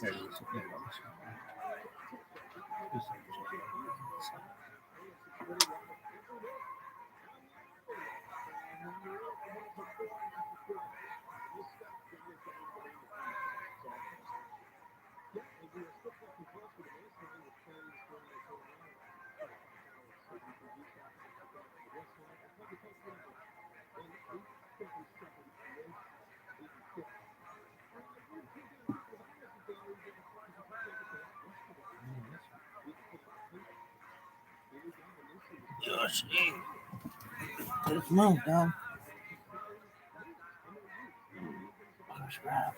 Maybe maybe I'll listen. Yoshi, just move, dog. Push grab.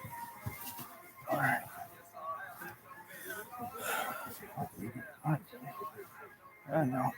All right. I know.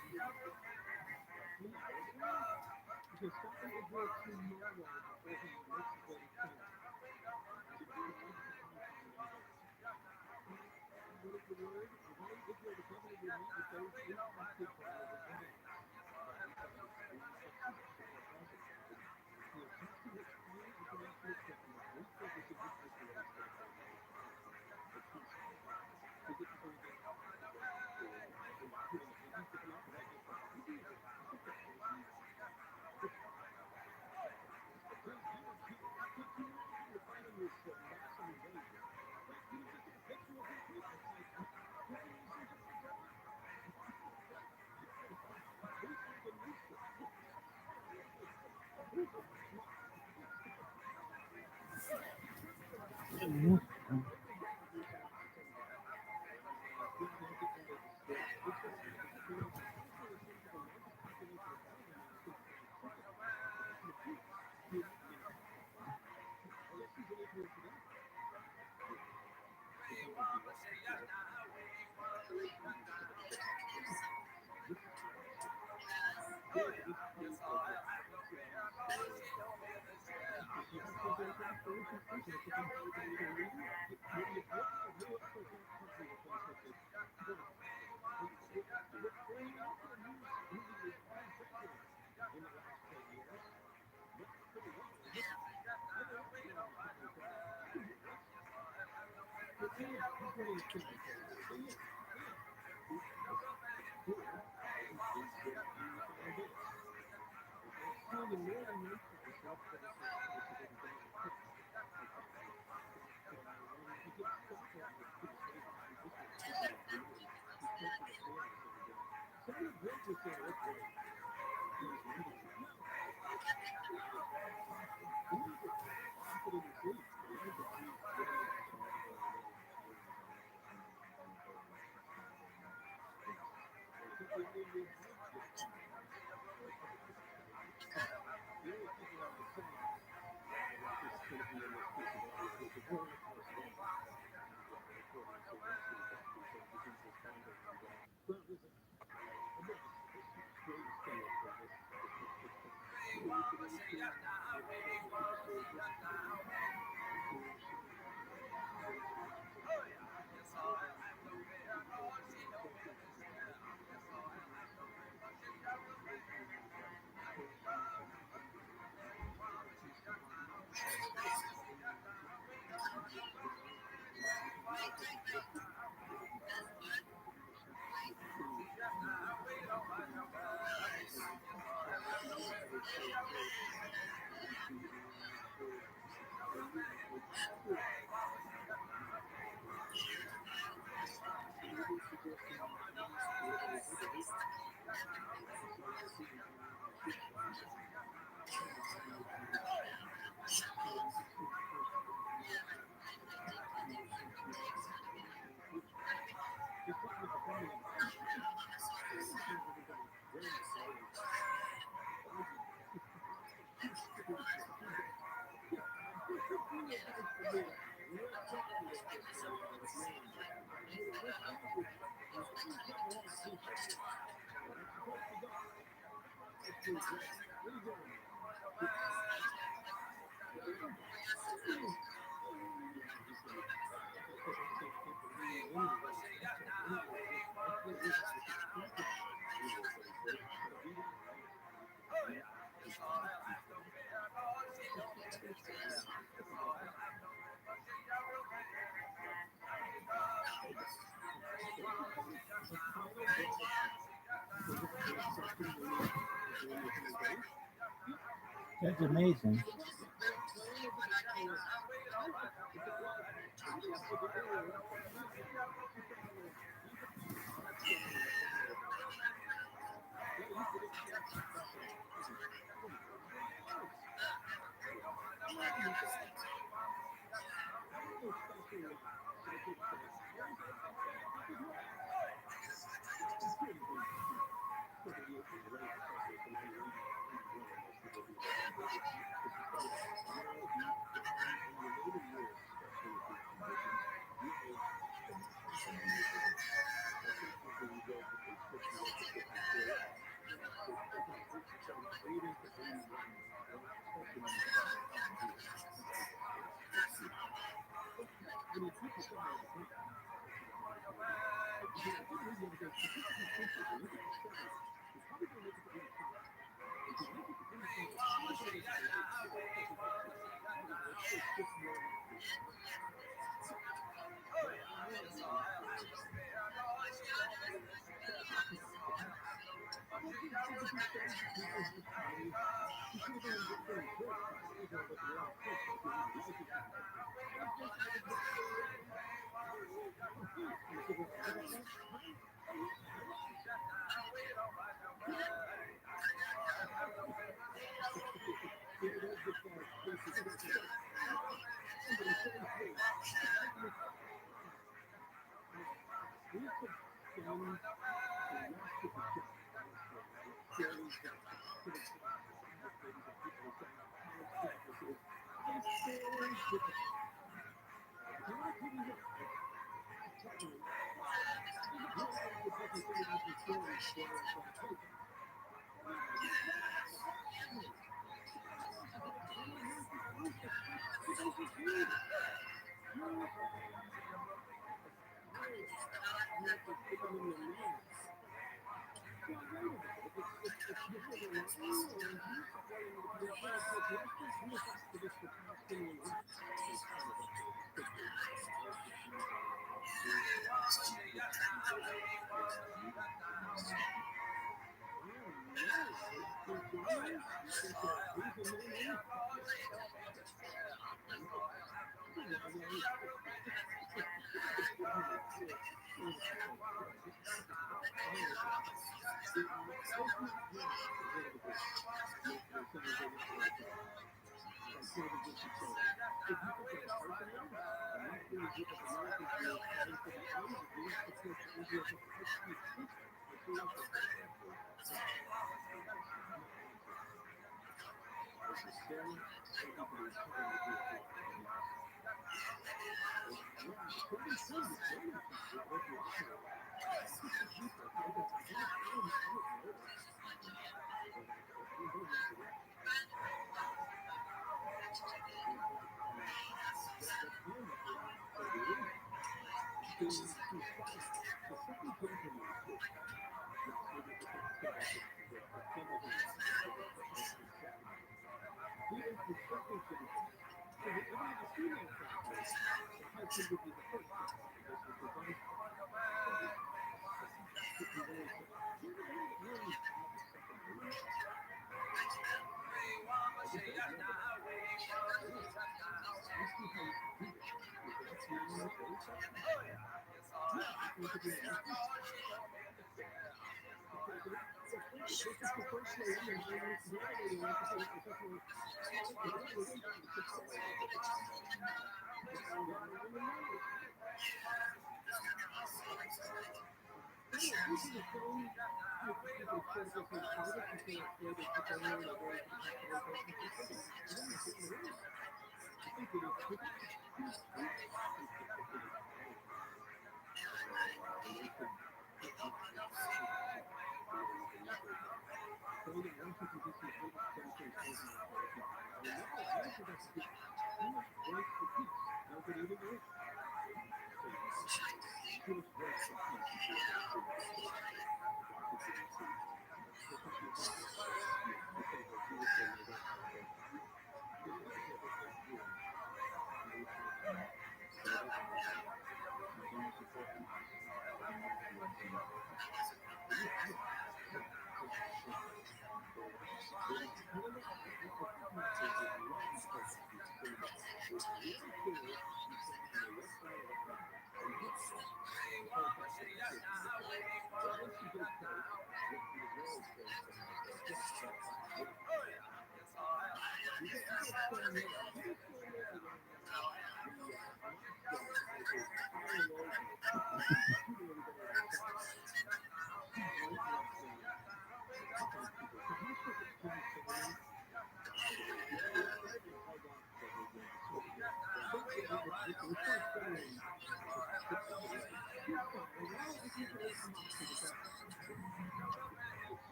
That's amazing.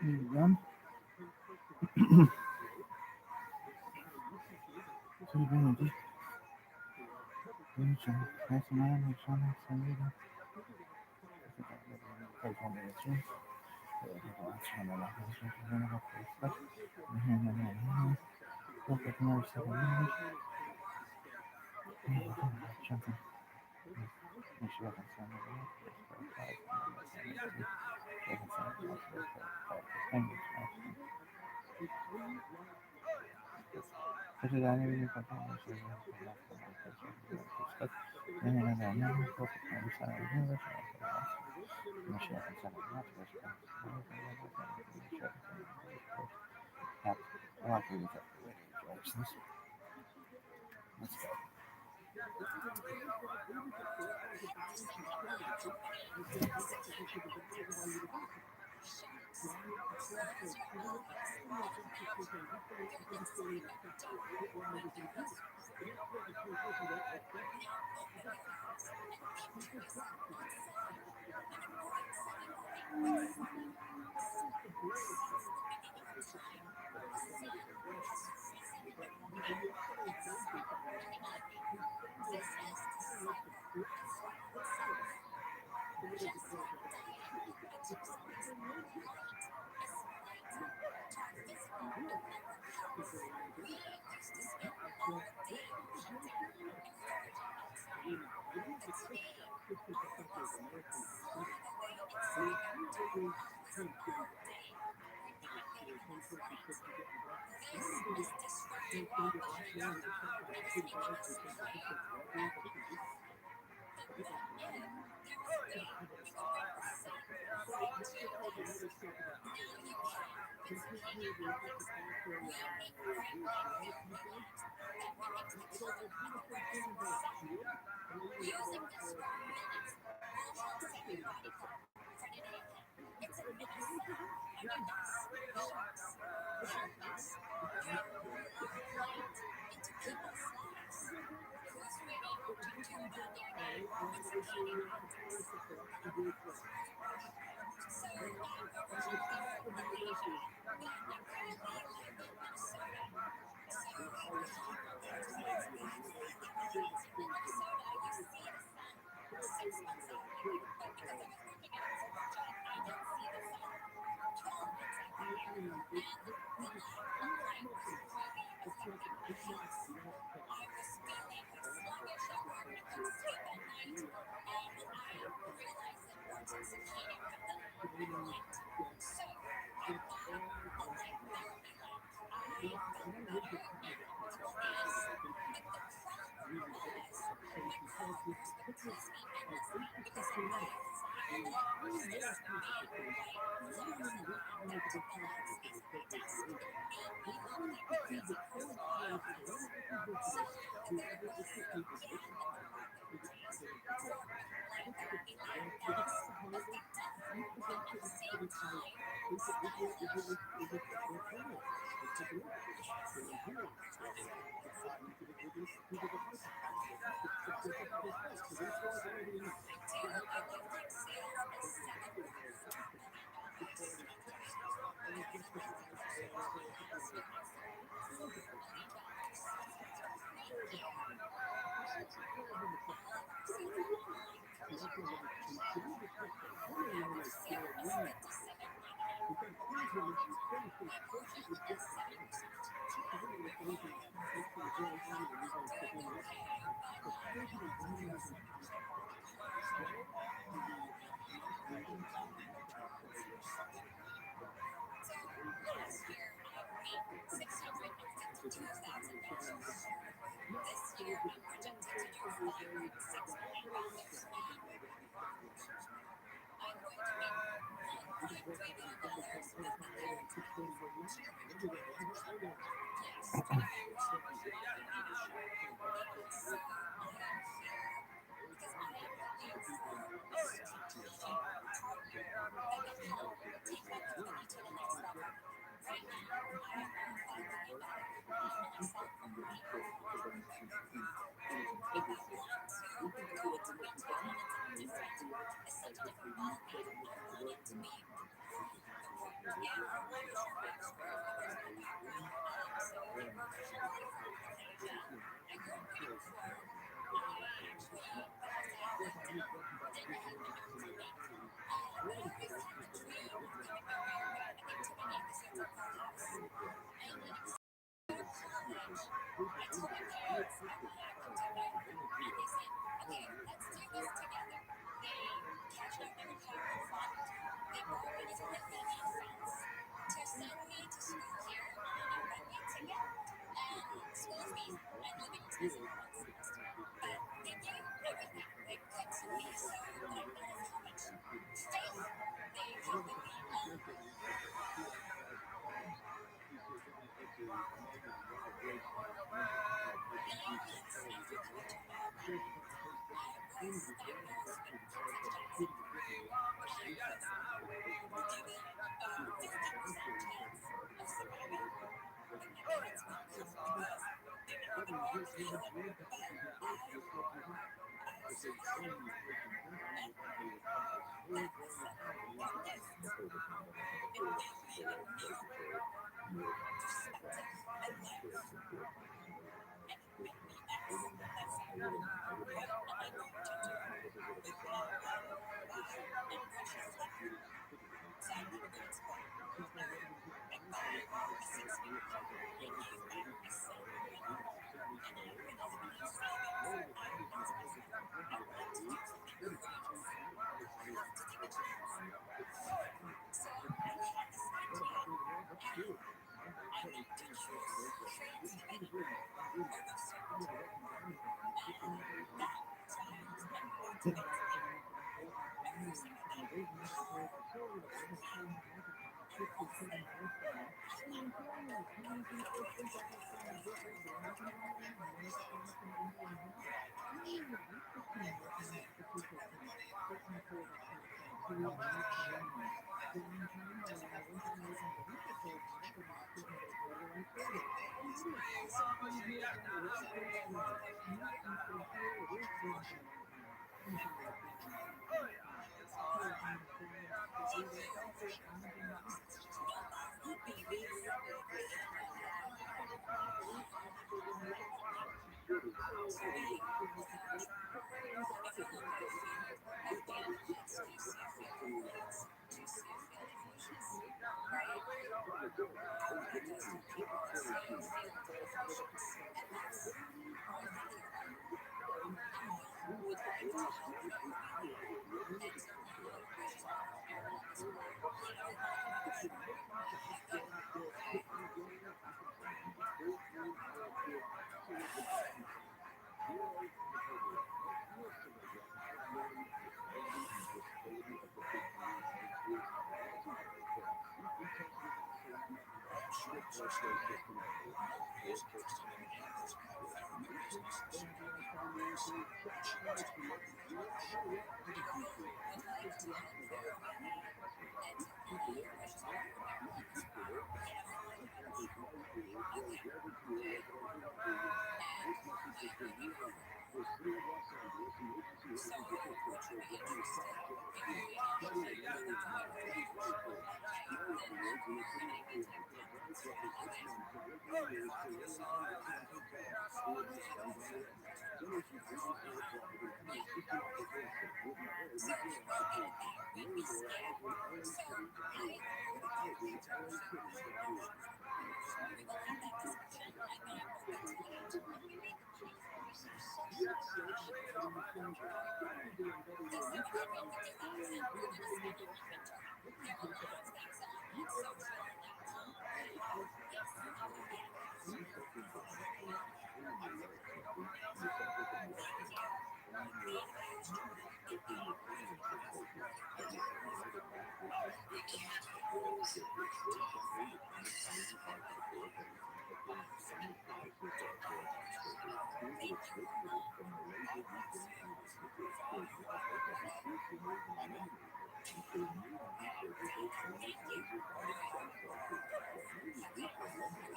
You done? So you're gonna just finish and pass them around and show them some of them. Take 1 minute, too. Let's go.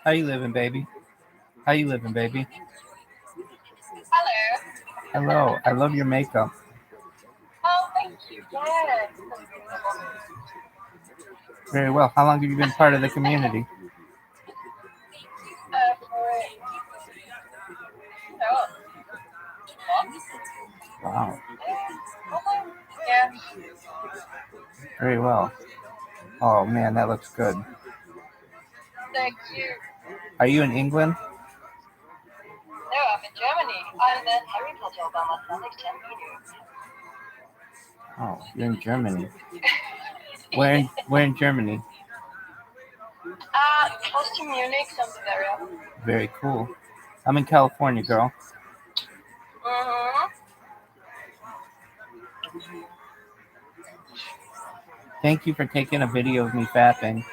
How you living, baby? How you living, baby? Hello. Hello. I love your makeup. Oh, thank you. Yes, that's beautiful. Very well. How long have you been part of the community? For oh, months? Wow. Almost. Yeah. Very well. Oh man, that looks good. Thank you. Are you in England? No, I'm in Germany. I'm the Harry Potter by my Sonic Champion. Oh, you're in Germany. Where in Germany? Close to Munich, some Bavaria. Very cool. I'm in California, girl. Mm-hmm. Thank you for taking a video of me fapping.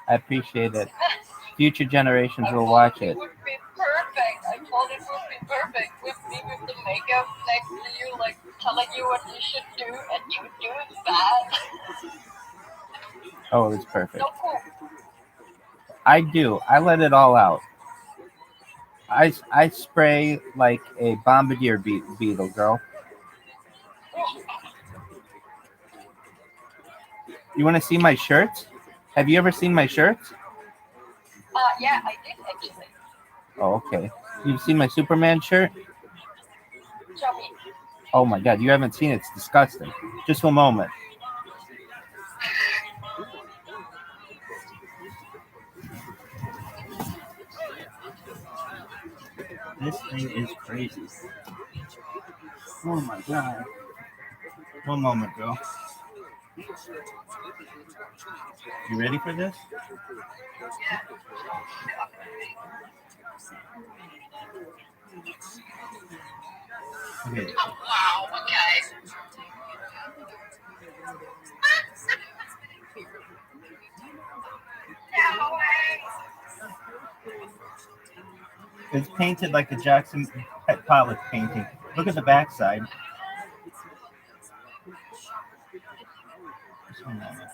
I appreciate it. Future generations I will thought watch it it. would be perfect. I thought it would be perfect with me with the makeup next to you, like telling you what you should do, and you doing that. Oh, it's perfect. So cool. I do. I let it all out. I spray like a bombardier beetle, girl. You want to see my shirts? Have you ever seen my shirts? Yeah, I did actually. Oh, okay. You've seen my Superman shirt? Show me. Oh my god, you haven't seen it. It's disgusting. Just a moment. This thing is crazy. Oh my god. One moment, girl. You ready for this? Okay. Oh, wow, okay. It's painted like a Jackson Pollock painting. Look at the backside. Just one moment.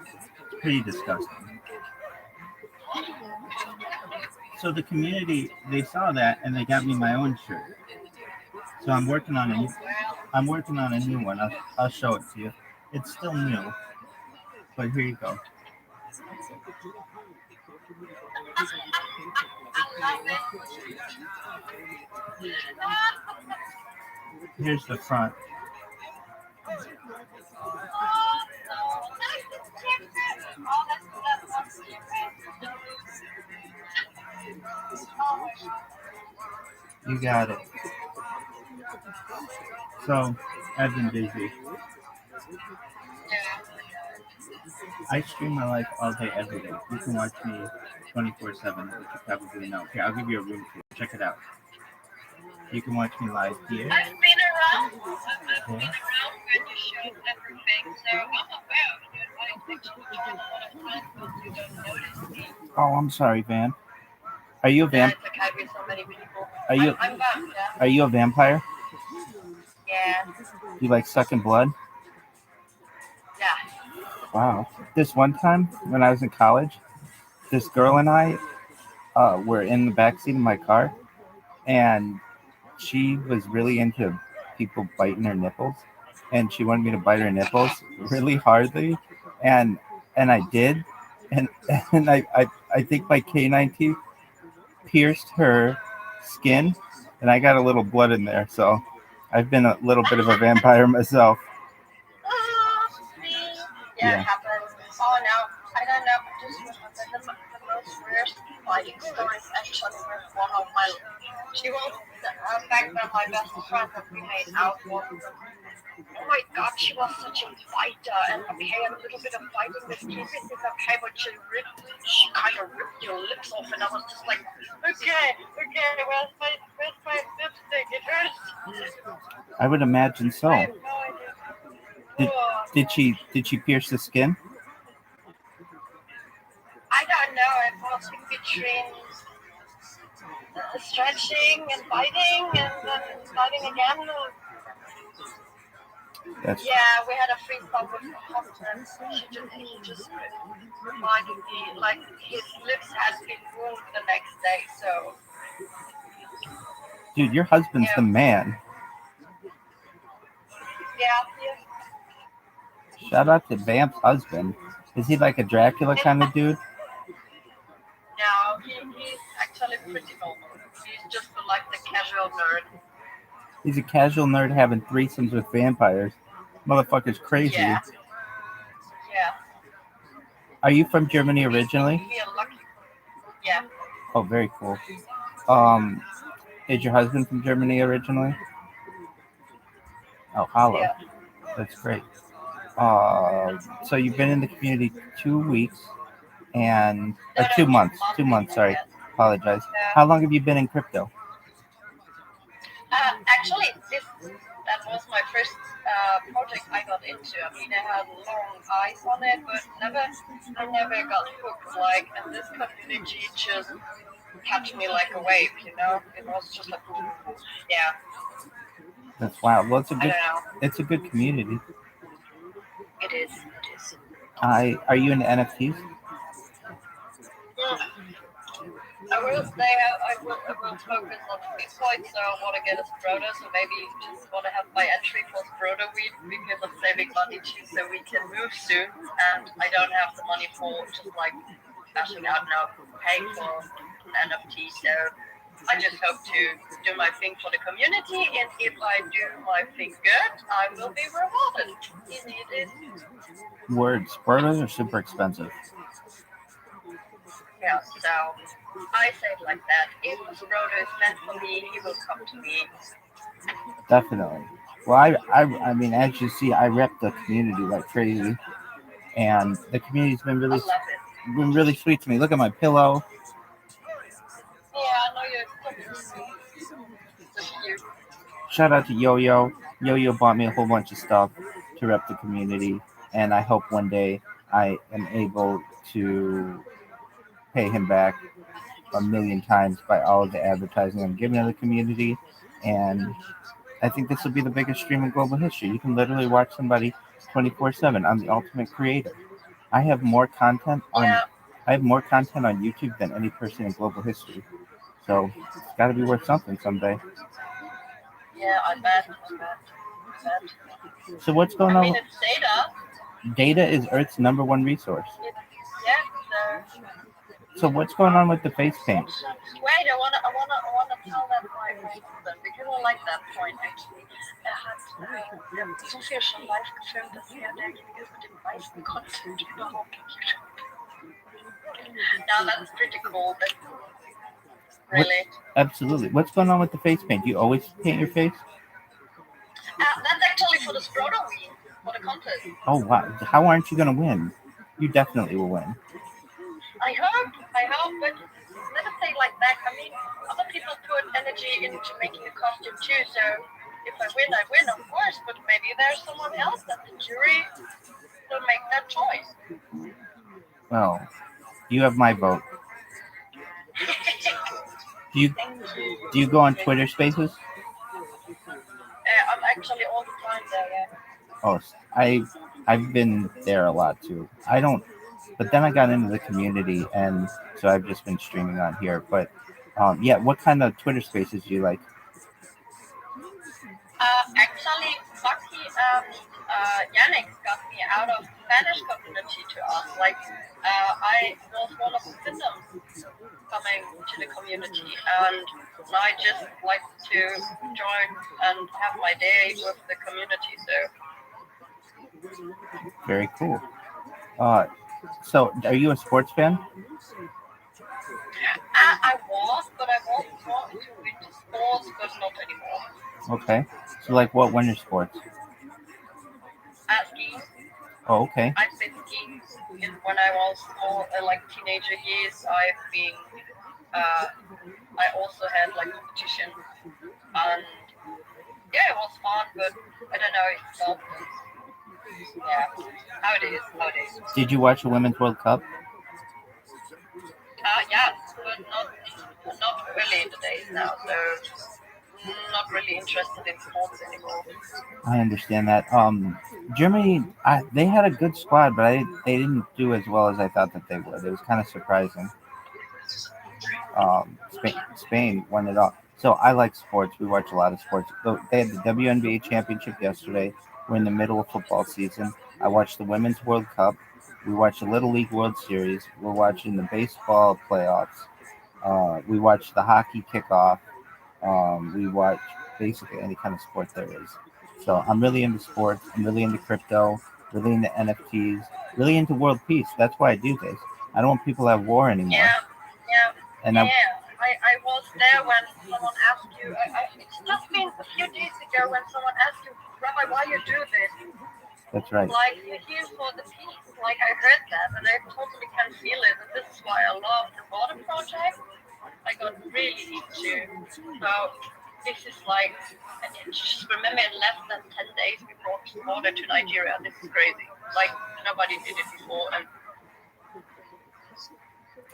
It's pretty disgusting. So the community, they saw that and they got me my own shirt. So I'm working on a new one. I'll show it to you. It's still new, but here you go. Here's the front. You got it. So I've been busy. I stream my life all day, every day. You can watch me 24/7, which you probably know. Here, I'll give you a room tour. Check it out. You can watch me live here. I've been around. I've been around when you showed everything. So I'm aware of you. I actually join a lot of friends, but you don't notice me. Oh, I'm sorry, Van. Are you a Yeah, vamp? it's okay with so many people. Are you I'm back, yeah. are you a vampire? Yeah. You like sucking blood? Yeah. Wow. This one time when I was in college, this girl and I were in the backseat of my car, and she was really into people biting her nipples, and she wanted me to bite her nipples really hardly, and I did, and and I think my canine teeth pierced her skin, and I got a little blood in there, so I've been a little bit of a vampire myself. Yeah, it happens. Oh no, I don't know. Just remember the most worst fighting stories actually with one of my. She was back then my best friend that we made out with. Oh my god, she was such a fighter, and okay, a little bit of fighting with teeth is okay, but she kind of ripped your lips off, and I was just like, okay, where's my lipstick? It hurts. I would imagine so. I have no idea. Did she pierce the skin? I don't know. It was in between stretching and biting, and then biting again. Yeah, we had a free talk with the husband. He just reminded me, like, his lips had been wounded the next day, so. Dude, your husband's the man. Yeah. Shout out to Vamp's husband. Is he like a Dracula kind of dude? No, he's actually pretty normal. He's just like the casual nerd. He's a casual nerd having threesomes with vampires. Motherfucker's crazy. Yeah. Are you from Germany originally? Yeah. Oh, very cool. Is your husband from Germany originally? Oh, hollow. Yeah. That's great. So you've been in the community 2 weeks and 2 months. 2 months. Sorry, apologize. How long have you been in crypto? Actually, that was my first project I got into. I mean, I had long eyes on it, but I never got hooked. Like, and this community just catch me like a wave. It was just like, yeah. That's wild. Well, it's a good community. It is. Are you into NFTs? I will say I will focus on Bitcoin, so I want to get a Sproto, so maybe just want to have my entry for Sproto week because I'm saving money too, so we can move soon, and I don't have the money for just like cashing out now, paying for NFT, so I just hope to do my thing for the community, and if I do my thing good, I will be rewarded. It is. Words. Sprotos are super expensive. Yeah, so I say it like that. If the Sproto is meant for me, he will come to me. Definitely. Well, I mean, as you see, I rep the community like crazy, and the community's been really sweet to me. Look at my pillow. Yeah, I know you're you. Shout out to Yo-Yo. Yo-Yo bought me a whole bunch of stuff to rep the community, and I hope one day I am able to pay him back a million times by all of the advertising I'm giving to the community. And I think this will be the biggest stream in global history. You can literally watch somebody 24/7. I'm the ultimate creator. I have more content on Yeah, I have more content on YouTube than any person in global history. So it's got to be worth something someday. yeah, I bet, I bet, I bet. So what's I going mean, on? it's data. Data is Earth's number one resource. It, yeah, so So what's going on with the face paint? wait, I wanna tell that my husband because I like that point actually. Hat so viel schon live gefilmt, dass er derjenige ist mit dem meisten Content überhaupt auf YouTube. Now that's pretty cool. But really, Absolutely. What's going on with the face paint? Do you always paint your face? that's actually for the Sproto Wii, for the contest. Oh wow! How aren't you gonna win? You definitely will win. I hope, but let us say like that. I mean, other people put energy into making a costume too, so if I win, of course, but maybe there's someone else that the jury will make that choice. Well, you have my vote. Do you Thank you. do you go on Twitter Spaces? I'm actually all the time there, yeah. Oh, I've been there a lot too. I don't, but then I got into the community, and so I've just been streaming on here. But yeah, what kind of Twitter Spaces do you like? Actually, Bucky and Yannick got me out of Spanish community to us. Like, I was one of the victims coming to the community, and I just like to join and have my day with the community. So, Very cool. So are you a sports fan? I was, but I was more into winter sports, but not anymore. Okay. So like what winter sports? Skiing. Oh, okay. I've been skiing when I was more like teenager years. I've been. I also had like competition, and yeah, it was fun, but I don't know. It stopped. Yeah, how it is, how it is. Did you watch the Women's World Cup? Yes, but not really in the days now. So not really interested in sports anymore. I understand that. Germany, they had a good squad, but they didn't do as well as I thought that they would. It was kind of surprising. Spain won it all. So I like sports. We watch a lot of sports. They had the WNBA championship yesterday. We're in the middle of football season. I watched the Women's World Cup. We watched the Little League World Series. We're watching the baseball playoffs. We watched the hockey kickoff. We watch basically any kind of sport there is. So I'm really into sports. I'm really into crypto. Really into NFTs. Really into world peace. That's why I do this. I don't want people to have war anymore. Yeah, yeah, And yeah. I was there when someone asked you. It's just been a few days ago when someone asked you, Rabbi, why you do this? That's right. Like you're here for the peace. Like I heard that, and I totally can feel it. And this is why I love the water project. I got really into. So this is like, and just remember, in less than 10 days, we brought water to Nigeria. This is crazy. Like nobody did it before, and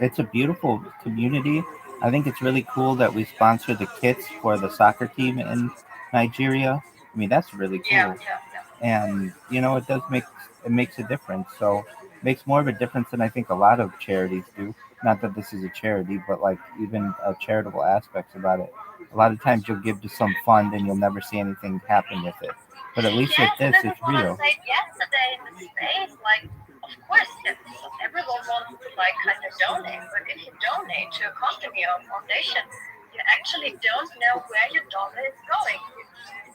It's a beautiful community. I think it's really cool that we sponsor the kits for the soccer team in Nigeria. I mean, that's really yeah, cool. yeah, yeah. And it makes a difference. So it makes more of a difference than I think a lot of charities do. Not that this is a charity, but like even charitable aspects about it. A lot of times you'll give to some fund and you'll never see anything happen with it. But at least with Yes, this, this it's is what I real. said yesterday in the space. Like, of course, yes, everyone wants to like kind of donate, but if you donate to a company or foundation, you actually don't know where your dollar is going.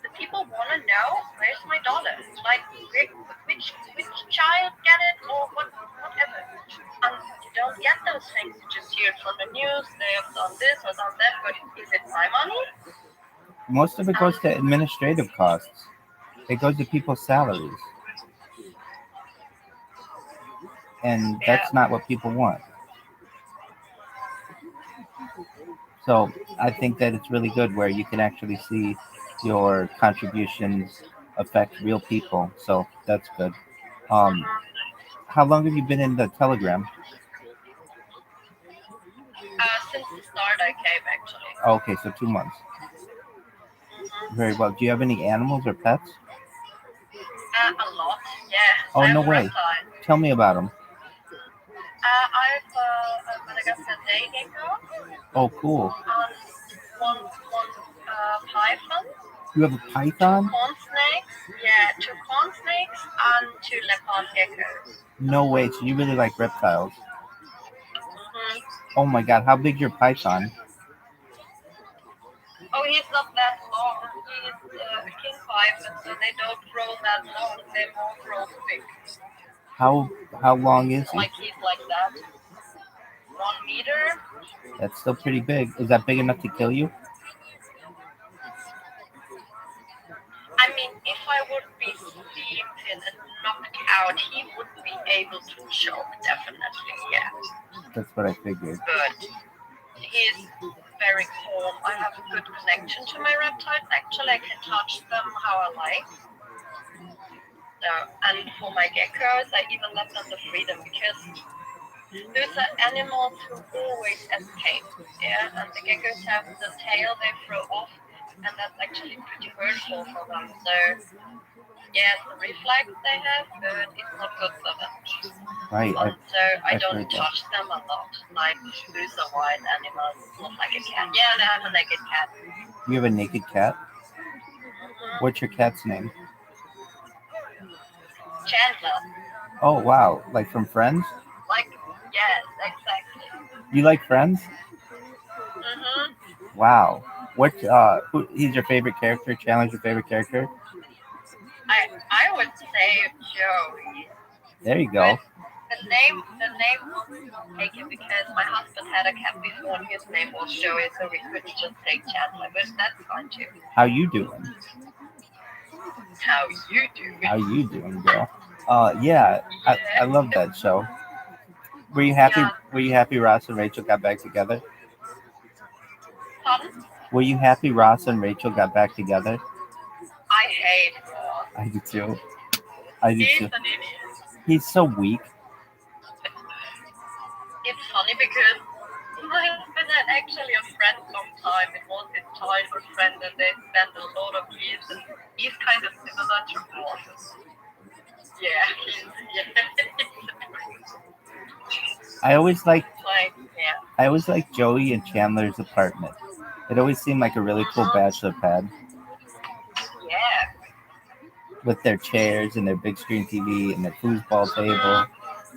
The people want to know where's my dollar, like which child get it or whatever. And you don't get those things. You just hear it from the news. They have done this or done that, but is it my money? Most of it goes to administrative costs. It goes to people's salaries. And Yeah. that's not what people want. So I think that it's really good where you can actually see your contributions affect real people. So that's good. Um, how long have you been in the Telegram? Since the start, I came actually. Oh, okay, so 2 months. Very well. Do you have any animals or pets? A lot, yes. Oh, I have no a way. reptile. Tell me about them. I have a Madagascar gecko Oh, cool. and one python, You have a two python? corn snakes, yeah, two corn snakes, and two leopard geckos. No way. So you really like reptiles. Hmm. Oh my god, how big's your python? Oh, he's not that long. He's a king python, so they don't grow that long. They more grow thick. How long is he? Like he's like that. 1 meter. That's still pretty big. Is that big enough to kill you? I mean, if I would be steamed and knocked out, he would be able to choke, definitely, yeah. That's what I figured. But he's very calm. I have a good connection to my reptiles. Actually, I can touch them how I like. So, and for my geckos, I even let them the freedom because those are animals who always escape. Yeah, and the geckos have the tail they throw off, and that's actually pretty hurtful for them. So, yes, the reflex they have, but it's not good for them. Right. So I I've don't heard that. touch them a lot. Like those are wild animals, not like a cat. Yeah, and I have a naked cat. You have a naked cat? What's your cat's name? Chandler. Oh wow, like from Friends? Like, yes, exactly. You like Friends? Mhm. Wow. He's your favorite character? Chandler's your favorite character? I would say Joey. There you But go. the name was taken because my husband had a cat before and his name was Joey, so we couldn't just take Chandler, but that's fine too. How you doing? How you do? How you doing, girl? Yeah, I love that show. Were you happy? Yeah. Were you happy Ross and Rachel got back together? Pardon? Were you happy Ross and Rachel got back together? I hate Ross. I do too. I do He's too. an idiot. He's so weak. It's funny because my husband had actually a friend long time. It was his childhood friend, and they spent a lot of years. And he's kind of similar to Ross. Yeah, I always like yeah. I always like Joey and Chandler's apartment. It always seemed like a really cool bachelor pad Yeah. with their chairs and their big screen TV and their foosball table.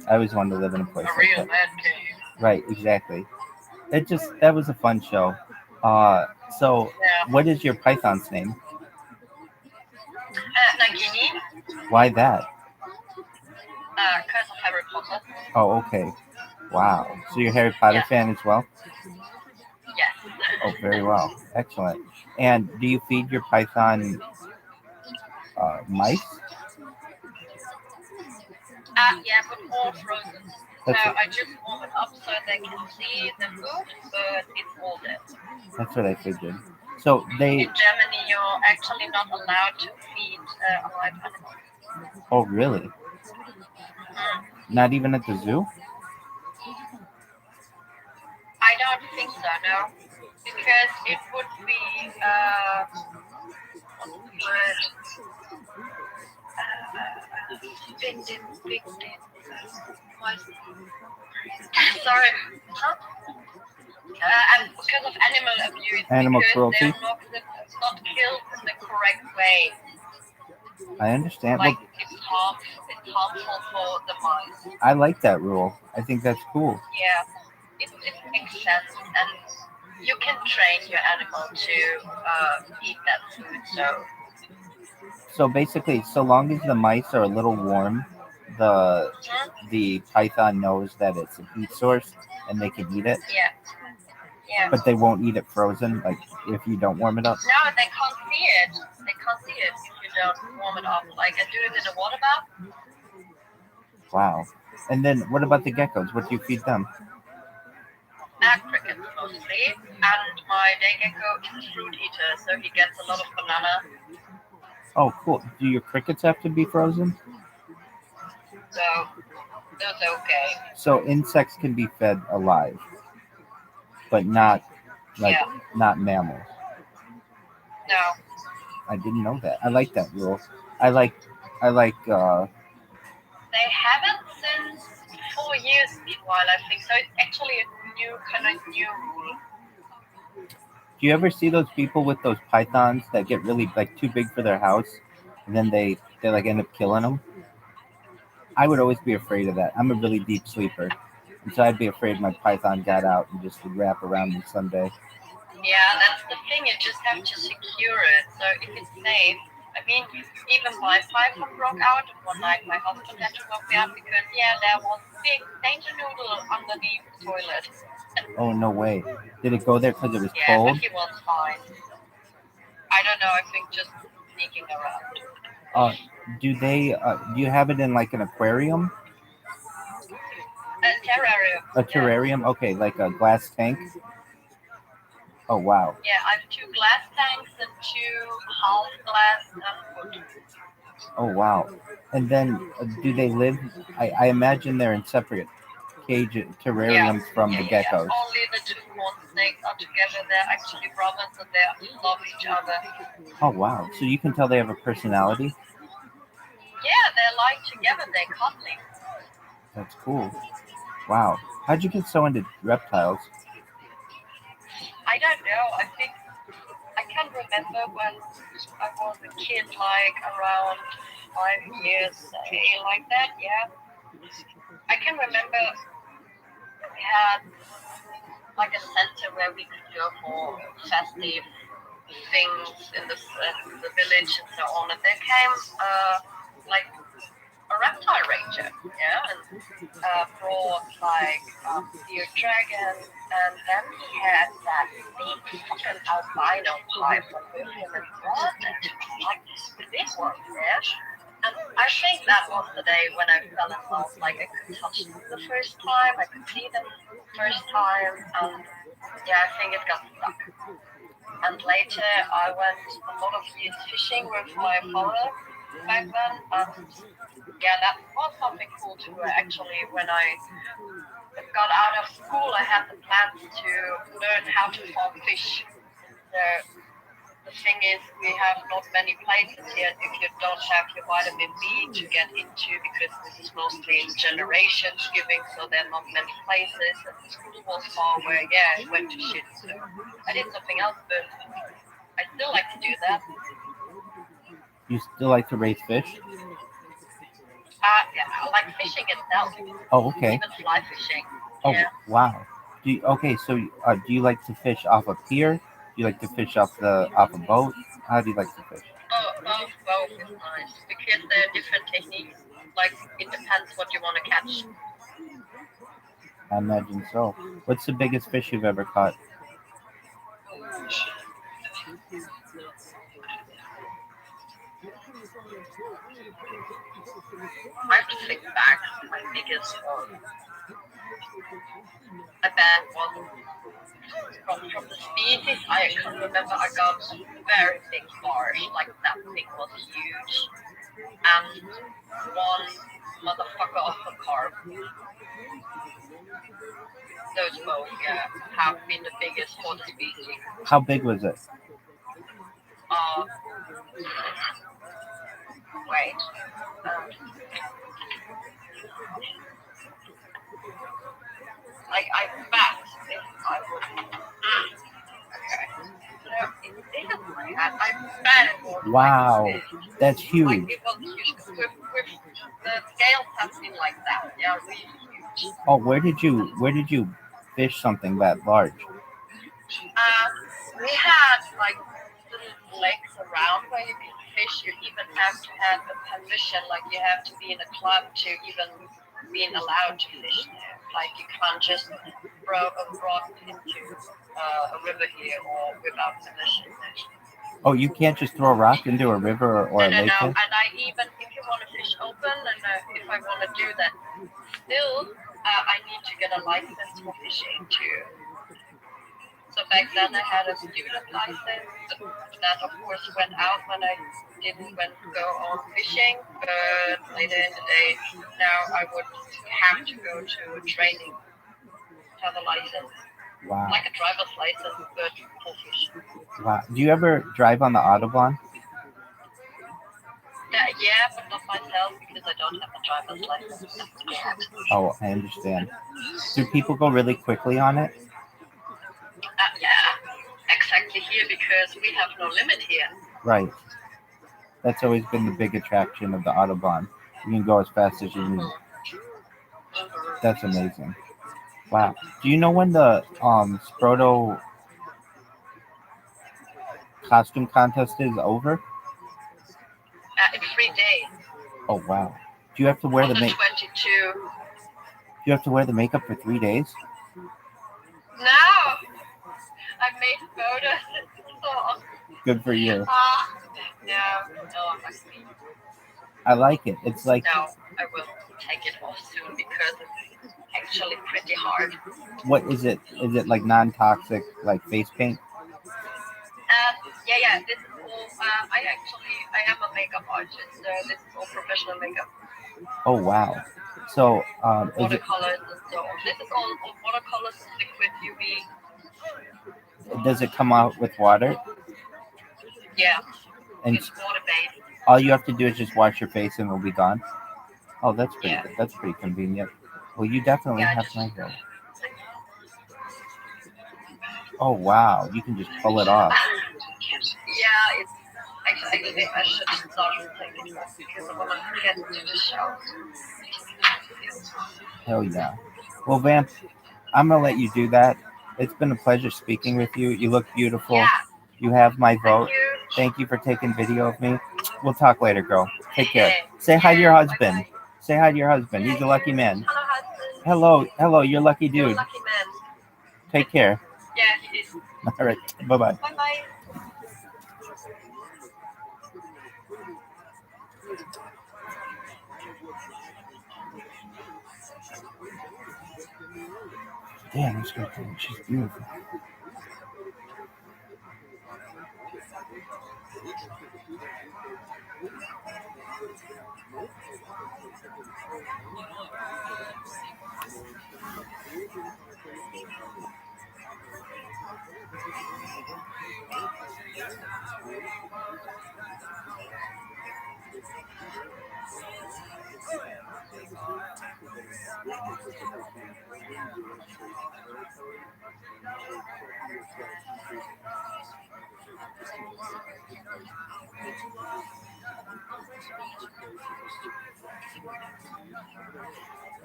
I always wanted to live in a place A like real that. man cave. Right, exactly. That was a fun show. So Yeah. what is your python's name? Nagini, Why that? because of Harry Potter. Oh, okay. Wow. So you're a Harry Potter Yeah. fan as well? Yes. Oh, very well. Excellent. And do you feed your python mice? Yeah, but all frozen. So That's what, I just warm it up so they can see the food, but it's all dead. that's what I figured. So they. In Germany, you're actually not allowed to feed a live animal. Oh, really? Not even at the zoo? I don't think so, no. Because it would be, what's the word? Big, sorry. Huh? And because of animal abuse, Animal because cruelty? they're not killed in the correct way. I understand. Like, Well, it's harmful for the mice. I like that rule. I think that's cool. Yeah, it makes sense, and you can train your animal to eat that food. So basically, so long as the mice are a little warm, the python knows that it's a heat source and they can eat it. Yeah. But they won't eat it frozen, like if you don't warm it up. No, they can't see it. They can't see it if you don't warm it up. Like I do it in a water bath. Wow. And then what about the geckos? What do you feed them? Crickets mostly, and My day gecko is a fruit eater, so he gets a lot of banana. Oh, cool. Do your crickets have to be frozen? So that's okay. So insects can be fed alive, but not like Yeah. not mammals. No. I didn't know that. I like that rule. I like They haven't since 4 years. Meanwhile, I think so. It's actually a new rule. do you ever see those people with those pythons that get really like too big for their house and then they like end up killing them? I would always be afraid of that. I'm a really deep sleeper. And so I'd be afraid my python got out and just would wrap around me someday. Yeah, that's the thing. You just have to secure it. So if it's safe, I mean, even my python broke out one night. My husband had to lock me up because there was a big danger noodle underneath the toilet. Oh, no way. Did it go there because it was Yeah, cold? but he was fine. I don't know. I think just sneaking around. Do you have it in like an aquarium? A terrarium. A terrarium? Okay, like a glass tank? Oh, wow. Yeah, I have 2 glass tanks and 2 half glass wood. Oh, wow. And then do they live? I imagine they're in separate terrariums from the geckos. Only the 2 horn snakes are together. They're actually brothers and they love each other. Oh, wow. So you can tell they have a personality? Yeah, they lie together. They're cuddling. That's cool. Wow. How'd you get so into reptiles? I don't know. I think I can remember when I was a kid, like around 5 years, say, like that. Yeah, I can remember we had like a center where we could go for festive things in the village and so on. And there came like a reptile ranger, and brought like deer dragon, and then he had that big fucking albino python with him and brought it to me, like this big one, yeah. And I think that was the day when I fell in love. Like I could touch them the first time, I could see them first time, and I think it got stuck. And later I went a lot of years fishing with my father back then, and that was something cool too. Actually, when I got out of school, I had the plans to learn how to farm fish. The thing is, we have not many places here if you don't have your vitamin B to get into, because this is mostly in generations giving, so there are not many places, and the school was far away. I went to shit, so I did something else, but I still like to do that. You still like to raise fish? I like fishing itself. Oh, okay. Even fly fishing. Oh, wow. So do you like to fish off a pier? Do you like to fish off a boat? How do you like to fish? Both is nice, because there are different techniques. Like, it depends what you want to catch. I imagine so. What's the biggest fish you've ever caught? I have to think back. My biggest one, I bet, was from the species. I can remember I got a very big barge. Like, that thing was huge. And one motherfucker of a carp. Those both, have been the biggest for the species. How big was it? Wait. Like, I bet if I would. Okay. I bet it was. Wow, that's huge. Like, it was huge. With the scales have been like that. Yeah, really huge. Oh, where did you fish something that large? We had like little lakes around where you can fish. You even have to have a permission. Like, you have to be in a club to even being allowed to fish there. Like, you can't just broad into a river here or without permission. Oh, you can't just throw a rock into a river or a lake? No. And I even, if you want to fish open, and if I want to do that, still, I need to get a license for fishing too. So back then I had a student license. That of course went out when I didn't went go on fishing. But later in the day, now I would have to go to training to have a license, Wow. like a driver's license, but for fish. Wow. Do you ever drive on the Autobahn? Yeah, but not myself because I don't have a driver's license. I'm scared. Oh, I understand. Do people go really quickly on it? Yeah, exactly here because we have no limit here. Right. That's always been the big attraction of the Autobahn. You can go as fast as you need. That's amazing. Wow. Do you know when the Sproto costume contest is over? In 3 days. Oh wow. Do you have to wear On the the make? 22. Do you have to wear the makeup for 3 days? No, I made photos. So, Good for you. no, I'm not me. I like it. It's like, No, I will take it off soon because it's actually pretty hard. what is it? Is it like non-toxic, like face paint? Yeah. This is all. I am a makeup artist. So this is all professional makeup, Oh wow. So is it? watercolors and so on. This is all watercolors and liquid UV. Does it come out with water? Yeah, And it's water based. all you have to do is just wash your face and it'll be gone. Oh, that's pretty Yeah, good. That's pretty convenient. Well, you definitely yeah. have my vote. Oh wow, you can just pull it off. Yeah, it's actually I should start to take it off because I want to get to the show. Hell yeah. Well, Vamp, I'm gonna let you do that. It's been a pleasure speaking with you. You look beautiful. Yeah, You have my thank vote. you. Thank you for taking video of me. We'll talk later, girl. Take care. Yeah, Say hi to your yeah, husband. bye-bye. Say hi to your husband. Yeah, He's a lucky man. hello, husband. Hello, you're a lucky You're a dude. lucky man. Take care. Yeah, he is. All right. Bye bye. Bye bye. Damn, this girl, she's beautiful.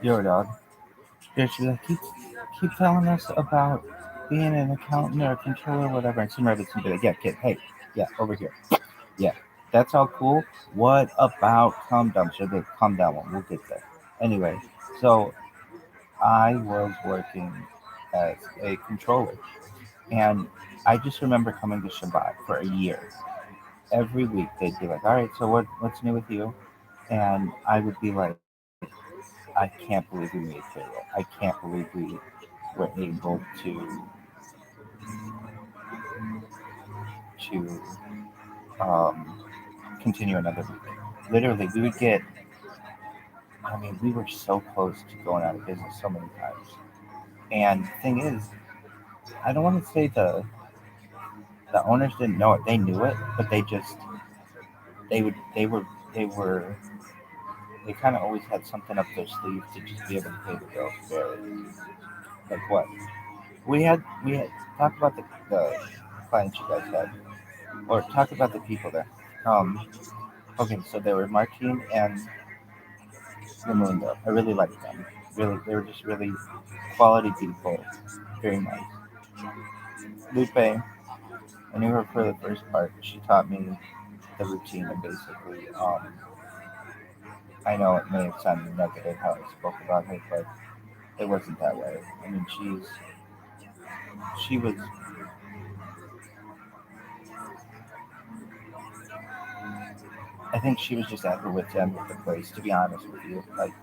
Yo, dog. Yeah, she's like, keep telling us about being an accountant or a controller or whatever. And some rabbits can be like, yeah, kid, hey, yeah, over here. Yeah, that's all cool. What about Calm Down? So the Calm Down one, we'll get there. Anyway, so I was working as a controller, and I just remember coming to Shabbat for a year. Every week they'd be like, all right, so what's new with you? And I would be like, I can't believe we made payroll. I can't believe we were able to continue another week. Literally, we would get. I mean, we were so close to going out of business so many times. And the thing is, I don't want to say the owners didn't know it. They knew it, but they would they were they kind of always had something up their sleeve to just be able to pay the bills fairly. Like what? We had talk about the clients you guys had, or talk about the people there. Um, okay, so there were Martine and Raimundo. I really liked them. Really, they were just really quality people. Very nice. Lupe, I knew her for the first part. She taught me the routine and basically, I know it may have sounded negative how I spoke about her, but it wasn't that way. I mean, she was, I think she was just at her wit's end with the place, to be honest with you. Like,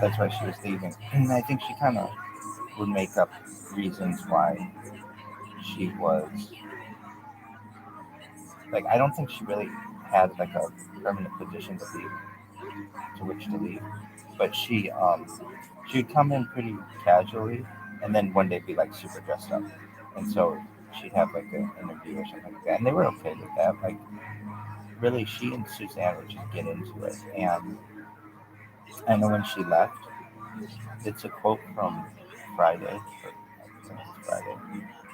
that's why she was leaving. And I think she kind of would make up reasons why she was like, I don't think she really had like a permanent position to which to leave, but she would come in pretty casually, and then one day be like super dressed up, and so she'd have like an interview or something like that, and they were okay with that. Like, really, she and Suzanne would just get into it, and I know when she left, it's a quote from Friday, I think it's Friday,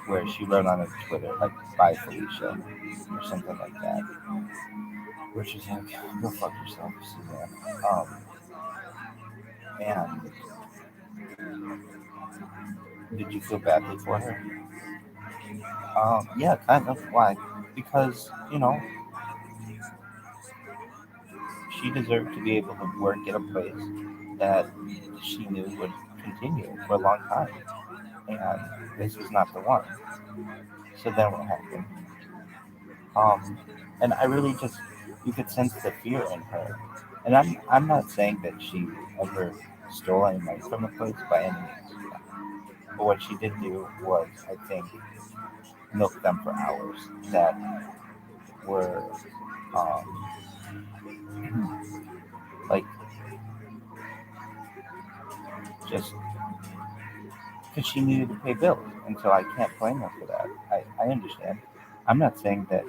where she wrote on her Twitter like "Bye Felicia" or something like that, where she's like, "Go fuck yourself, Suzanne." And did you feel badly for her? Yeah, kind of. Why? Because she deserved to be able to work at a place that she knew would continue for a long time, and this was not the one. So then what happened? Um, and I really just you could sense the fear in her. And I'm not saying that she ever stole any money from the place by any means. But what she did do was, I think, milk them for hours that were um, like just because she needed to pay bills, and so I can't blame her for that. I understand. I'm not saying that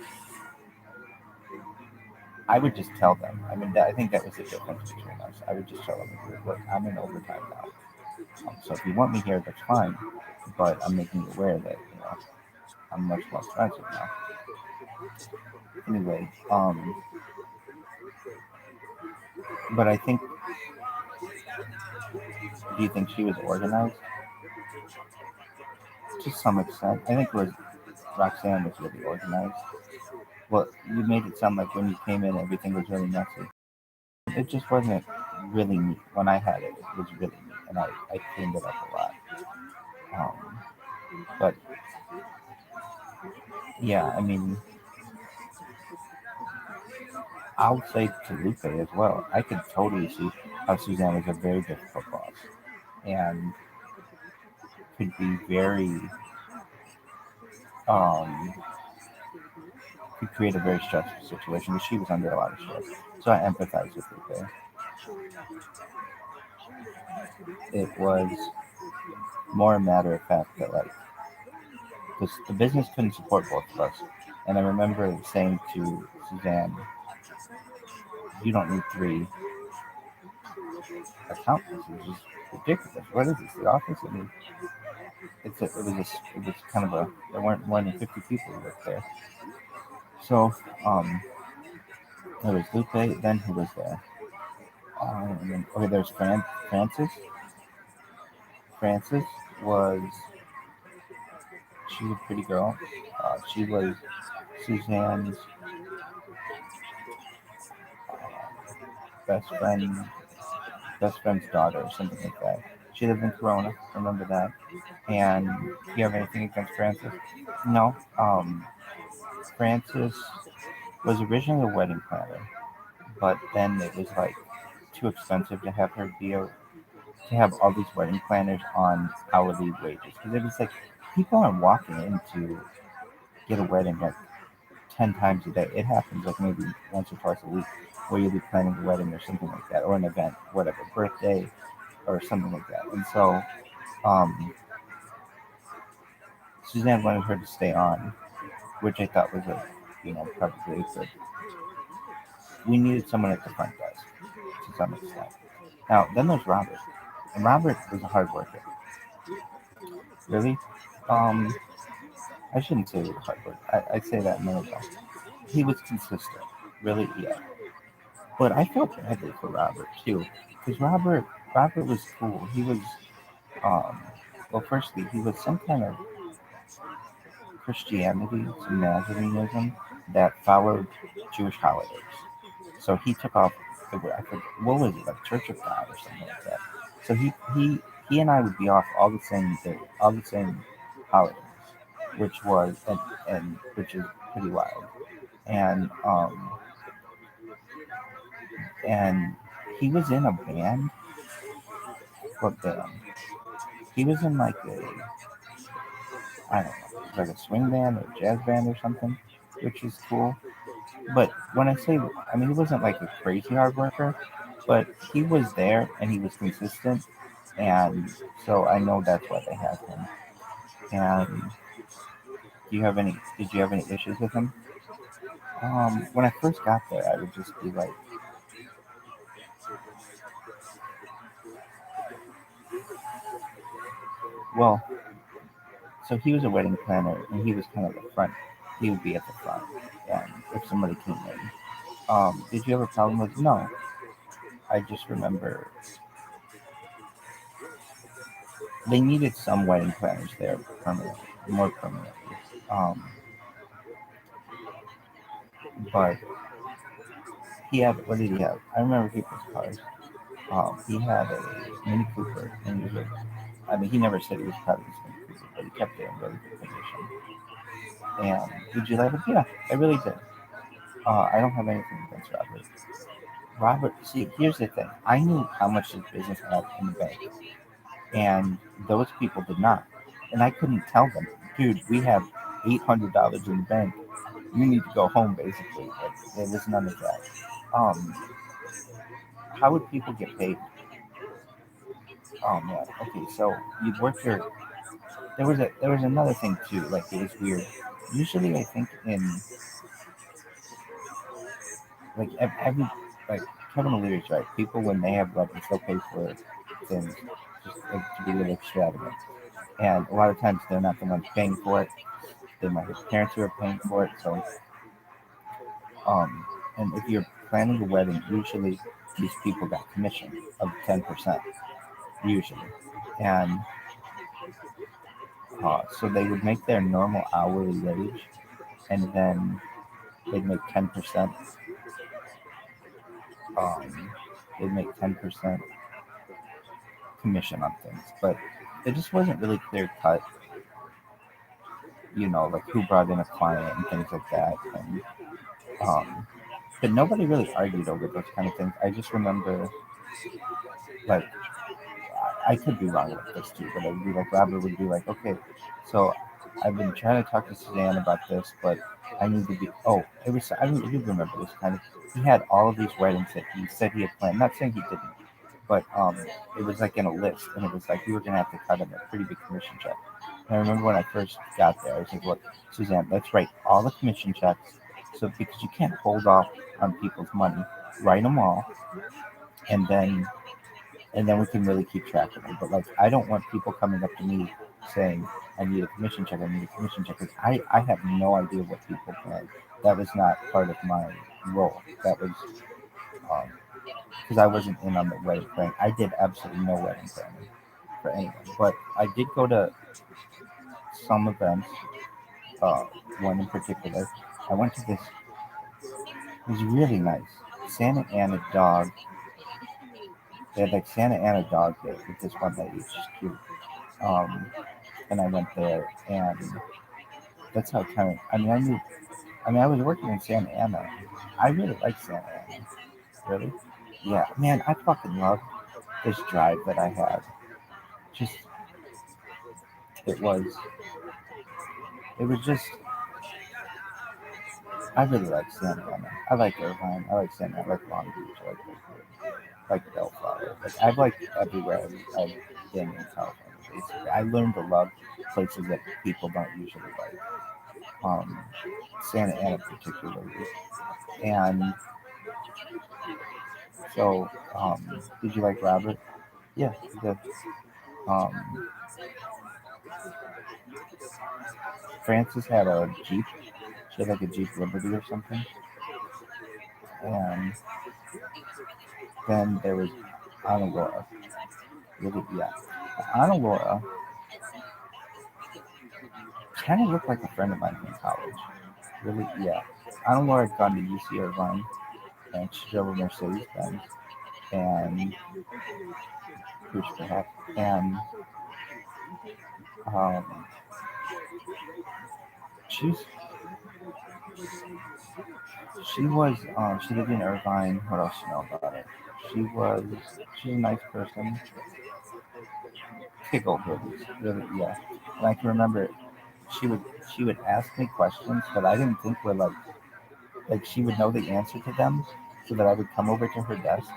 I would just tell them. I mean, I think that was the difference between us. I would just tell them, look, I'm in overtime now. So if you want me here, that's fine. But I'm making you aware that I'm much more expensive now. Anyway, but I think. Do you think she was organized? To some extent, I think it was Roxanne was really organized. Well, you made it sound like when you came in, everything was really messy. It just wasn't really neat. When I had it, it was really neat, and I cleaned it up a lot. Um, but yeah, I mean, I'll say to Lupe as well. I could totally see how Suzanne was a very difficult boss and could be very um, could create a very stressful situation. She was under a lot of stress, so I empathize with Lupe. It was more a matter of fact that like the business couldn't support both of us, and I remember saying to Suzanne, "You don't need three accountants. It's just ridiculous. What is this? The office? I mean, it was kind of a there weren't more than 50 people who worked there. So there was Lupe. Then who was there? Okay, there's Francis. Francis was she was a pretty girl. She was Suzanne's best friend, best friend's daughter, or something like that. She lived in Corona. Remember that? And do you have anything against Francis? No. Francis was originally a wedding planner, but then it was like too expensive to have her to have all these wedding planners on hourly wages because it was like people aren't walking in to get a wedding like 10 times a day. It happens like maybe once or twice a week where you'll be planning a wedding or something like that, or an event, whatever, birthday or something like that. And so um, Suzanne wanted her to stay on, which I thought was probably a good. We needed someone at the front desk to some extent. Now then there's Robert, and Robert was a hard worker. Really, um, I shouldn't say he was hard worker. I'd say that a minute ago. He was consistent. Really, yeah. But I felt badly for Robert too, because Robert was cool. He was um, well, firstly, he was some kind of Christianity, some Nazarenism that followed Jewish holidays. So he took off I forget, what was it, like Church of God or something like that. So he and I would be off all the same day, all the same holidays, which was and which is pretty wild. And and he was in a band. What band? He was in like I don't know, it was like a swing band or jazz band or something, which is cool. But when I say, I mean, he wasn't like a crazy hard worker, but he was there and he was consistent, and so I know that's why they have him. And do you have any? Did you have any issues with him? When I first got there, I would just be like, well, so he was a wedding planner, and he was kind of the front. He would be at the front, and if somebody came in, did you have a problem with? No, I just remember they needed some wedding planners there permanently, more permanently. Um, but he had, what did he have? I remember people's cars. He had a Mini Cooper, and he was like, I mean, he never said he was proud of his Mini Cooper, but he kept it in really good condition. And did you like it? Yeah, I really did. I don't have anything against Robert. Robert, see, here's the thing. I knew how much his business had in the bank, and those people did not. And I couldn't tell them, dude, we have $800 in the bank. You need to go home, basically. Like, there was none of that. Um, how would people get paid? Oh man. Okay, so you'd work your. There was another thing too. Like it was weird. Usually, I think in like every like Kevin O'Leary's right. People when they have weddings, they'll pay for things just like, to be a little extravagant. And a lot of times they're not the ones paying for it. They might have parents who are paying for it. So and if you're planning a wedding, usually these people got commission of 10% usually, and so they would make their normal hourly wage, and then they'd make 10%. Um, they'd make 10% commission on things, but it just wasn't really clear cut. Like who brought in a client and things like that, and um, but nobody really argued over those kind of things. I just remember, like, I could be wrong with this too, but it would be like Rabbi would be like, okay, so I've been trying to talk to Suzanne about this, but I need to be. Oh, it was. I do remember this kind of. He had all of these weddings that he said he had planned. Not saying he didn't, but it was like in a list, and it was like we were gonna have to cut him a pretty big commission check. And I remember when I first got there, I was like, look, Suzanne, let's write all the commission checks, so because you can't hold off on people's money, write them all, and then we can really keep track of them. But like, I don't want people coming up to me saying, "I need a commission check. I need a commission check." Because I have no idea what people plan. That was not part of my role. That was because I wasn't in on the wedding planning. I did absolutely no wedding planning for anyone. But I did go to some events. Uh, One in particular, I went to this. It was really nice. Santa Ana dog. They had like Santa Ana dog day with this one lady. She's cute. Um, and I went there, and that's how kind of. I mean, I knew. I mean, I was working in Santa Ana. I really like Santa Ana. Really? Yeah, man, I fucking love this drive that I had. Just it was. It was just. I really like Santa Ana. I like Irvine. I like Santa Ana. I like Long Beach. I like Lakewood. I like Bellflower. Like I've liked everywhere I've been in California. Basically, I learned to love places that people don't usually like. Um, Santa Ana particularly, and so, did you like Robert? Yeah, the um, Frances had a Jeep. She had like a Jeep Liberty or something. And then there was Anna Laura. Really, yeah. Anna Laura kind of looked like a friend of mine from college. Really, yeah. Anna Laura had gone to UC Irvine, and she drove a Mercedes Benz and Cruise perhaps. And um, she's she lived in Irvine. What else you know about her? She was she's a nice person. Tickle babies, really, yeah. And I can remember she would she would ask me questions that I didn't think were like she would know the answer to them, so that I would come over to her desk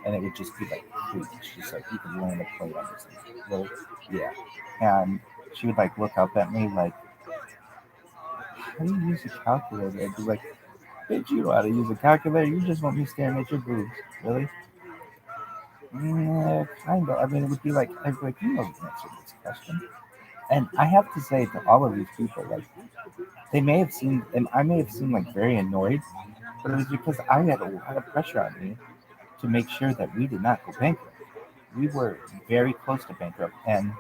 and it would just be like please, she's like you could learn to play on this thing, really, yeah. And she would like look up at me like, how do you use a calculator? I'd be like, bitch, you know how to use a calculator. You just want me staring at your boobs, really? Yeah, kind of. I mean, it would be like, I'd be like, you know the answer to this question. And I have to say to all of these people, like, they may have seemed, and I may have seemed like very annoyed, but it was because I had a lot of pressure on me to make sure that we did not go bankrupt. We were very close to bankrupt, and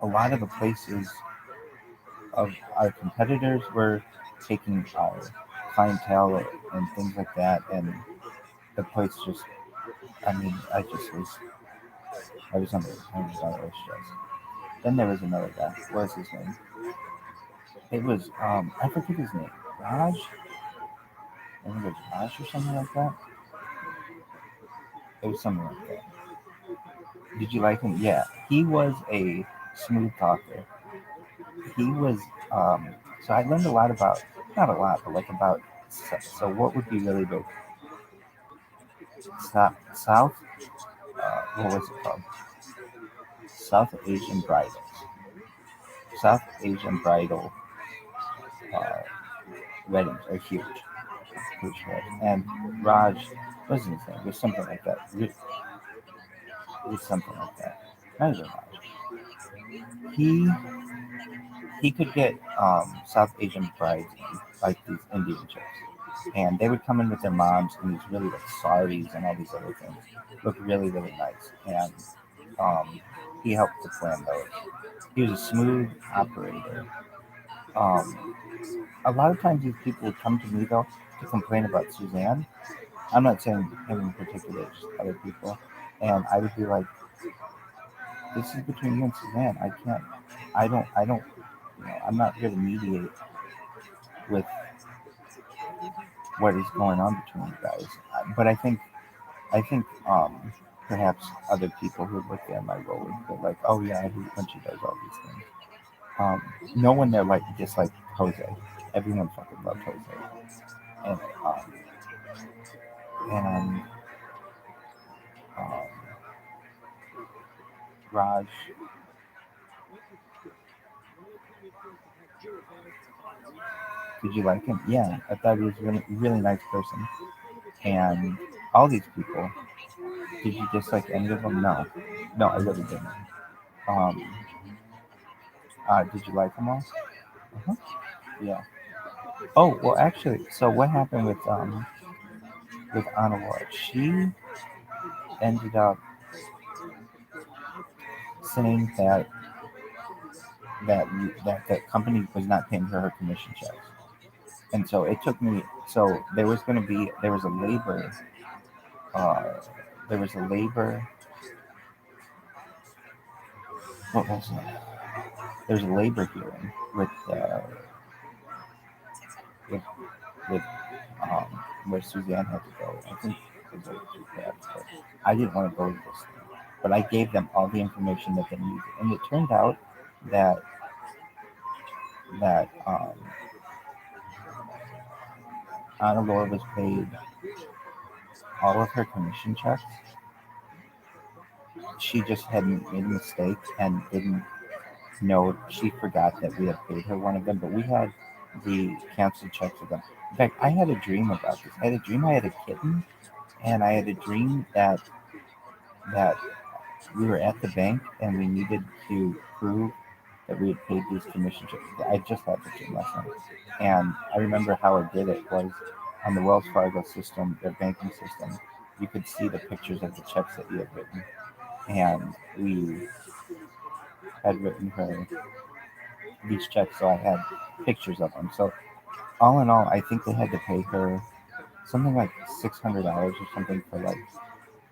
a lot of the places of our competitors were taking our clientele and things like that, and the place just, I mean, I was under stress. Then there was another guy. What was his name? It was I forget his name. Raj. I think it was Raj or something like that. It was something like that. Did you like him? Yeah, he was a smooth talker. He was um. So I learned a lot about, not a lot, but like about. So what would be really big? South. What was it called? South Asian bridals. South Asian bridal uh, weddings are huge. Huge, right? And Raj, what's his name? It was something like that. It was something like that. Not even Raj. He he could get South Asian brides in, like these Indian chicks, and they would come in with their moms in these really like saris and all these other things, look really really nice, and um, he helped to plan those. He was a smooth operator. Um, a lot of times these people would come to me though to complain about Suzanne. I'm not saying him in particular, just other people, and I would be like, "This is between you and Suzanne. I can't. I don't. You know, I'm not here to mediate with what is going on between you guys." But I think perhaps other people who look at my role would be like, "Oh yeah, when she does all these things." No one there like disliked Jose. Everyone fucking loved Jose, and and um, Raj. Did you like him? Yeah, I thought he was really really nice person. And all these people, did you dislike any of them? No, no, I really didn't. Um, did you like them all? Uh-huh. Yeah. Oh well, actually, so what happened with Anna Laura? She ended up saying that that company was not paying her her commission checks, and so it took me. So there was a labor uh, there was a labor what was it? There was a labor hearing with with um, where Suzanne had to go. I think it was like too bad, but I didn't want to go to this thing. But I gave them all the information that they needed, and it turned out that that Anna Laura was paid all of her commission checks. She just hadn't made a mistake and didn't know. She forgot that we had paid her one of them, but we had the canceled checks of them. In fact, I had a dream about this. I had a dream I had a kitten, and I had a dream that we were at the bank and we needed to prove that we had paid these commission checks. I just had the dream last night, and I remember how I did it was on the Wells Fargo system, their banking system. You could see the pictures of the checks that you had written, and we had written her these checks, so I had pictures of them. So all in all, I think they had to pay her something like $600 or something for like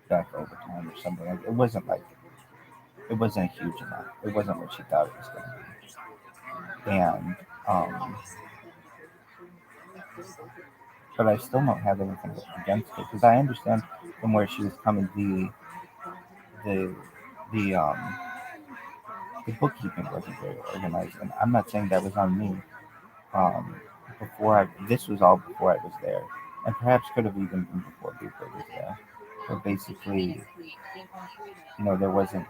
back overtime or something. Like it wasn't a huge amount. It wasn't what she thought it was going to be. And but I still don't have anything against it because I understand from where she was coming. The the the bookkeeping wasn't very organized, and I'm not saying that was on me. Um, this was all before I was there, and perhaps could have even been before people was there. But basically, there wasn't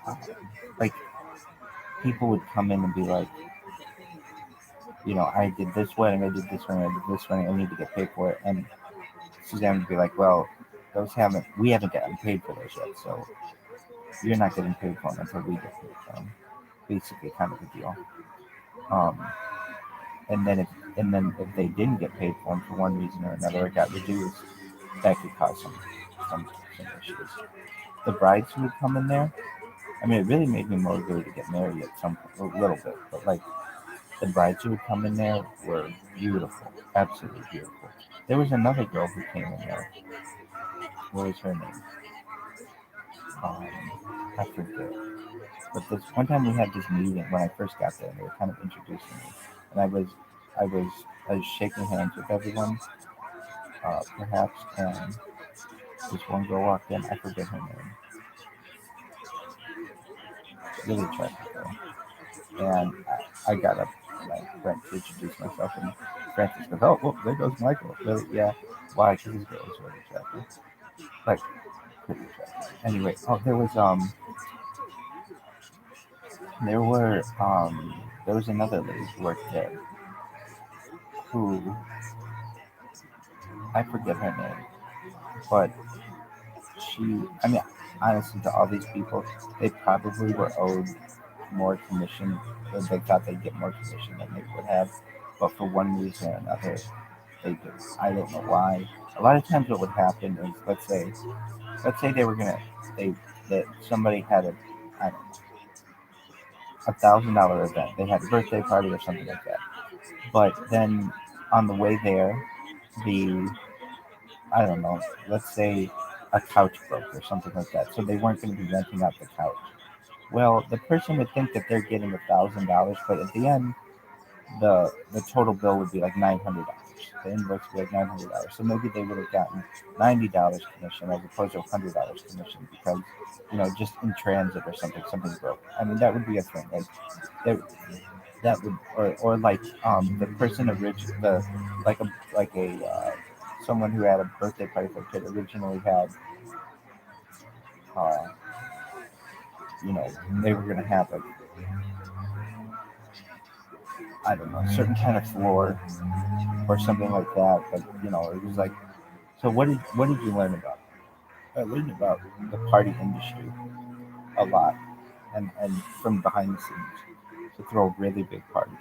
uh, like people would come in and be like, I did this wedding, I did this wedding, I did this wedding, I need to get paid for it, and Suzanne would be like, well, we haven't gotten paid for those yet, so you're not getting paid for them until we get paid for them. Basically, kind of a deal. Um, and then if they didn't get paid for them for one reason or another, it got reduced. That could cause some issues. The brides who would come in there, I mean, it really made me motivated to get married at a little bit. But like the brides who would come in there were beautiful, absolutely beautiful. There was another girl who came in there. What was her name? Um, I forget. But this one time we had this meeting when I first got there, and they were kind of introducing me, and I was shaking hands with everyone, perhaps, and this one girl walked in. I forget her name. Really attractive girl, and I got up and I went to introduce myself, and Francis goes, "Oh, well, there goes Michael." Really? Yeah. Why? Because this girl was really attractive, like pretty attractive. Anyway, there was another lady who worked there who I forget her name, but I mean, honestly, to all these people, they probably were owed more commission, or they thought they'd get more commission than they would have, but for one reason or another, they did. I don't know why. A lot of times, what would happen is, let's say they were gonna, they that somebody had I don't know, $1,000 event. They had a birthday party or something like that. But then on the way there, the I don't know, let's say a couch broke or something like that. So they weren't going to be renting out the couch. Well, the person would think that they're getting $1,000, but at the end, the total bill would be like $900. The invoice would be like $900. So maybe they would have gotten $90 commission as opposed to $100 commission because just in transit or something broke. I mean, that would be a thing. Like that, that would or like the person the like a someone who had a birthday party for a kid originally had uh, you know, they were gonna have like I don't know, a certain kind of floor or something like that. But it was like, so what did you learn about? I learned about the party industry a lot, and from behind the scenes to throw really big parties.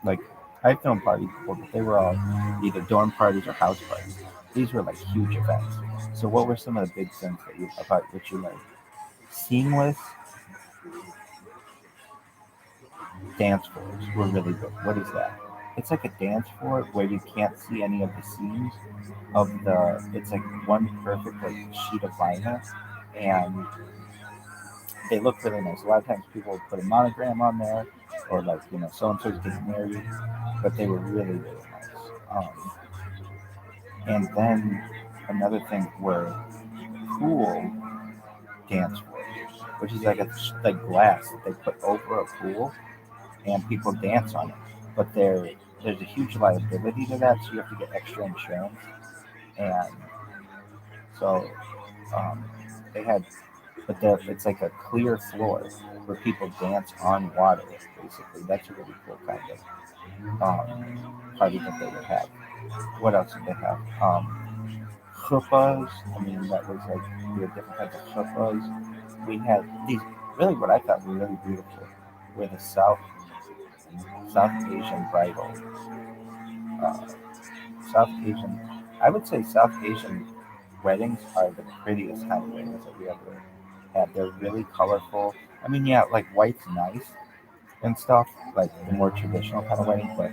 Like I've thrown parties before, but they were all either dorm parties or house parties. These were like huge events. So what were some of the big things about what you learned? Seamless dance floors were really good. What is that? It's like a dance floor where you can't see any of the seams of the. It's like one perfect like sheet of vinyl, and they look really nice. A lot of times people would put a monogram on there, or like so and so's getting married, but they were really nice. And then another thing were pool dance floors, which is like glass that they put over a pool, and people dance on it. But there's a huge liability to that, so you have to get extra insurance. And so um, they had, but it's like a clear floor where people dance on water. Basically, that's a really cool kind of party that they would have. What else did they have? Chuppahs. I mean, that was like we had different types of chuppahs. We had these really what I thought were really beautiful were the South Asian bridal. Uh, South Asian, I would say South Asian weddings are the prettiest kind of weddings that we ever had. They're really colorful. I mean, yeah, like white's nice and stuff, like the more traditional kind of wedding, but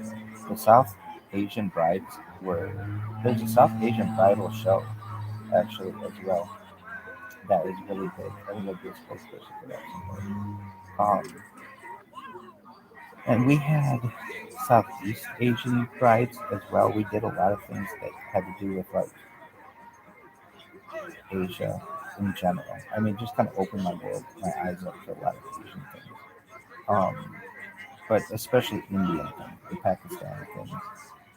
the South Asian brides were. There's a South Asian bridal show actually as well. That is really big. I think I'd be a spokesperson for that someday. And we had Southeast Asian brides as well. We did a lot of things that had to do with like Asia. in general. I mean, just kind of opened my eyes up to a lot of Asian things, um, but especially Indian things, and Pakistani things,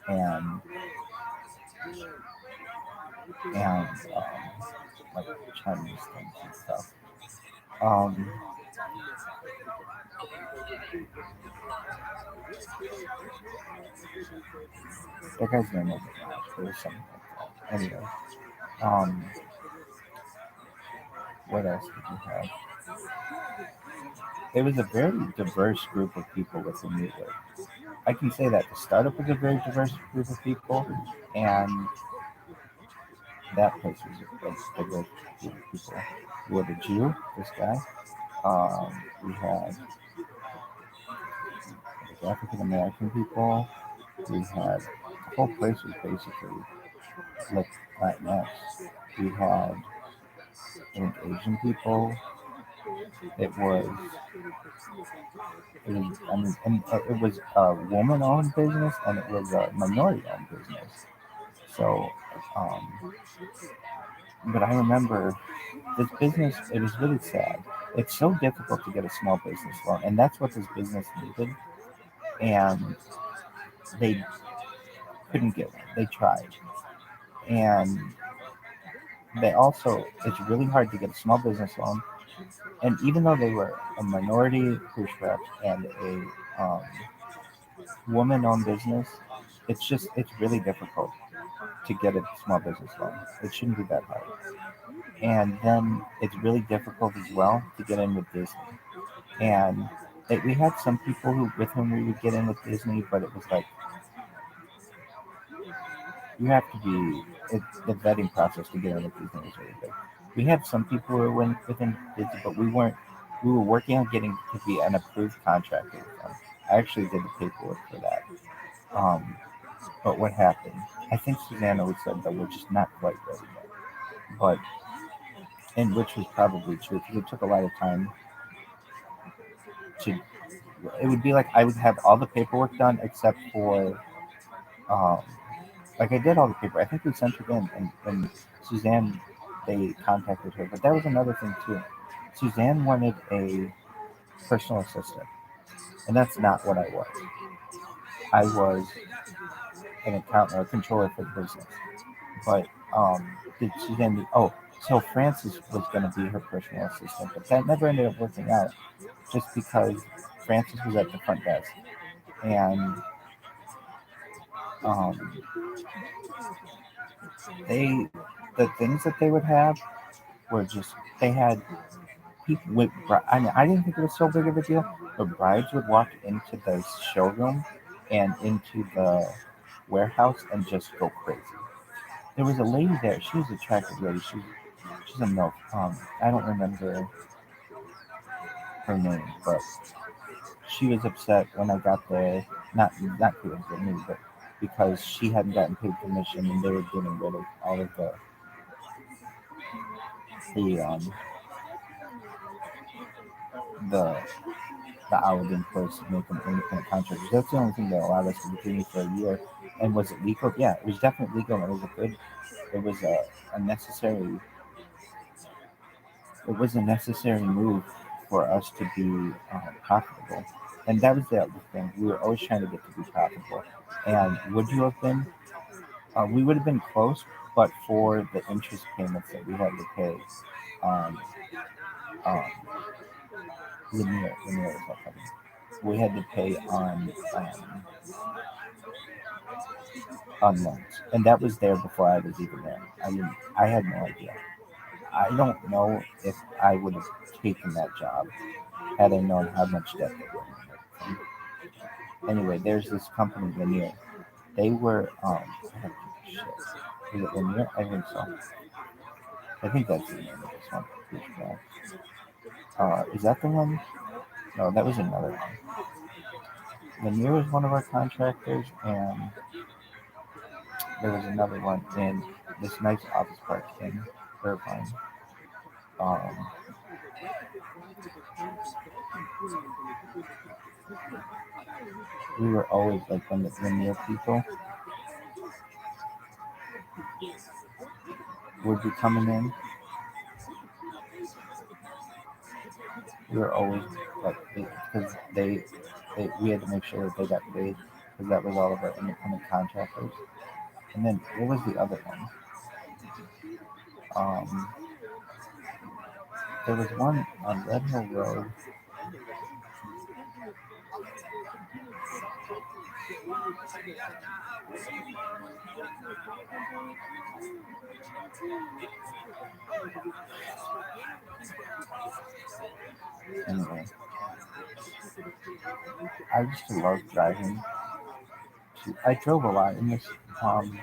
and like Chinese things and stuff. Um, that guy's name was Raj, or something like that. Anyway, um, what else did you have? It was a very diverse group of people within New York. I can say that the startup was a very diverse group of people, and that place was a diverse group of people. We had a Jew, this guy. We had African American people. We had the whole place was basically like Latinx. We had Asian people. It was I mean, and it was a woman-owned business and it was a minority-owned business. So, um, but I remember this business. It was really sad. It's so difficult to get a small business loan, and that's what this business needed. And they couldn't get one. They tried, and they also it's really hard to get a small business loan. And even though they were a minority bootstrap and a woman-owned business, it's really difficult to get a small business loan. It shouldn't be that hard. And then it's really difficult as well to get in with Disney. And we had some people with whom we would get in with Disney, but it was like you have to be the vetting process to get in with Disney is really big. We had some people who were within Disney, but we weren't. We were working on getting to be an approved contractor with them. I actually did the paperwork for that. Um, but what happened? I think Susanna would said that we're just not quite ready yet. But and which was probably true because it took a lot of time to. It would be like I would have all the paperwork done except for um, like I did all the paper. I think we sent it in, and Suzanne, they contacted her. But that was another thing too. Suzanne wanted a personal assistant, and that's not what I was. I was an accountant or a controller for the business. But did Suzanne? Oh, so Frances was going to be her personal assistant, but that never ended up working out, just because Frances was at the front desk, and um, they the things that they would have were just they had people with. I mean, I didn't think it was so big of a deal, but brides would walk into the showroom and into the warehouse and just go crazy. There was a lady there. She was an attractive lady. She's a milf. I don't remember her name, but she was upset when I got there. Not because of me, but because she hadn't gotten paid commission and they were getting rid of all of the the hourly employees to make them independent contractors. That's the only thing that allowed us to continue for a year. And was it legal? Yeah, it was definitely legal. And it was a good. It was a necessary. It was a necessary move for us to be profitable. And that was the other thing. We were always trying to get to be profitable. And would you have been? We would have been close, but for the interest payments that we had to pay on um, Lanier is that company. We had to pay on loans, and that was there before I was even there. I mean, I had no idea. I don't know if I would have taken that job had I known how much debt they were in. Anyway, there's this company, Lanier. They were shit. Is it Lanier? I think so. I think that's the name of this one. Is that the one? No, that was another one. Lanier was one of our contractors, and there was another one in this nice office park in Irvine. Um, we were always like when the Lanier people would be coming in. We were always like, because we had to make sure that they got paid because that was all of our independent contractors. And then what was the other one? Um, there was one on Red Hill Road. Anyway, I used to love driving. I drove a lot in this um,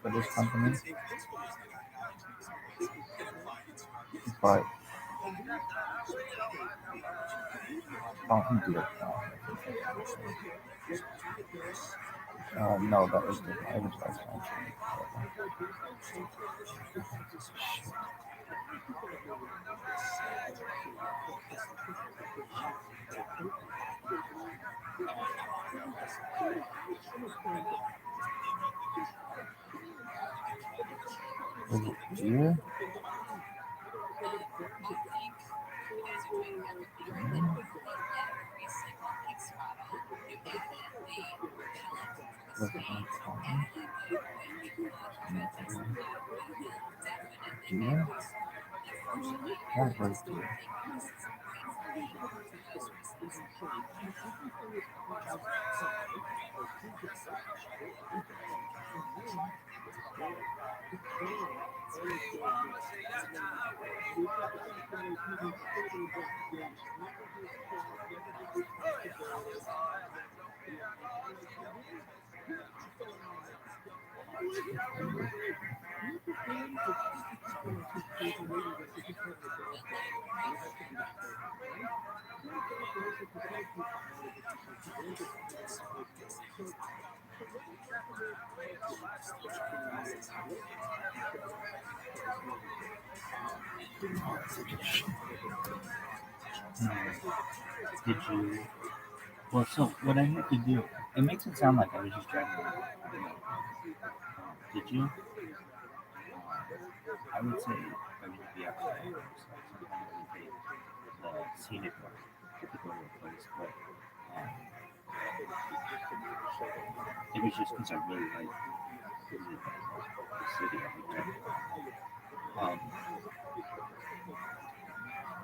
for this company, but do it now. No, that was different. It was last time. Was it deer? Was it deer? That was deer. Did you? Well, so what I had to do, it makes it sound like I was just driving around. Did you? I would say I would be outside. Sometimes I would take the scenic route to go to a place, but it was just because I really like the city of Victoria.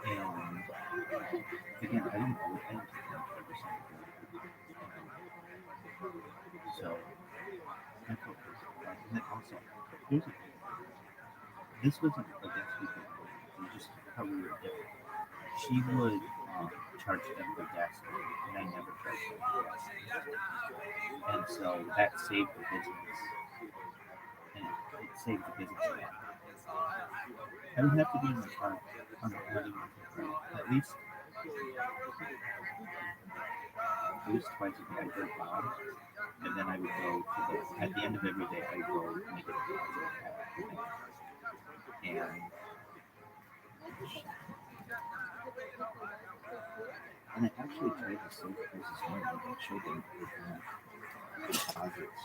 And again, I didn't take lunch every single day. So I felt this. And then also, here's the thing. This wasn't against people. It was just how we were different. She would charge them for gas, and I never charged them for gas. And so that saved the business. And it saved the business a lot. I would have to be in the car on the running at least twice a day. I drove Bob, and then I would go to at the end of every day I would go make a deposit at the bank. And I actually tried to save this morning and showed them deposits.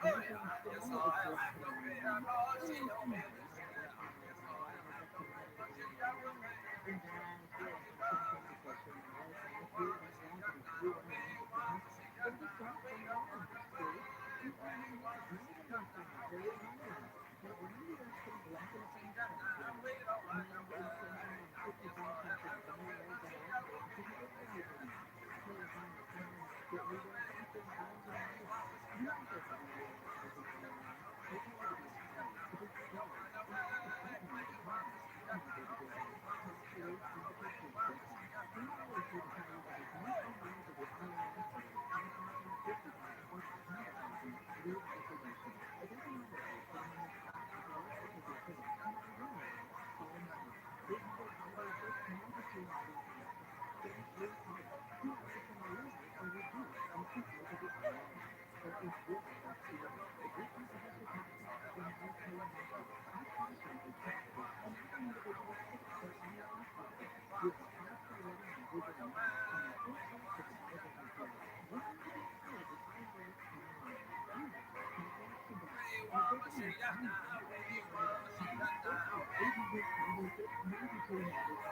Oh yeah, yes I have no fear, 'cause she know me this year. Yes I have no fear, 'cause she got romance. She got we want to see that now. We don't want to we want to see that now. We want to see that now. We don't want to yes I have no fear, 'cause she got romance. We want to see that now. We want to see that now. We want to see that now. We don't want to we want to see that now. We want to see that now. We want to see that now. Oh yeah, yes I have no fear. We want to see that now. We want to see that now.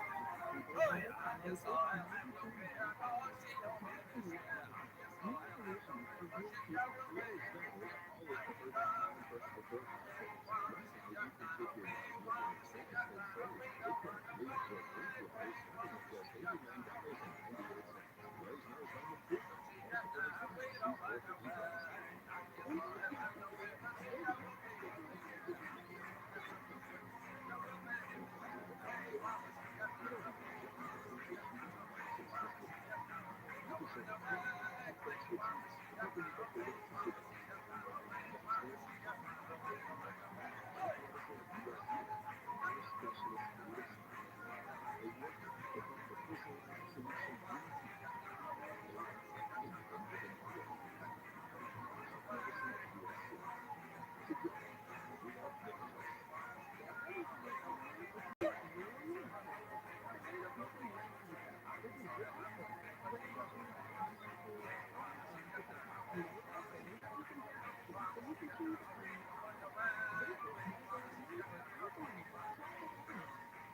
Oh yeah, yes I have no fear, 'cause she know me this year. Yes I have no fear, 'cause she got romance. We want to see that now. We want to see that now. We don't want to we want to see that now. We want to see that now. We don't want to yes I have no fear, 'cause she got romance. Yes I have no fear, 'cause she got romance. We want to see that now. We want to see that now. We want to see that now. We don't want to we want to see that now. We want to see that now. We want to see that now. We don't want to oh yeah, we want to see that now. We want to see that now. Yes I have no fear, 'cause she got romance. We want to see that now. We want to see that now. We want to see that now. We don't want to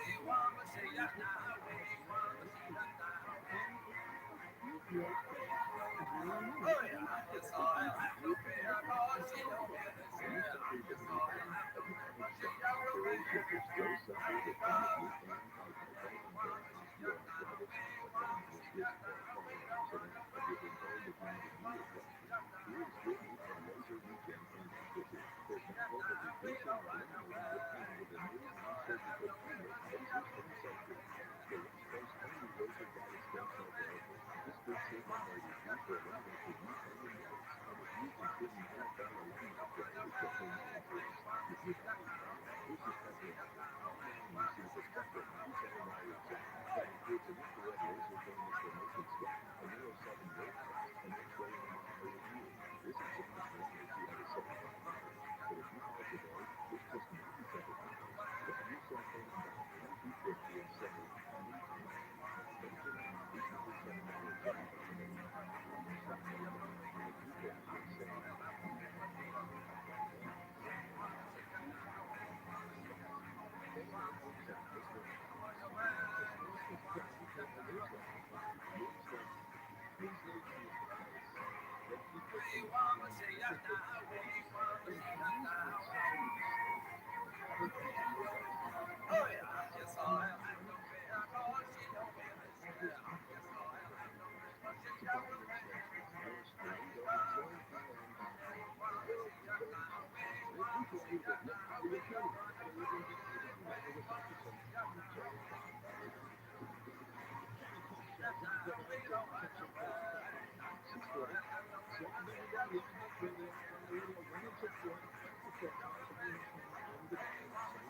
we want to see that now. We want to see that now. We want to see that now. We want to see that now. Oh yeah, yes I have no fear, 'cause she know me this year. Yes I have no fear, 'cause she got romance. We want to see that now. We want to see that now. We don't want to we want to see that now. We want to see that now. We don't want yes I have no fear, 'cause she got romance. We want to see that now. We don't want we want to see that now. We want to see that now. We want to see that now. Oh yeah, I have no fear, 'cause she got romance. We want to see that now. We want to see that now. We want to see that now. We don't want we want to see that now. We want to see that now. We want to see that now. Oh yeah, yes I have no fear, 'cause she know me this year. Yes I have no fear, 'cause she got romance. We want to see that now. We want to see that now. We don't want we want to see that now. We want to see that now. We don't want yes I have no fear, 'cause she got romance. We want to see that now. We want to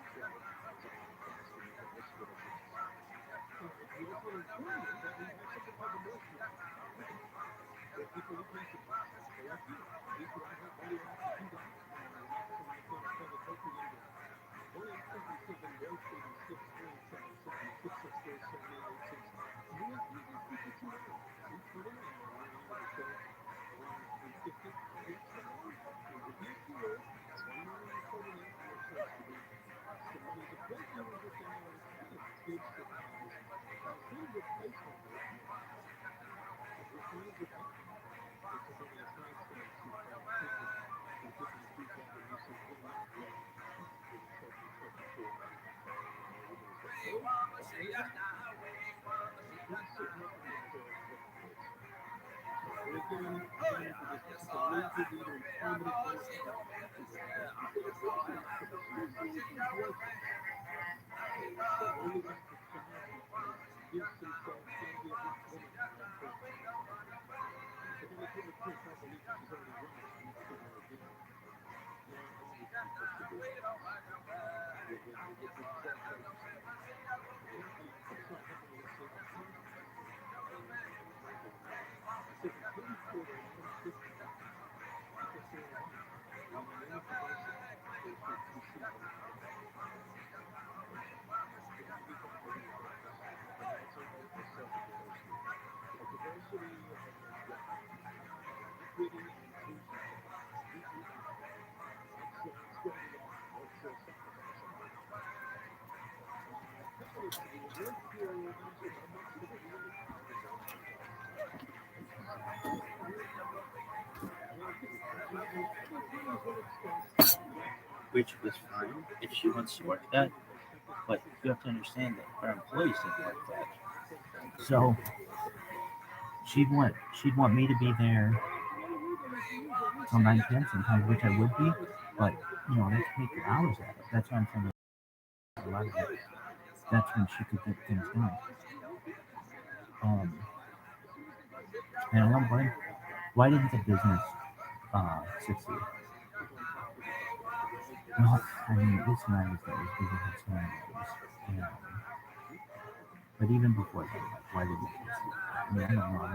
see that now. We want to see that now. We don't want we want to see that now. We want to see that now. We want to see that now. We don't want oh yeah. which was fine if she wants to work that. But you have to understand that our employees didn't like that. So she'd want me to be there till 9 p.m. sometimes, which I would be, but let's make the hours out of it. That's why I'm saying a lot of it. That's when she could get things done. Um, and I don't blame. Why didn't the business succeed? Well, I mean, at least when I was there, it was because it had so many ways. But even before that, like, why didn't it succeed? I mean, I don't know. I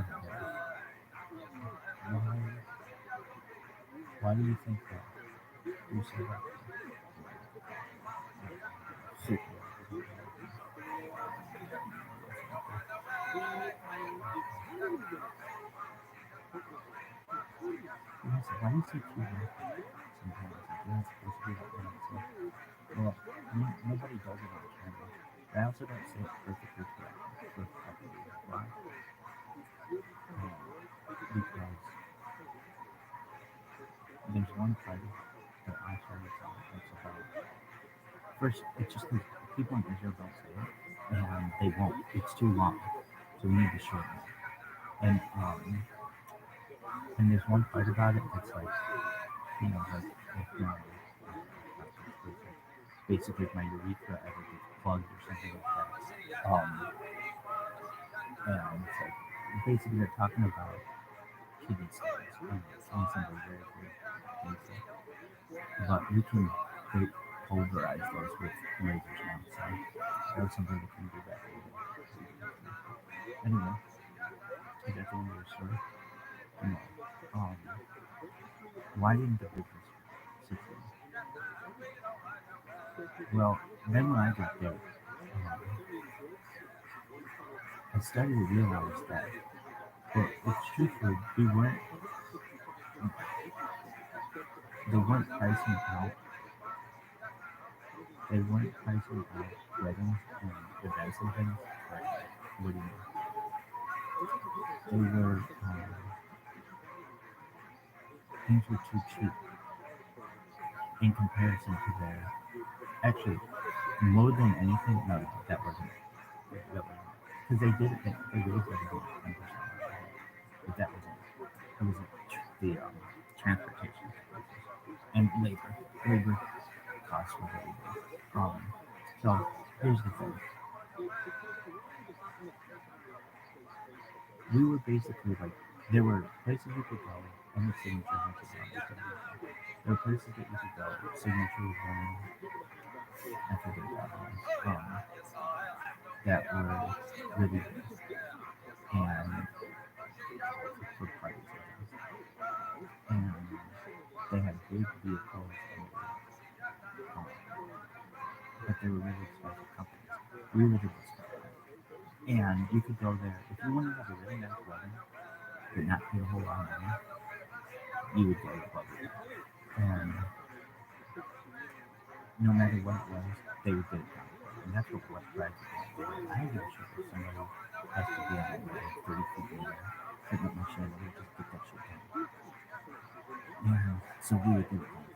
wasn't there. Why do you think that? You say that? Super. Yes, why do you say too much? Sometimes like, you're not supposed to do that when it's well, I mean, nobody does it on camera. I also don't say it perfectly correctly for a couple of reasons. Why? Because there's one party that I started telling that's about. First, it's just because people in Israel don't say it, and they won't. It's too long, so we need to shorten it. And there's one part about it that's like, like if my basically if my urethra ever gets plugged or something like that. And it's like basically they're talking about kidney stones and something very painful. But we can pulverize those with lasers now, so that was something we can do back in the day. Anyway, is that the end of your story? No. Um, why didn't the business succeed? Well, then when I got there, I started to realize that, well, it's truthful, they weren't pricing out, weddings and events and things. Like, what do you mean? They were, things were too cheap in comparison to their, actually, more than anything, no, that wasn't it. Because they did it, they raised everything 10%. But that wasn't it. It was the transportation and labor costs were very big. So here's the thing. We were basically like, there were places you could go, and the signature had to go. There were places that you could go, signature was one, I forget that one, that were really good, and for parties, I guess. And they had big vehicles, but they were really expensive companies. We were the discount. And you could go there, if you wanted to have a really nice wedding, but not pay a whole lot of money, you would go to Club. And no matter what it was, they would get it done. And that's what drives it. I had to ship with somebody has to be at like 30 feet in the air. Couldn't make sure that we just get that shit done. And so we would get it done.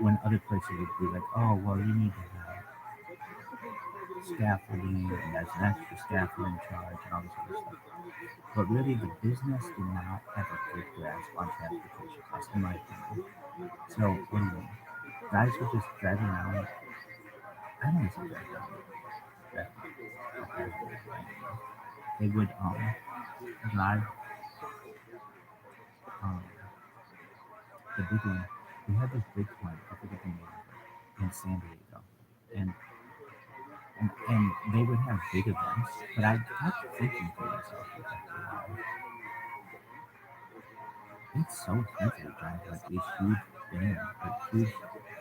When other places would be like, oh, well, you need to have scaffolding, and there's an extra scaffolding charge, and all this other stuff. But really, the business did not have a good grasp on transportation costs, in my opinion. So, what do you mean? Guys would just drive around. I don't even drive around. They would drive um, the big one. We had this big plant, I forget the name of it, in San Diego, and and they would have big events. But I got thinking to myself, like, after a while, it's so expensive to drive like these huge vans, like huge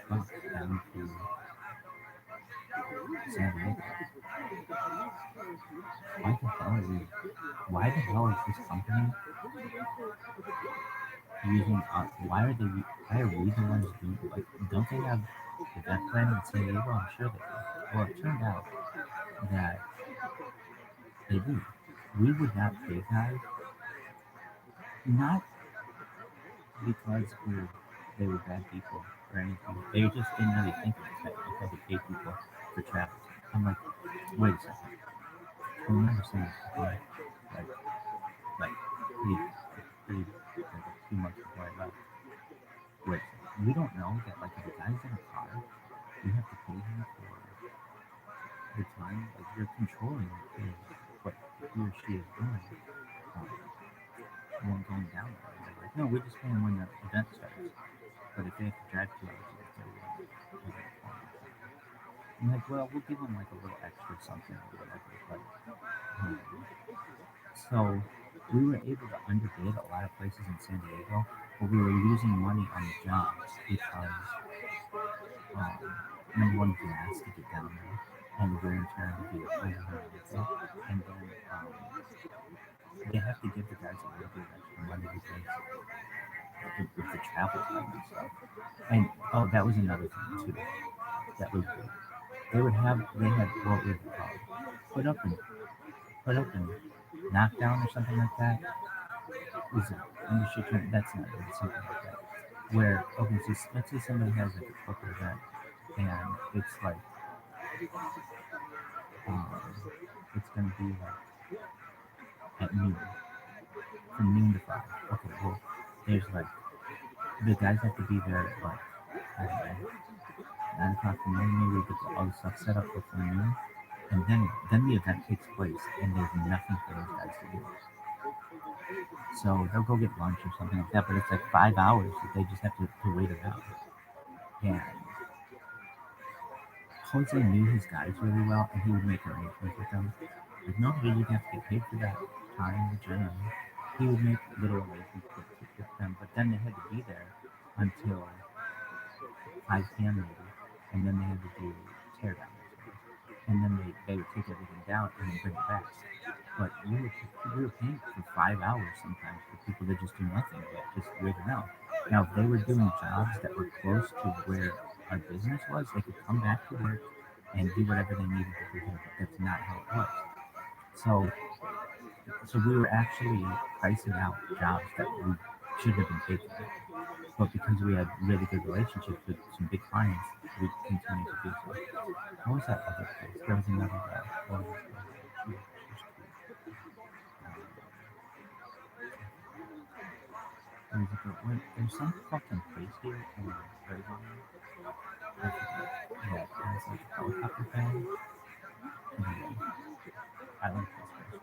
trucks down to San Diego. Why the hell are we? Why the hell is this company using? Why are they? Why are we the ones doing? Like, don't they have event planning in San Diego? I'm sure they do. Well, it turned out that they do. We would not pay guys, not because they were bad people or anything. They just didn't really think of it. They had to pay people for travel. I'm like, wait a second. I remember saying this before, like like a few months before I left. Wait, we don't know that like if a guy's in a car, you have to pay him for the time. Like you're controlling what he or she is doing when going down there. And they're like, no, we're just paying when the event starts. But if they have to drive 2 hours to get there, I'm like, well, we'll give them like a little extra something or whatever. But um, so we were able to underbid a lot of places in San Diego, but we were losing money on the jobs because um, number one, gas to get down there, and the wear and tear of the vehicle, and then they have to give the guys a little bit of extra money because with the travel time and stuff. And oh, that was another thing too. That was good. They had what was it called? Put up and put up and knockdown or something like that. Was it industry term? That's not it. It's something like that. Where okay, so let's say somebody has like a corporate event, and it's like um, it's gonna be like at noon, from noon to 5. Okay, well, there's like the guys have to be there at like I don't know 9 o'clock in the morning. Maybe we get all the stuff set up before noon, and then the event takes place, and there's nothing for those guys to do. So they'll go get lunch or something like that, but it's like 5 hours that they just have to wait around. And Jose knew his guys really well, and he would make arrangements with them. Like nobody would have to get paid for that time generally. He would make little arrangements with them, but then they had to be there until 5 p.m. maybe, and then they had to do tear down, and then they would take everything down and then bring it back. But we were paying for 5 hours sometimes for people that just do nothing but just wait around. Now, if they were doing jobs that were close to where our business was, they could come back to work and do whatever they needed to do. But that's not how it was. So we were actually pricing out jobs that we should have been taking. But because we had really good relationships with some big clients, we continued to do so. What was that other place? There was another guy. What was his name? There's some fucking place here in Arizona. That has like a helicopter pad. Anyway, I like this place.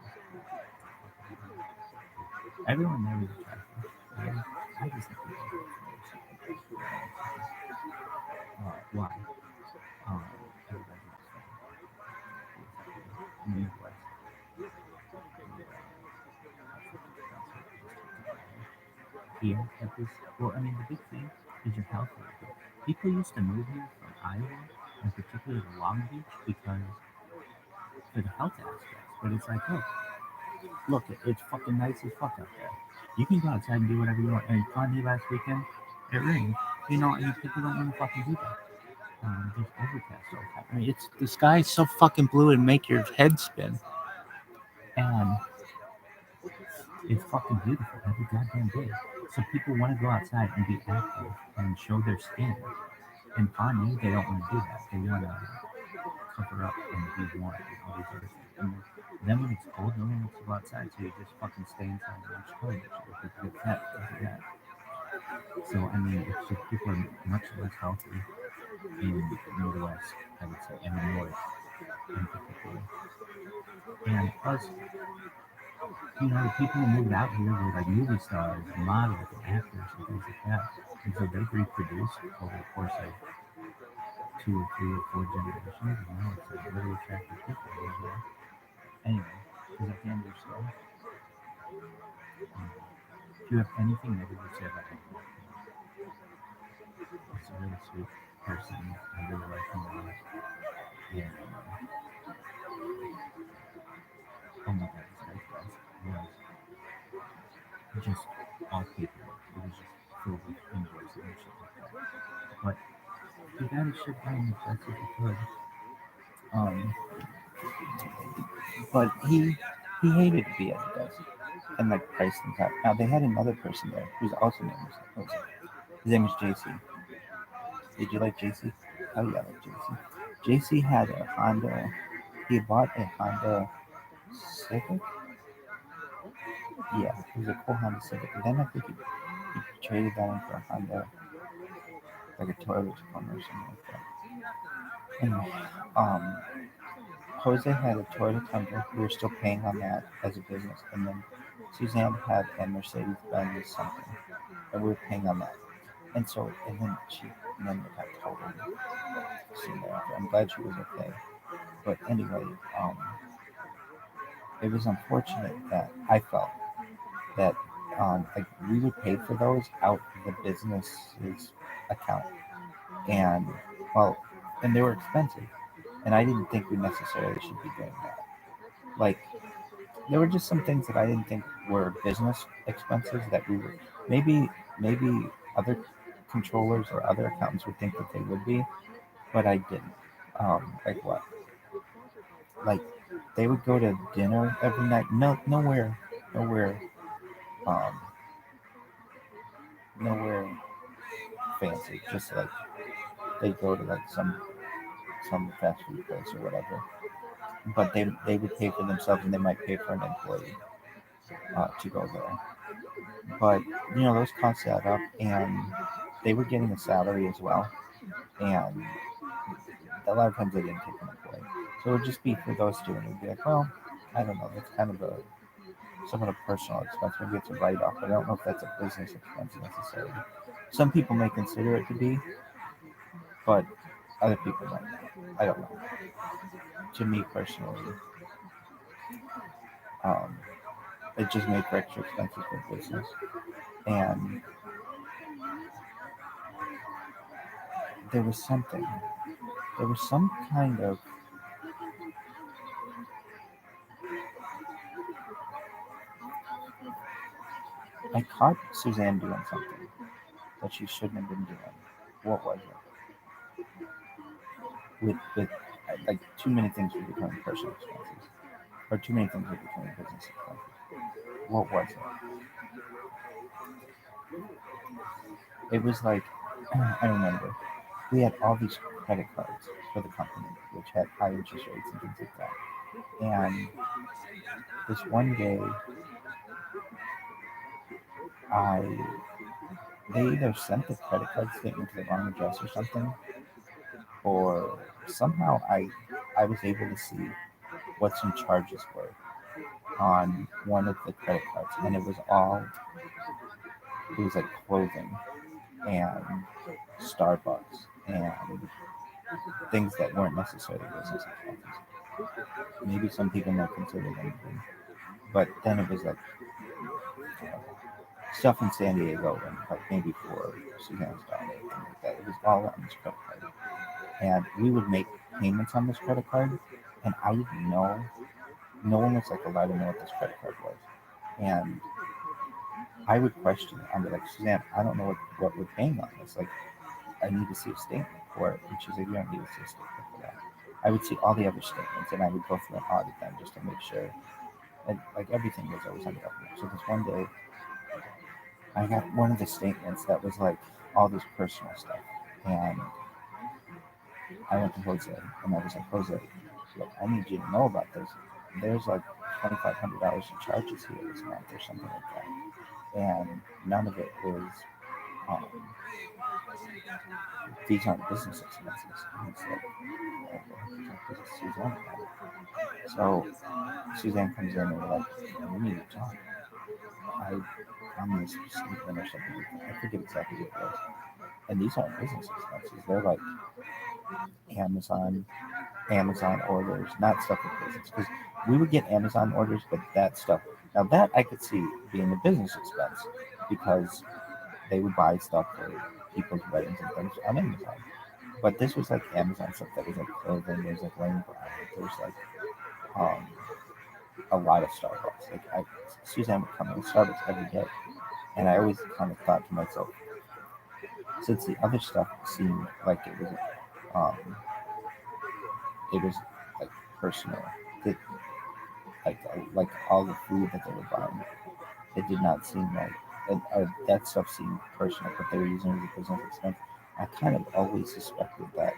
Everyone there is attractive. I just think why? Everybody in the Midwest. Here at this, well, I mean, the big thing is your health care. People used to move here from Iowa, and particularly Long Beach, because for the health aspects. But it's like, look, it's fucking nice as fuck out there. You can go outside and do whatever you want. And funny, last weekend, it rained. You know, and people don't want to fucking do that. There's overcast all the time. I mean, the sky is so fucking blue and make your head spin. And it's fucking beautiful every goddamn day. So people want to go outside and be active and show their skin. And on you, they don't want to do that. They want to cover up and be warm and all these other things. And then when it's cold, no one wants to go outside, so you just fucking stay inside and watch television. People get fat because of that. So I mean, it's just people are much less healthy in the Midwest, I would say, and the North in particular. And plus, you know, the people who moved out here were like movie stars, and models, and actors, and things like that. And so they've reproduced over the course of 2 or 3 or 4 generations, and now it's like really attractive people over there. Anyway, is that the end of your story? Do you have anything negative to say about anyone? It's a really sweet person. I really like him a lot. And, oh my god, this guy's best was just all paperwork. It was just filled with invoices and shit like that. But he got his shit done as best as he could. But he hated to be at the desk and like price things out. Now they had another person there who's also named Jose. His name is JC. Did you like JC? Oh yeah, I like JC. JC had a Honda. He bought a Honda Civic. Yeah, it was a cool Honda Civic. And then I think he traded that in for a Honda, like a Toyota Tacoma or something like that. Anyway, Jose had a Toyota Tundra. We were still paying on that as a business, and then Suzanne had a Mercedes Benz something, and we were paying on that. And so, and then it got totally soon thereafter. I'm glad she was okay. But anyway, it was unfortunate that I felt that like we would pay for those out of the business's account, and well, and they were expensive, and I didn't think we necessarily should be doing that. Like there were just some things that I didn't think were business expenses that we were maybe other controllers or other accountants would think that they would be, but I didn't. Like what? Like they would go to dinner every night. No, um, nowhere fancy. Just like they go to like some fast food place or whatever. But they would pay for themselves and they might pay for an employee to go there. But you know those costs add up, and they were getting a salary as well, and a lot of times they didn't take an employee. So it would just be for those two, and it would be like, well, I don't know, that's kind of a somewhat a personal expense. Maybe it's a write off, but I don't know if that's a business expense necessarily. Some people may consider it to be, but other people might not. I don't know. To me personally, um, it just made for extra expenses for business. And there was something, there was some kind of, I caught Suzanne doing something that she shouldn't have been doing. What was it? With like too many things were becoming personal expenses, or too many things were becoming business expenses. What was it? It was like I remember we had all these credit cards for the company, which had high interest rates and things like that. And this one day, I they either sent the credit card statement to the wrong address or something, or somehow I was able to see what some charges were on one of the credit cards, and it was like clothing and Starbucks and things that weren't necessarily business expenses. Maybe some people might consider them, but then it was like stuff in San Diego and like maybe for Suzanne's daughter, things like that. It was all on this credit card, and we would make payments on this credit card, and I didn't know. No one was like allowed to know what this credit card was, and I would question it. I'd be like, Suzanne, I don't know what we're paying on this. Like, I need to see a statement for it. And she's like, you don't need to see a statement for that. I would see all the other statements and I would go through and audit them just to make sure and like everything was always on the up and up. So this one day, I got one of the statements that was like all this personal stuff, and I went to Jose, and I was like, Jose, look, I need you to know about this. There's like $2,500 in charges here this month or something like that, and none of it is. Um, these aren't business expenses. And he's like, okay, this is Suzanne. So Suzanne comes in and we're like, we need to talk. I found this statement or something. I forget exactly what it was. And these aren't business expenses. They're like Amazon orders, not stuff with business. Because we would get Amazon orders, but that stuff. Now that I could see being a business expense because they would buy stuff for people's weddings and things on Amazon. But this was like Amazon stuff that was like clothing, there was like rain brown, there was like um, a lot of Starbucks. Suzanne would come in Starbucks every day, and I always kind of thought to myself, since the other stuff seemed like um, it was like personal, that like all the food that they were buying, it did not seem like that stuff seemed personal, but they were using it as a business expense. I kind of always suspected that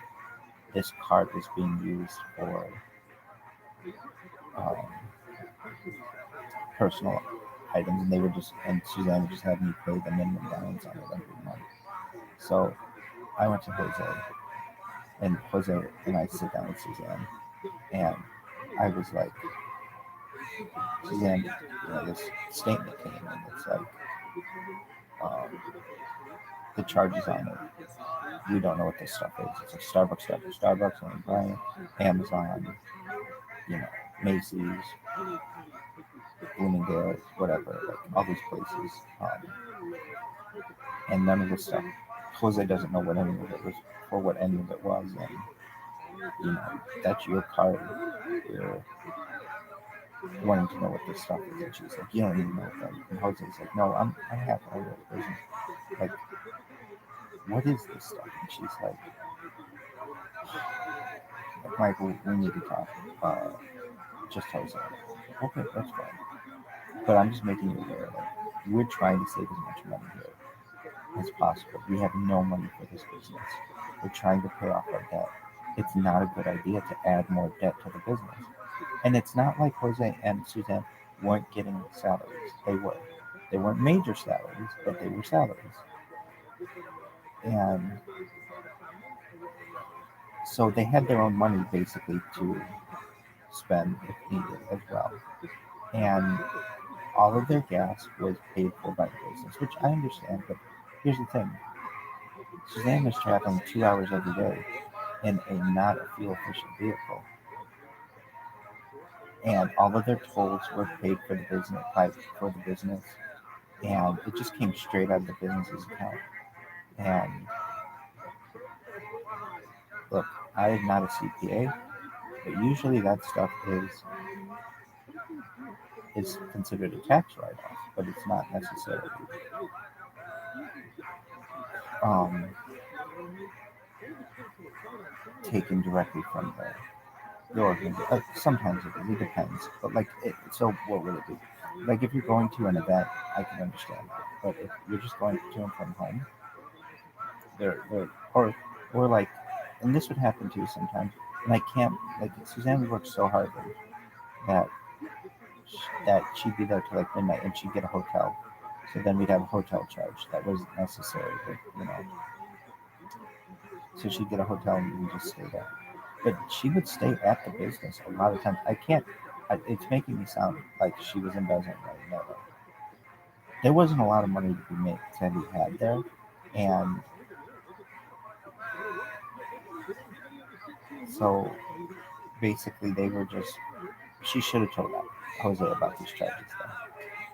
this card was being used for um, personal items, and they were and Suzanne would just have me pay the minimum balance on it every month. So I went to Jose and I sit down with Suzanne, and I was like, Suzanne, this statement came in. It's like um, the charges on it. We don't know what this stuff is. It's like Starbucks stuff, Starbucks, and Brian, Amazon, you know, Macy's, Bloomingdale's, whatever, like all these places. And none of this stuff. Jose doesn't know what any of it was or what any of it was, and that's your card. You're wanting to know what this stuff is, and she's like, you don't even know what that is. And Jose's like, no, I have all the business. Like, what is this stuff? And she's like, Michael, we need to talk. Just Jose. Okay, that's fine. But I'm just making you aware that we're trying to save as much money here as possible. We have no money for this business. We're trying to pay off our debt. It's not a good idea to add more debt to the business. And it's not like Jose and Suzanne weren't getting salaries. They were. They weren't major salaries, but they were salaries. And so they had their own money basically to spend if needed as well. And all of their gas was paid for by the business, which I understand, but here's the thing. Suzanne was traveling 2 hours every day in a not a fuel efficient vehicle. And all of their tolls were paid for the business, and it just came straight out of the business's account. And look, I am not a CPA, but usually that stuff is considered a tax write-off, but it's not necessarily um, taken directly from the organization. Sometimes it is. It depends. But so what would it be? Like if you're going to an event, I can understand that. But if you're just going to and from home, they're or like, and this would happen too sometimes. And I can't like Suzanne would work so hard that she'd be there till like midnight, and she'd get a hotel. So then we'd have a hotel charge that wasn't necessary, but. So she'd get a hotel and we just stay there. But she would stay at the business a lot of times. I can't. It's making me sound like she was embezzling money. No, there wasn't a lot of money to be made to be had there, and so basically they were just. She should have told Jose about these charges though.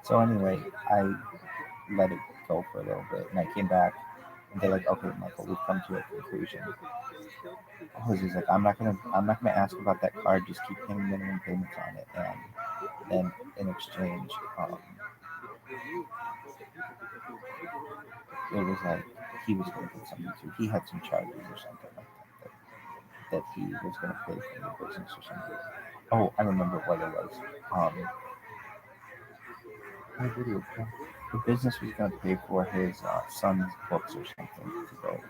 So anyway, I let it go for a little bit, and I came back, and they're like, "Okay, Michael, we've come to a conclusion." Jose's like, I'm not gonna ask about that card. Just keep paying minimum payments on it, and then in exchange, it was like he was going to get something too. He had some charges or something like that he was going to pay for the business or something. Oh, I remember what it was. I video call. The business was going to pay for his son's books or something to go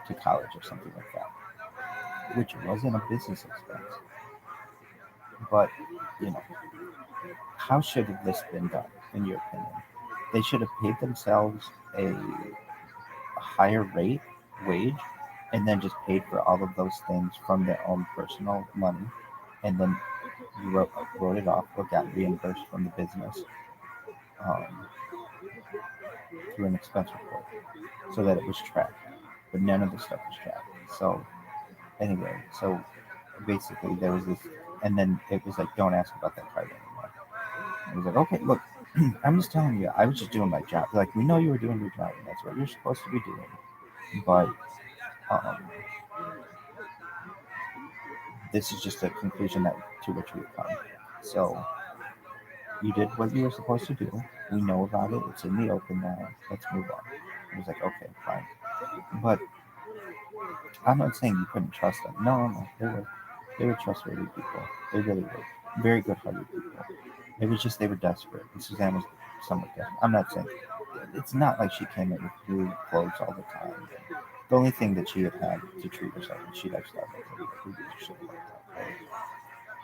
to college or something like that, which wasn't a business expense. But, you know, how should have this been done, in your opinion? They should have paid themselves a higher rate, wage, and then just paid for all of those things from their own personal money, and then wrote it off or got reimbursed from the business um, through an expense report so that it was tracked. But none of the stuff was tracked. So, anyway, so basically there was this, and then it was like, don't ask about that card anymore. I was like, okay, look, I'm just telling you, I was just doing my job. Like, we know you were doing your job, and that's what you're supposed to be doing. But um, this is just a conclusion that to which we've come. So you did what you were supposed to do. We know about it. It's in the open now. Let's move on. I was like, okay, fine. But I'm not saying you couldn't trust them. No, no, they were trustworthy people. They really were. Very good-hearted people. It was just they were desperate. And Suzanne was somewhat desperate. I'm not saying it's not like she came in with new clothes all the time. The only thing that she had had to treat herself, and she'd have stuff like that. Who gives a shit about that? Right?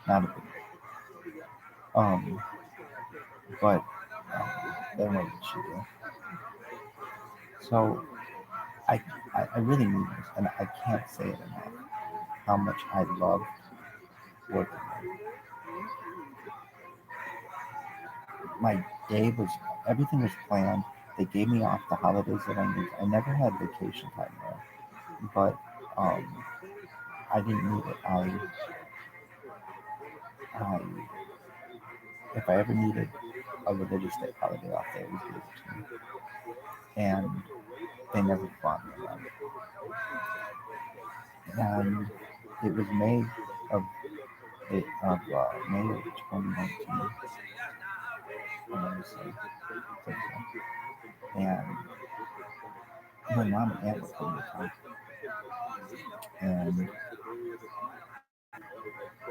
Not a big deal. But then what did she do? So I really mean this, and I can't say it enough. How much I loved working there. My day was everything was planned. They gave me off the holidays that I needed. I never had vacation time there, but I didn't need it. I if I ever needed a religious day holiday off, they always gave it to me, and they never fought me about it. And it was of May of 2019. I want to say, think so. And my mom and aunt were coming to town, and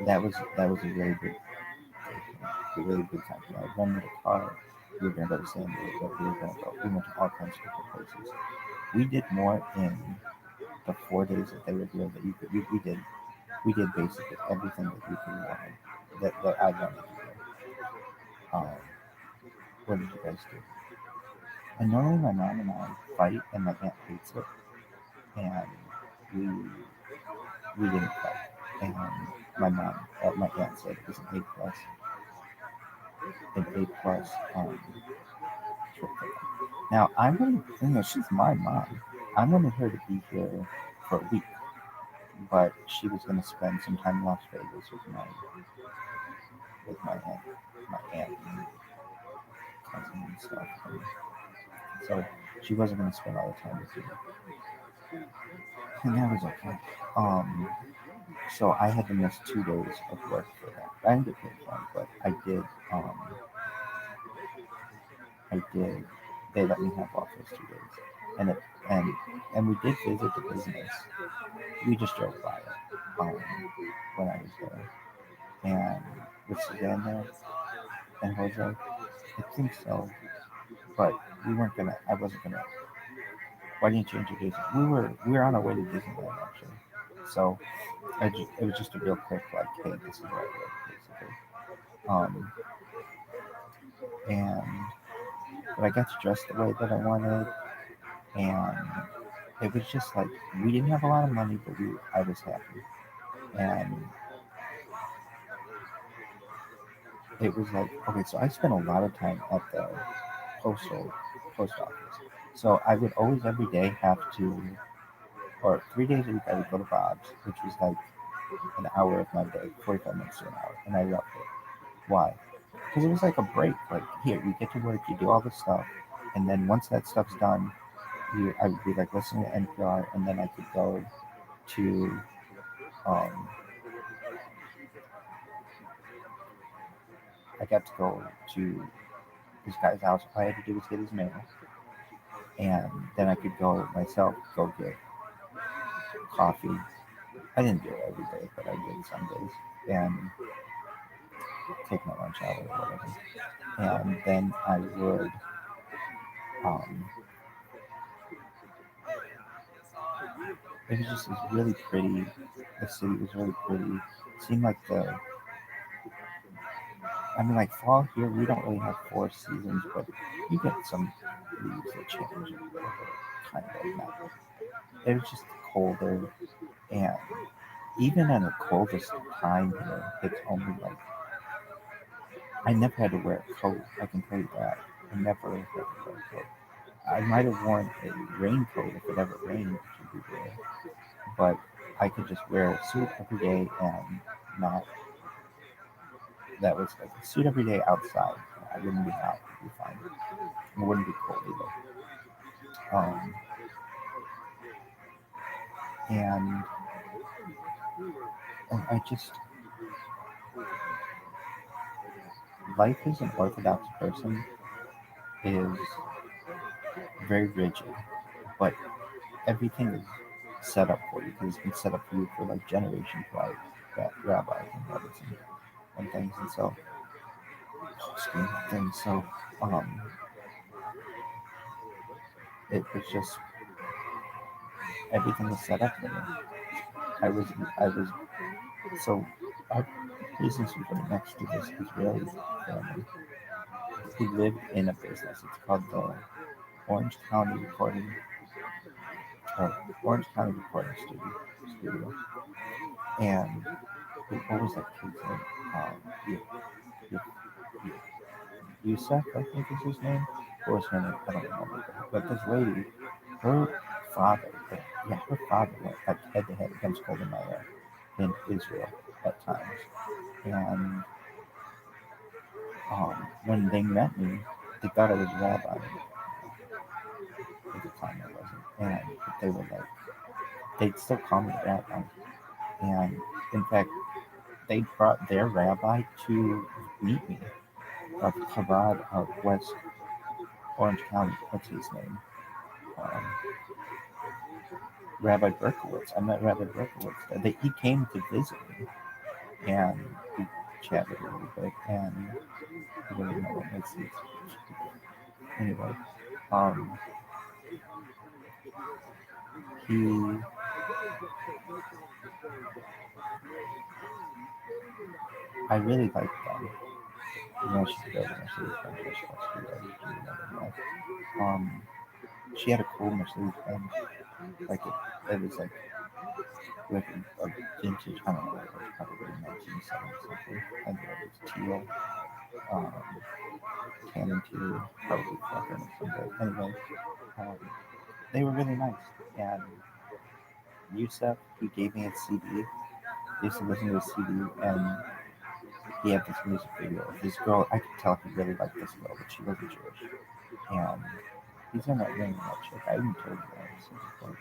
that was a really big day for me, a really big time for me. I rented a car. We were gonna go to San Diego. We went to all kinds of different places. We did more in the 4 days that they were here that you could. We did basically everything that you could want. That I wanted to do. Um, what did you guys do? And normally my mom and I fight, and my aunt hates it, and we we didn't fight. And my aunt said it was an A plus trip for them. Now I'm going to, she's my mom. I wanted her to be here for a week, but she was going to spend some time in Las Vegas with my aunt and cousin and stuff. And so she wasn't going to spend all the time with me, and that was okay. Um, so I had to miss 2 days of work for that. I didn't get paid for it, but I did. I did. They let me have off those 2 days, and it and we did visit the business. We just drove by it when I was there, and with Suzanne there and Jose, I think so. But we weren't gonna. I wasn't gonna. Why didn't you introduce it? We were on our way to Disneyland actually, so it was just a real quick like, hey, this is where I live, basically. Um, and but I got to dress the way that I wanted, and it was just like we didn't have a lot of money, but I was happy, and it was like okay. So I spent a lot of time at the postal post office. So I would always every day have to, or 3 days a week, I would go to Bob's, which was like an hour of my day, 45 minutes to an hour, and I loved it. Why? Because it was like a break. Like here, you get to work, you do all this stuff, and then once that stuff's done, I would be like listening to NPR, and then I could go to um, I got to go to this guy's house. All I had to do was get his mail, and then I could go myself go get coffee. I didn't do it every day, but I did some days, and take my lunch out or whatever. And then I would um, it was really pretty. The city was really pretty. It seemed like like fall here, we don't really have four seasons, but you get some leaves that change kind of not. It was just colder, and even in the coldest time here, it's only like I never had to wear a coat. I can tell you that. I never had to wear a coat. I might have worn a raincoat if it ever rained, which would be rare, but I could just wear a suit every day and not. That was like a suit every day outside. I wouldn't be hot. It'd be fine. It wouldn't be cold either. Um, and I just life as an Orthodox person is very rigid, but everything is set up for you because it's been set up for you for like generations by rabbis and rabbis and things, and so um, it was just everything was set up for me. I was so our business was right next to this Israeli family who lived in a business. It's called the Orange County Recording Orange County Recording Studio. And what was that kid's name? Um, Yu- Yu- Yusef, I think is his name. What was her name? I don't remember. But this lady, her her father went like head to head against Golden Meir in Israel at times. And when they met me, they thought I was a rabbi. At the time I wasn't. And they were like, they'd still call me a rabbi. And in fact, they brought their rabbi to meet me of Chabad of West Orange County. What's his name? Um, Rabbi Berkowitz. I met Rabbi Berkowitz. He came to visit me, and we chatted a little bit, and I don't even know what makes these. Anyway, um, he I really liked them. You know, she's good. She had a cool Mercedes Benz. Like it was like a vintage. I don't know. It was probably 1970 something. I think it was teal. Um, tan interior, probably fucking or something. Anyway, um, they were really nice. And Yusef, he gave me a CD. I used to listen to a CD, and he had this music video of this girl. I could tell he really liked this girl, but she wasn't Jewish. And he's in that ring with that chick. I even told you that. So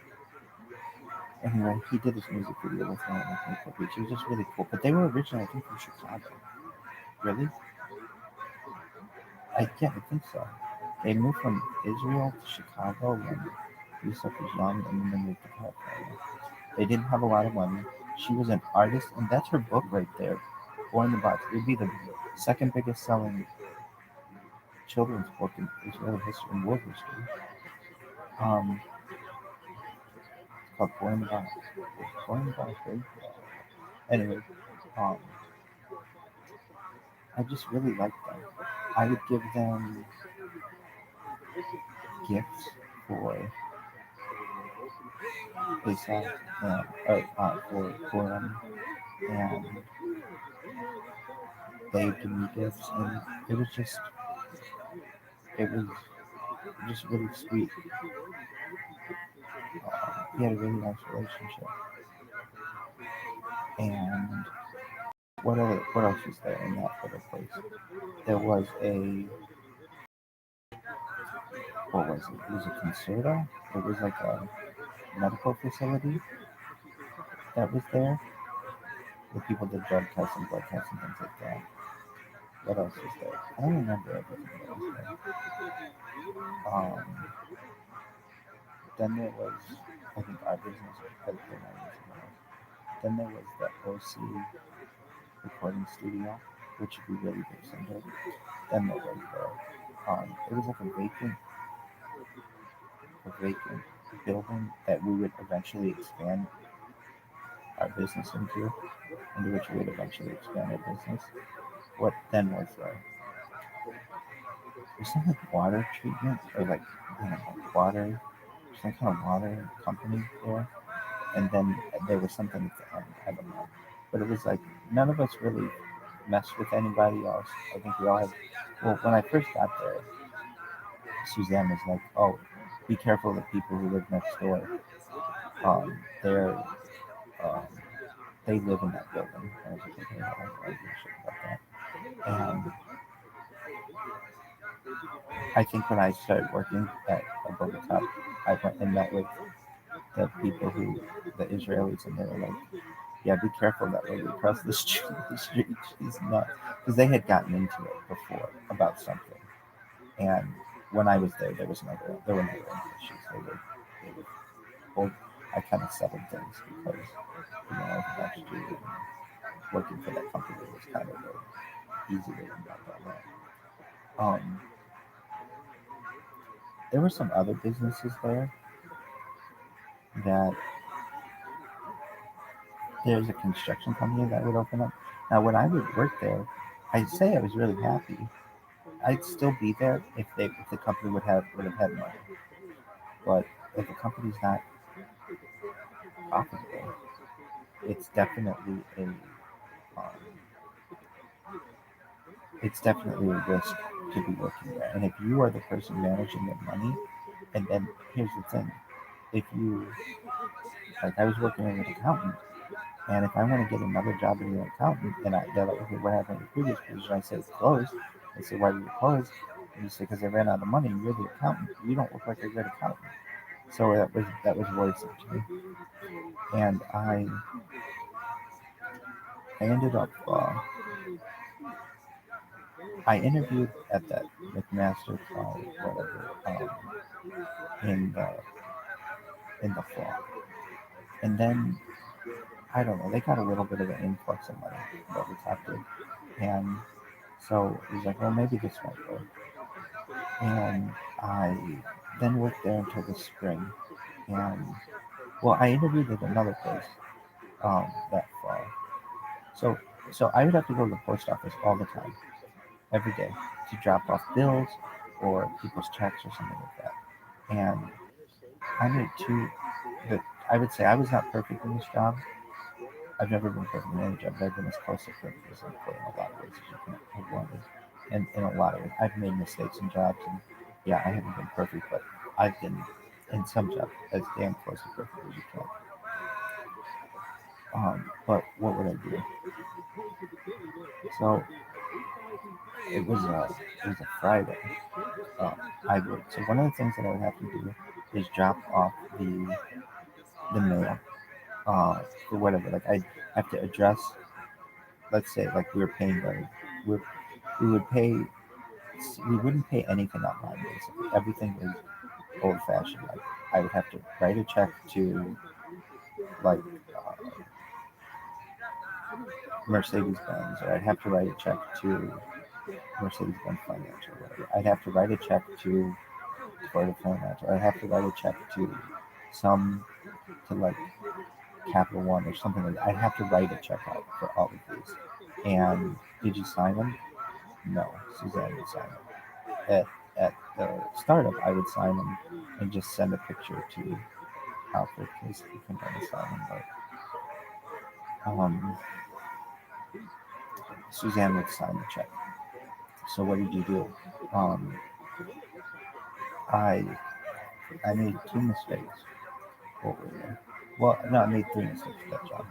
anyway, he did this music video with her in Newport Beach. It was just really cool. But they were originally, I think, from Chicago. Really? Yeah, I think so. They moved from Israel to Chicago when Yusuf was young, and then they moved to California. They didn't have a lot of money. She was an artist, and that's her book right there, Boy in the Box. It would be the second biggest selling children's book in Israeli history, in world history. It's called Boy in the Box. Boy in the Box, right? Anyway, um, I just really liked them. I would give them gifts for Pesach and for Purim, and they would give me gifts, and it was it was just really sweet. We had a really nice relationship. And what else was there in that little place? There was what was it? It was a concerta. It was like a medical facility that was there where people did drug tests and blood tests and things like that. What else was there? I don't remember everything that was there. Then there was, I think our business was better than. Then there was the OC recording studio. which would be really big someday. Then what was there? It was like a vacant building that we would eventually expand our business into which we would eventually expand our business. What then was there? There's some like water treatment or like water, some kind of water company there, and then there was something at the end. I don't know, but it was like none of us really messed with anybody else. I think we all had. Well, when I first got there, Suzanne was like, "Oh, be careful of the people who live next door. They're um, they live in that building." And I was like, "Okay, I don't give a shit about that." And I think when I started working at above the top, I went and met with the people the Israelis, and they were like, "Yeah, be careful that lady across the street. The street, she's nuts." Because they had gotten into it before about something, and when I was there, there were never any issues. They were both. I kind of settled things because I was about to do and working for that company was kind of an easy way to knock all that. Um, there were some other businesses there that there's a construction company that would open up. Now, when I would work there, I'd say I was really happy. I'd still be there if the company would have had money. But if the company's not profitable, it's definitely um, a risk to be working there. And if you are the person managing the money, and then here's the thing, if you like, I was working as an accountant. And if I want to get another job as an accountant, and they're like, "Okay, what happened to your previous position?" I say, "It's closed." They say, "Why did it close?" And you say, "Because I ran out of money. You're the accountant. You don't look like a good accountant." So that was worrisome to me. And I ended up I interviewed at that McMaster whatever in the fall, and then I don't know. They got a little bit of an influx of money that we talked to, and so it was like, well, maybe this might work. And I then worked there until the spring. And well, I interviewed at another place that fall. So so I would have to go to the post office all the time, every day, to drop off bills or people's checks or something like that. And I made two. That I would say I was not perfect in this job. I've never been perfect in any job, but I've been as close to perfect as I could in a lot of ways as you can have wanted. And in a lot of ways, I've made mistakes in jobs, and yeah, I haven't been perfect, but I've been in some jobs as damn close to perfect as you can. But what would I do? So it was a Friday. I would so one of the things that I would have to do is drop off the mail for whatever. Like I have to address. Let's say like we were paying we we would pay we wouldn't pay anything online basically. Everything was old fashioned. Like I would have to write a check to like Mercedes Benz, or I'd have to write a check to Mercedes Benz Finance or whatever. I'd have to write a check to Florida Finance, or I'd have to write a check to some to like Capital One or something like that. I'd have to write a check out for all of these. And did you sign them? No, Suzanne would sign them. At the startup, I would sign them and just send a picture to Alfred because he couldn't really sign them. But Suzanne would sign the check. So what did you do? Um, I I made two mistakes. What were they? Well, no, I made three mistakes at that job.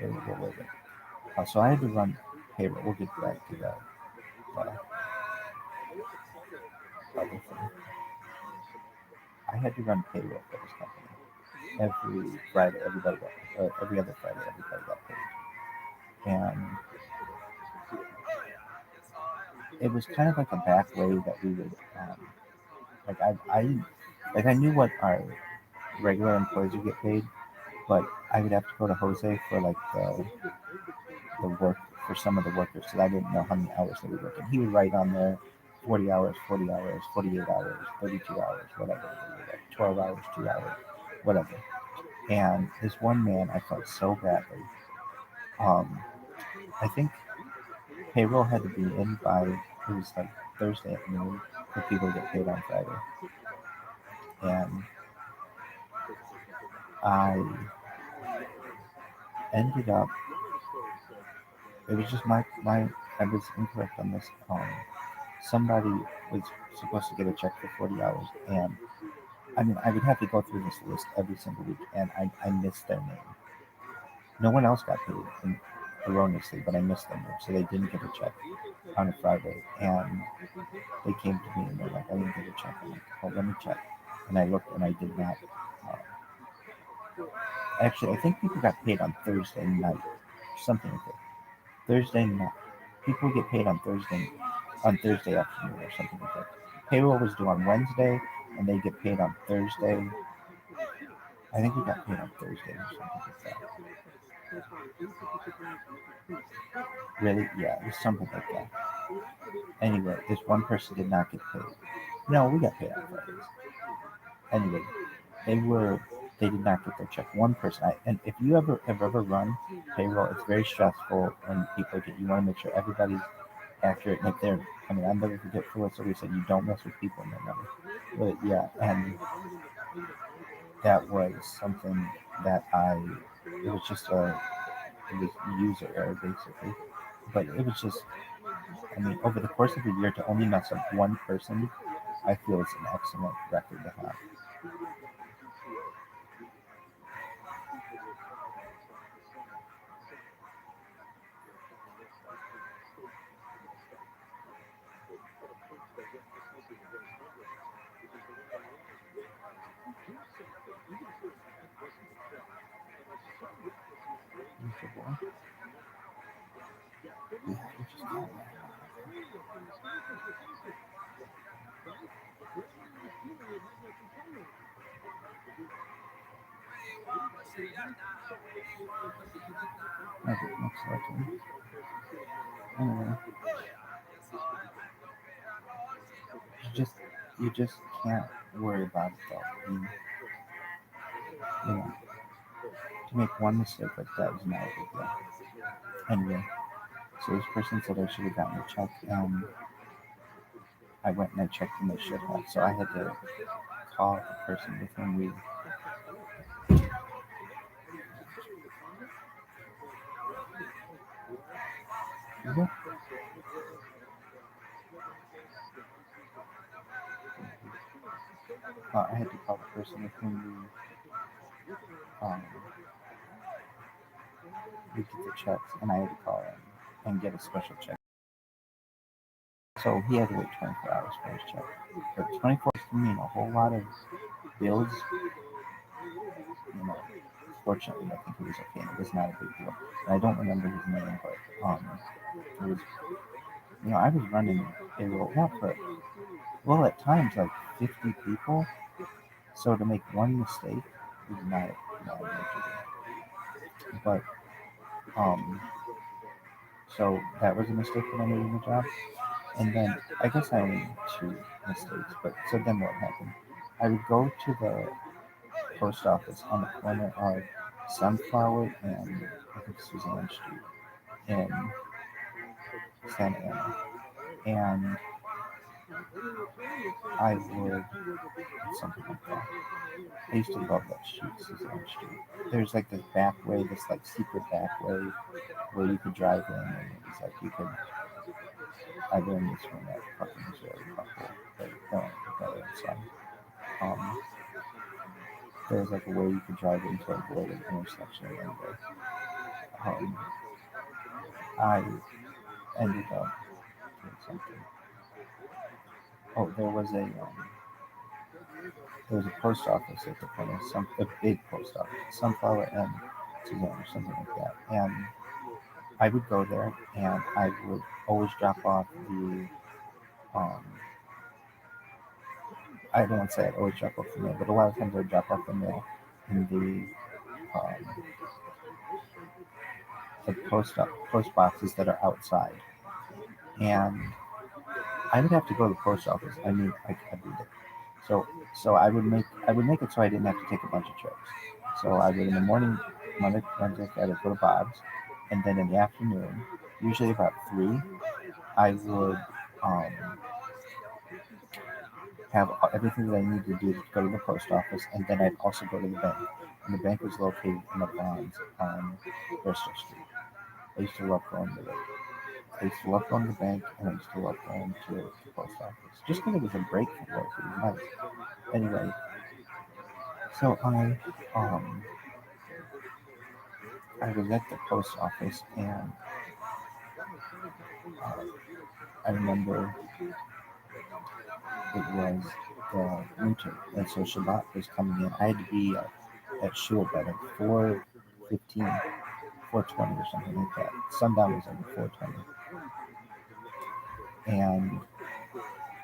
What were they? So I had to run payroll. We'll get back to that other thing. I had to run payroll for this company. Every Friday, every other Friday, everybody got paid. And it was kind of like a back way that we would, like I knew what our regular employees would get paid, but I would have to go to Jose for like the work for some of the workers because I didn't know how many hours they were working. He would write on there 40 hours, 40 hours, 48 hours, 32 hours, whatever, 12 hours, 2 hours, whatever. And this one man, I felt so badly. I think payroll had to be in by, it was like Thursday at noon for people to get paid on Friday. And I ended up, it was just I was incorrect on this. Somebody was supposed to get a check for 40 hours. And I mean, I would have to go through this list every single week, and I missed their name. No one else got paid erroneously, but I missed their name, so they didn't get a check on a Friday. And they came to me and they're like, I didn't get a check. I'm like, oh, let me check. And I looked and I did not. Actually, I think people got paid on Thursday night, something like that. Thursday night. People get paid on Thursday afternoon or something like that. Payroll was due on Wednesday, and they get paid on Thursday. I think we got paid on Thursday or something like that. Really? Yeah, it was something like that. Anyway, this one person did not get paid. No, we got paid on Fridays. Anyway, they did not get their check. One person, and if you have ever run payroll, it's very stressful when people you want to make sure everybody's accurate. Like I'll never forget Phyllis always said, you don't mess with people in their money. But yeah, and that was something that it was just it was user error basically. But it was just, over the course of a year to only mess up one person, I feel it's an excellent record to have. Okay, next slide. Anyway, you just can't worry about it though. To make one mistake like that is not a big deal. Anyway, so this person said I should have gotten a check, and I went and I checked and they should have. So I had to call the person with whom we. I had to call the person with whom we get the checks, and I had to call him and get a special check. So he had to wait 24 hours for his check. But 24 hours can mean a whole lot of bills. Fortunately, I think it was okay, and it was not a big deal. And I don't remember his name, but it was. I was running payroll not for, at times like 50 people. So to make one mistake is not a major deal. But so that was a mistake that I made in the job. And then I guess I only made two mistakes. But so then what happened? I would go to the post office on the corner of Sunflower and I think Suzanne Street in Santa Ana. And I would something like that. I used to love that street, Suzanne Street. There's like this back way, this like secret back way where you could drive in, and it's like you could. I learned this from that fucking Israeli couple, the brother and son. There's like a way you could drive in to avoid an intersection anyway. I ended up doing something. Oh, there was a post office at the corner, a big post office, Sunflower and Suzanne or something like that. And I would go there and I would always drop off the I don't want to say I'd always drop off the mail, but a lot of times I'd drop off the mail in post boxes that are outside, and I would have to go to the post office. I mean, like every day. So I would make it so I didn't have to take a bunch of trips. So I would in the morning, Monday, Wednesday, Friday, go to Bob's, and then in the afternoon, usually about 3, I would um, have everything that I needed to do to go to the post office, and then I'd also go to the bank. And the bank was located in the Bronx on Bristol Street. I used to love going to the I used to love going to the bank, and I used to love going to the post office just because it was a break from work. It was nice. Anyway, so I was at the post office, and uh, I remember it was the winter, and so Shabbat was coming in. I had to be at shul by like 4:15, 4:20 or something like that. Sundown was like 4:20, and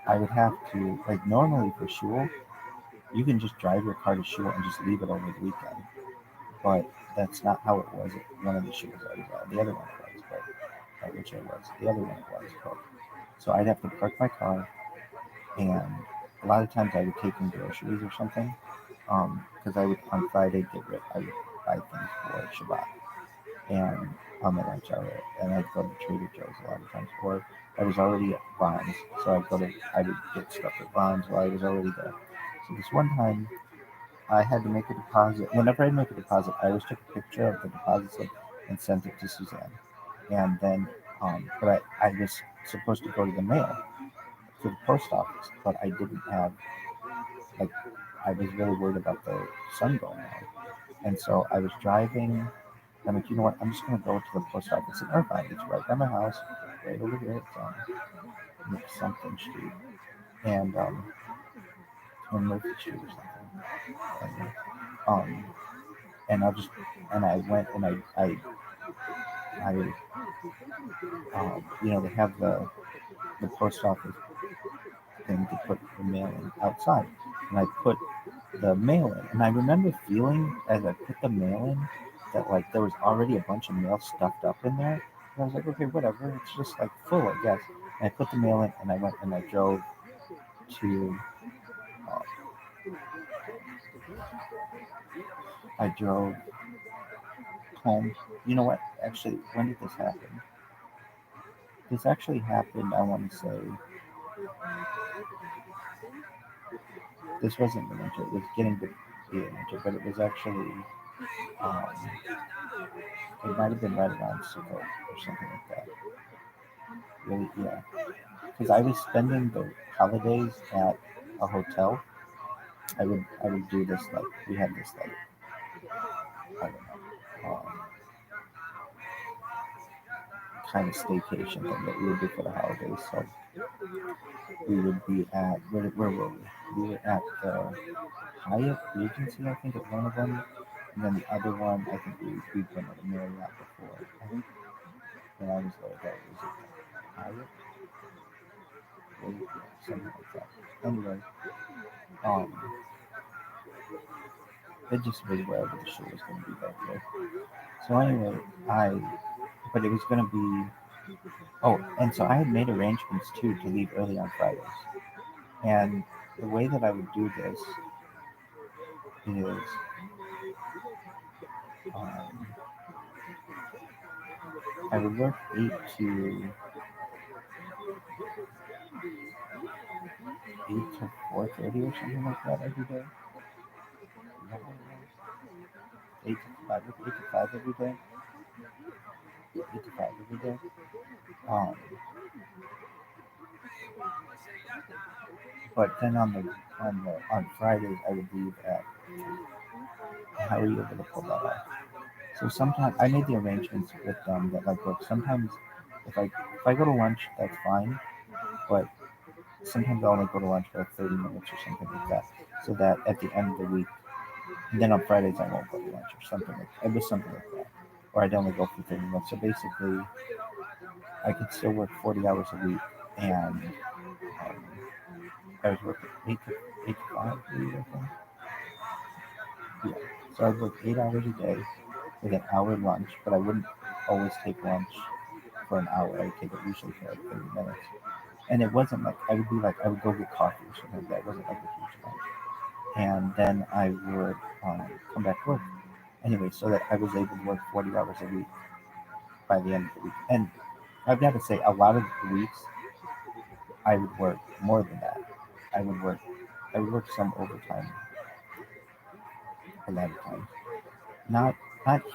I would have to, like, normally for shul, you can just drive your car to shul and just leave it over the weekend. But that's not how it was at one of the shuls I was at. The other one it was, but at which I was. The other one it was, but so I'd have to park my car, and a lot of times I would take in groceries or something, because I would on Friday I would buy things for Shabbat, and on the lunch hour, and I'd go to Trader Joe's a lot of times, or I was already at Vons, so I would get stuff at Vons while I was already there. So this one time I had to make a deposit. Whenever I make a deposit, I always took a picture of the deposit slip and sent it to Suzanne. And then, but I was supposed to go to the mail, to the post office, but I didn't have, like, I was really worried about the sun going out. And so I was driving. I'm like, you know what? I'm just going to go to the post office in Irvine. It's right by my house, right over here. It's on something street. And, on Murphy Street or something. And, and I'll just and I went and they have the post office thing to put the mail in outside, and I put the mail in, and I remember feeling as I put the mail in that, like, there was already a bunch of mail stuffed up in there, and I was like, okay, whatever, it's just like full, I guess. And I put the mail in, and I went and I drove to uh, I drove home. You know what? Actually, when did this happen? This actually happened, I want to say, this wasn't the winter, it was getting to be the winter, but it was actually, um, it might have been right around Sukkot or something like that. Really, yeah. Because I was spending the holidays at a hotel. I would do this, like, we had this, like, I don't know, kind of staycation thing that we would do for the holidays. So we would be at, where were we? We were at the Hyatt Regency, I think, at one of them. And then the other one, I think we've been at a Marriott before. I think when I was there, that was at Hyatt, something like that. Anyway, um, it just was wherever the show was going to be that day. So anyway, but it was going to be, and so I had made arrangements too to leave early on Fridays. And the way that I would do this is, um, I would work 8 to 4:30 or something like that every day. Is that what it was? 8 to 5 every day. 8 to 5 every day. Um, but then on Fridays I would leave at. How are you able to pull that off? So sometimes I made the arrangements with them that, like, look, sometimes if I go to lunch, that's fine, but sometimes I'll only go to lunch for like 30 minutes or something like that, so that at the end of the week, and then on Fridays I won't go to lunch or something like that. It was something like that, or I'd only go for 30 minutes. So basically, I could still work 40 hours a week, and um, I was working 8 to 5 a week, I think. Yeah. So I'd work 8 hours a day with an hour lunch, but I wouldn't. always take lunch for an hour. I would take it usually for like 30 minutes. And it wasn't like, I would be like, I would go get coffee or something like that. It wasn't like a huge lunch. And then I would come back to work. Anyway, so that I was able to work 40 hours a week by the end of the week. And I've got to say, a lot of the weeks I would work more than that. I would work, I would work some overtime a lot of times. Not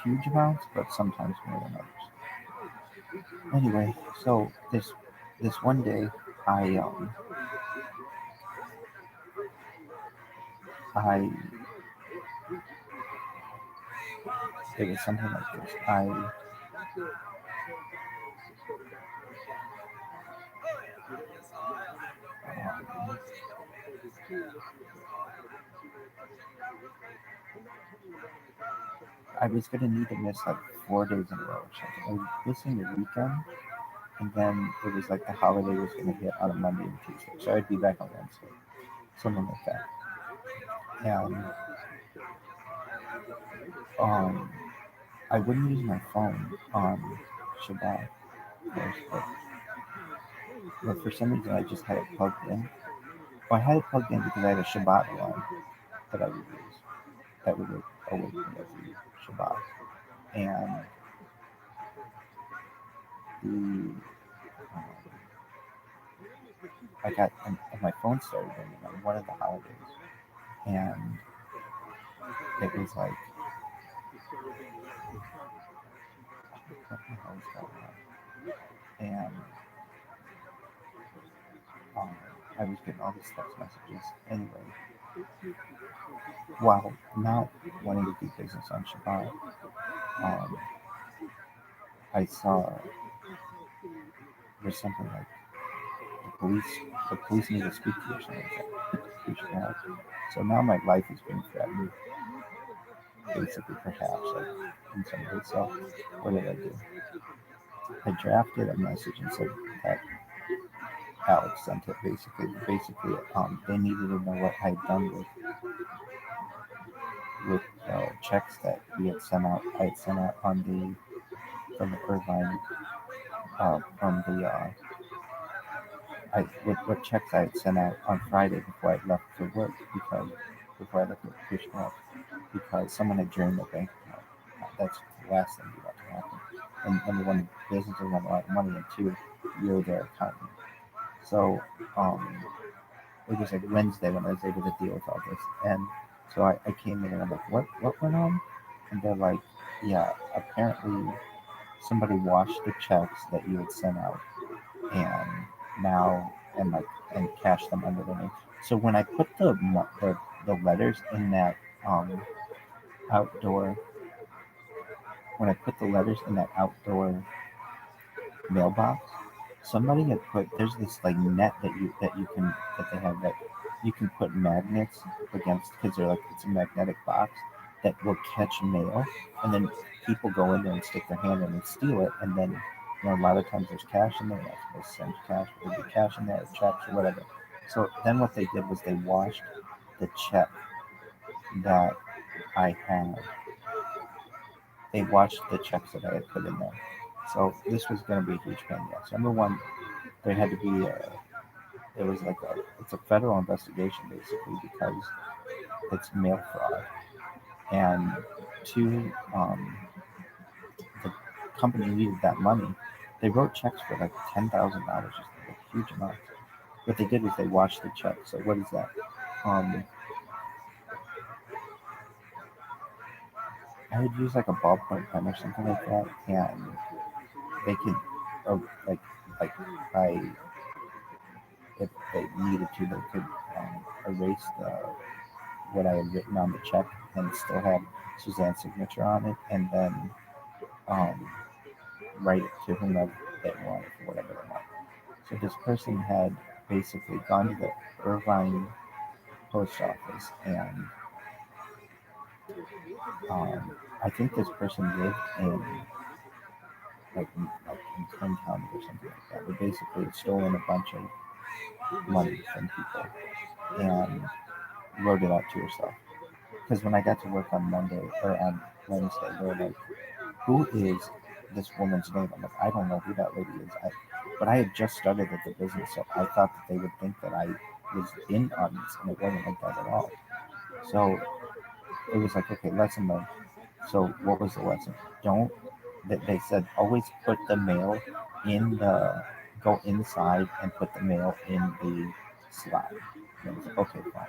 huge amounts, but sometimes more than others. Anyway, so this one day, I it was something like this. Um, I was gonna need to miss like 4 days in a row or something. I was missing the weekend, and then it was like the holiday was gonna hit on a Monday and Tuesday, so I'd be back on Wednesday, something like that. And um, I wouldn't use my phone on Shabbat, of course, but for some reason I just had it plugged in. Well, I had it plugged in because I had a Shabbat alarm that I would use that would awake me every Shabbat. And the I got and my phone started ringing on one of the holidays, and it was like, what the hell is going on? And um, I was getting all these text messages. Anyway, while not wanting to do business on Shabbat, um, I saw there's something like the police. The police need to speak to you or something like that. You should have. So now my life is being threatened, basically, perhaps, like in some way. So what did I do? I drafted a message and said that Alex sent it. Basically, they needed to know what I had done with checks that we had sent out. I had sent out on from the Irvine from the what checks I had sent out on Friday before I left for work before I left for Christmas because someone had drained the bank account. That's the last thing you want to happen. And number one, businesses have a lot of money, and two, you're their accountant. So it was like Wednesday when I was able to deal with all this, and so I came in and I'm like, what went on? And they're like, yeah, apparently somebody washed the checks that you had sent out, and now and cashed them under their name. So when I put the letters in that um outdoor when I put the letters in that outdoor mailbox, somebody had put there's this like net that they have that you can put magnets against because they're like it's a magnetic box that will catch mail, and then people go in there and stick their hand in and steal it, and then a lot of times there's cash in there. You're not supposed to send cash, but there'd be cash in there, or checks or whatever. So then what they did was they washed the check that I had. They washed the checks that I had put in there. So this was going to be a huge pain in the ass. Number one, there had to be it was like it's a federal investigation basically because it's mail fraud, and two, the company needed that money. They wrote checks for like $10,000, just like a huge amount. What they did was they washed the check. So what is that? Um, I would use like a ballpoint pen or something like that, and they could, like like by if they needed to, they could erase what I had written on the check and still have Suzanne's signature on it, and then um, write it to whomever they wanted for whatever they want. So this person had basically gone to the Irvine post office, and I think this person lived in in Kern County or something like that. But basically, had stolen a bunch of money from people and wrote it out to herself. Because when I got to work on Monday or on Wednesday, they were like, "Who is this woman's name. I'm like, I don't know who that lady is. But I had just started at the business, so I thought that they would think that I was in on this, and it wasn't like that at all. So it was like, okay, lesson learned. So what was the lesson? Don't. They said always put the mail in the go inside and put the mail in the slot. And I was like, okay, fine.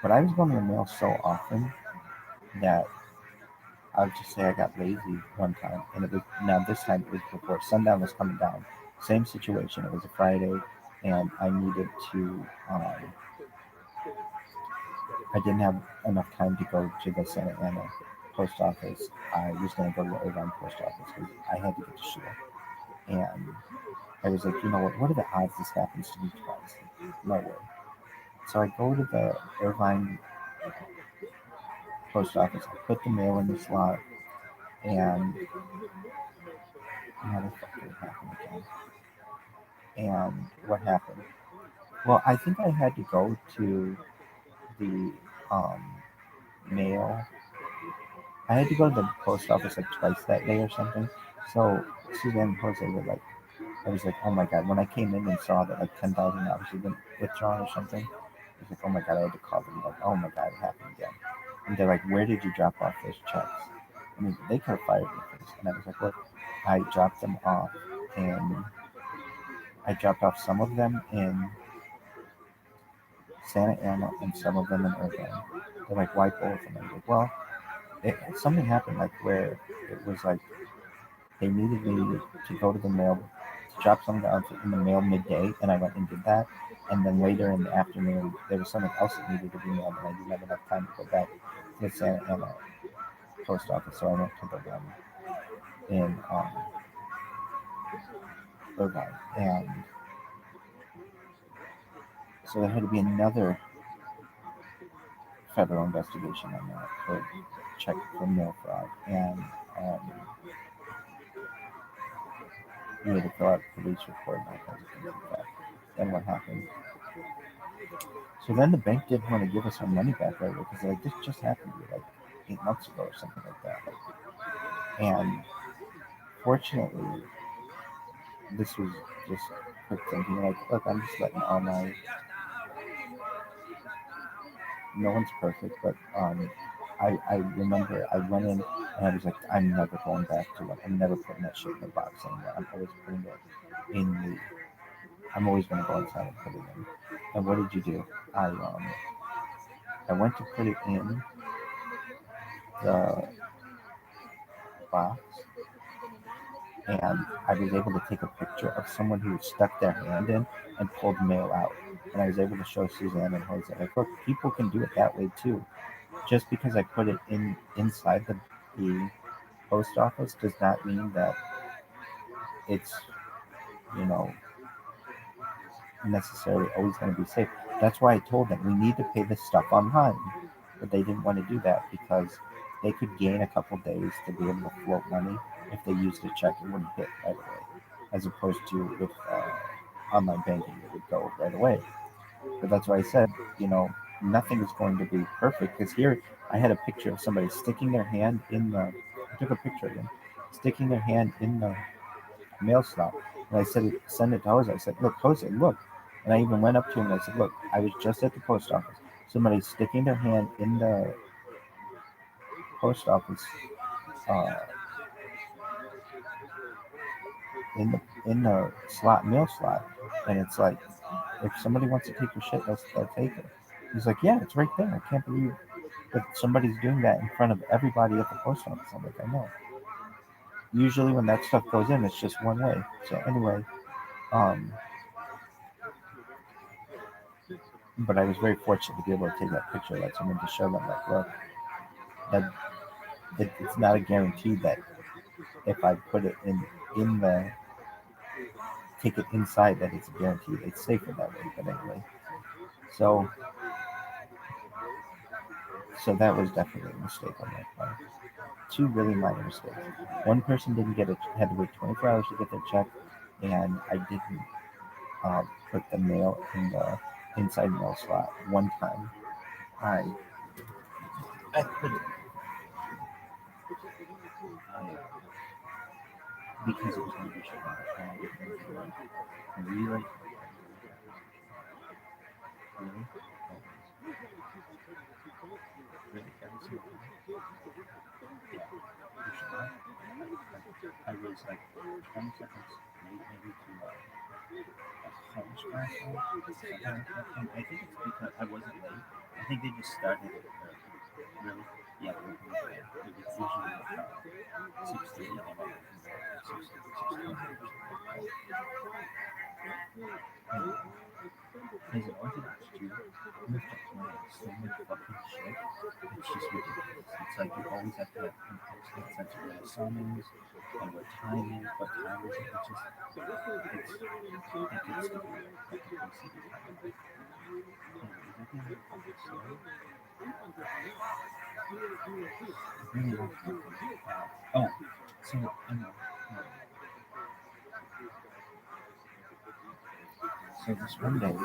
But I was going to the mail so often that I would just say I got lazy one time, and it was now this time it was before sundown was coming down. Same situation. It was a Friday, and I needed to. I didn't have enough time to go to the Santa Ana post office. I was going to go to the Irvine post office because I had to get to shul, and I was like, you know what? What are the odds this happens to me twice? No way. So I go to the Irvine post office. I put the mail in the slot, and motherfucker happened again. And what happened? Well, I think I had to go to the mail. I had to go to the post office like twice that day or something. So Suzanne and Jose were like, I was like, oh my god. When I came in and saw that like $10,000 had been withdrawn or something, I was like, oh my god. I had to call them like, oh my god, it happened again. And they're like, where did you drop off those checks? I mean, they could have fired me first. And I was like, look, I dropped them off, and I dropped off some of them in Santa Ana and some of them in Irvine. They're like, why both? And I was like, well, something happened like where it was like they needed me to go to the mail to drop something off in the mail midday, and I went and did that. And then later in the afternoon, there was something else that needed to be mailed, and I didn't have enough time to go back to the Santa Ana post office, so I went to the one in Irvine, and so there had to be another federal investigation on that for check for mail fraud, and um, we had to fill out a police report and all kinds of things like that. Then what happened? So then the bank didn't want to give us our money back right away because like this just happened to me like 8 months ago or something like that. And fortunately, this was just quick thinking. Like, look, I'm just letting all my. No one's perfect, but I remember I went in and I was like, I'm never going back to it. I'm never putting that shit in the box anymore. I'm always putting it in the. I'm always going to go inside and put it in. And what did you do? I went to put it in the box, and I was able to take a picture of someone who stuck their hand in and pulled mail out. And I was able to show Suzanne and Jose, like, look, people can do it that way too. Just because I put it in inside the post office does not mean that it's, you know, necessarily always going to be safe. That's why I told them we need to pay this stuff online. But they didn't want to do that because they could gain a couple days to be able to float money. If they used a check, it wouldn't hit right away, as opposed to with online banking, it would go right away. But that's why I said, you know, nothing is going to be perfect because here I had a picture of somebody sticking their hand in the. I took a picture of them sticking their hand in the mail slot, and I said, send it to Jose. I said, look, Jose, look. And I even went up to him and I said, look, I was just at the post office. Somebody sticking their hand in the post office, uh, in the slot mail slot, and it's like, if somebody wants to take your shit, they'll take it. He's like, yeah, it's right there. I can't believe that somebody's doing that in front of everybody at the post office. I'm like, I know. Usually when that stuff goes in, it's just one way. So anyway, um, but I was very fortunate to be able to take that picture of that someone to show them, like, look, that it's not a guarantee that if I put it in the take it inside that it's a guarantee it's safer that way. But anyway, so that was definitely a mistake on my part. Two really minor mistakes. One person didn't get it, had to wait 24 hours to get their check, and I didn't put the mail in the inside mail slot. One time, I put it. because it was going to be Shabbat. And we like, really? Really? Every single time? Yeah. For Shabbat, I was like 20 seconds late maybe to college class, something like that. And I think it's because I wasn't late. I think they just started it early. Really? Yeah, it was usually 6:30, and I was 6:20 or something like that. As an Orthodox Jew, you have to plan so much fucking shit. It's just ridiculous. It's like you always have to have an excellent sense of where the sun is and what time is, what time is it. It's just, it gets to be like an OCD kind of thing. Anyway, is that the end of the fucking story? Really not fucking. Oh, so, anyway. So this one day,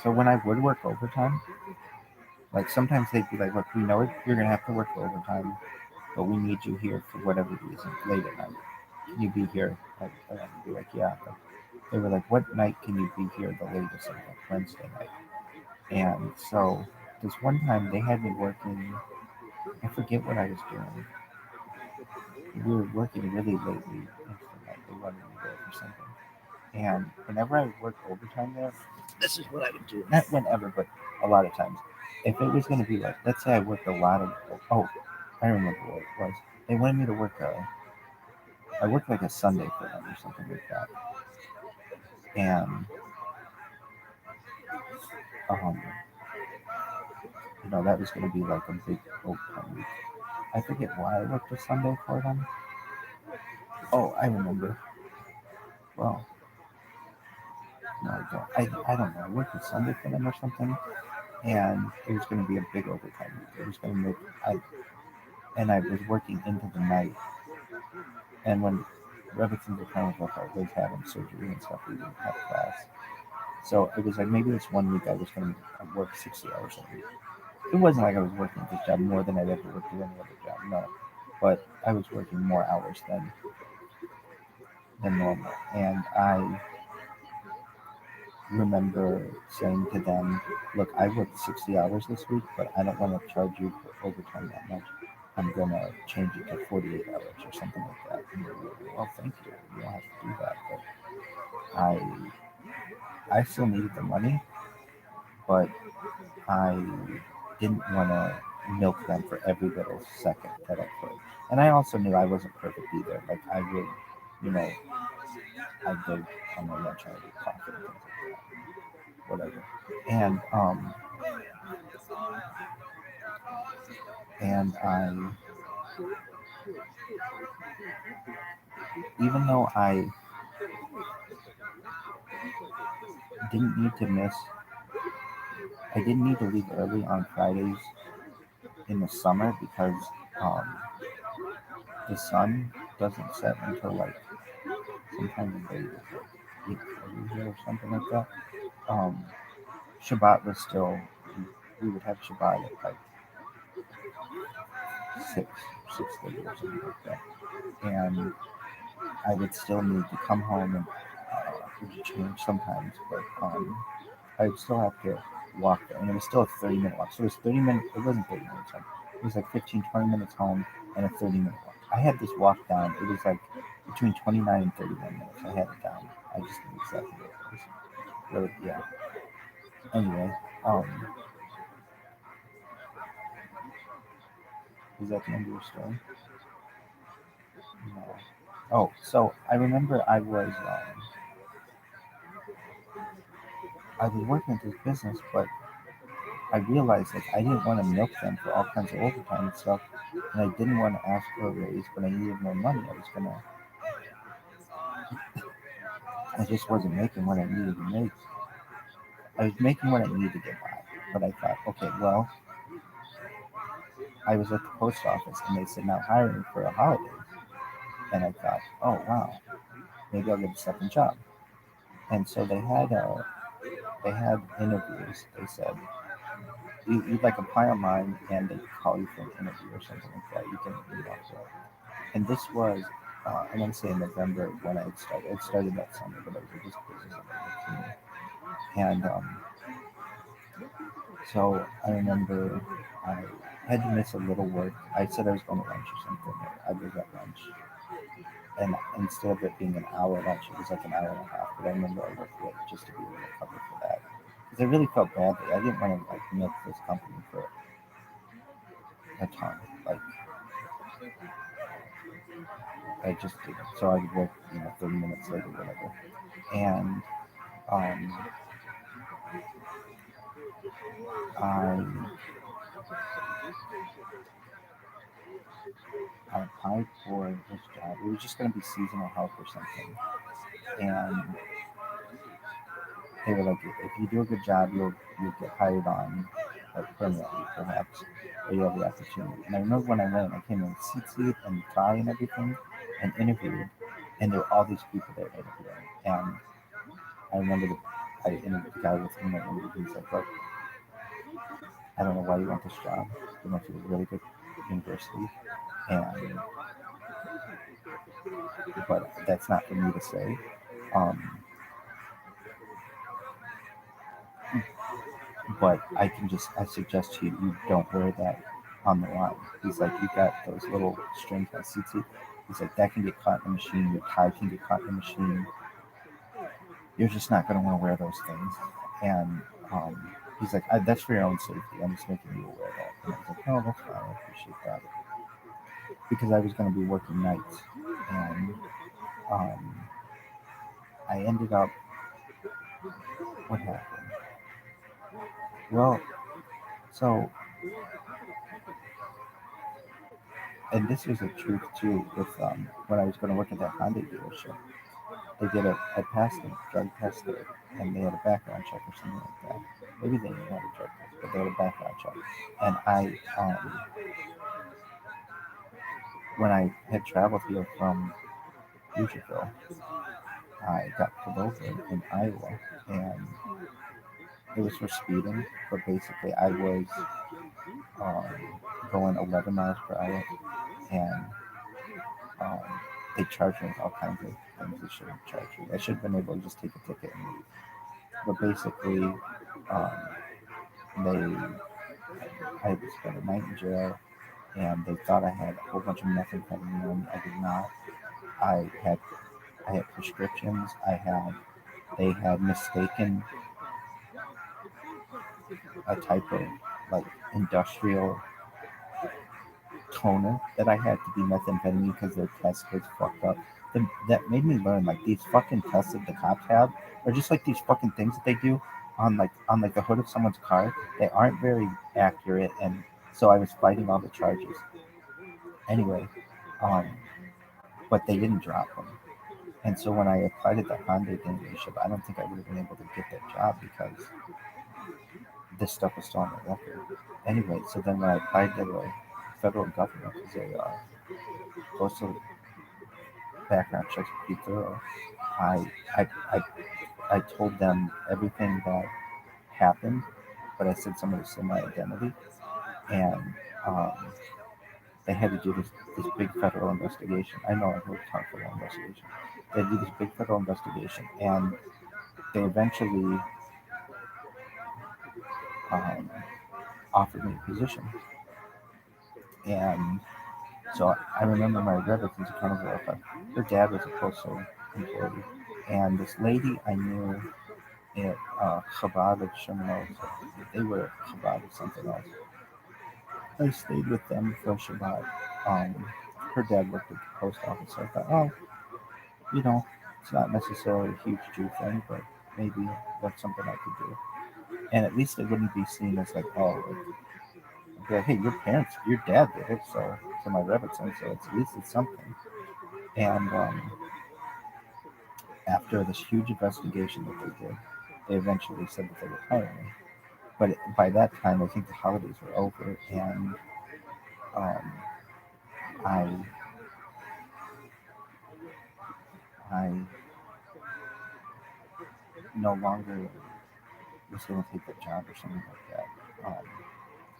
so when I would work overtime, like sometimes they'd be like, "Look, we know you're gonna have to work overtime, but we need you here for whatever reason, late at night. Can you be here?" And I'd be like, "Yeah." But they were like, "What night can you be here the latest?" I'm like, "Wednesday night." And so this one time they had me working. I forget what I was doing. We were working really lately into the night. They wanted me there for something. And whenever I worked overtime there, this is what I would do. Not whenever, but a lot of times. If it was going to be like, let's say I worked a lot of, oh, I remember what it was. They wanted me to work I worked like a Sunday for them or something like that. And, um, that was going to be like a big overtime week. I forget why I worked a Sunday for them. Oh, I remember. Well, no, I don't. I don't know. I worked a Sunday for them or something. And it was going to be a big overtime week. It was going to make, and I was working into the night. And when Rebbitzins were kind of like I was having surgery and stuff, we didn't have class. So it was like maybe this one week I was going to work 60 hours a week. It wasn't like I was working at this job more than I'd ever worked at any other job, no. But I was working more hours than normal. And I remember saying to them, "Look, I worked 60 hours this week, but I don't want to charge you for overtime that much. I'm going to change it to 48 hours or something like that." And they were like, "Well, thank you. You don't have to do that." But I still needed the money, but I didn't want to milk them for every little second that I could. And I also knew I wasn't perfect either. Like I would, you know, I did on my lunch, I would eat coffee and things like that, whatever. And I, even though I didn't need to miss, I didn't need to leave early on Fridays in the summer because um, the sun doesn't set until like sometime late, like 8:30 or something like that. Um, Shabbat was still, we would have Shabbat at like 6, 6:30 or something like that. And I would still need to come home and change sometimes, but I would still have to walk there. And it was still a 30-minute walk. So it was 30 minutes, it wasn't 30 minutes home. It was like 15, 20 minutes home and a 30-minute walk. I had this walk down. It was like between 29 and 31 minutes. I had it down. I just knew exactly what it was. Really, yeah. Anyway, is that the end of your story? No. Oh, so I remember I was working at this business, but I realized like I didn't want to milk them for all kinds of overtime and stuff, and I didn't want to ask for a raise, but I needed more money. I just wasn't making what I needed to make. I was making what I needed to get by, but I thought, okay, well, I was at the post office and they said now hiring for a holiday, and I thought, oh wow, maybe I'll get a second job. And so they had interviews. They said, you like apply online and they call you for an interview or something like that. You can email for it. And this was, I want to say in November when I had started. It started that summer, but it was just busy summer for me. And so I remember I had to miss a little work. I said I was going to lunch or something. I was at lunch, and instead of it being an hour lunch, it was like an hour and a half. But I remember I worked late just to be able to cover for that because I really felt badly. I didn't want to like milk this company for a ton. Like I just didn't. So I would work, 30 minutes later, whatever. And um, I I applied for this job. It was just going to be seasonal help or something. And they were like, if you do a good job, you'll get hired on like permanently, perhaps, or you have the opportunity. And I remember when I went, I came in with suit and tie and everything, and interviewed, and there were all these people there interviewing. And I remember I interviewed the guy with whom I interviewed. He's like, look, I don't know why you want this job. You went to a really good university, and but that's not for me to say. Um, but I suggest to you don't wear that on the line. He's like, you got those little strings on CT. He's like, that can get caught in the machine. Your tie can get caught in the machine. You're just not going to want to wear those things. And he's like, that's for your own safety. I'm just making you aware of that. And I was like, oh, that's fine. I appreciate that. Because I was going to be working nights. And um, I ended up, what happened? Well, so, and this was a truth too with when I was going to work at that Honda dealership. I passed a drug test there, and they had a background check or something like that. Maybe they didn't have a drug test, but they had a background check. And when I had traveled here from Utica, I got pulled over in Iowa, and it was for speeding. But basically, I was going 11 miles per hour, and um, they charged me with all kinds of things they shouldn't charge me. I should have been able to just take a ticket and leave. But basically, they I had to spend a night in jail, and they thought I had a whole bunch of methamphetamine on me. I did not. I had I had prescriptions. They had mistaken a type of like industrial toner that I had to be methamphetamine because their test was fucked up. That made me learn like these fucking tests that the cops have are just like these fucking things that they do on the hood of someone's car. They aren't very accurate, and so I was fighting all the charges anyway. Um, but they didn't drop them. And so when I applied at the Honda dealership, I don't think I would have been able to get that job because this stuff was still on the record. Anyway, so then when I applied to the federal government, because they postal background checks pretty thorough, I, I, I, I told them everything that happened, but I said somebody stole my identity, and um, they had to do this big federal investigation. I know I worked on federal investigation. They did this big federal investigation, and they eventually um, offered me a position. And so I remember my Rebbitzins account verified. Her dad was a postal employee, and this lady I knew at Chabad of Sherman Oaks, they were Chabad of something else. I stayed with them for Shabbat. Her dad worked at the post office, so I thought, oh, it's not necessarily a huge Jew thing, but maybe that's something I could do. And at least it wouldn't be seen as like, oh, like, hey, your dad did it, so to my Rebbitzin, so at least it's something. And after this huge investigation that they did, they eventually said that they would hire me. But by that time, I think the holidays were over, and um, I I no longer was going to take that job or something like that.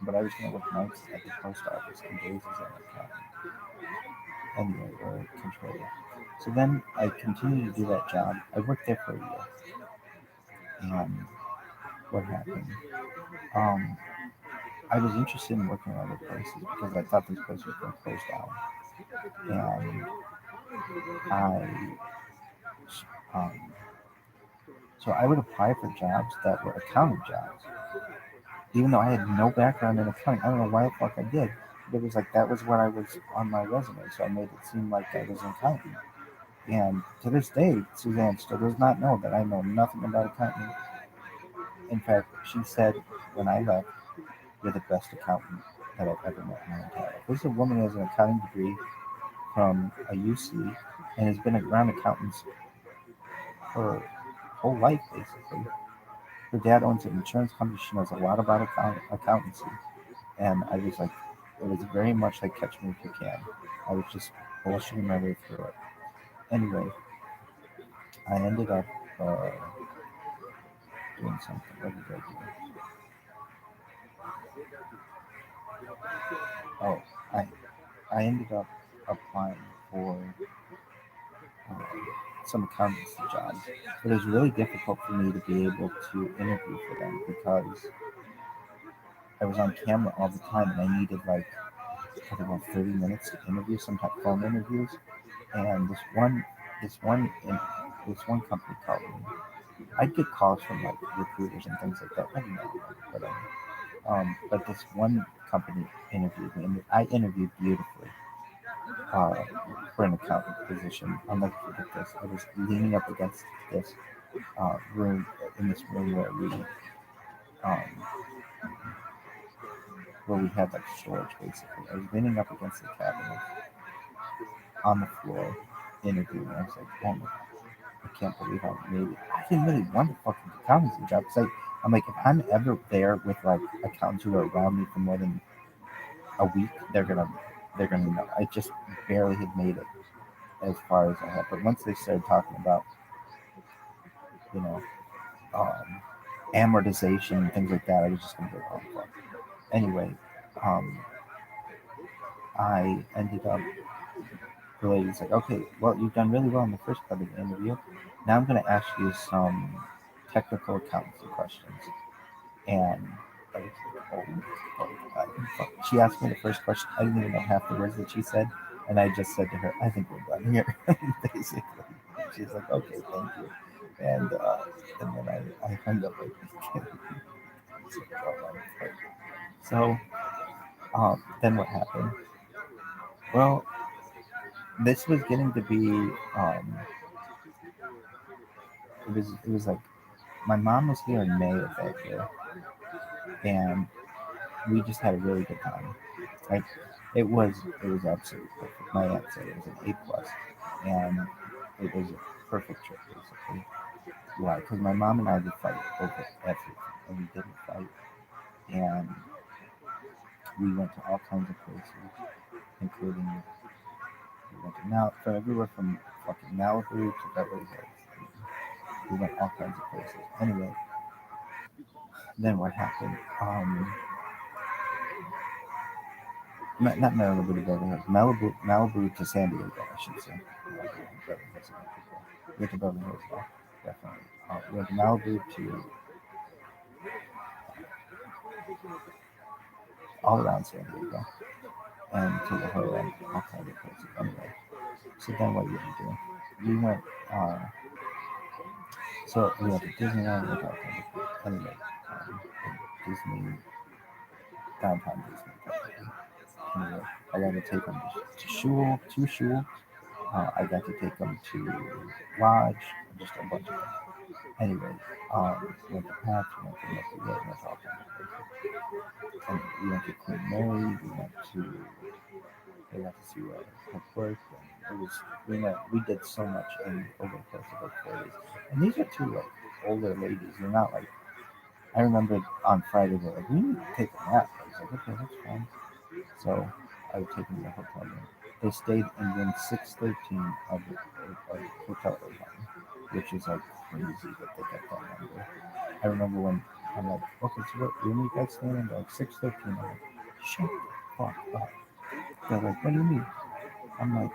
but I was going to work nights at the post office and days as an accountant. Anyway, or controller. So then I continued to do that job. I worked there for a year. And what happened? Um, I was interested in working at other places because I thought this place was going to close down. And I, um, so I would apply for jobs that were accounting jobs, even though I had no background in accounting. I don't know why the fuck I did. But it was like that was what I was on my resume, so I made it seem like I was an accountant. And to this day, Suzanne still does not know that I know nothing about accounting. In fact, she said when I left, "You're the best accountant that I've ever met in my entire life." This is a woman who has an accounting degree from a UC and has been around accountants her whole life, basically. Her dad owns an insurance company. She knows a lot about accountancy. And I was like, it was very much like Catch Me If You Can. I was just bullshitting my way through it. Anyway, I ended up doing something. What did I do? Oh, I I ended up applying for um, some accountancy jobs, but it was really difficult for me to be able to interview for them because I was on camera all the time and I needed like I don't know 30 minutes to interview, sometimes phone interviews, and this one in, this one company called me. I'd get calls from like recruiters and things like that. I didn't know, whatever. But this one company interviewed me, and I interviewed beautifully uh, for an accountant position. I'm like, forget this. I was leaning up against this room in this room um, where we had like storage basically. I was leaning up against the cabinet on the floor interviewing. I was like, oh my, I can't believe I made it. I didn't really want the fucking accountancy job. It's like I'm like if I'm ever there with like accountants who are around me for more than a week, they're gonna know. I just barely had made it as far as I had. But once they started talking about, you know, um, amortization and things like that, I was just gonna go, oh fuck. Anyway, um, I ended up. The lady's like, okay, well, you've done really well in the first part of the interview. Now I'm gonna ask you some technical accountancy questions. And I was like, oh, fuck. She asked me the first question. I didn't even know half the words that she said, and I just said to her, "I think we're done here," basically. She's like, "Okay, thank you," and then I hung up like so. Then what happened? Well, this was getting to be. It was like my mom was here in May of that year, and we just had a really good time. Like it was absolutely perfect. My aunt said it was an A plus, and it was a perfect trip basically. Why? Because my mom and I would fight over everything, and we didn't fight. And we went to all kinds of places, including we went to from everywhere from fucking Malibu to Beverly Hills. We went all kinds of places. Anyway, then what happened? Not Malibu to Beverly Hills. Malibu to San Diego, I should say. Beverly Hills, we went to Beverly Hills, though, definitely. We went to Malibu to all around San Diego and to the Hood and all kinds of places. Anyway, so then what did we do? We went. Uh, we went to Disneyland. We went to all kinds of places. Anyway, Disney downtown Disney. Anyway, I got to take them to Shul. I got to take them to Lodge, just a bunch of them. Anyway, went to Patch, went to Milky Way, went to all kinds of places. And we went to Queen Mary, they got to see her work, and we did so much in over the course of like 4 days. And these are two like older ladies. They're not like I remember on Friday they're like, we need to take a nap. I was like, okay, that's fine. So I would take them to the hotel room. They stayed in room 613 of Hotel 800, which is like crazy that they got that number. I remember when I'm like, okay, so what room you guys staying in? They're like 613. I'm like, shut the fuck up. They're like, what do you mean? I'm like,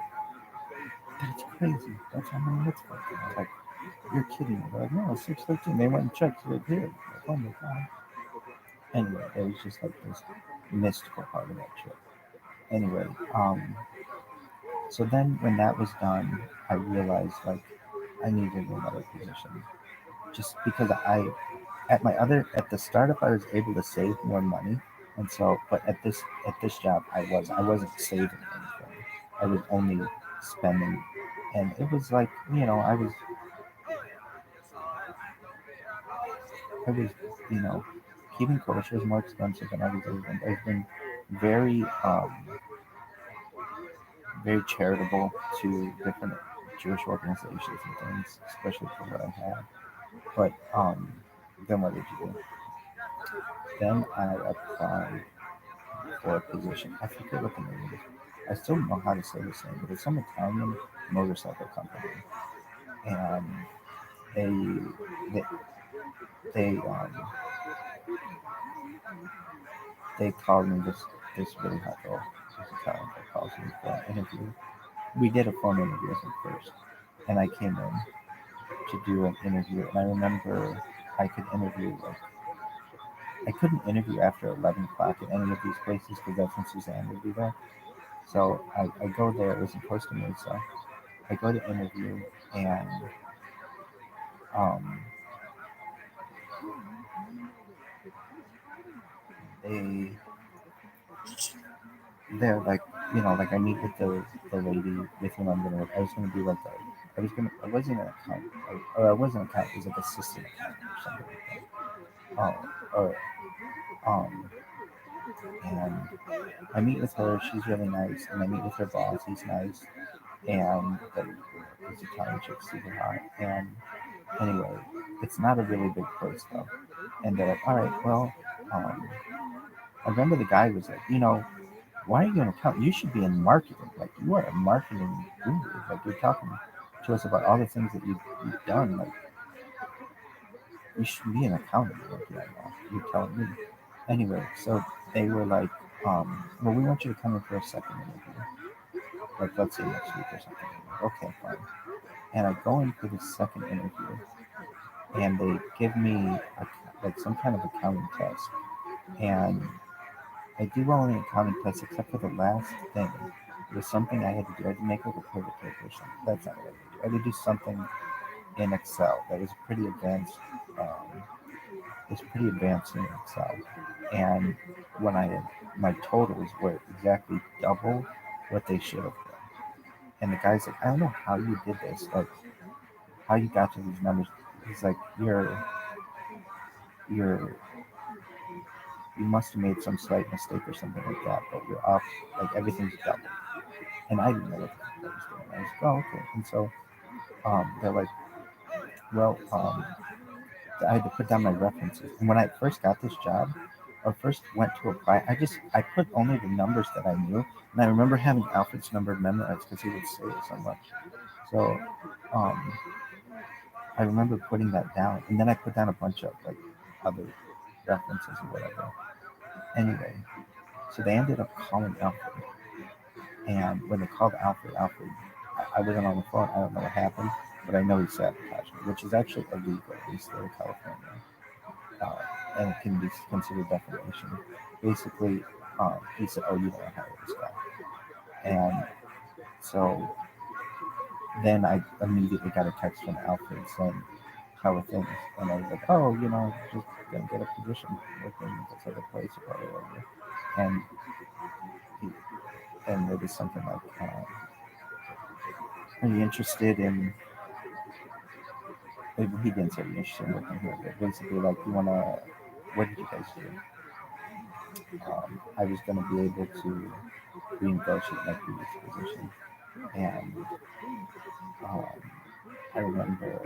that's crazy. That's how many hits for. I was like, you're kidding me. They're like, no, 613. They went and checked right here. Like, oh my god. Anyway, it was just like this mystical part of that trip. Anyway, so then when that was done, I realized like I needed another position. Just because at the startup I was able to save more money, and so but at this job I wasn't saving anything. I was only spending, and it was like I was keeping kosher is more expensive than I was even. I've been very very charitable to different Jewish organizations and things, especially for what I had. But then what did you do? Then I applied for a position. I forget what the name is. I still don't know how to say this name, but it's some Italian motorcycle company, and they they they called me this really hot girl. This Italian girl calls me for an interview. We did a phone interview with them first, and I came in to do an interview, and I remember I could interview like I couldn't interview after 11 o'clock at any of these places because that's when Suzanne would be there. So I go there. It was in Costa Mesa. I go to interview, and um, they they're like like I meet with the lady with whom I was gonna be like I wasn't an accountant or I wasn't an accountant. It was like assistant accountant or something like that. Or um, and I meet with her. She's really nice, and I meet with her boss. He's nice, and this Italian chick's super hot. And anyway, it's not a really big place though. And they're like, all right, well, I remember the guy was like, why are you an accountant? You should be in marketing. Like you are a marketing guru. Like you're talking to us about all the things that you've done. Like you should be an accountant. Like yeah, you're telling me. Anyway, so they were like, well, we want you to come in for a second interview. Like let's say next week or something. I'm like, okay, fine. And I go in for the second interview, and they give me like some kind of accounting test, and I do well on the accounting test except for the last thing. It was something I had to do. I had to make like a pivot table or something. That's not what I had to do. I had to do something in Excel that was pretty advanced. Um, it's pretty advanced in Excel, and when I had my totals were exactly double what they should have been. And the guy's like, I don't know how you did this, like how you got to these numbers. He's like, you're you must have made some slight mistake or something like that, but you're off, like everything's double. And I didn't know what the heck I was doing. I was like, oh, okay. And so they're like, well, I had to put down my references. And when I first got this job, or first went to apply, I put only the numbers that I knew. And I remember having Alfred's number memorized because he would say it so much. So um, I remember putting that down. And then I put down a bunch of like other references or whatever. Anyway, so they ended up calling Alfred. And when they called Alfred, I wasn't on the phone. I don't know what happened, but I know he sabotaged me, which is actually illegal in the state of California, uh, and it can be considered defamation. Basically, he said, "Oh, you don't hire this guy," and so then I immediately got a text from Alfred saying, "How are things?" And I was like, "Oh, just gonna get a position working at this other place or whatever." And he, and it was something like, "Are you interested in?" He didn't say interested in working here, but basically, like, you wanna, what did you guys do? I was gonna be able to renegotiate my previous position, and um, I remember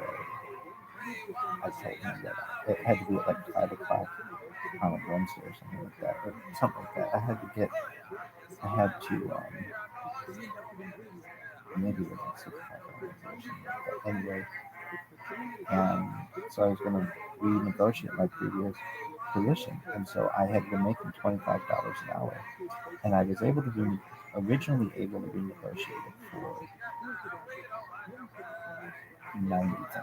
I told him that it had to be at like 5 o'clock on a Wednesday or something like that, or something like that. I had to, maybe it was like 6 o'clock on Wednesday or something like that. Anyway, and so I was going to renegotiate my previous position, and so I had been making $25 an hour, and I was able to be originally able to renegotiate it for 90,000,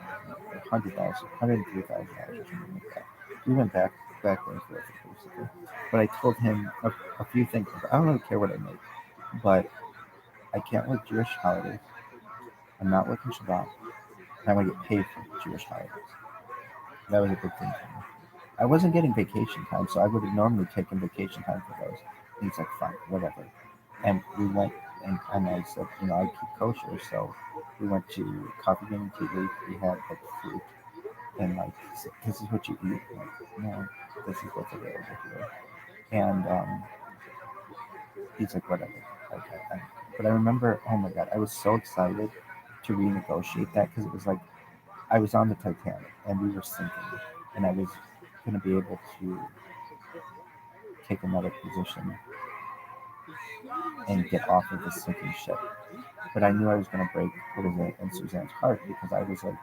100,000, $103,000 or something like that. We went back and forth basically, but I told him a few things. I don't really care what I make, but I can't work Jewish holidays. I'm not working Shabbat. And I want to get paid for Jewish holidays. That was a big thing for me. I wasn't getting vacation time, so I would have normally taken vacation time for those. And he's like, fine, whatever. And we went, and I said, I keep kosher, so we went to Coffee Bean and Tea Leaf. We had like fruit, and like, he said, this is what you eat. I'm like, no, this is what's available here. And he's like, whatever. Okay. But I remember, oh my God, I was so excited to renegotiate that because it was like I was on the Titanic and we were sinking, and I was going to be able to take another position and get off of the sinking ship. But I knew I was going to break Elizabeth and Suzanne's heart because I was like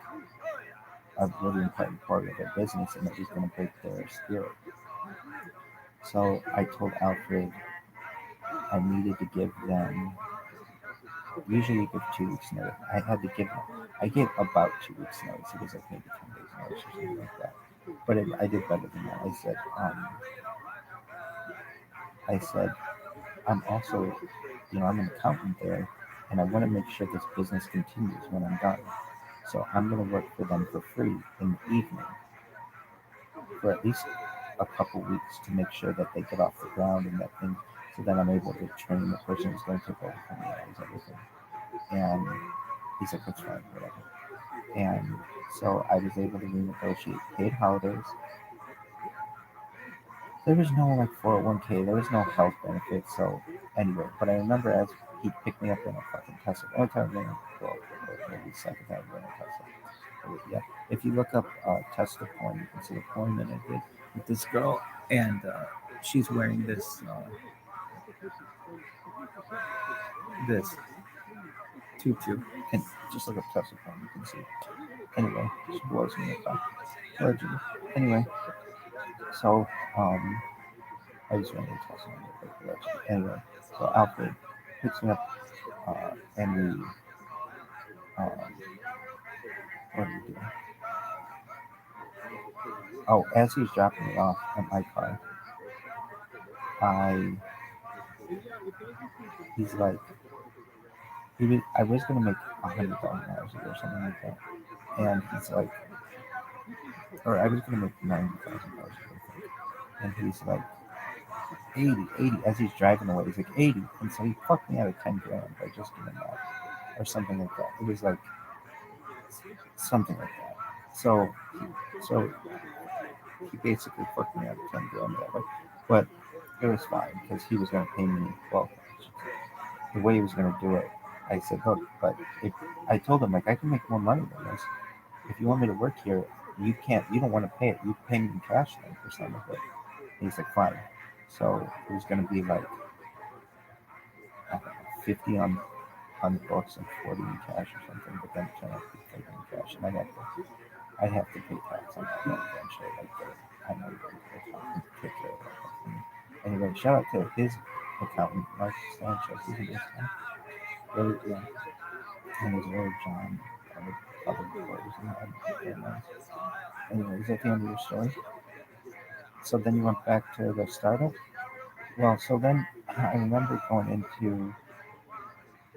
a really important part of their business, and it was going to break their spirit. So I told Alfred I needed to give them. Usually you give 2 weeks notice. I gave about 2 weeks notice. It was like maybe 10 days notice or something like that. But I did better than that. I said, I'm also, I'm an accountant there, and I want to make sure this business continues when I'm done. So I'm going to work for them for free in the evening for at least a couple weeks to make sure that they get off the ground and that thing, so that I'm able to train the person who's going to take over from me and everything. And he's like, that's fine, whatever. And so I was able to renegotiate paid holidays. There was no like 401k, there was no health benefits. So anyway, but I remember as he picked me up in a fucking Tesla. Only time I've been in, well, or maybe second time I've been in a Tesla. But yeah, if you look up Tesla porn, you can see the porn that I did with this girl, and she's wearing this tutu. And just look up Tesla porn, you can see. Anyway, she blows me up. Allegedly. Anyway, so I just wanted to tell someone real quick. Anyway, so Alfred picks me up, and we, what are we doing? Oh, as he's dropping me off at my car, he's like, I was gonna make $100,000 a year or something like that, and he's like, or I was gonna make $90,000 a year, I think, and he's like, 80, as he's driving away, he's like 80, and so he fucked me out of 10 grand by just doing that, or something like that. It was like something like that. So he basically fucked me out of 10 grand that way, but it was fine because he was going to pay me. Well, the way he was going to do it, I said, look, but if I told him like I can make more money than this. If you want me to work here, you can't. You don't want to pay it. You pay me in cash then for some of it. And he's like, fine. So it was going to be like, I don't know, 50 on the books and 40 in cash or something. But then it turned out to be 30 in cash, and I have to pay tax on that eventually. Like I know you're going to take care of that for me. Anyway, shout out to his accountant, Mark Sanchez. He's a nice guy. Really, yeah. And his lawyer, John, other lawyers in that. Very nice. Anyway, is that the end of your story? So then you went back to the startup? Well, so then I remember going into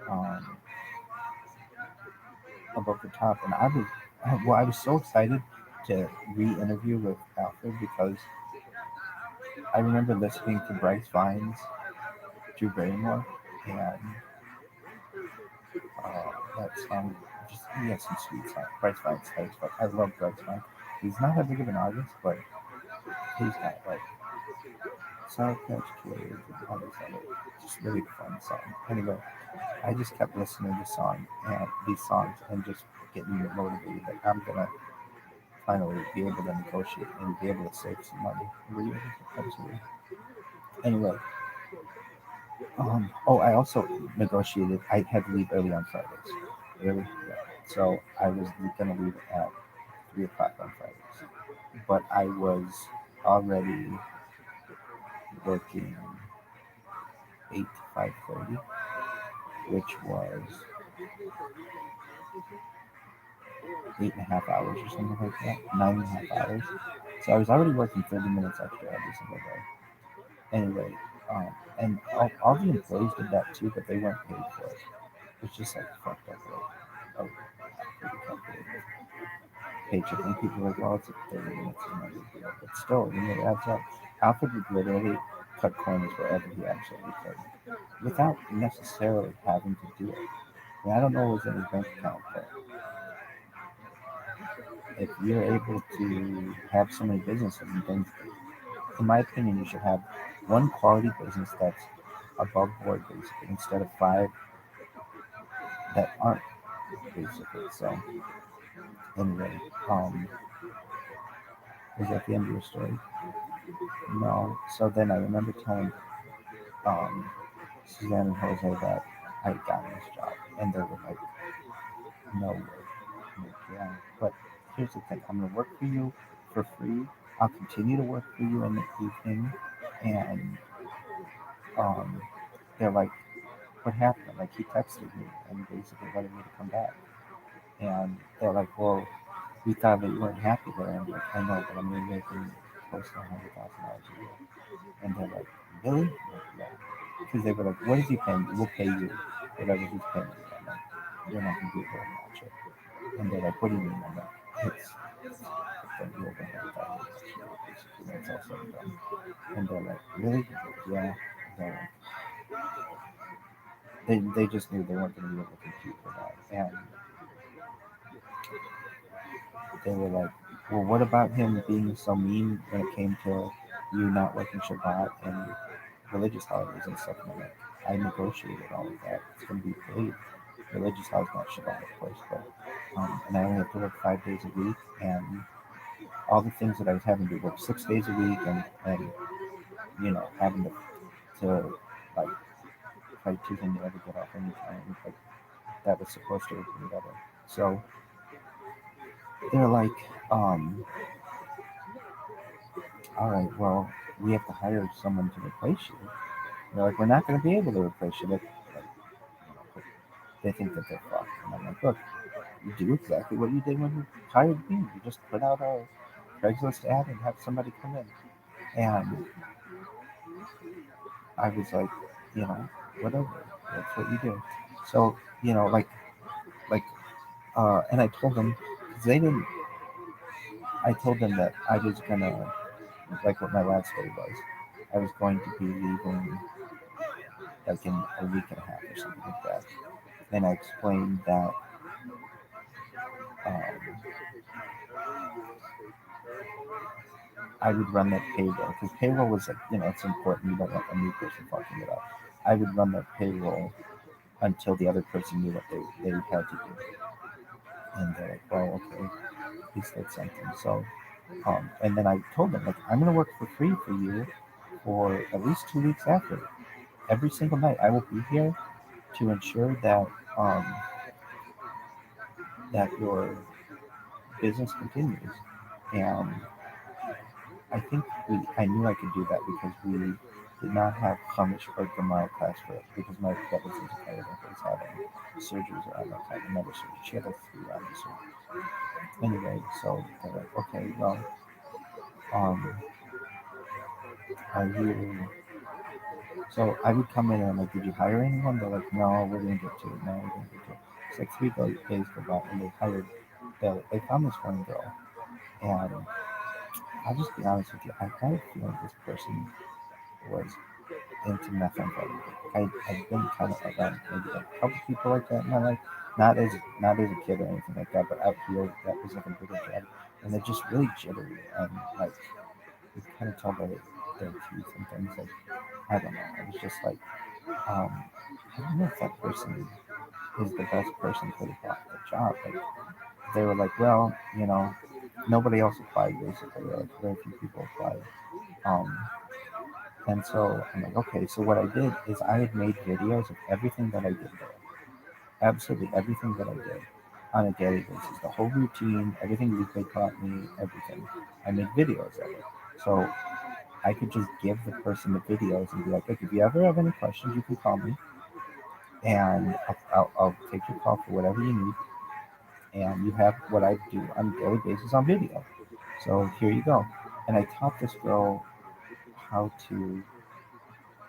um, Above the Top, and I was so excited to re-interview with Alfred because I remember listening to Bryce Vine's Drew Barrymore, and that song, just he has some sweet songs. Bryce Vine's tight as fuck. I love Bryce Vine. He's not that big of an artist, but he's got like Sour Patch Kids and all these other just really fun songs. Anyway, I just kept listening to these songs and just getting motivated that I'm gonna finally be able to negotiate and be able to save some money. Really, absolutely. Anyway, I also negotiated. I had to leave early on Fridays. Really, yeah. So I was gonna leave at 3 o'clock on Fridays. But I was already working 8 to 5:30, which was 8.5 hours or something like that, 9.5 hours. So I was already working 30 minutes extra every single day. Anyway, and all the employees did that too, but they weren't paid for it. It's just like fucked up, like a pretty calculated paycheck. And people are like, well, it's like 30 minutes, no big deal. But still, it adds up. Alfred would literally cut corners wherever he absolutely could, without necessarily having to do it. I don't know what's in his bank account, but if you're able to have so many businesses and things, in my opinion, you should have one quality business that's above board, basically, instead of five that aren't, basically. So, anyway, is that the end of your story? No. So then I remember telling Suzanne and Jose that I had gotten this job, and they were like, "No way." I'm like, yeah, but here's the thing: I'm gonna work for you for free. I'll continue to work for you in the evening, and um, they're like, "What happened?" Like he texted me and basically wanted me to come back, and they're like, "Well, we thought that you weren't happy there." I'm like, "I know, but I'm gonna make making close to $100,000 a year." And they're like, "Really?" I'm like, yeah. Because they were like, "What is he paying you? We'll pay you whatever he's paying you." I'm like, "You're not gonna be able to match it." And they're like, "What do you mean?" I'm like, "It's then you're gonna have that basically when it's all said and done." And they're like, "Really?" I'm like, yeah. They're like, they just knew they weren't gonna be able to compete for that. And they were like, "Well, what about him being so mean when it came to you not working Shabbat and religious holidays and stuff?" And I'm like, "I negotiated all of that. It's going to be paid. Religious holidays, not Shabbat, of course, but and I only have to work 5 days a week, and all the things that I was having to work 6 days a week, and having to like fight tooth and nail to get off any time, like that was supposed to have been better." So they're like, "All right, well, we have to hire someone to replace you." They're like, "We're not going to be able to replace you." Like, they think that they're fucked. And I'm like, "Look, you do exactly what you did when you hired me. You just put out a Craigslist ad and have somebody come in." And I was like, you know, whatever. That's what you do. So, like, and I told them, because they didn't, I told them that I was gonna, like what my last day was, I was going to be leaving like in a week and a half or something like that. And I explained that um, I would run that payroll because payroll was like, it's important. You don't want a new person fucking it up. I would run that payroll until the other person knew what they had to do. And they're like, "Well, okay, he said something." So, and then I told them, like, "I'm going to work for free for you for at least 2 weeks after. Every single night, I will be here to ensure um, that your business continues." And I knew I could do that because we did not have Chumash or Gemara class for it because my that was entire was having surgeries around that time, another surgery. She had like 3 rounds of surgeries. Anyway, so they're like, "Okay, well, um, are you?" So I would come in and I'm like, "Did you hire anyone?" They're like, "No, we're gonna get to it. No, we're gonna get to it." It's like days go by and they hired. They found this one girl, and I'll just be honest with you. I kind of feel like this person was into methamphetamine. I've been kind of around maybe like a couple people like that in my life, not as a kid or anything like that, but out here that was like a bigger drug, and they're just really jittery and like you kind of tell by their teeth and things. Like I don't know. I was just like, I don't know if that person is the best person for the job. Like they were like, "Well, nobody else applied basically. Or, like very few people applied." Um, And so I'm like, "Okay." So what I did is I had made videos of everything that I did there, absolutely everything that I did. on a daily basis. The whole routine, everything they taught me, everything. I made videos of it. So I could just give the person the videos and be like, look, if you ever have any questions, you can call me, and I'll take your call for whatever you need. And you have what I do on a daily basis on video. So here you go. And I taught this girl how to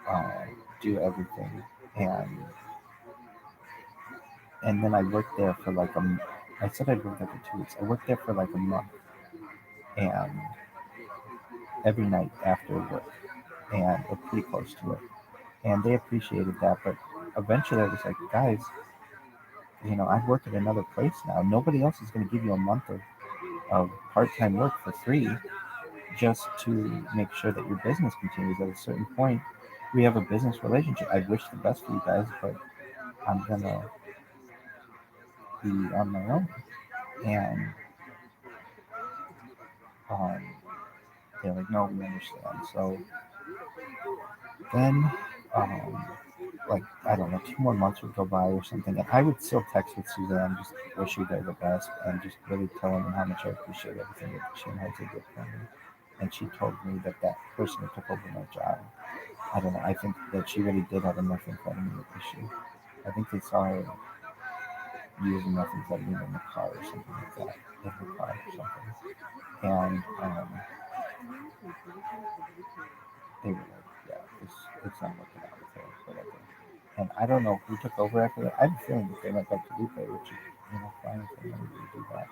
uh, do everything. And then I worked there for like I said I'd work there for 2 weeks. I worked there for like a month, and every night after work, and or pretty close to it. And they appreciated that. But eventually, I was like, guys, I work at another place now. Nobody else is going to give you a month of part-time work for free just to make sure that your business continues. At a certain point, we have a business relationship. I wish the best for you guys, but I'm gonna be on my own. And um, they're like, no, we understand. So then, um, like, I don't know, 2 more months would go by or something, and I would still text with Suzanne, just wish her the best, and just really telling her how much I appreciate everything that she and Jose did for me. And she told me that that person who took over my job, I don't know, I think that she really did have a methamphetamine issue. I think they saw her using methamphetamine in the car or something like that, in her car or something. And they were like, yeah, it's not working out with her, whatever. And I don't know who took over after that. I have a feeling that they went back to Lupe, which is, fine for them to do that.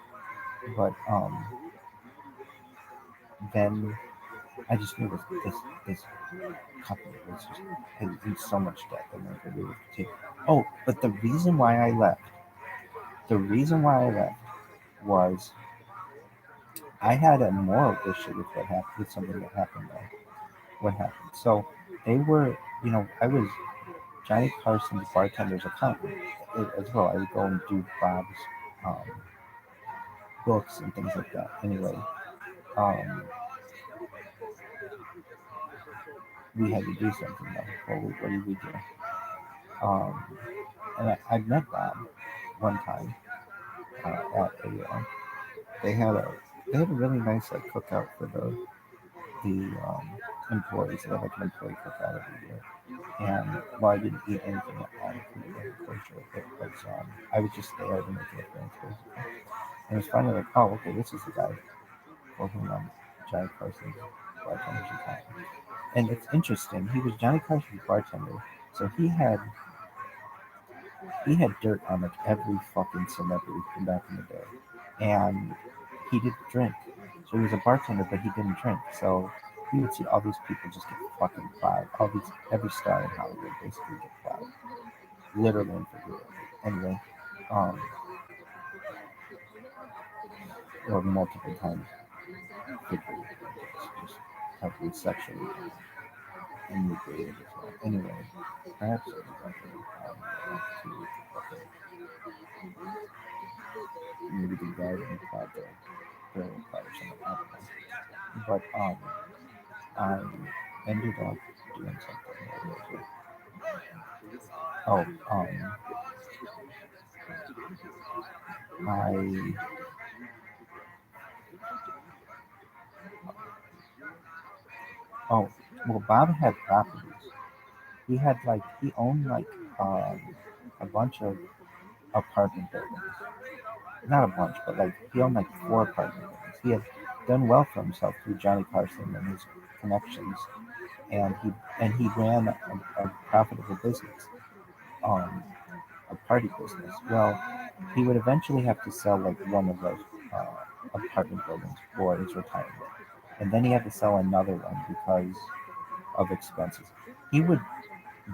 But then I just knew this company was just in so much debt that they could really continue. Oh, but the reason why I left was I had a moral issue with what happened, with something that happened there. What happened? So they were, I was Johnny Carson's bartender's accountant as well. I would go and do Bob's um, books and things like that. Anyway, um, we had to do something though. What did we do? Um, and I met Bob one time at they had a they had a really nice like cookout for the employees. They had like an employee cookout every year. And well, I didn't eat anything at that kosher. It was I was just there to make an appearance basically. And it was finally like, oh, okay, this is the guy for whom Johnny Carson's bartender's account. And it's interesting. He was Johnny Carson's bartender, so he had dirt on like every fucking celebrity from back in the day, and he didn't drink. So he was a bartender, but he didn't drink. So he would see all these people just get fucking plowed. Every star in Hollywood basically get plowed, literally and figuratively. Anyway, um, or multiple times figuratively, just heavily sexually inebriated as well. Anyway, perhaps it was like to maybe the guy in the project, Bill or something. I don't know. But I ended up doing something. What was it? Oh, I oh well, Bob had properties. He owned like um a bunch of apartment buildings. Not a bunch, but like he owned like 4 apartment buildings. He had done well for himself through Johnny Carson and his connections, and he ran a profitable business, um, a party business. Well, he would eventually have to sell like one of those apartment buildings for his retirement, and then he had to sell another one because of expenses. He would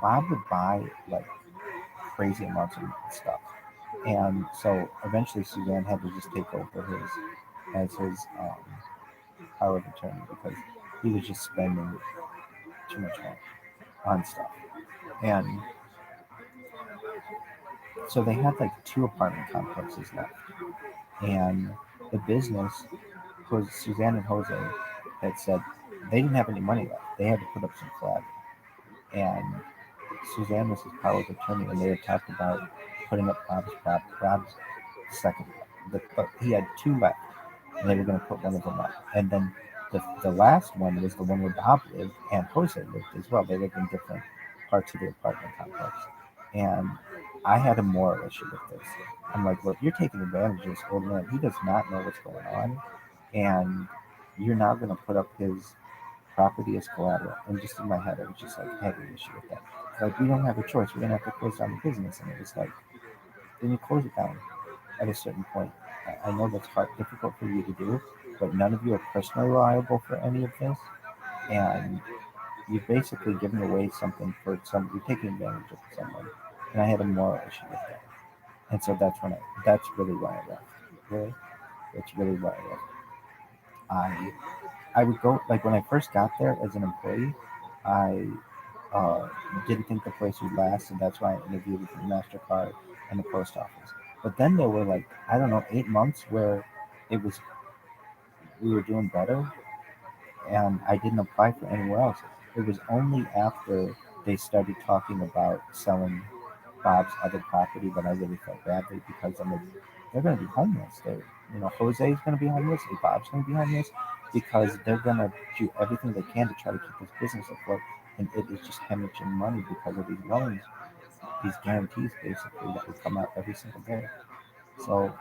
Bob would buy like crazy amounts of stuff, and so eventually Suzanne had to just take over his power of attorney because he was just spending too much money on stuff. And so they had like 2 apartment complexes left. And the business was Suzanne and Jose had said they didn't have any money left. They had to put up some collateral. And Suzanne was his power of attorney, and they had talked about putting up Bob's second, but he had two left, and they were going to put one of them up. And then the last one was the one where Bob lived and Jose lived as well. They lived in different parts of the apartment complex. And I had a moral issue with this. I'm like, look, you're taking advantage of this old man. He does not know what's going on. And you're now going to put up his property as collateral. And just in my head, I was just like, I had an issue with that. Like, we don't have a choice. We're going to have to close down the business. And it was like, then you close it down at a certain point. I know that's hard, difficult for you to do, but none of you are personally liable for any of this. And you've basically given away something for some, you're taking advantage of someone. And I had a moral issue with that. And so that's really why I left. Really? That's really why I left. I would go, like when I first got there as an employee, I uh, didn't think the place would last, and that's why I interviewed with the MasterCard and the post office. But then there were like, I don't know, 8 months where it was, we were doing better, and I didn't apply for anywhere else. It was only after they started talking about selling Bob's other property that I really felt badly, because I'm like, they're going to be homeless. Jose is going to be homeless, and Bob's going to be homeless, because they're going to do everything they can to try to keep this business afloat, and it is just hemorrhaging money because of these loans, these guarantees basically that would come out every single day. So,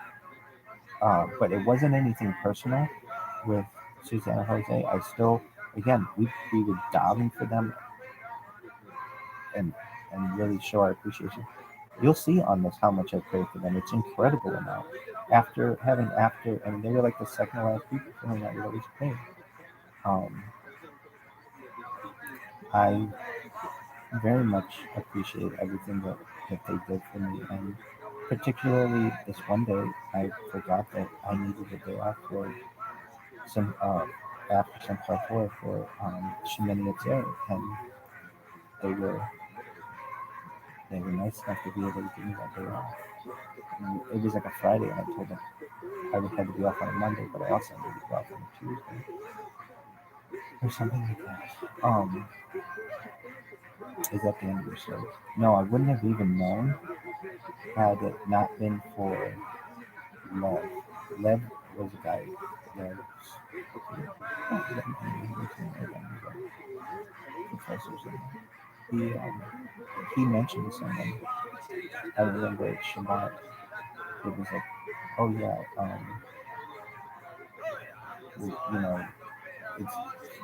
but it wasn't anything personal with Suzanne and Jose. I still, again, we would daven for them and and really show our appreciation. You'll see on this how much I pray for them. It's incredible amount. I mean, they were like the second to last people for whom I would always pray. Um, I very much appreciate everything that they did for me, and particularly this one day, I forgot that I needed a day off for some after some parkour for Shemini Atzeret, and they were they were nice enough to be able to give me that day off. And it was like a Friday, and I told them I would have to be off on a Monday, but I also needed to be off on a Tuesday or something like that. Is that the end of your story? No, I wouldn't have even known had it not been for Lev. Lev was a guy. Lev, professor's name. He mentioned to someone. I remember at Shabbat. It was like, oh yeah, it's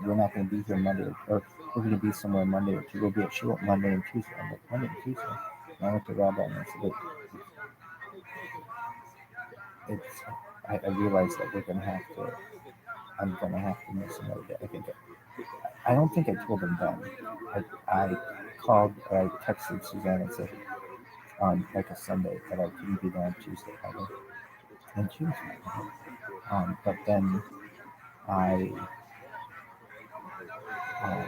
we're not going to be here Monday, or we're going to be somewhere Monday or Tuesday. We'll be at Shul Monday and Tuesday. I'm like, Monday and Tuesday. And I went to Rabbi and I said, it's I realized that I'm going to have to miss another day. I don't think I told them then. I called, or I texted Suzanne and said on like a Sunday that I couldn't be there on Tuesday either. And she was fine. But then I uh,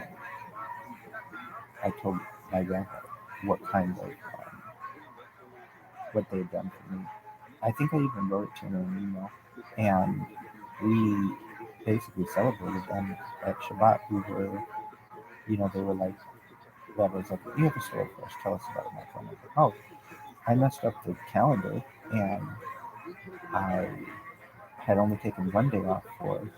I told my grandpa what kind of what they had done for me. I think I even wrote it to him in an email, and we basically celebrated them at Shabbat. They were like, that was like, you have a story for us. Tell us about it, my friend. I was like, oh, I messed up the calendar, and I had only taken one day off for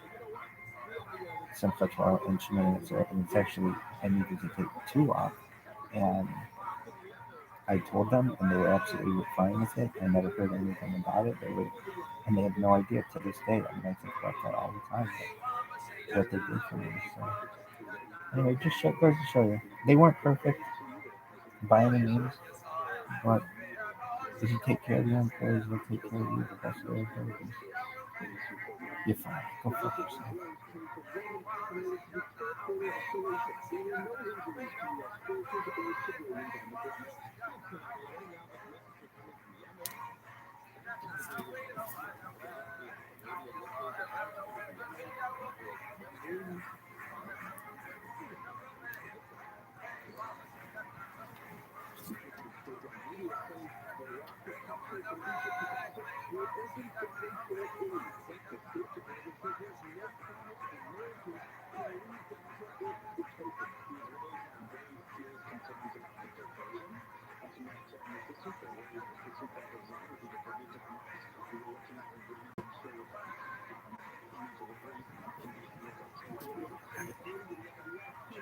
some football and shenanigans, and it's actually I needed to take two off, and I told them, and they were absolutely fine with it. I never heard anything about it. And they have no idea to this day. I mean, I think about that all the time. What they did for me. So anyway, goes to show you, they weren't perfect by any means, but if you take care of your employees, they'll take care of you the best way they can. You're fine. Go fuck yourself.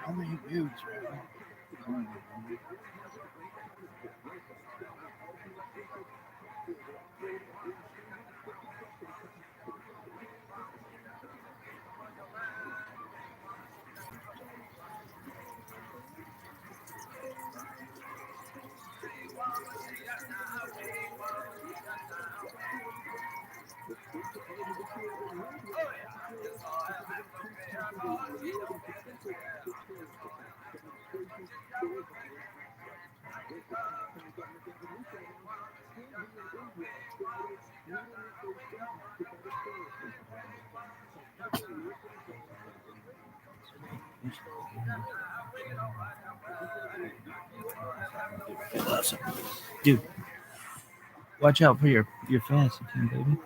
Only views, Rabbi. Dude, watch out for your fantasy team, baby.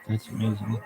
That's amazing.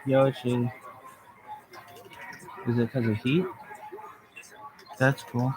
Yoshi. Is it because of heat? That's cool.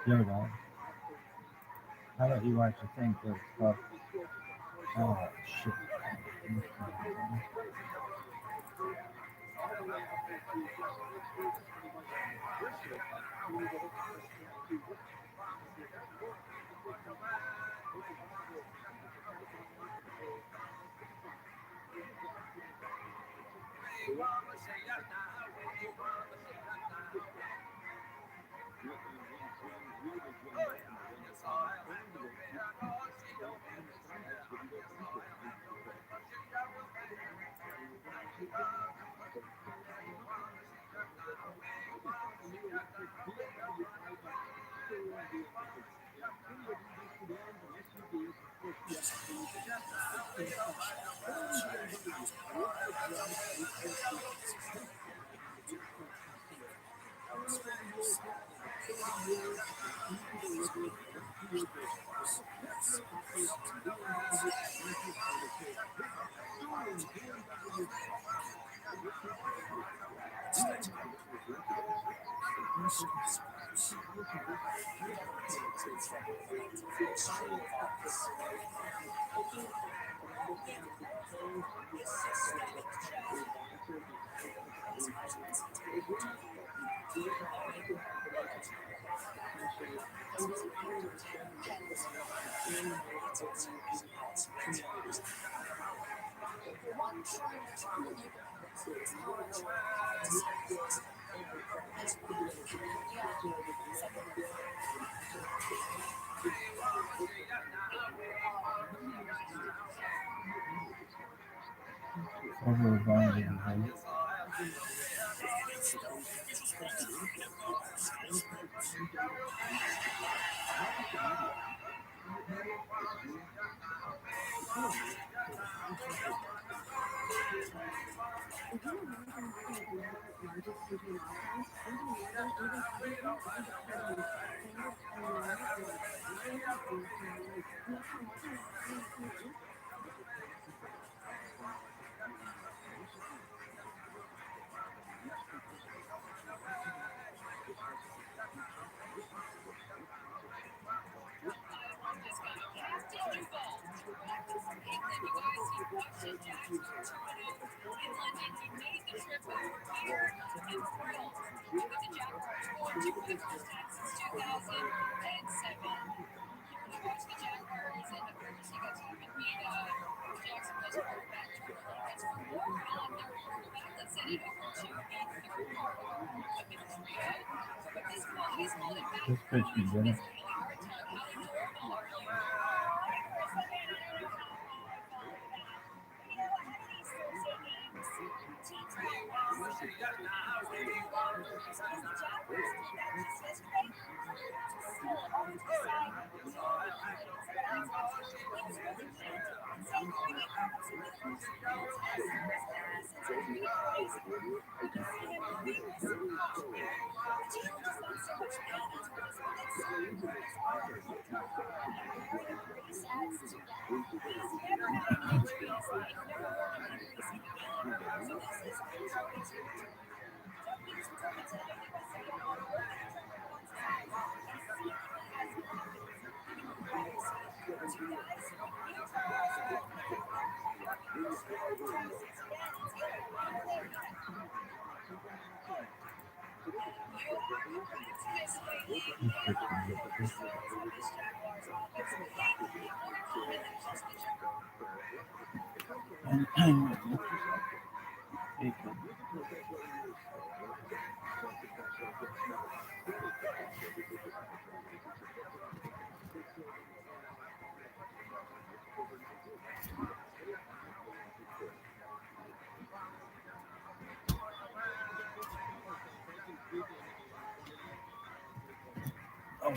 Yo, dog. How about you watch the thing first? Oh, shit. This bitch be good.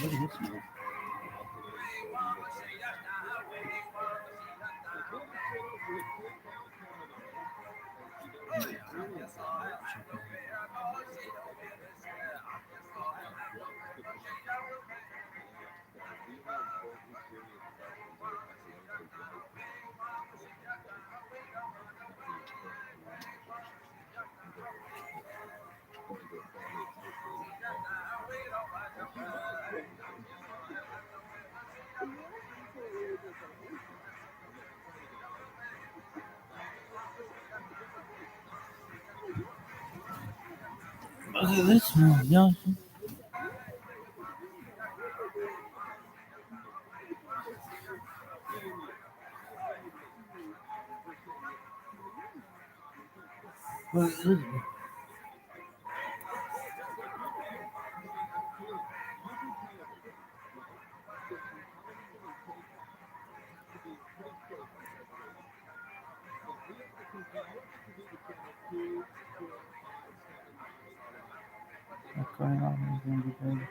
look at this one. Look at this one, y'all. Look. What's going on? Is going to be good.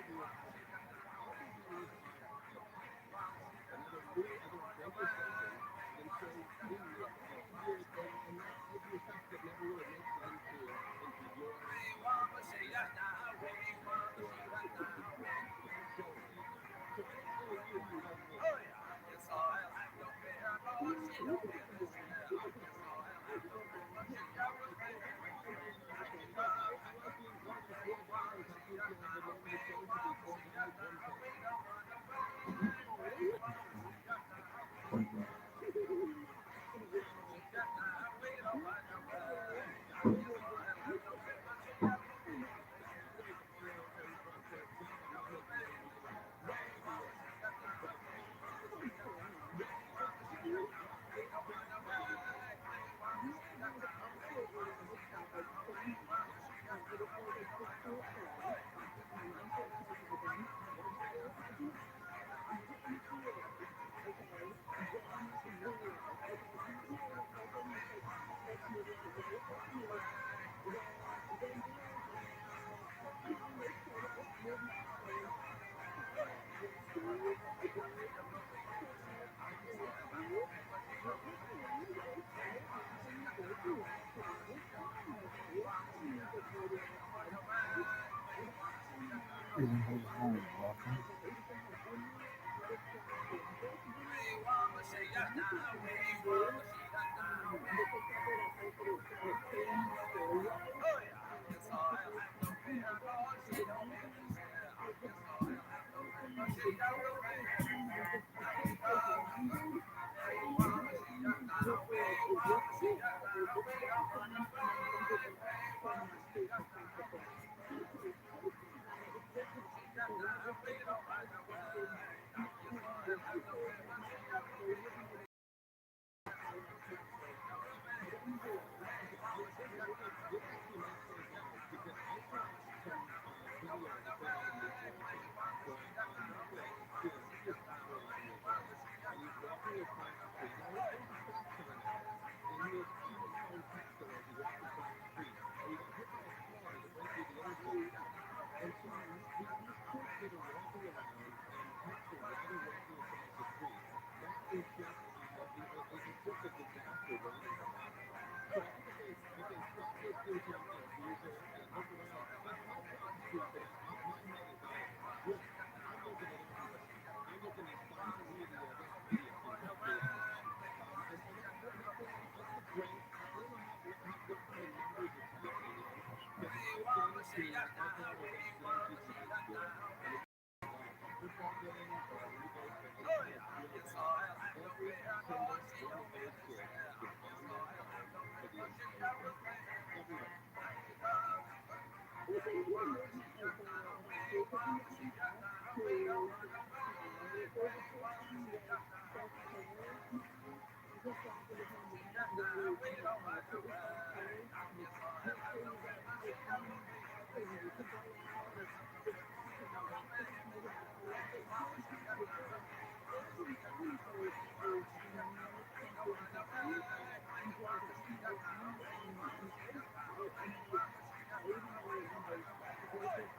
Welcome.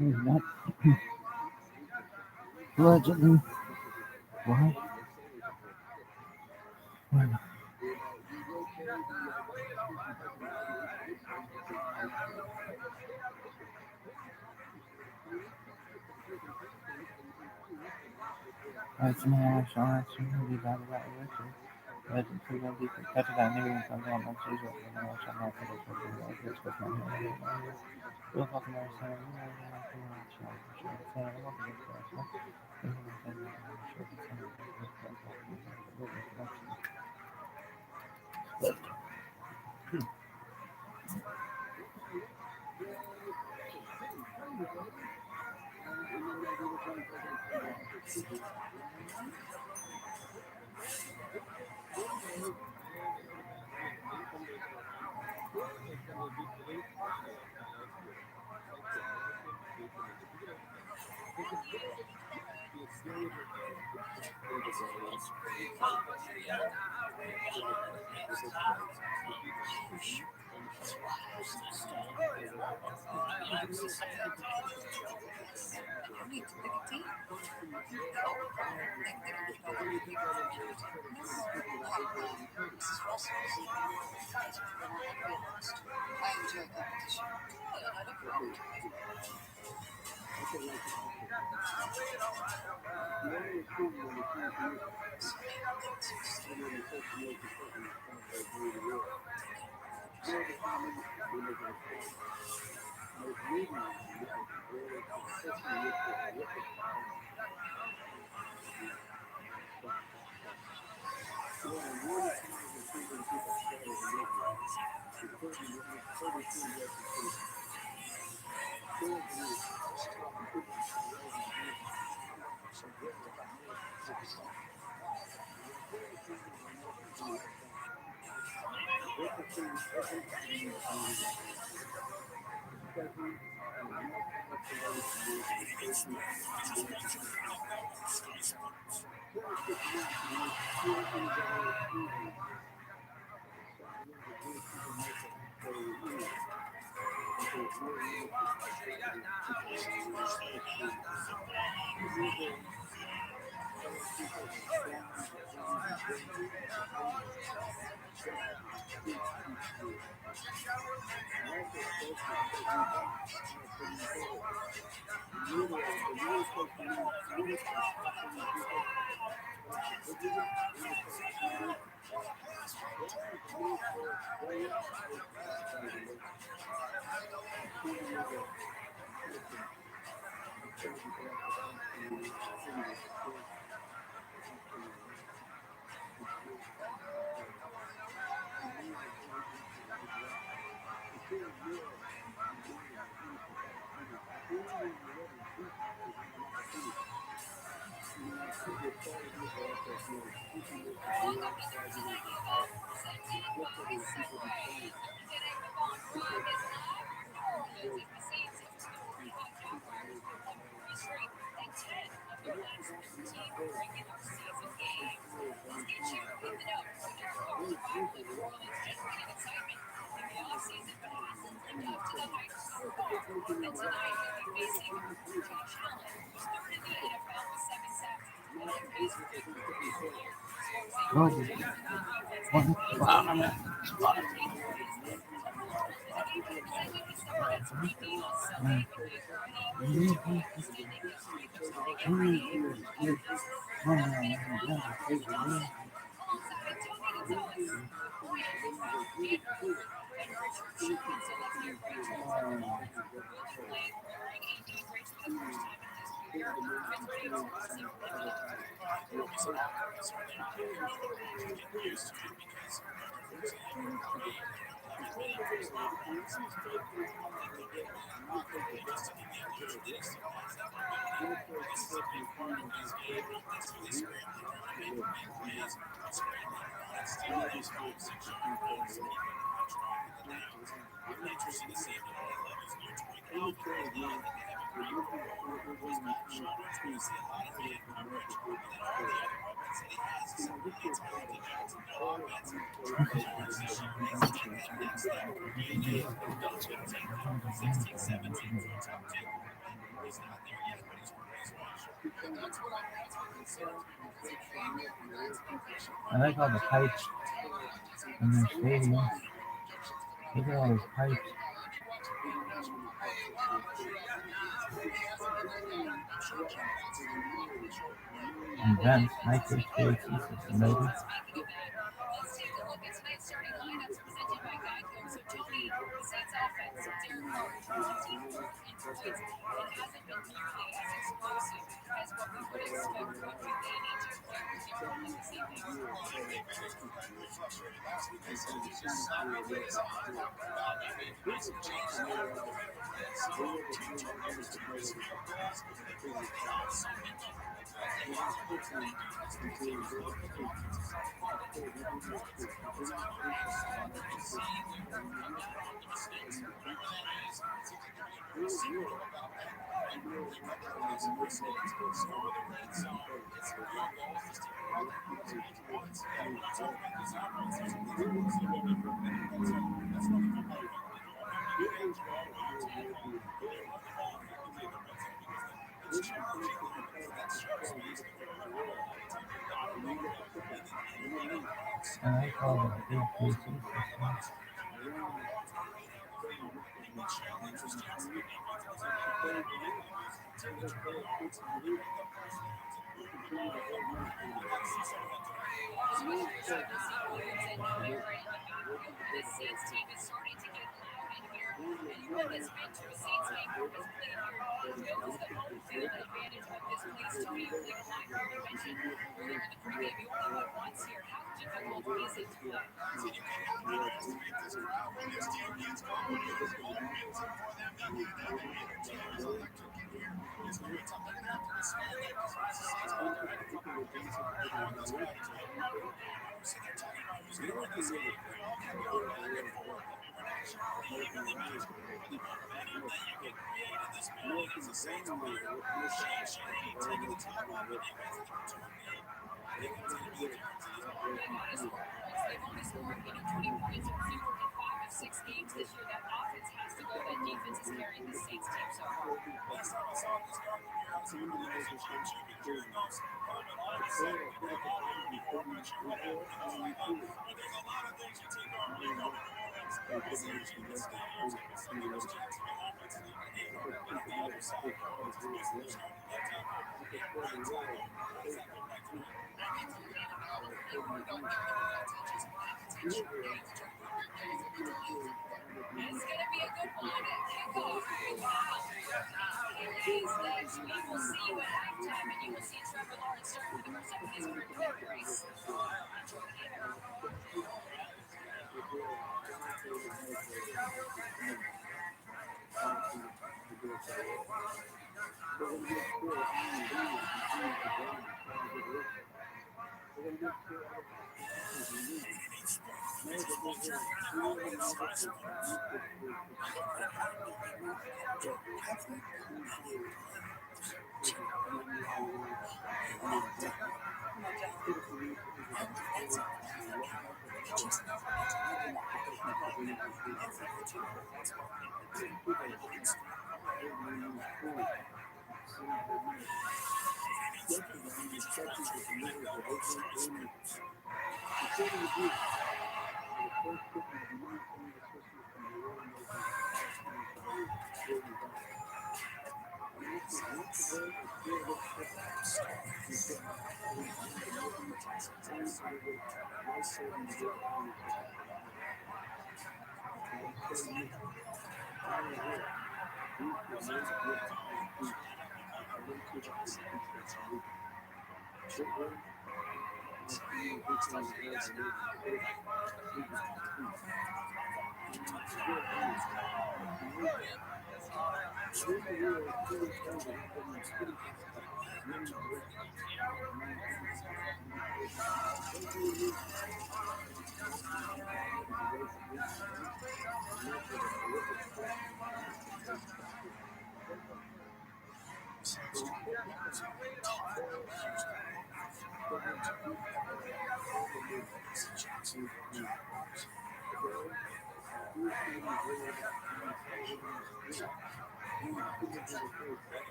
What? Allegedly. What? That's my action. That's really bad about it. Legend to the deep. Catch that nigga something on my cheese. And I shall not put it for the this was my hair. Real fucking nice. I'm I like all the pipes in their stadium. Look at all those pipes. And vents, nice HVAC system, maybe. I like all the HVAC systems.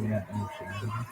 Yeah, understandable.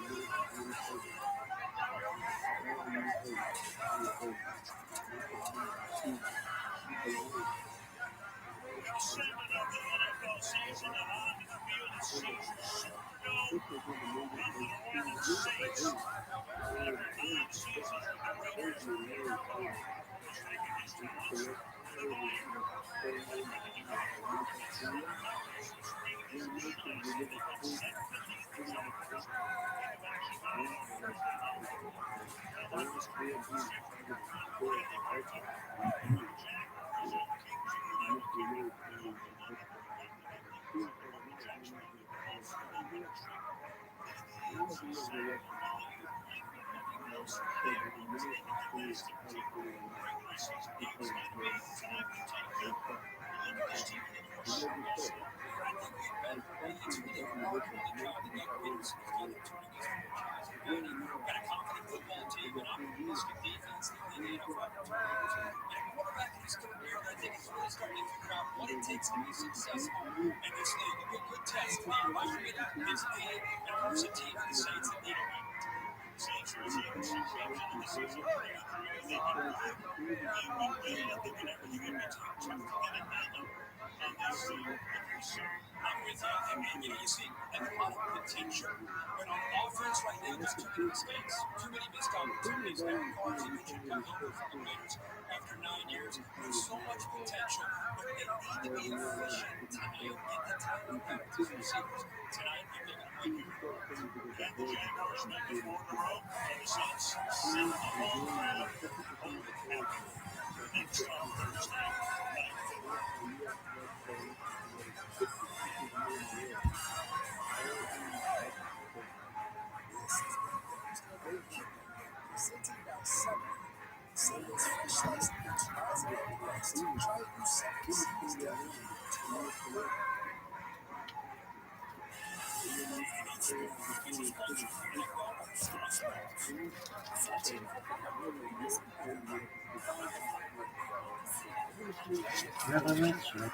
Yeah, that's it.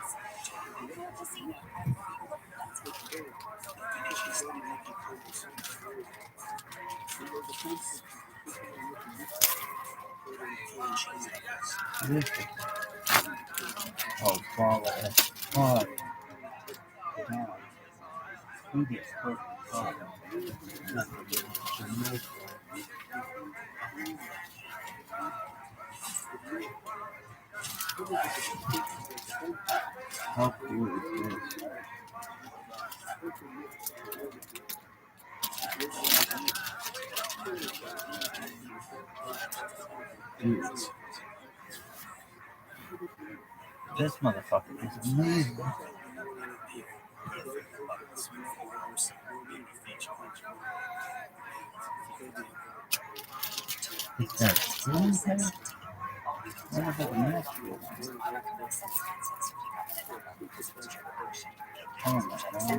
What is this? Oh, follow. Fuck. Damn. Who gets hurt? Oh, nothing. How cool is this? Dude, this motherfucker is amazing. Is that screenplay? What about the next one? Oh my god.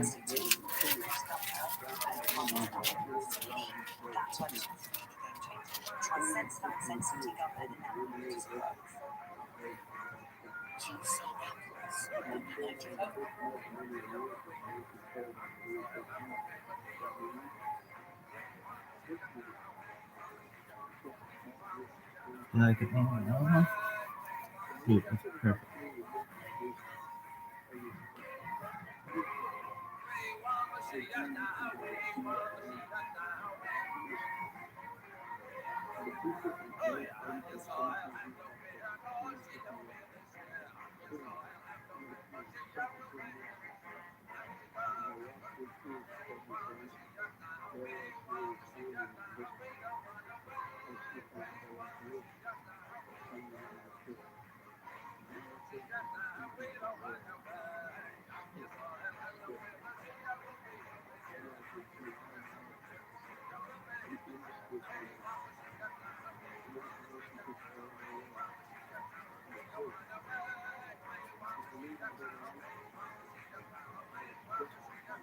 You like it? Oh, dude, it's perfect.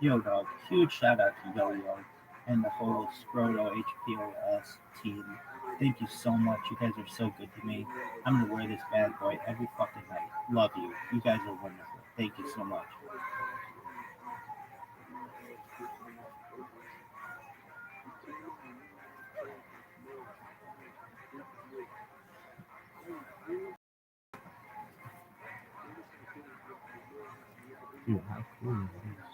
Yo, dog, huge shout out to Yo-Yo and the whole Scroto HPOS team. Thank you so much. You guys are so good to me. I'm gonna wear this bad boy every fucking night. Love you. You guys are wonderful. Thank you so much. Dude, how cool is this?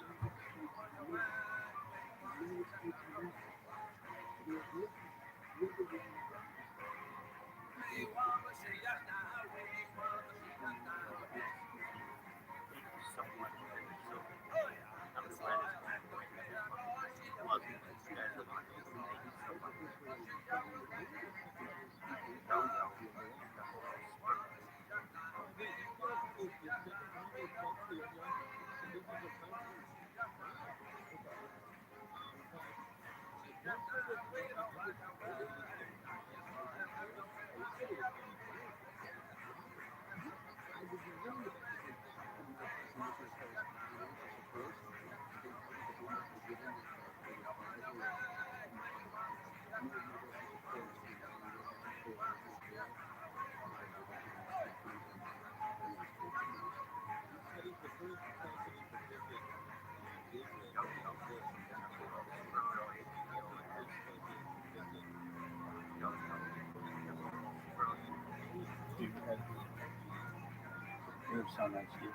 Dude, you're so nice, dude.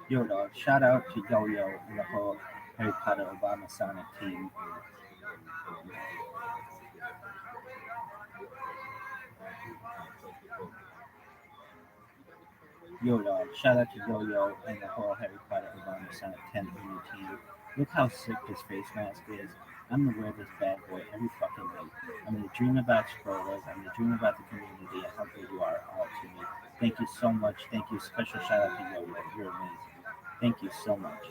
Yo, dog, shout out to Yo-Yo and the whole Harry Potter Obama Sonic team. Yo, dog, shout out to Yo-Yo and the whole Harry Potter Obama Sonic 10 Uni team. Look how sick this face mask is. I'm gonna wear this bad boy every fucking night. I'm gonna dream about Scrollas. I'm gonna dream about the community and how good you are all to me. Thank you so much. Thank you. Special shout out to Yo-Yo. You're amazing. Thank you so much.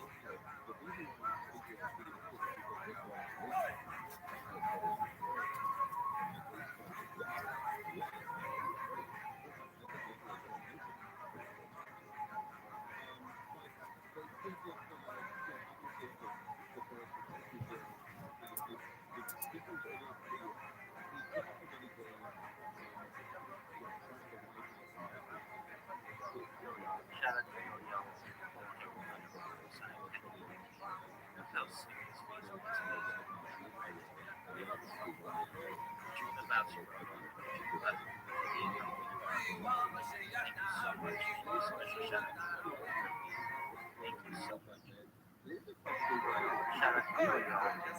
Shout out to Yo pulling over on the roadside picking of how sick his face must be. The truth about you, brother. Love you. Being healthy. Thank you so much. And a special shout out to you. Thank you so much. Shout out to you, y'all.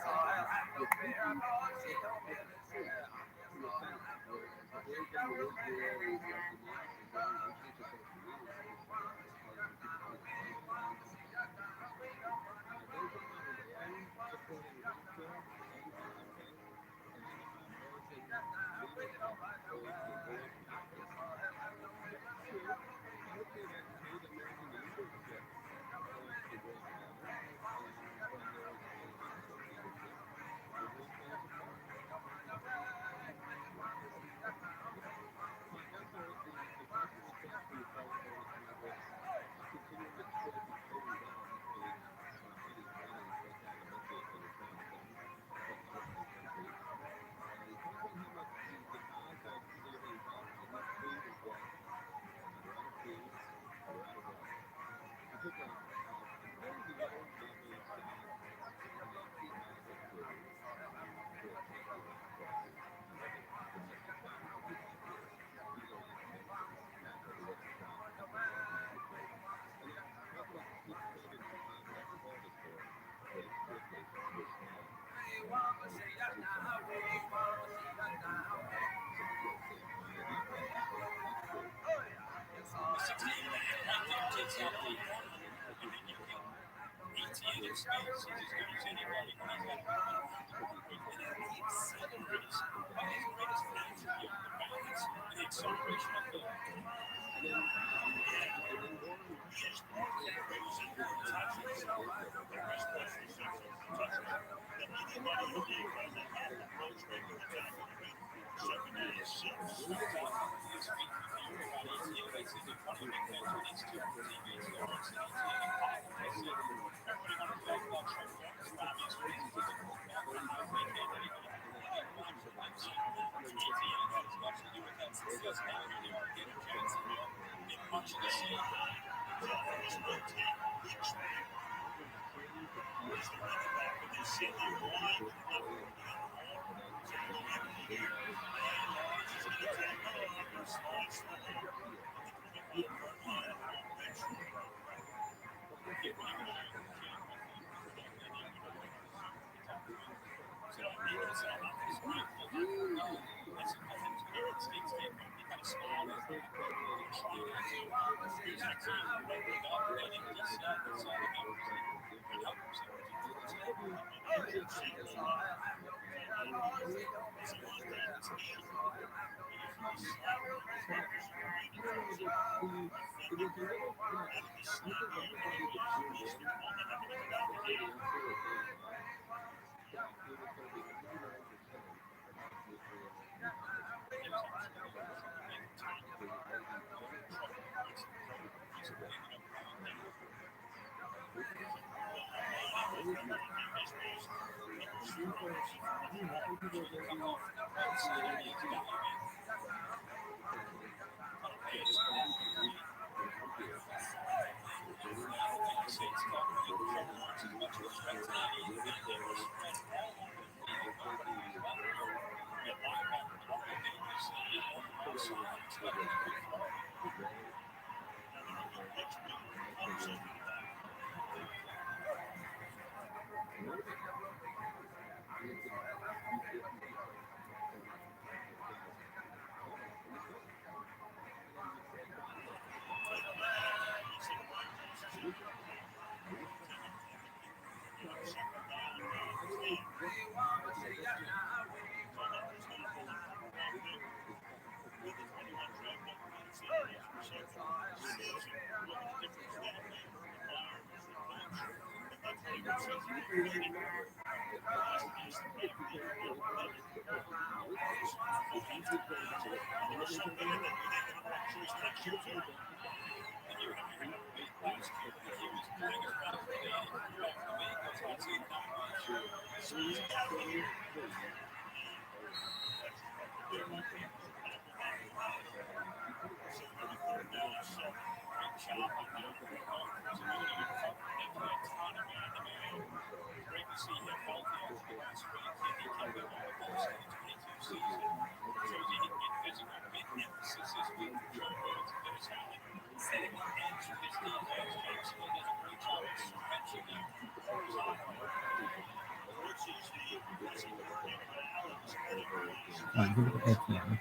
Oh, give it to ATM.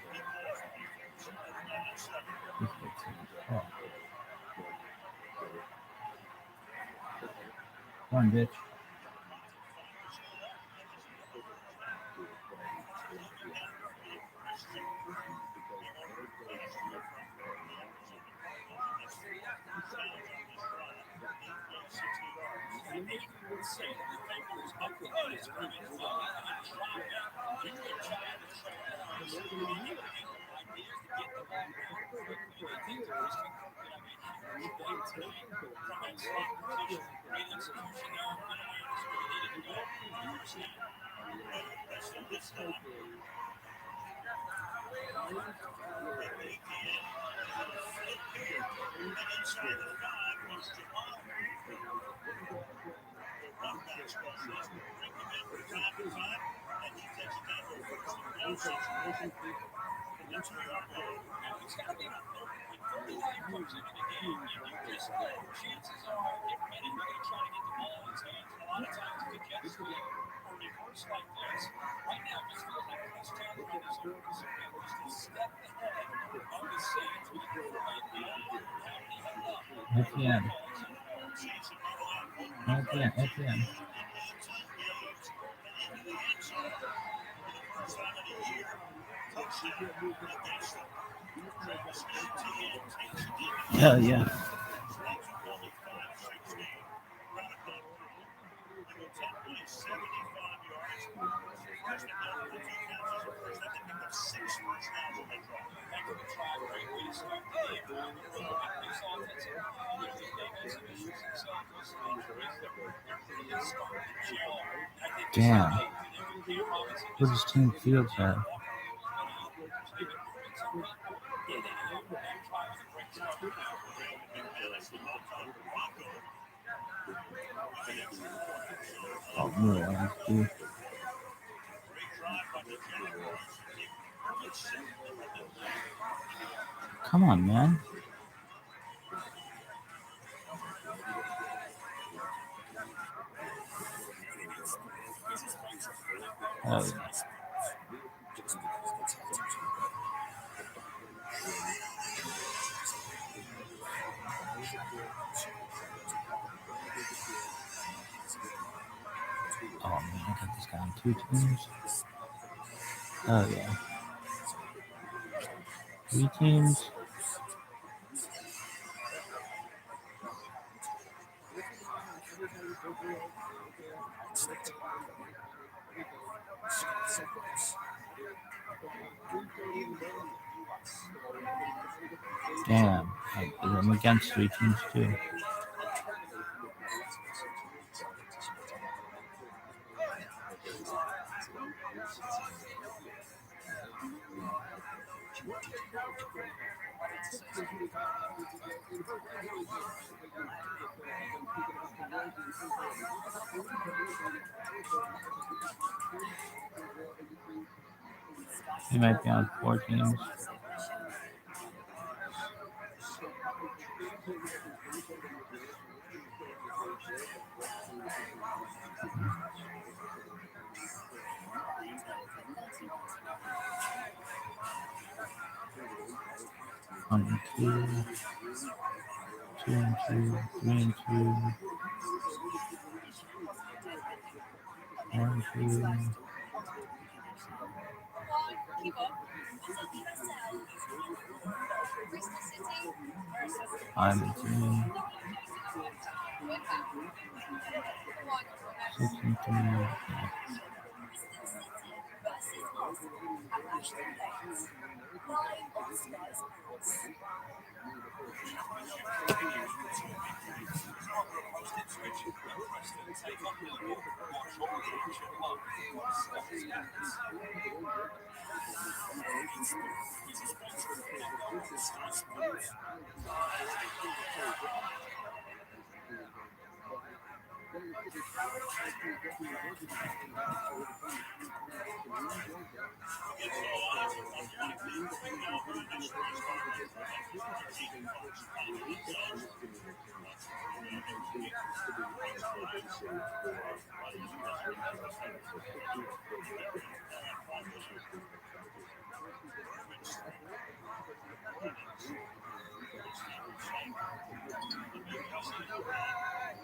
Oh. Come on, bitch. ATM. ATM. ATM. Hell yeah. Damn. What does Team Fields have? Oh, no, dude. Come on, man. Oh, yeah. Oh, man, I got this guy on 2 teams. Oh, yeah. 3 teams. Damn. I'm against 3 teams, too. He might be on 4 teams. One and 2, 2 and 2, 3 and 2, 4 and 2. I'm a team.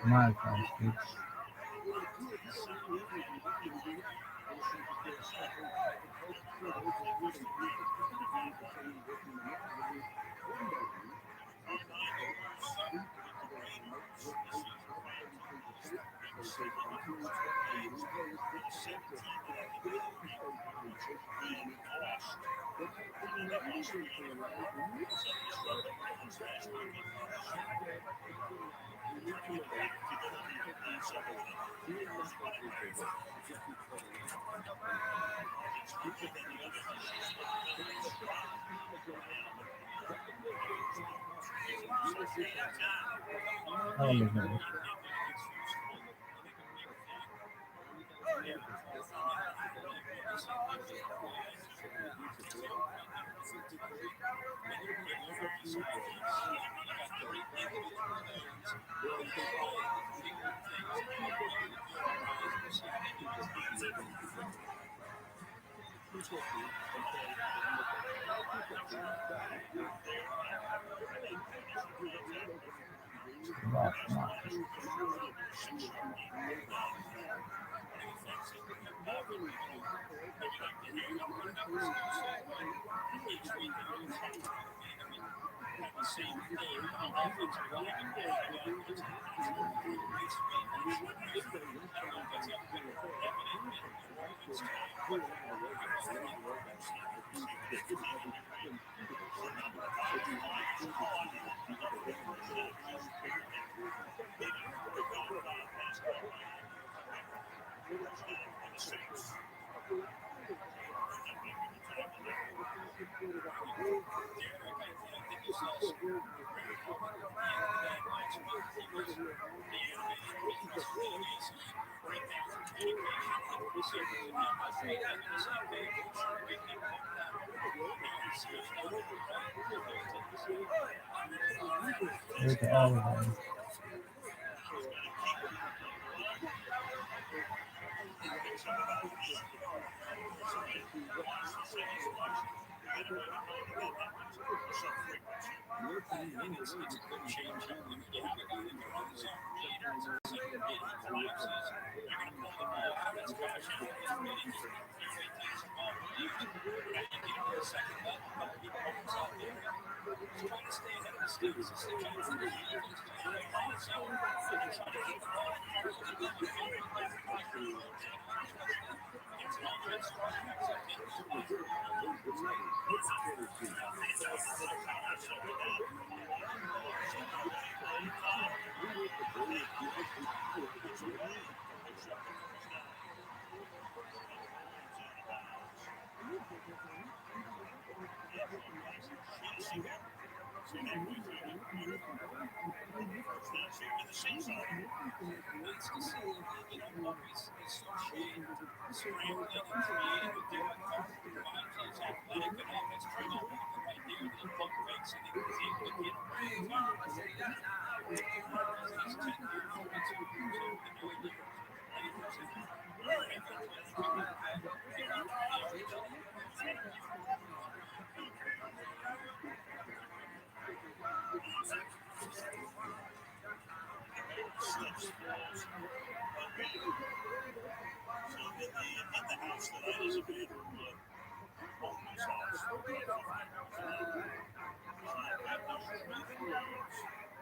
My gosh, dude. Oh my gosh. Wow, wow. Look at all of them.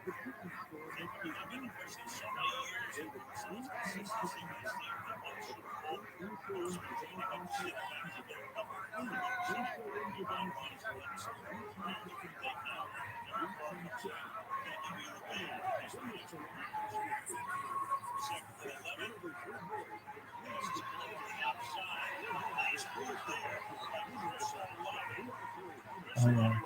Oh yeah.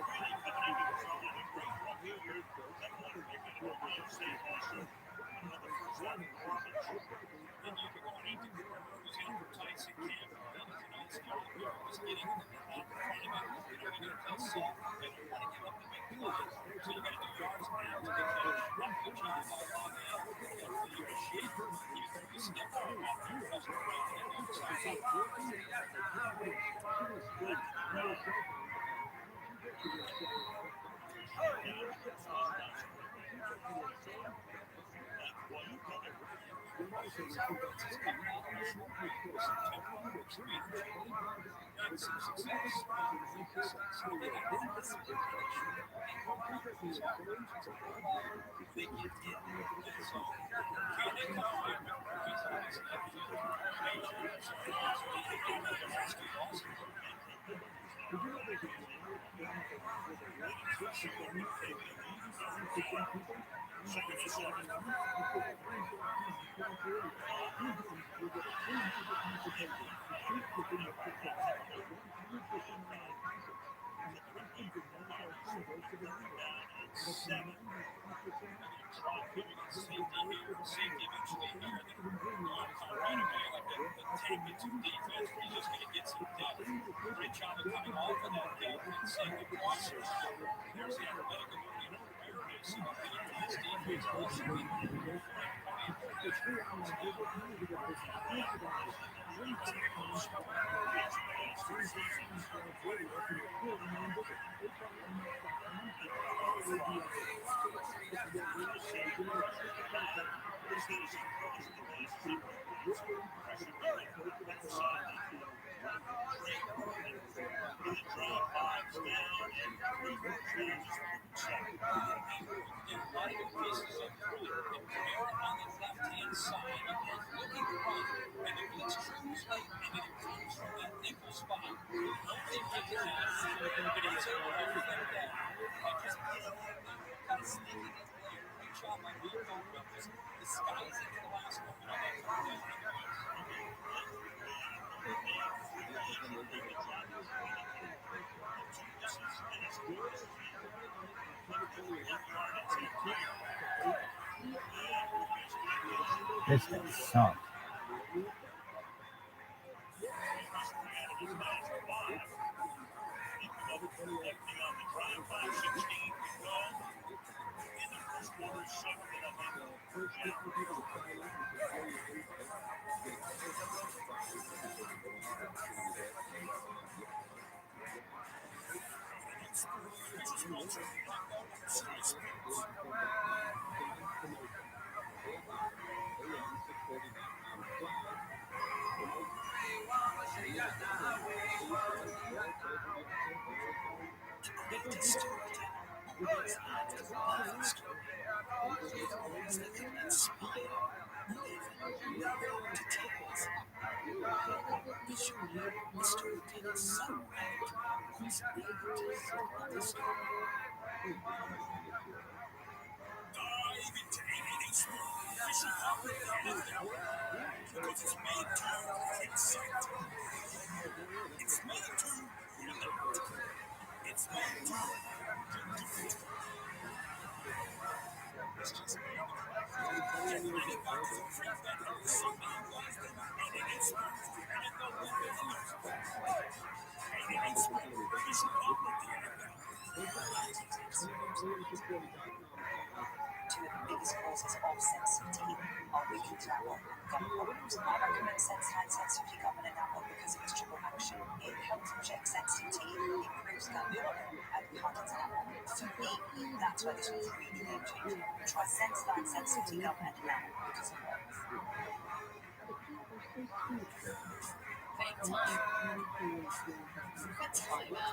This guy sucks. Two of the biggest causes of sensitivity are weakened enamel and gum problems. I recommend Sensodyne Sensitivity Gum and Enamel because of its triple action. It helps project sensitivity, improves gum health, and hardens enamel. For me, that's why this was really game changing. Try Sensodyne Sensitivity Gum and Enamel because it works. Fake time. Good timer.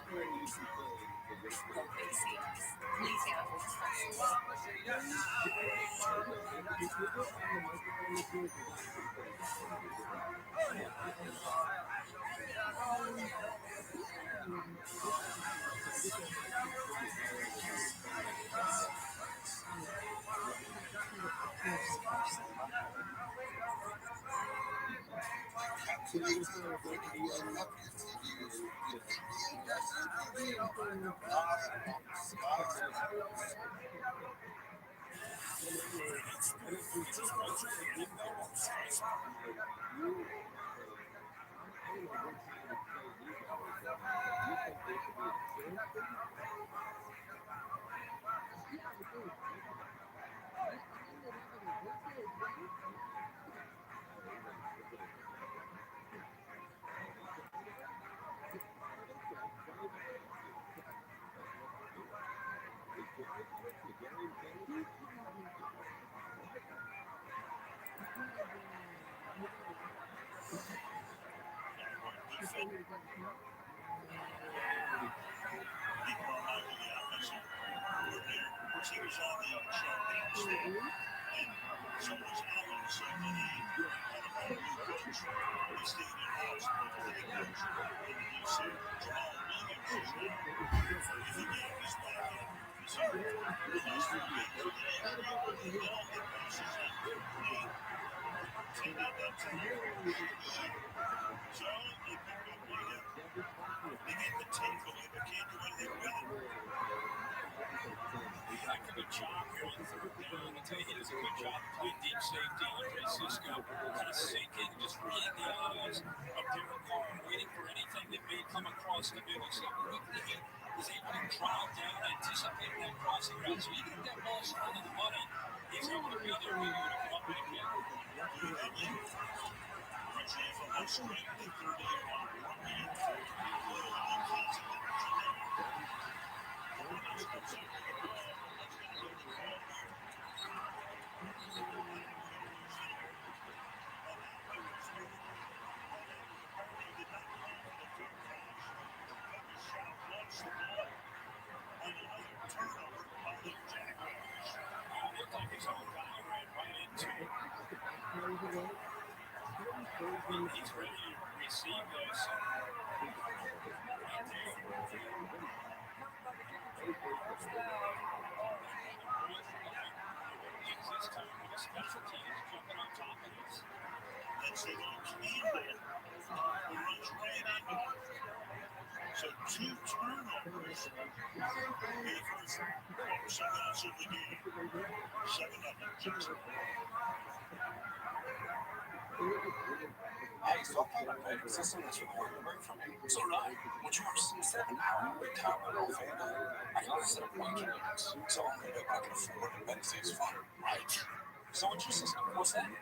Hey, so I found a better system that's recording away from me. So did I. What's yours? Instead of an hourly tablet or FanDuel, I can only set up one gigabytes. So I'll end up I can afford it. Wednesday's fun. Right. So what's your system? What's that? Your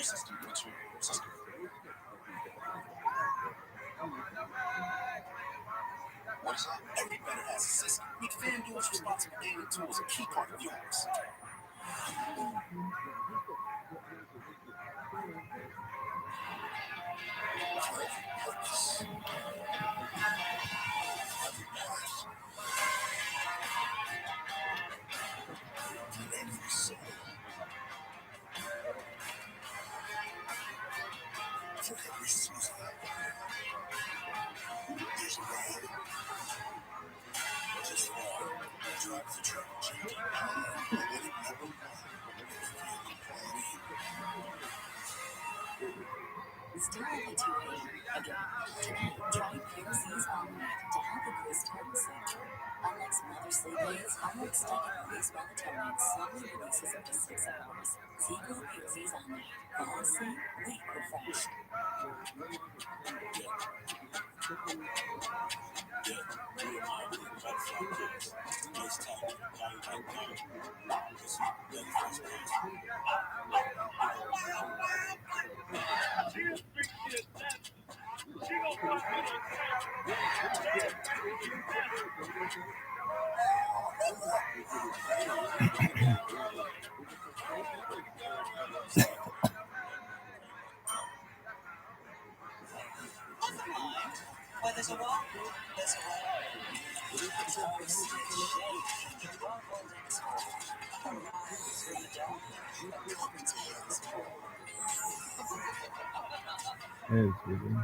system. What's your system? What is that? Every better has a system. Make FanDuel's responsible gaming tools a key part of yours. For every purpose. Every path. For every soul. For every season. There's a ride. Just one. Drive the truck. GD power. Let it never run. Vehicle quality. Still only 2 a.m. Again, today, try Pharisees Omelette to help increase total sleep. Unlike some other sleep aids, Omelette study release melatonin slowly releases up to 6 hours. Sequel Pharisees Omelette. Fall asleep, wake refreshed. Where there's a will, there's a way. There's Ruby.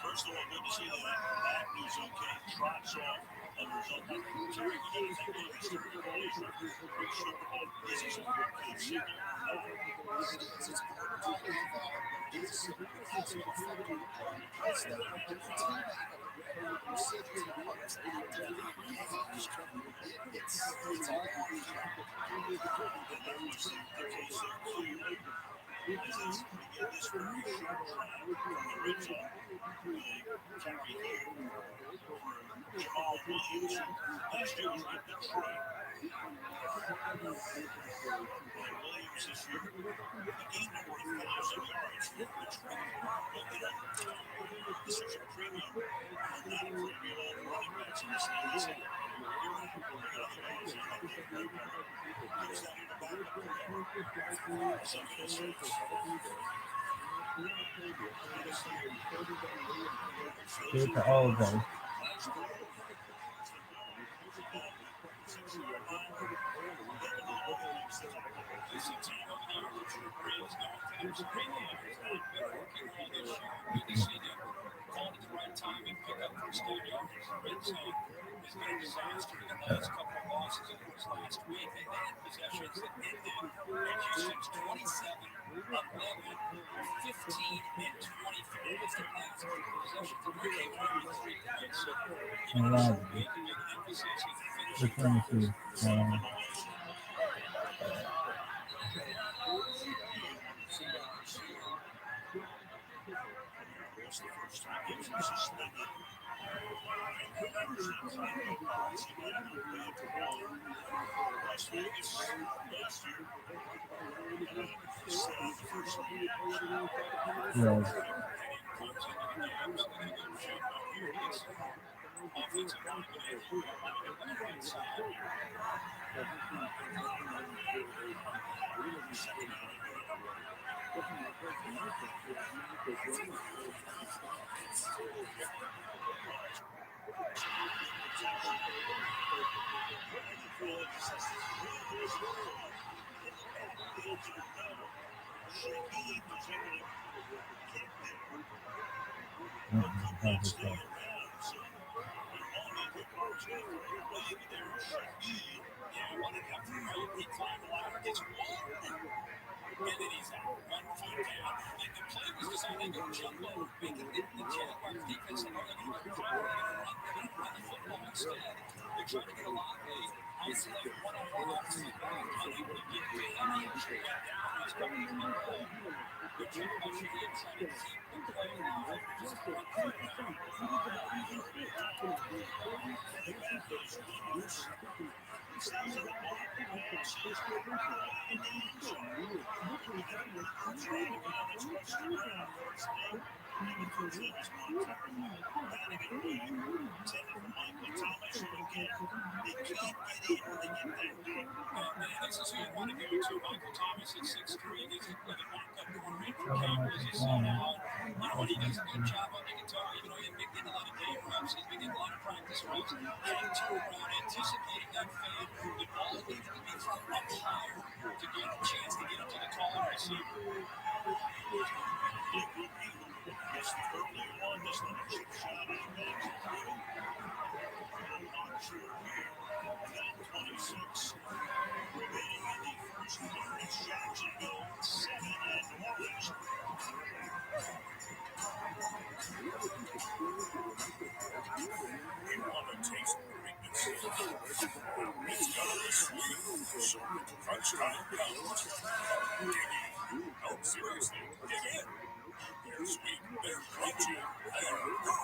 First of all, good to see that news okay. Trots off as a result of Terry. We got to take one of these three plays. Pretty sure this is a good signal. It's important to it's the case there clearly. Again, this very short drive from the red zone with a carry here for Jamal Williams. Last year was with Detroit. And Williams this year, he gained over 1,000 yards for Detroit. But, this is a premium, not a premium on running backs in this league. Listen, Give it to all of them. Called at the right time and pick up first down yardage. Red zone has been a disaster in the last couple of losses. Of course, last week they had possessions that ended at Houston's 27-11, 15 and 24. That's the last possessions. They came away with 3 points. So, big emphasis. Which one is he? The first 3 games were suspended. Las Vegas last year. The first 3 years. Yeah. Offensive coordinator on the right side. Second down. He climbed the ladder, gets one, and then he's out. 1 foot down. And the play was designed to go jumbo, making the Jaguars defense think, oh, they're going to go power, they're going to run the football instead. They're trying to get a lot of isolated one-on-one offensive line, unable to get to him. He actually got down. He's coming to the ball. Good job by Shaheed trying to keep the play alive. Just 1 foot down. This is who you want to go to. Michael Thomas at 6'3", is the backup quarterback for Cowboys. You saw now, he does a good job on the guitar, even though he hasn't been getting a lot of game reps. He's been getting a lot of practice reps. Heading to around, anticipating that fade. The ball needed to be thrown up higher to get a chance to get up to the taller receiver. Gets the early one. This little chip shot out goes through. Not sure here. Down 26. Remaining in the first quarter. It's Jacksonville 7 and New Orleans. We want to taste greatness. It's got to be sweet. So crunch time comes. Dig in. Oh, seriously, dig in. They're sweet, they're crunchy, they're good.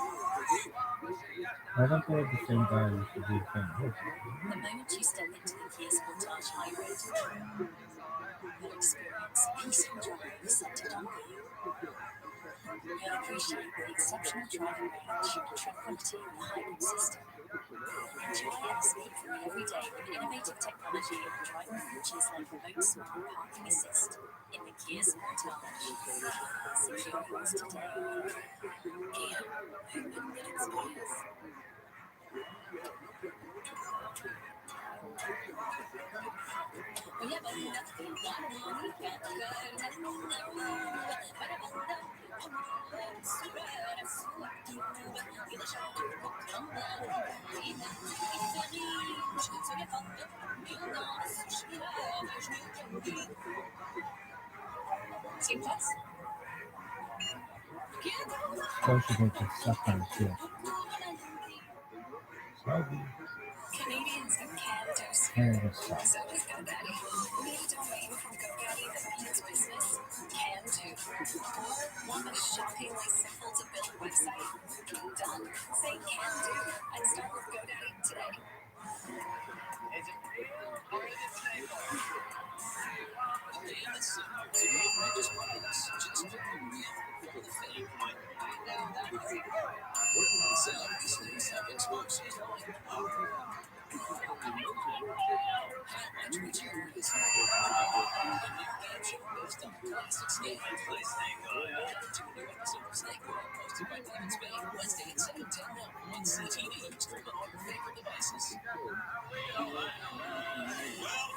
Why don't they have the same guy who should do the same? The moment you step into the Kia Sportage Hybrid, you'll experience peace and joy centered on you. You'll appreciate the exceptional driving range, tranquility of the hybrid system, Enjoy and speed through every day with innovative technology driving features like remote smart parking assist in the Kia Sportage. Secure yours today. Kia, movement that inspires. Social media suffering too. Canadians can do Canada sucks. so does GoDaddy. Need a domain from GoDaddy that means business? Can do. Or want a shockingly simple to build website? Done. Say can do and start with GoDaddy today. Is it real or is it fake? Okay, listen. See, I just wanted us. Just put the real before the fake. I know that easy. So, this news have explosives. How much would you risk? A new game show based on classic Snake. Play Snake Oil. To a new episode of Snake Oil posted by David Spade. Wednesday at 7:10 now on CTV. Stream on all your favorite devices. Well,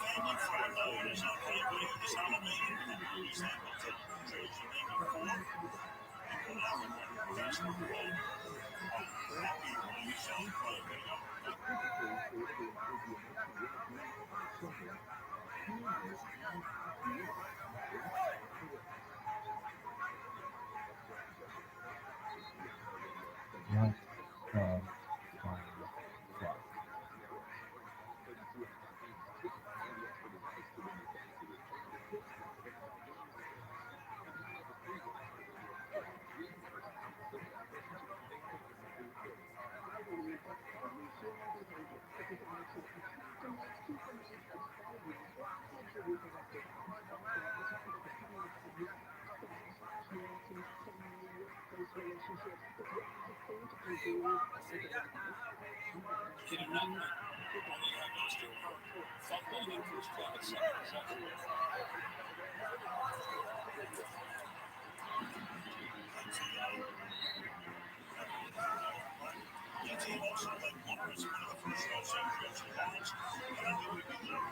family friends, I can't believe this Halloween. You sample to Jersey Navy 4. And now we're going to best of all. Happy while you celebrate. What the fuck? Kid or not, only goes to fuck equals climate civilization. The team also led one as one of the first round champions in Lawrence, and I knew we'd be there.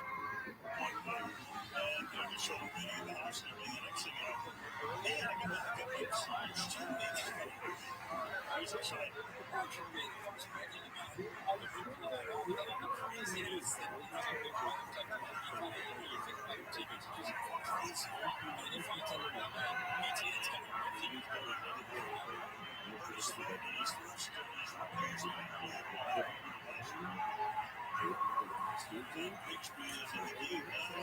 And we showed a video of the house and everything, and next thing you know, hey, I got nothing but big signs to me. I was excited. Other people that are all the crazy news that we have a big problem you think about TV is just crazy. And if you tell them about AT&T coming with TV, just like these first stories, HB is in the game now.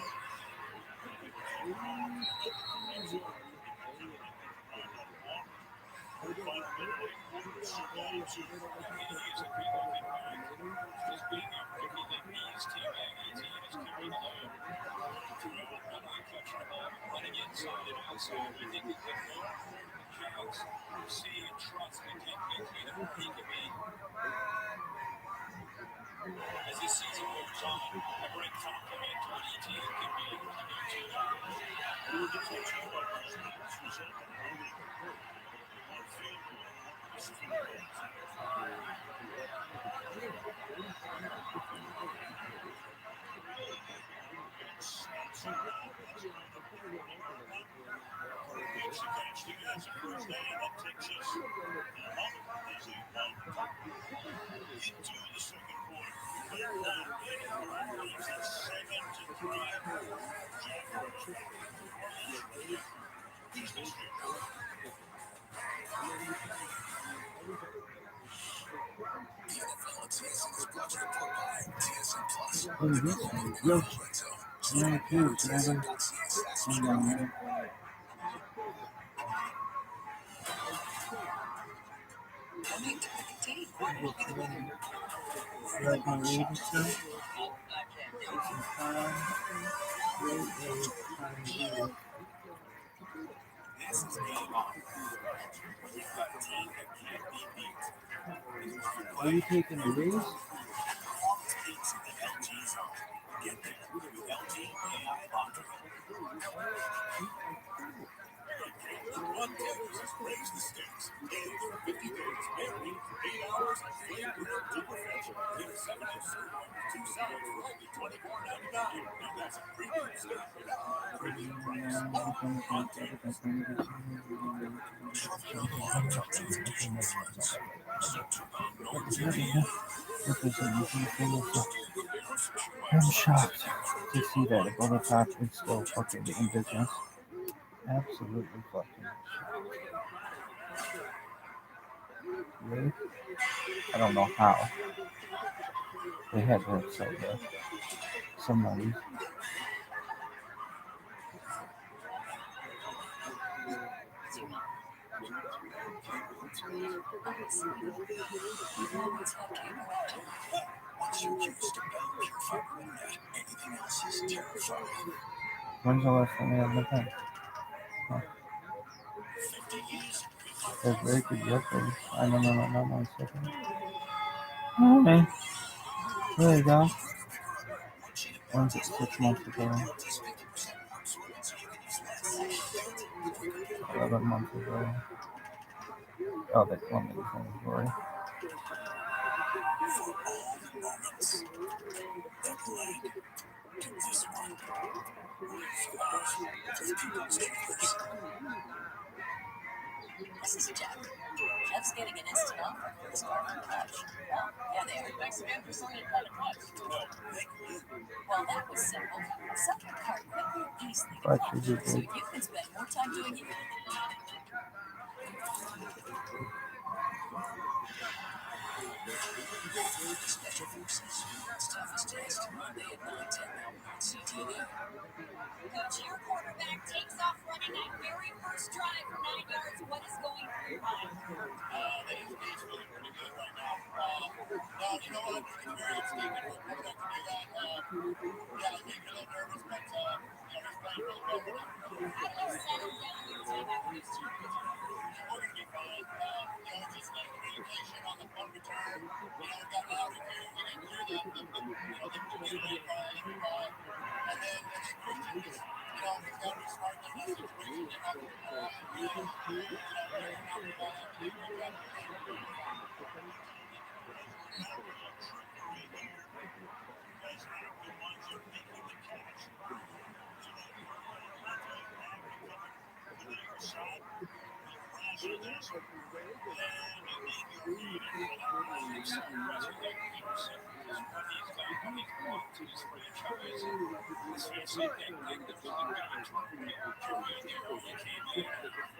Just being a rookie that needs teammate, and is carrying the load. Running inside and outside, we think he could go. Jags see and trust and can't make it who he could be. As this season moves on, a great compliment to what ET can be coming to. We were just watching about this result on field. This is what it is. That's a first day, and that takes us as they into the second quarter. They're not in it. It's a 7-3. He's the shooter. The NFL season is brought to you by TSN Plus. This is Game On. We've got a team that can't be beat. Are you taking a raise? It's the LG zone. Get there with LG AI Laundry. One days, raise the stakes. Days for 50 days, married for 8 hours of flame grilled to perfection. Get a 7-inch sirloin with 2 sides for only $24.99. Now that's a premium steak at a premium price. On days. Traveling online comes with additional threats. So TRUMAN NordVPN. I'm shocked to see that Bonaparte is still fucking in business. Absolutely fucking shocked. Really? I don't know how. They had to have sold some money. Once you're used to bell purified internet, anything else is terrifying. When's the last time they had that done? 50 years. That's very good yesterday. I don't know, not 1 second. Okay. There you go. When's it 6 months ago? 11 months ago. Oh, that's one of the things, Rory. For all the moments that led to this one. Scars of people's dreams. This is Jeff. Jeff's getting an instant offer for his car on Clutch. Oh, yeah, they are. Thanks again for selling your car to Clutch. No, thank you. Well, that was simple. Sell your car quickly and easily to Clutch Clutch, is so good. you can spend more time doing you. Special Forces. It's toughest test. Monday at 9:10 Mountain on CTD. Coach, your quarterback takes off running that very first drive for 9 yards. What is going through your mind? He's feeling pretty good right now. No, you know what? It's very instinctive for a quarterback to do that. Yeah, he's a little nervous, but he's playing really well for them. How do you settle down your team after these changes? We're going to be fine. Just communication on the punt return. We got loud reviews. We didn't hear the replay call. And then Christian just, he's got to be smart in that situation. Get off the ball.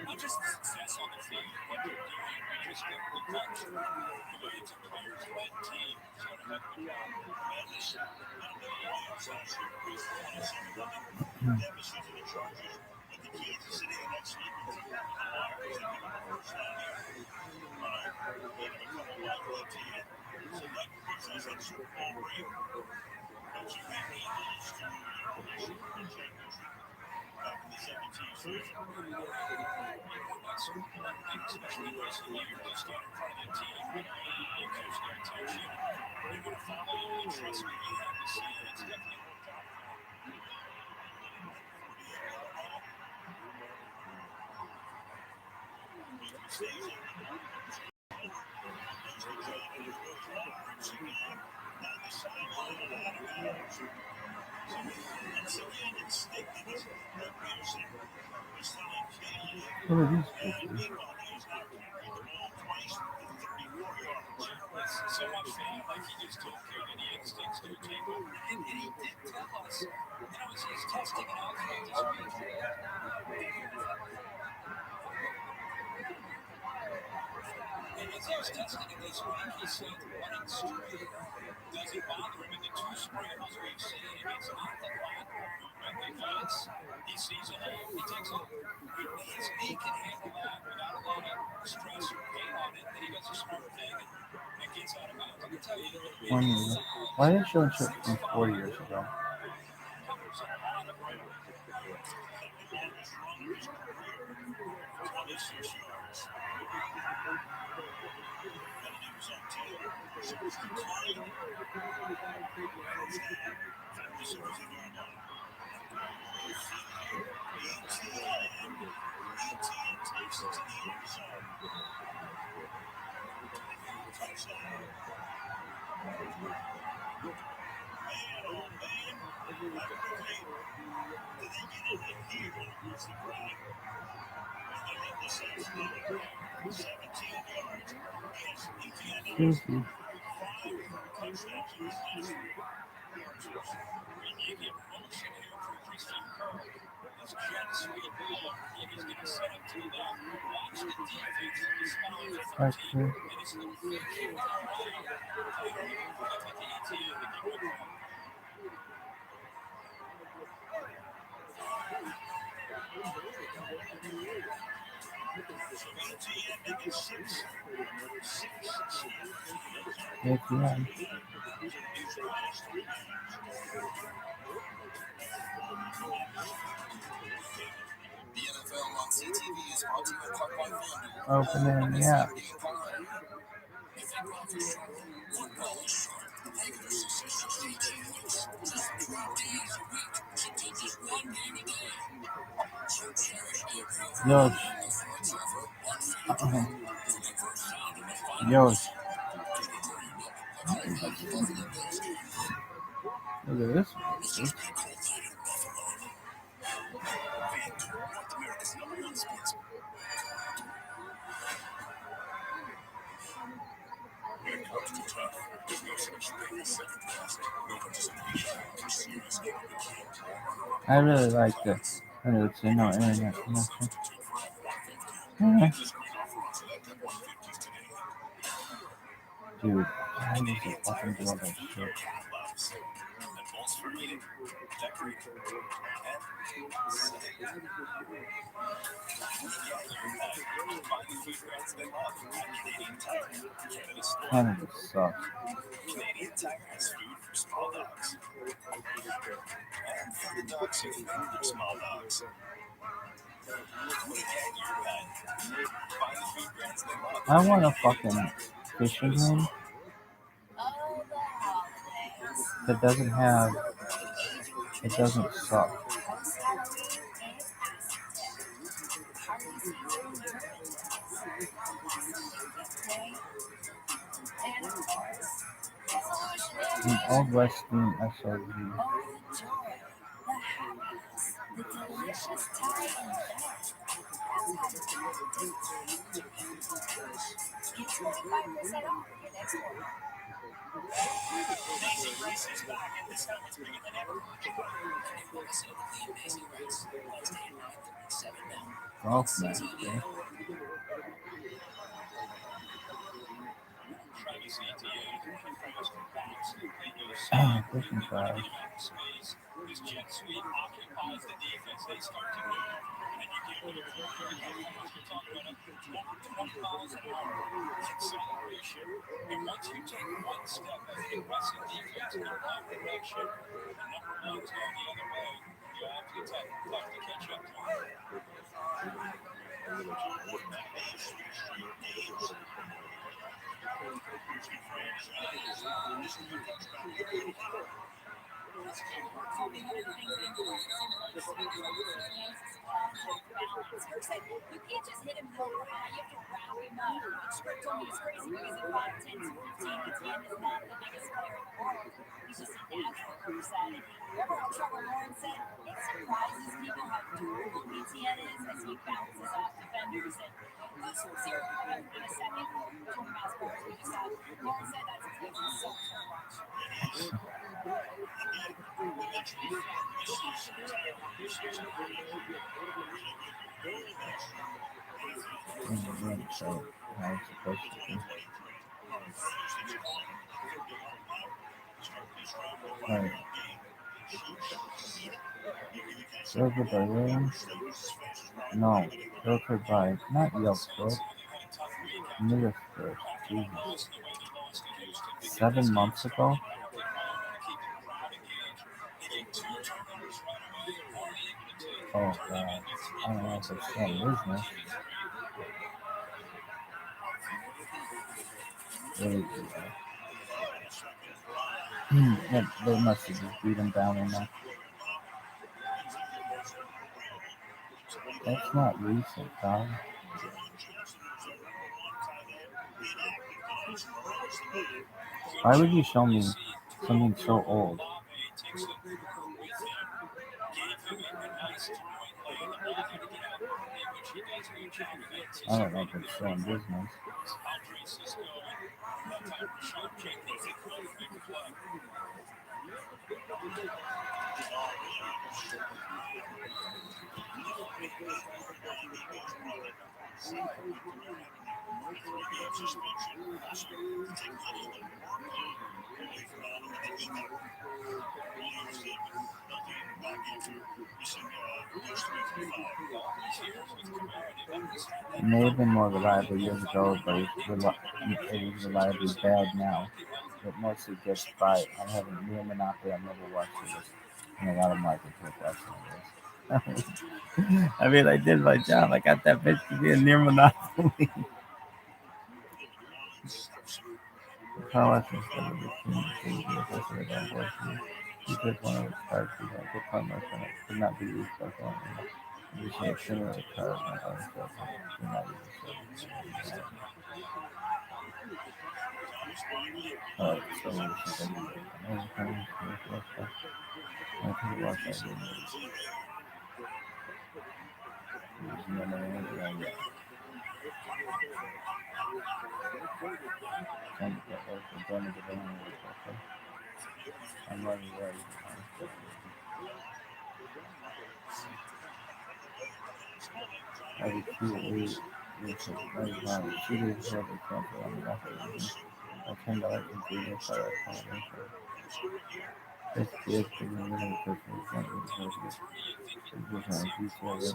Not just success on the field, what they're doing, we just get the culture. It's a players-led team. Especially in recent years, they stand in front of the team, you catch their attention, they're going to follow you, and trust me, you have to see it. It's definitely worked out for them. What are these pictures? So much fun, like he just took care and the instincts to take over. And he did tell us, he's testing it out throughout this week. And as he was testing it this week, he said running straight doesn't bother him. And the 2 scrambles we've seen, it's not the lateral movement that gets. He sees a hole, he takes off. His knee can handle that without a lot of stress or pain on it. Then he does a smart thing and gets out of bounds. I can tell you, Why are they showing shit from 4 years ago? Susie. Actually, ATM. The NFL on CTV is brought to you in part by FanDuel. Opening, yeah. If your mouth is sharp, football is sharp. Igers, 18 months, just 12 days a week. So do just one game a day. So cherish your health. Yosh. Before it's over, one finger to one. For the first sound in the final Yosh. Because before you know it, the call of the Buffalo Bills game. Look at this. Let's just not call that in Buffalo. FanDuel, North America's #1 sports. When it comes to tough, there's no such thing as second best. No participation for serious gambling. I really like this. And it's no internet connection. Substitute for F-150. Yeah. Get discount offer on select F-150s today. Dude, I need to fucking do all that shit. Cat loves. And bolts for eating, decorating, and find the food brands they love at Canadian Tire. Canada's store. Canada sucks. Canadian Tire has food for small dogs. And for the dogs who think they're small dogs. Put it at your pet. Find the food brands they love. I want a fucking fishing game that doesn't have, it doesn't suck. An old Western SRV. Amazing Race is back and this time it's bigger than ever. Episode of The Amazing Race. Wednesday at 9:37 now. Golf match, eh? Fishing fries. This jet sweep occupies the defense. They start to move. And you get rid of over 20 miles an hour. It's acceleration. And once you take one step as the aggressive defense in line direction, the number one's going the other way. You have to tough to catch up to him. You can't just hit him over high, you have to wrap him up. Script told me he's crazy because at 5'10", 215, is not the biggest player in the world. He's just a natural person. Remember how Trevor Lawrence said, it surprises people how durable BTN is as he bounces off defenders and goes from 0 to 100 in a second. 20 miles per hour, we just had. Lawrence said that's so fun to watch. So, how it's supposed to be. Alright. Filtered by rain? No. Filtered by, not Yelp, newest first. Jesus. 7 months ago? Oh god. I don't know if it's still business. Really good. They must have just beat him down enough. That's not recent, dog. Why would you show me something so old? I don't know if it's still in business. It may have been more reliable years ago, but it is reliably bad now. It mostly gets by. I have a near monopoly. I've never watched this, and a lot of markets with watching this. I mean, I did my job. I got that bitch to be a near monopoly. How much is the between the first and the voice? You took one of the cards you had. The partner could not be used by phone. You should have similar cards and other stuff. Do not use the Alright, so we should go to I think it was that I'm running right. Every 2 weeks, every time, 2 days before they cancel on the offer, I'll $10 ingredient for that. This gift is a little Christmas, not really Christmas. It's just on detail.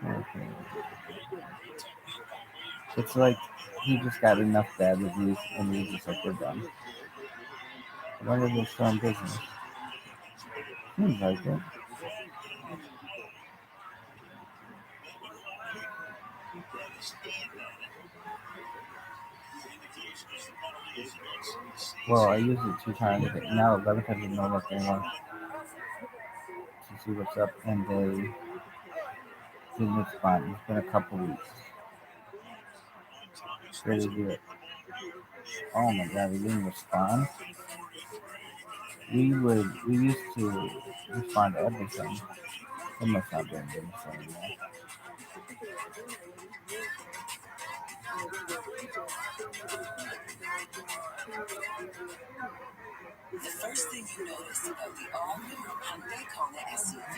Okay. It's like he just got enough bad reviews and he's just like, we're done. When did they start business? Seems like it. Well, I use it 2 times a day. Now 11 times a normal thing to see what's up, and they didn't respond. It's been a couple weeks. Ready to do it. Oh my god, they didn't respond. We used to respond to everything. It must not be doing this anymore. The first thing you notice about the all-new Hyundai Kona SUV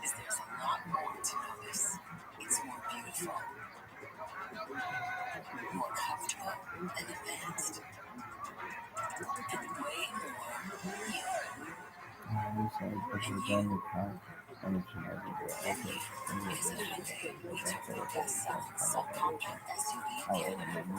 is there's a lot more to notice. It's more beautiful, more comfortable and advanced, and way more you. Because at Hyundai, we took the best-selling subcompact SUV in Canada and made it more.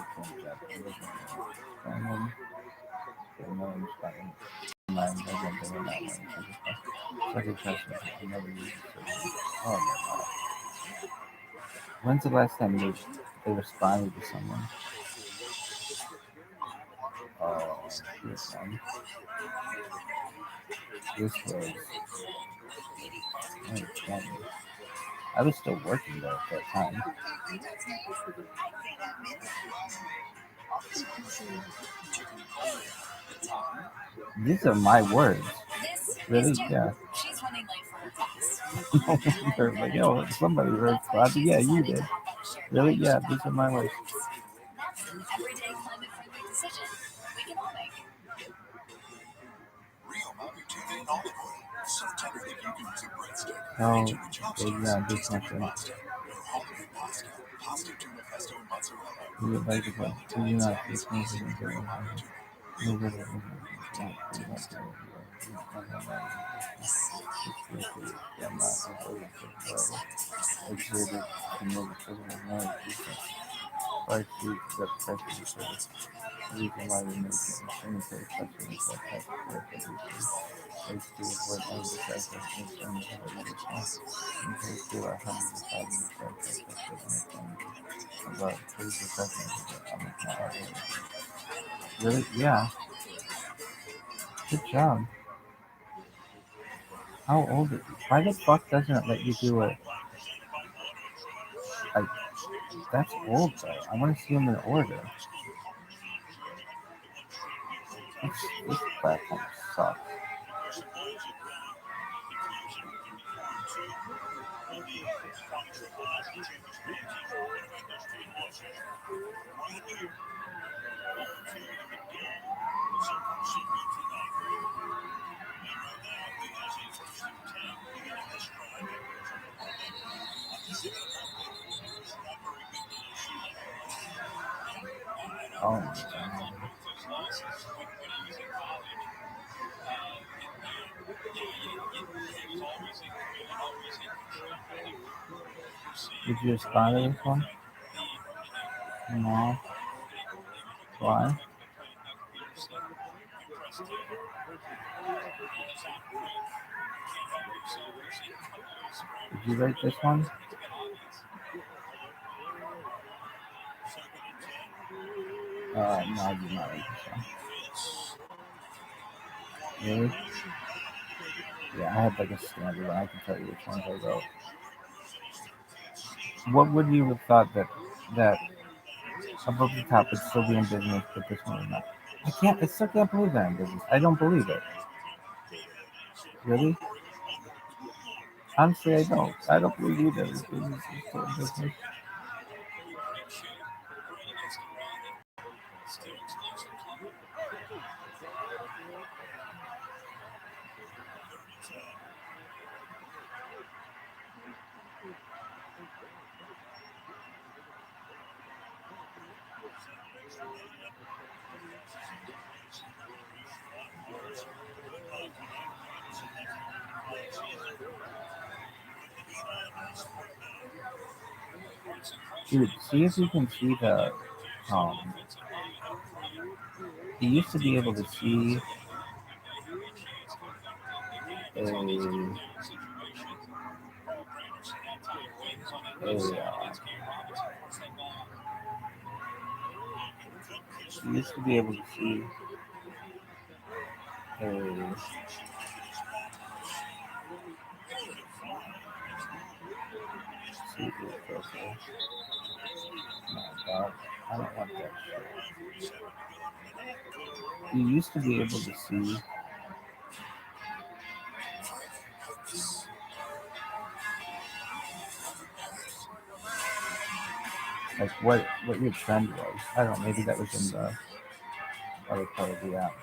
When's the last time they responded to someone? This one. This was. I was still working there at that time. These are my words. Really? Yeah. She's running late for her class. They're like, yo, somebody responded. Yeah, you did. Really? Yeah, these are my words. That's an everyday climate-friendly decision we can all make. Real Bobby Tuesday olive oil. So tender that you can use a breadstick. No, Featured with chopsticks. they're not Taste of your different. pasta. Your holiday pasta. Pasta tuna pesto mozzarella. You would like to Vinegar, do you not it's easy with Real Bobby tuna. Real Bobby HD what I decide to make them compared to 105 about 30 seconds. Really? Yeah. Good job. How old is he? Why the fuck doesn't it let you do it? Like, that's old though. I want to see him in order. This platform sucks. Oh my god. Did you respond to this one? No. Why? Did you write this one? No, I did not write this one. Really? Yeah, I had like a standard one. I can tell you which ones I wrote. What would you have thought that above the top would still be in business, but this one is not? I still can't believe that in business. I don't believe it. Really? Honestly, I don't. I don't believe either. This business is still in business. Dude, see if you can see the you used to be able to see you used to be able to see a see this profile. No, dog. I don't want that shit. You used to be able to see like what your trend was. I don't know, maybe that was in the other part of the app.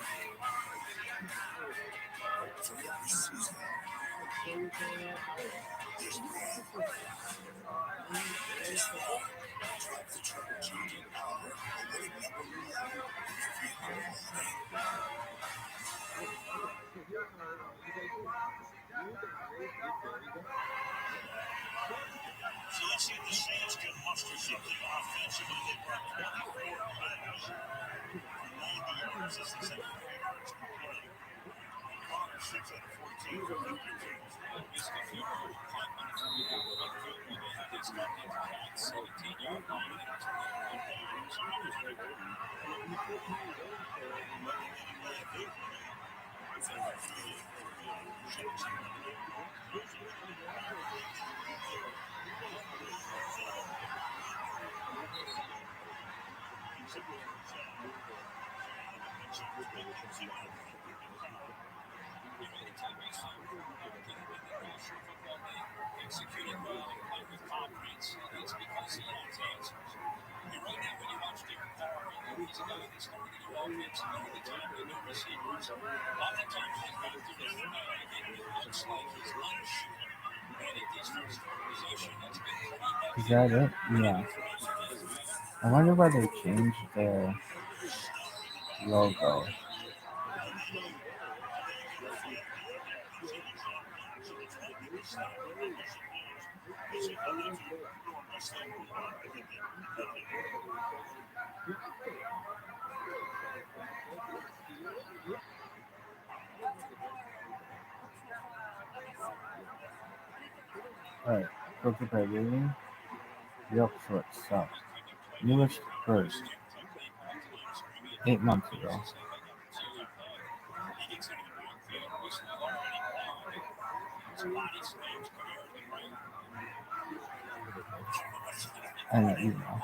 So let's see if the Saints can muster something offensively. They brought 24 plays for 90 yards. This is the second yards per play. Connor 6 out of 14 for 52. Missed a field goal punt on a 40-yard field goal. They had this got into the 17-yard line and it turned out one yards. Executing well and playing with confidence, and it's because he has answers. And right now, when you watch Derek Carr, he's a guy that's targeting your offense all the time with new receivers. Oftentimes, he's back to his and it looks like he's unsure. And at this first possession, it's been pretty Is that it? Yeah. I wonder why they changed their logo. Alright, go to the reading. Real short stuff. Newest first. 8 months ago. And an email.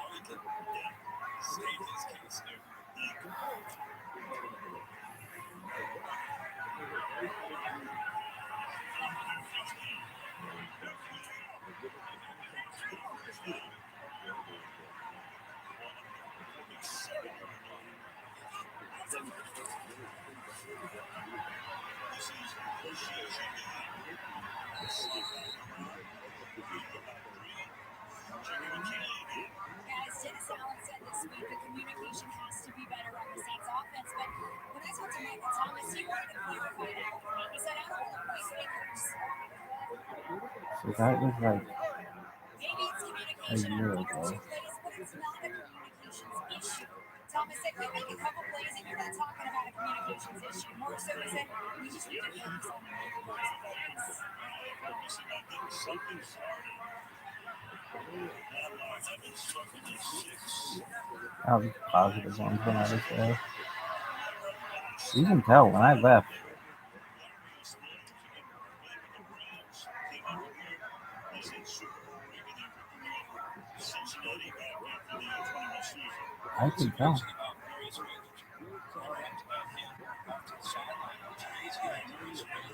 Guys, Dennis Allen said this week that communication has to be better on the Saints offense, but when I talked to Michael Thomas, he wanted to clarify that with me. He said, I don't want to play stickers. So that was like Maybe it's a communication on year one or ago. two plays, but it's not a communications issue. Thomas said, we make a couple plays and you're not talking about a communications issue. More so, he said, we just need to focus on making those plays. I was positive ones when I was there. You can tell when I left. I can tell.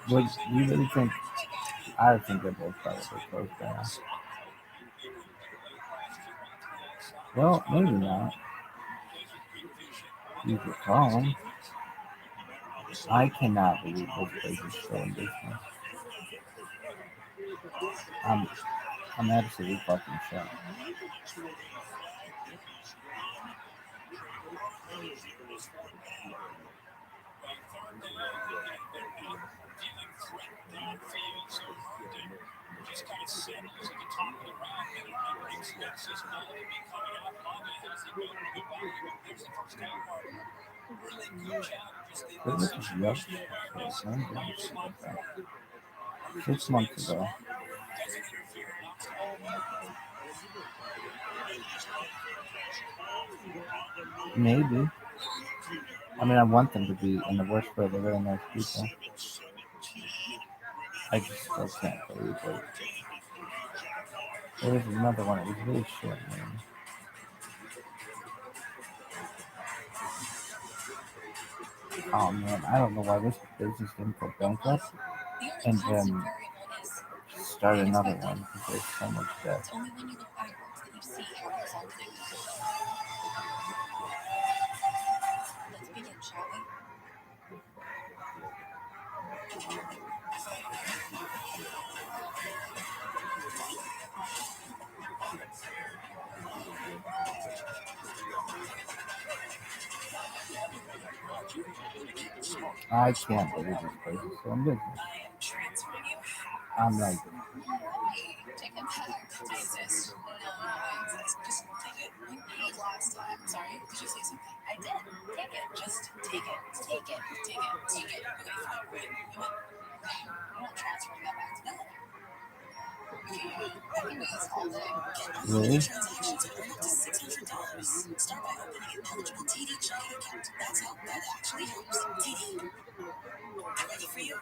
Would you really think? I think they're both probably close down. Well, maybe not. You could call them. I cannot believe this place is still in business. I'm absolutely fucking shocked. But this is yesterday. So I'm doing shit like that. 6 months ago. Maybe. I mean, I want them to be in the worst way. They're really nice people. I just still can't believe it. There was another one. It was really short, man. Oh man, I don't know why this business didn't go bankrupt and then start another one because there's so much debt. It's only when you look backwards that you see how it was all connected. Let's begin, shall we? I can't believe this place is still in business. I am transferring you. I'm like, Take it back. Jesus. No, I exist. Just take it. You paid last time. Sorry, did you say something? I did. Take it. Just take it. Take it. Take it. Take it. Okay, fine. Wait. You went. Okay. I'm not transferring that back to them. I can do this all day. Get really? transactions and earn up to $600. Start by opening an eligible TD checking account. That's how that actually helps. TD. Ready for you?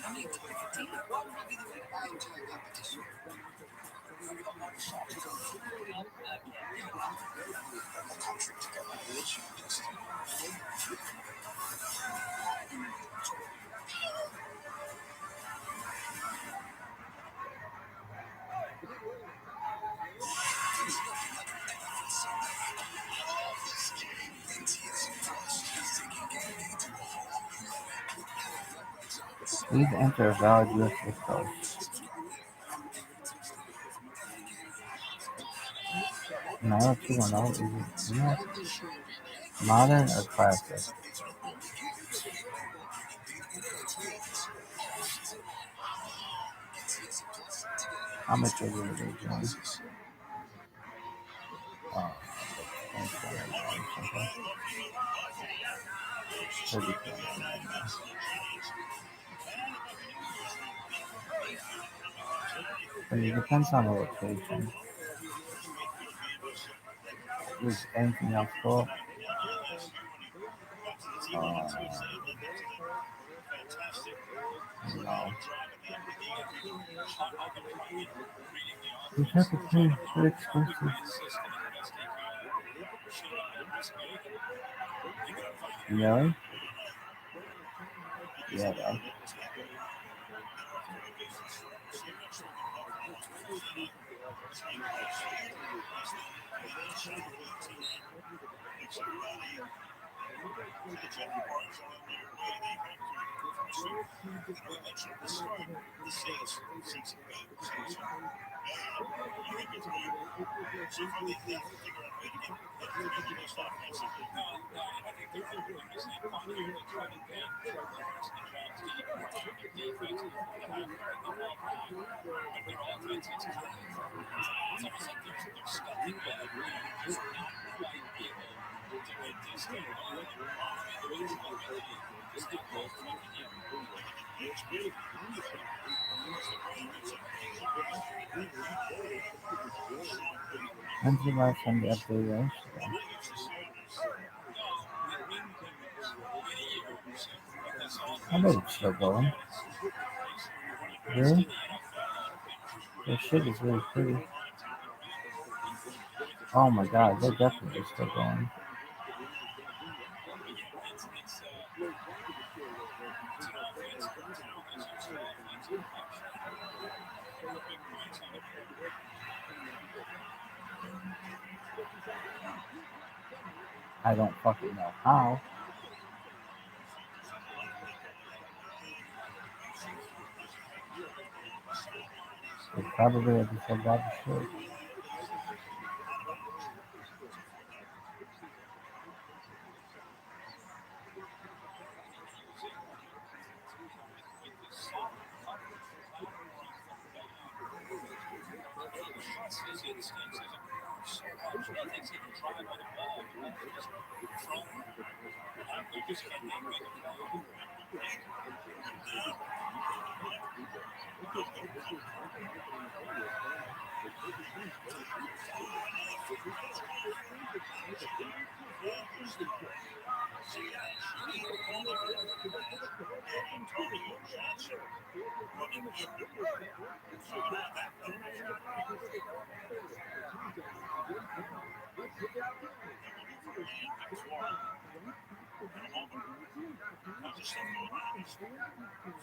I need to pick a team. What would be the way to buy into a competition? We don't want to shop to go through. A country together. Which you best. Please enter a valid USB code. No, 210 is it? Modern or classic? How much is it originally? Oh, But it depends on the location. Was anything else cool? No. You have to pay for exclusive. Really? Yeah, though. When's the last time you updated your Instagram? I bet it's still going. Really? Their shit is really pretty. Oh my god, they're definitely still going. I don't fucking know how. They probably have just said that shit.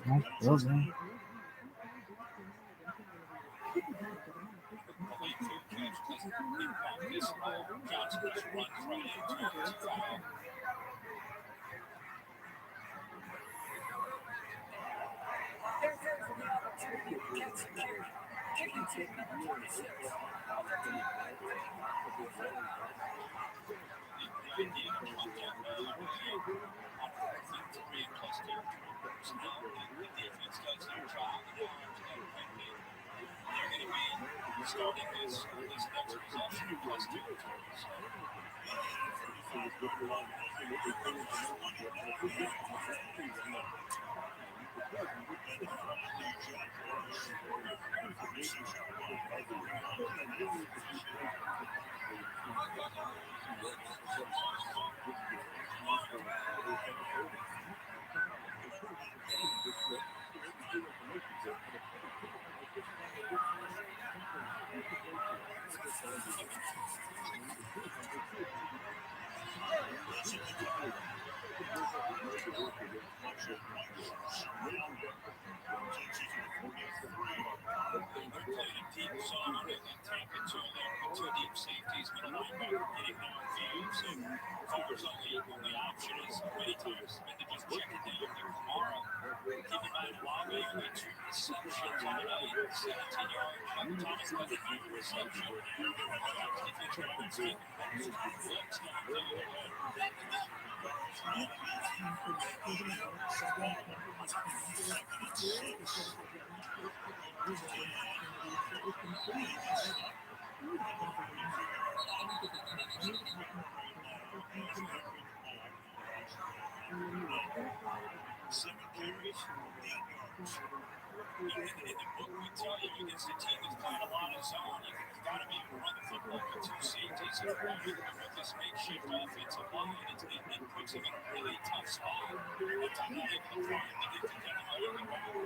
Nice building. 7 carries, 8 yards. In the book, we tell you against a team that's playing a lot of zone, you've got to be able to run the football with 2 safeties and with this makeshift offensive line. It puts them in a really tough spot. At times, not able to find to get to them how you can go.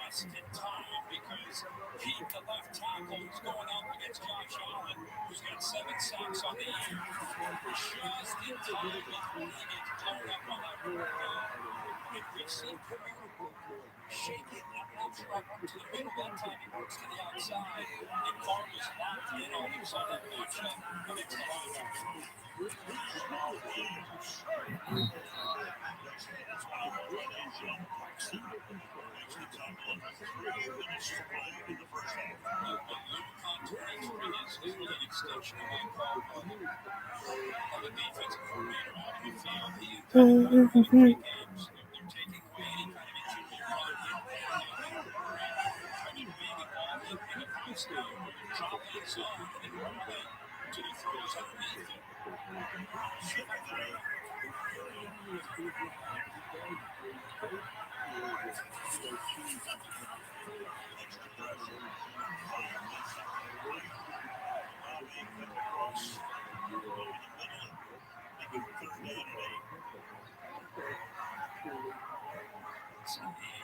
Just in time because Pete, the left tackle, who's going up against Josh Allen, who's got 7 sacks on the year, just in time before he gets blown up on that if we see shaking that moves right up to the middle. That time he works to the outside, and Carr was locked in on him, so that matchup against the linebacker.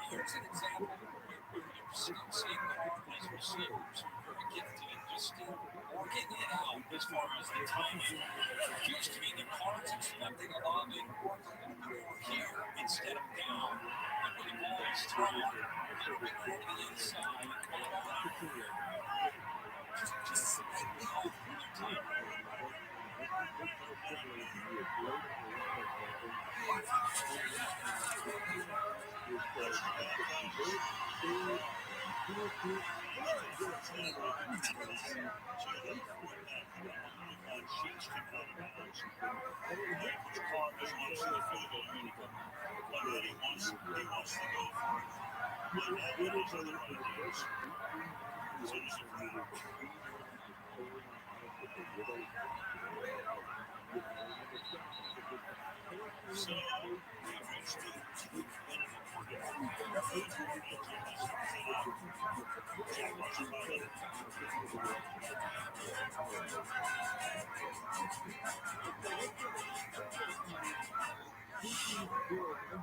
Here's an example where you're seeing these receivers who are very gifted and just still working it out as far as the timing. It feels to me that Carr's expecting a lot of it work a little bit more here instead of down. And when the ball is thrown, a little bit more to the inside. Just slightly off with their timing.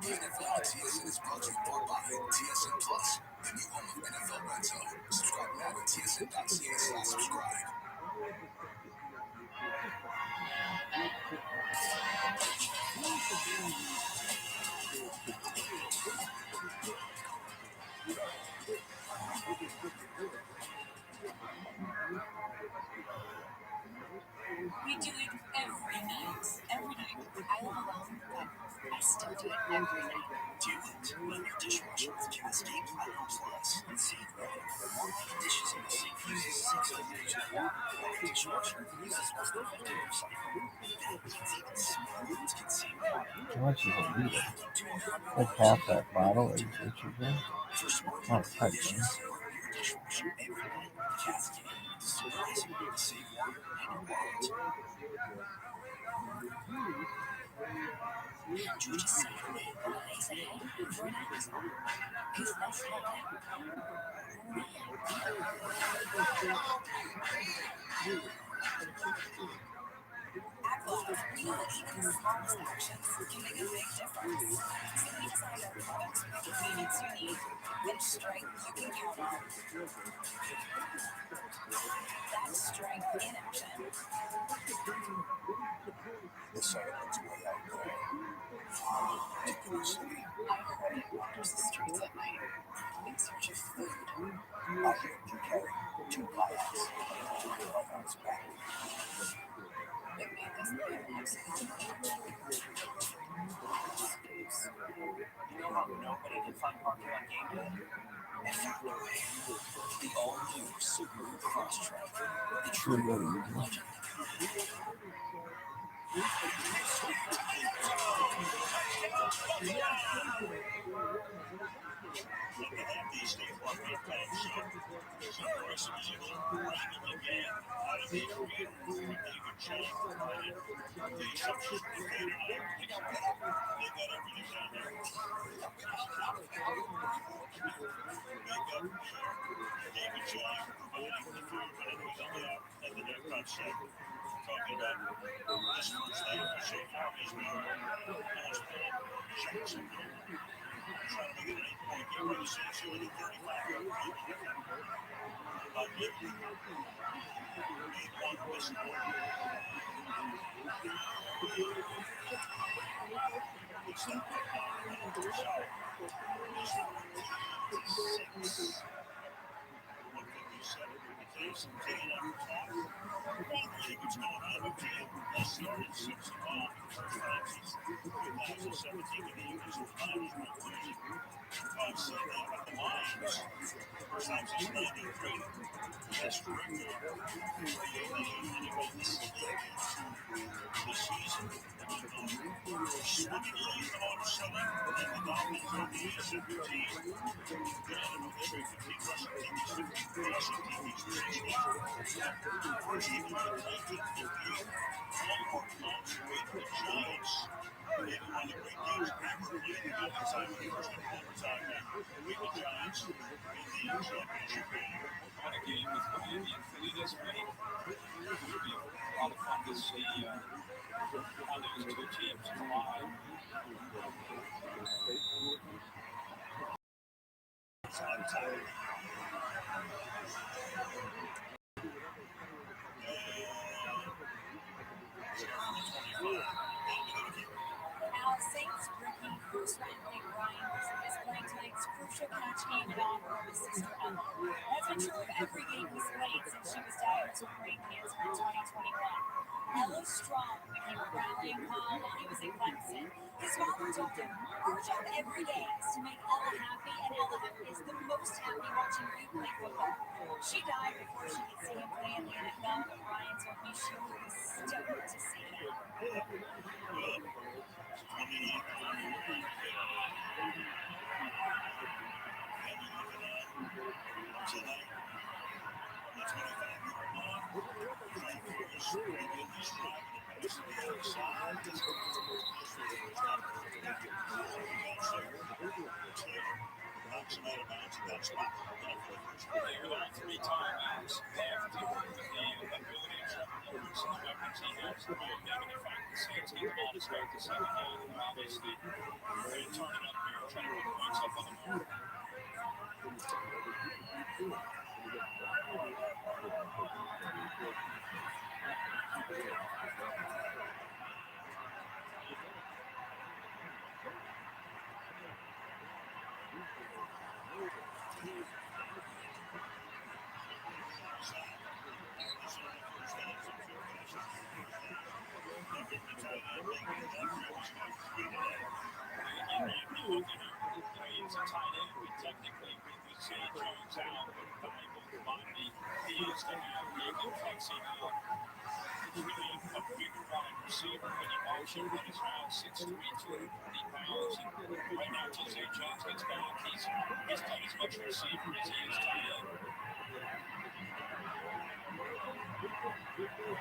NFL TSN is brought to you in part by TSN Plus, the new home of NFL Red Zone. Subscribe now at tsn.ca/subscribe. We do it every night. Every night. I live alone, but I still do it every night. Do it. Run your dishwasher with QSD Platinum Plus and save money. More dishes in the sink uses 600 liters of water. While the dishwasher uses 150 recycling. That means even small ones can save money. How much is a liter? Like half that bottle is what you drink? For smart Oh, dishes, quite good. run your dishwasher every night with Cascade. to surprise you, save water and your wallet. Can't you just say your name? I said, hey, for an Amazon. Because let's head out. We know that even the smallest actions can make a big difference. So we designed our products with the convenience you need and strength you can count on. That's strength in action. The silence way out there. Different city. I heard it wanders the streets at night in search of food. I heard you carry 2 kayaks on its back. It made this man absolutely escapes. You know how nobody can find parking on game day? I found a way. The all-new Subaru Crosstrek. The TRUMAN legend. Now, Saints rookie first round pick Ryan Wilson is playing tonight's crucial catch game in honor of his sister Emma. That's been true of every game he's played since she was diagnosed with brain cancer in 2021. Ella's strong became a rallying call while he was in Clemson. His father told him, our job every day is to make Ella happy, and Ella is the most happy watching you play football. She died before she could see him play in the NFL, but Ryan told me she was stoked to see him. Decorator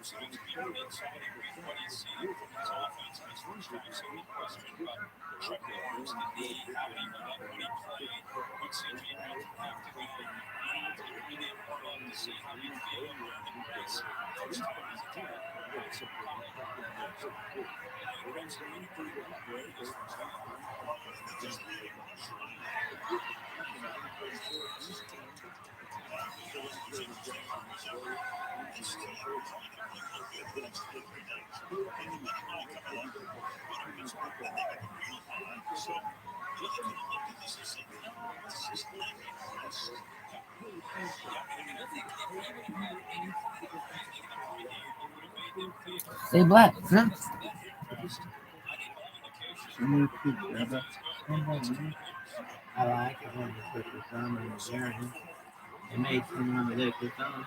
seems to be pretty excited with what he's seeing from his offense in his first drive. So he questioned about Chuck Lawrence, the knee, how would he run, would he play, would CJ Beathard have to go? And he really warmed up to see how he'd feel over there in the press. First time he's attended press in college. So, he grabs it really pretty well in his first game. Just really trying. And still trying to really look good the next 2 or 3 days. And the money might come along. But in Pittsburgh, then they got really high. So really could have looked at this and said, this is not impressed. I think if he would have had any kind of reasoning in the pregame, he would have made them think Stay black, son. that fast. I think all indications Some new are food, he Rabbi. feels good. Let's turn it loose. I like it when you put your thumb in the journal. It makes me want to lick your thumb.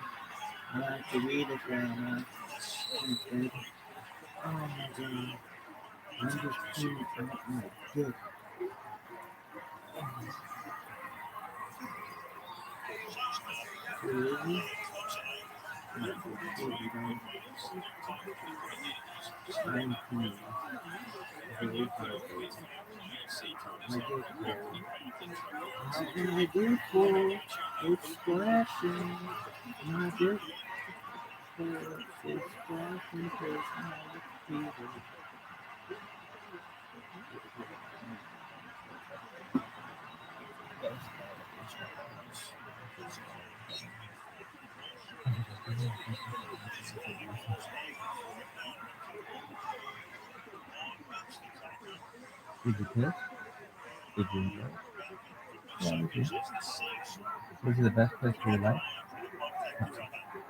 I like to read it grandma. Okay. Oh my god. I'm just cleaning out my dick. Really? I'm clean. Very good. My dick hurt. How can I do for expression? My dick hurt. It's flashing because my fever. Did you piss? Did you enjoy it? Yeah, me too. Was it the best place for your life?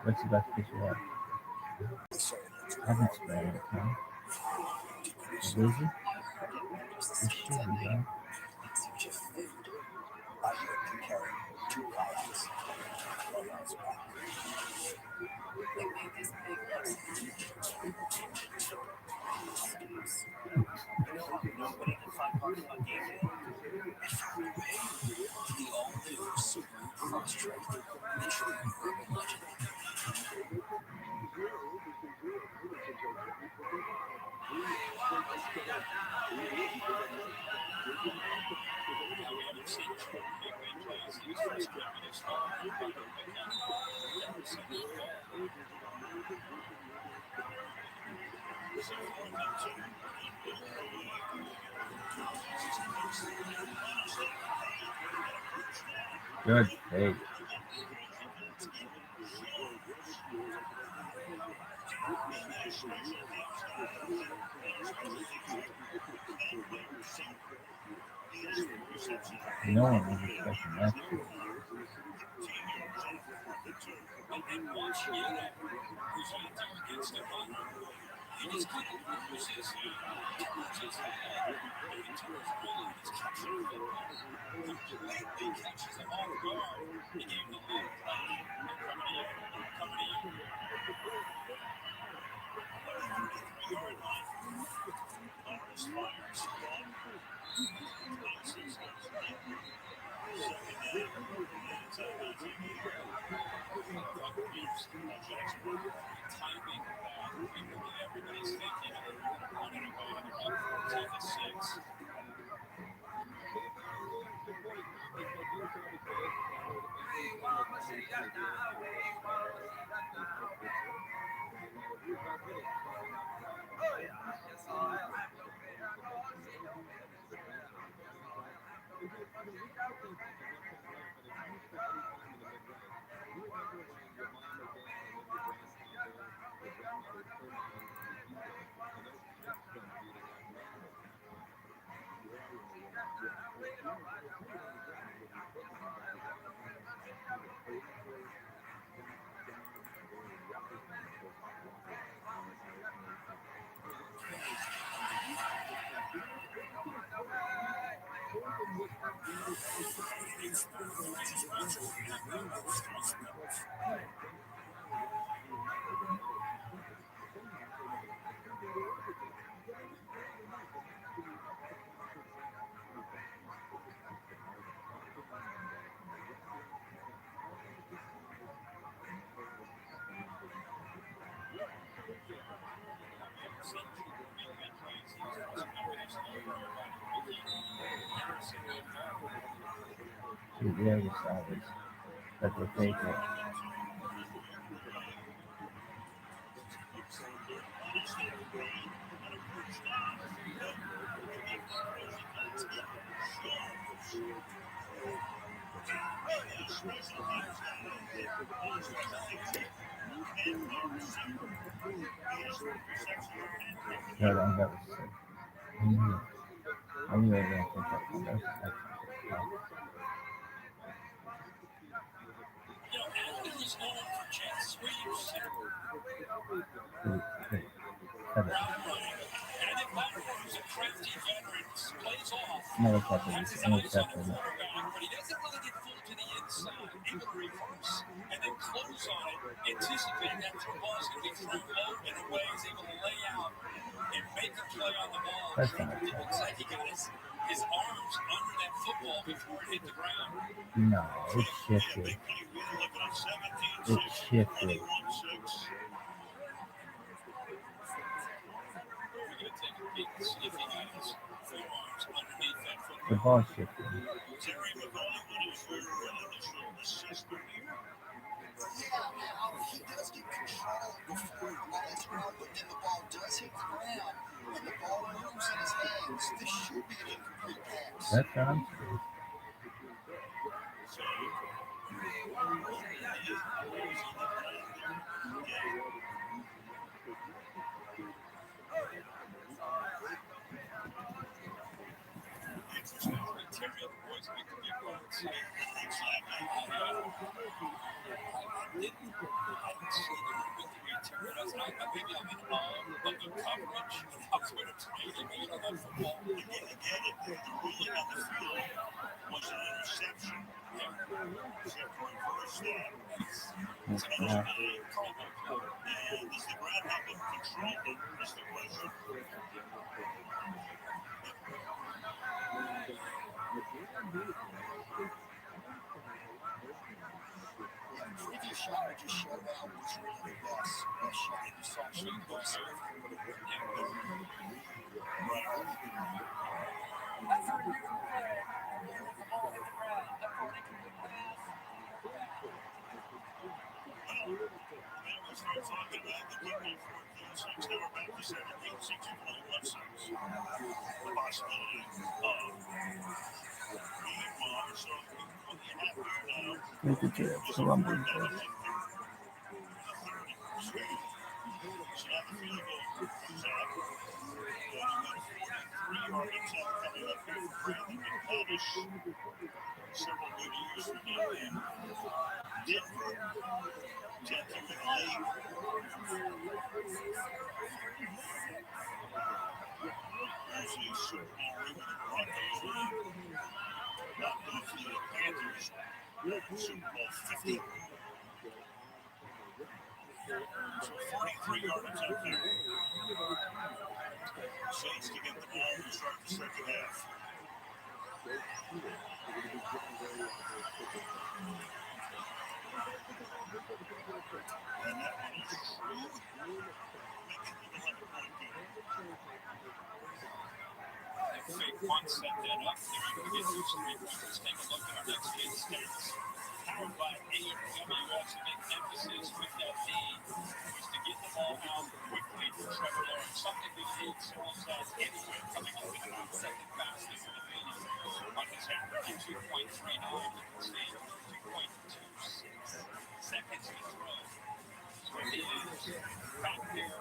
What's the best place for your life? I haven't spent it, huh? Busy? You should be, though. Usage of food. I hear comparing 2 products. One else back. They made this big Nobody can find part about game day. And found a way. The all-new Subaru Crosstrek. The true urban legend. Now we haven't seen Jordan make big plays in his first game in his fall. But never seen him fall. Good face. No one was expecting that shit. And watching you know who's right there against him, he just kind of loses his head every time he's catching the football. Completely catches him off guard. He gave him a little play. Coming to you. Timing that everybody's thinking they're running away. They're up 14-6. See, the other side is that they fake it. No, that was sick. I knew you were going to think that. That was excellent. Avenue is known for jet sweeps and Cut it. route running. And then Bauer's a crafty veteran, plays off. No, it's not Has his no, eyes it's on not the quarterback, but he doesn't really get full to the inside. Able to reverse and then close on it, anticipating that throw ball's going to be thrown low and away. He's able to lay out and make a play on the ball. That's not It looks like he got his arms under that football before it hit the ground. No, it's shifted. It's shifted. We're going to take a peek and see if he got his forearms underneath that football. The ball shifted. Terry McCauley is your initial assessment here. Yeah, now he does get control before the ball is thrown, but then the ball does hit the ground, and the ball moves in his hands. This should be an incomplete pass. That sounds good. Terry and the boys make a big run. I didn't see the movement the way Terry does. Maybe I'm in awe of the coverage. I was going to trade him in on that football. You get it. The ruling on the field was an interception. Except for first down. It's an unbelievable promo play. And does the ground have been controlled? Is the question. The previous shot we just showed out was really the best shot that you saw from the bus. That's a beautiful play. The ball hit the ground. That for an incomplete pass. We start talking about the football 4-6. Now we're back to 17-6-21-6. The possibility of being one. So what do you have here now? Look at that. Columbus. So now the field goal comes out. And you've got a 43-yard attempt coming up here for Brandon McComish. Several good years for him in Denver. 10th in the league. There's a Super Bowl ring with the Broncos ring. Not good for the Panthers. Super Bowl 50. So 43-yard attempt there. Saints to get the ball to start the second half. And that one is true. Making it 11-point game. Fake punt set that up. They're able to get those 3 points. Let's take a look at our next game stats. Powered by AWS, a big emphasis with that lead was to get the ball out quickly for Trevor Lawrence. Something we did several times anyway, coming up with about second fastest in the league. On his average of 2.39, you can see 2.26 seconds to throw. So he is back there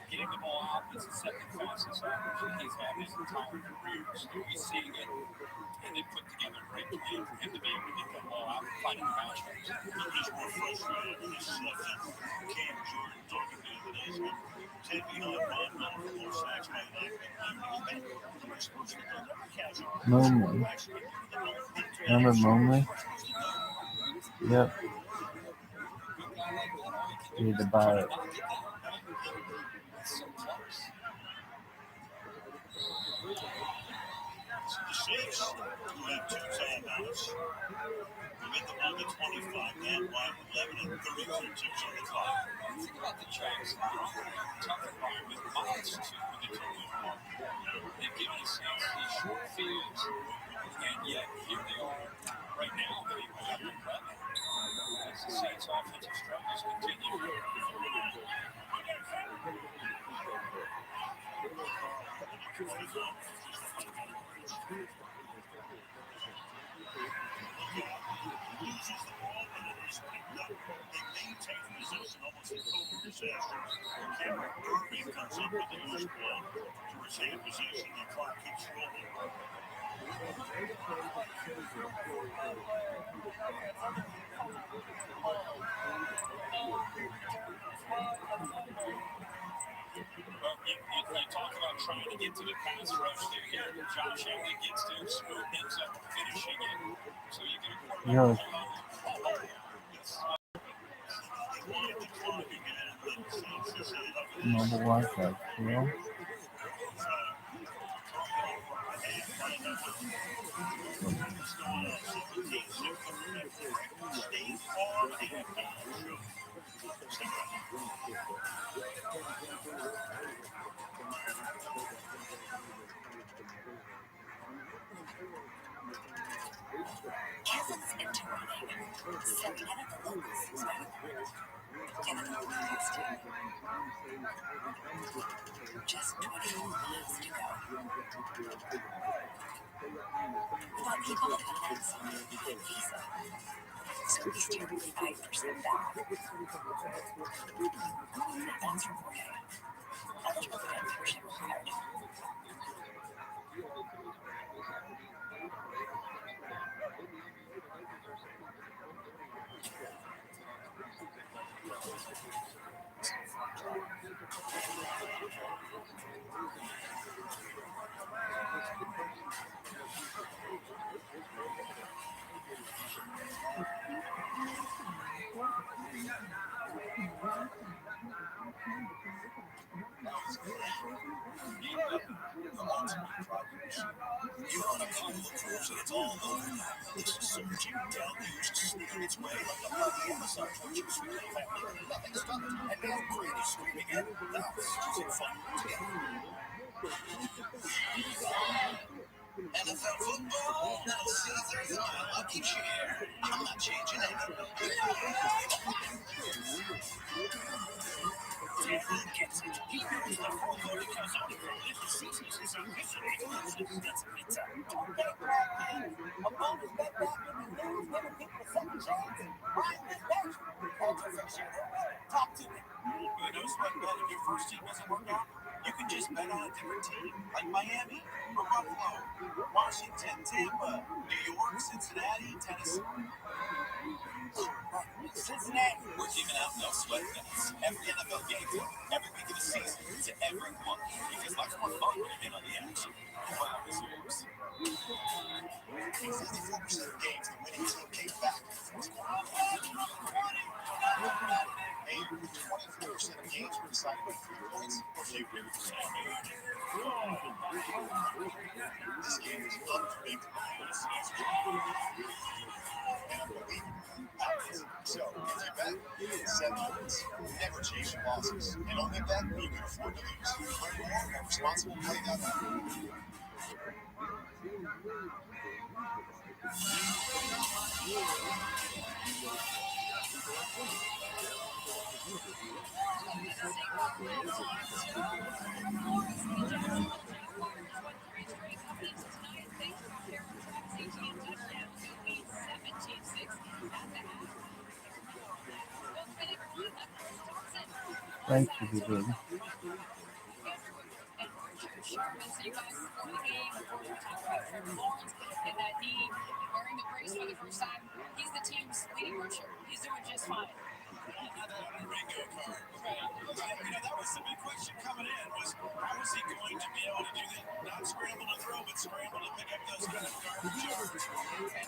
getting the ball out. It's the second fastest average that he's had his entire career. So he's seeing it and then put together a great plan for him to be able to get that ball out and find the matchups. I'm just more frustrated with this stuff that Cam Jordan talking to the other day. Lonely. Remember Lonely? Yep. Read about it. The Chiefs, who have 2 timeouts, will get the ball at 25 down by 11 and 32 ticks on the clock. Think about the Giants. Tough environment, minus 2 in the total mark. They've given us these short fields, and yet here they are right now. They have been prepping. As the Saints' offensive struggles continue. Almost a total disaster. Rabbi comes up with the loose ball to retain possession. The clock keeps rolling. You talk about trying to get to the pass rush there. Josh Allen gets there, Smoot ends up finishing it. So you get a quarterback. Number one, that kill. Kansas into running. Send one of the locals who's not Can it only next year? Just 24 miles to go. But people at FedEx need Visa. So he's typically 5% back. That's reporting. Eligible for membership required. You want a couple of cruise and it's all over now. It's surging deluge sneaking its way like a bloody Amazon torture sweet family. Nothing stopped. And now Green is screaming in. That's choosing fun together. NFL football, that'll see through my lucky chair. I'm not changing anything. Taylor gets it. He knows the fourth quarter comes on. If the season is on his that's a bit time. Don't get crazy. A bonus bet back when you lose, giving people a second chance. Ryan this bench. Talk to me. You know, sweat bet if your first team doesn't work out, you can just bet on a different team, like Miami or Buffalo, Washington, Tampa, New York, Cincinnati, Tennessee. Cincinnati. We're giving out no sweat bets. Every NFL game, every week of the season, to everyone. Because life's more fun when you're in on the action. Wow, this works. 54% of games, the winning team came back. 24% of games were decided by 3 points or fewer. This game is unpredictable. So, if you bet, set limits. Never chase your losses. And only bet when you can afford to lose. Learn more at responsibleplay.com. Thank you, we did. Wearing the brace for the first time. He's the team's leading rusher. He's doing just fine. that was the big question coming in was how is he going to be able to do that? Not scramble to throw, but scramble to pick up those kind of garbage yards.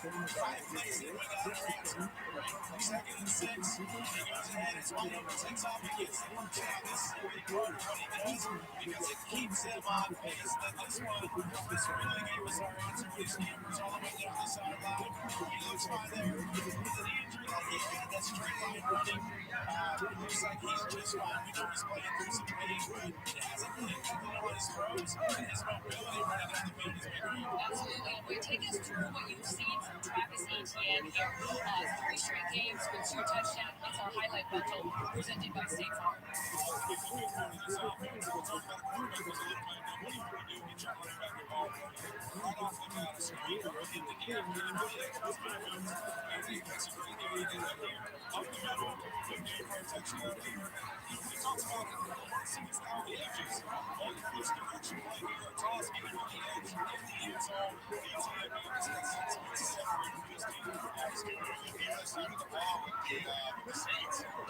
And 5 plays in without an answer. Right? 2nd and 6, and he goes ahead, it's wide open, takes off, and gets the first down. This is a big part of what he does because it keeps him on pace. That this really gave us our answer when he scampers all the way down the sideline. He looks fine there. With the injury that he had, that straight line running, it looks like he's just fine. We know he's playing through some pain, but it hasn't really affected him on his throws, and his mobility running down the field has been great. Absolutely. And Boy, take us through what you've seen from Travis Etienne here. 3 straight games with 2 touchdowns. It's our highlight bundle presented by State Farm.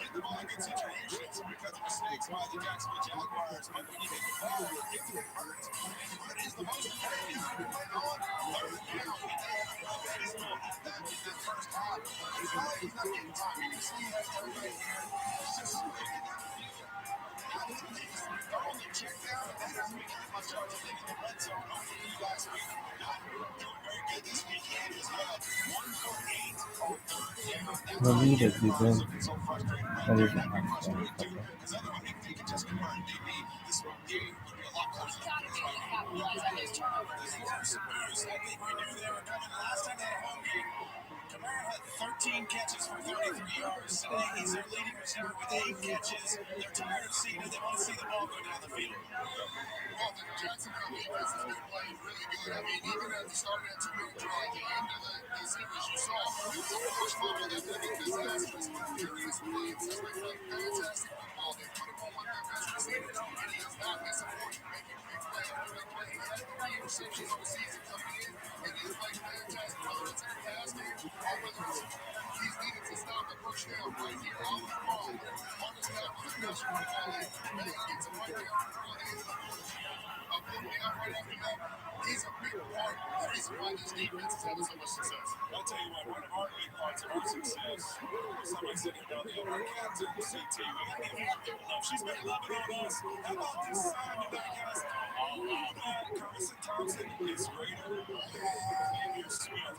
Get the ball in good situations because of mistakes by the Jacksonville Jaguars. But when you hit the ball, it can hurt. And what is the most important thing right on? 3rd down. And they have abysmal at that in that first half. It's not he's not getting time. You can see that right here. It's just swinging down the field. Not his legs throwing the check down, and that doesn't make much of a thing in the red zone. Hopefully you guys are not doing very good this weekend as well. 1 for 8 on 3rd down. That's The all lead you is get. even. So frustrated right That there. isn't That'd be much frustrating too, okay. because otherwise, if they could just convert, maybe this game would be a lot closer than Gotta it be is able right to now. capitalize on those turnovers. These are some boosts. I think we knew they were coming last time they had a home game. Kamara had 13 catches for 33 yards. Today, he's their leading receiver with 8 catches. They're tired of seeing it. They want to see the ball go down the field. Well, the Jacksonville defense has been playing really good. I mean, even at the start of that 2-minute drill at the end of the series, you saw it was a push level that the defense has been furious playing since they played fantastic football. They put him on one of their best receivers, and he has not missed a point making big plays. Every play, he had 3 interceptions on the season coming in, and he's played fantastic. Whether it's in the pass game or whether it's he's needed to stop the first down right here on the ball. On the snap, on the pressure, on the ball in, and he gets it right down on the end of the fourth down. Right after that, he's a big part of the reason why this defense is having so much success. I'll tell you what, one of our big parts of our success, somebody said it earlier, our captain, CT, we got to give her love. She's been loving on us. How about this sign tonight, guys? All of that. Carson Thompson is greater. Xavier Smith.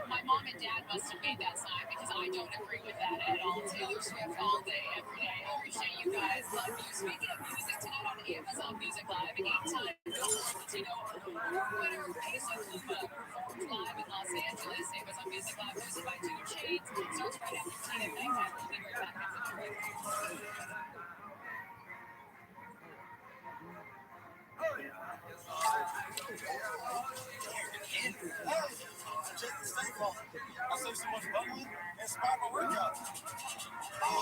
My mom and dad must have made that sign because I don't agree with that at all. Taylor Swift all day, every day. I appreciate you guys. Love you. Speaking of music, tonight on Amazon Music Live, 8-time Latino award winner Asa Kuma performs live in Los Angeles. Amazon Music Live, hosted by 2 Chainz. Starts right after 10 at nighttime. We'll be right back after the break. Check the staple. I say so much bubbling and spot my workout. Oh!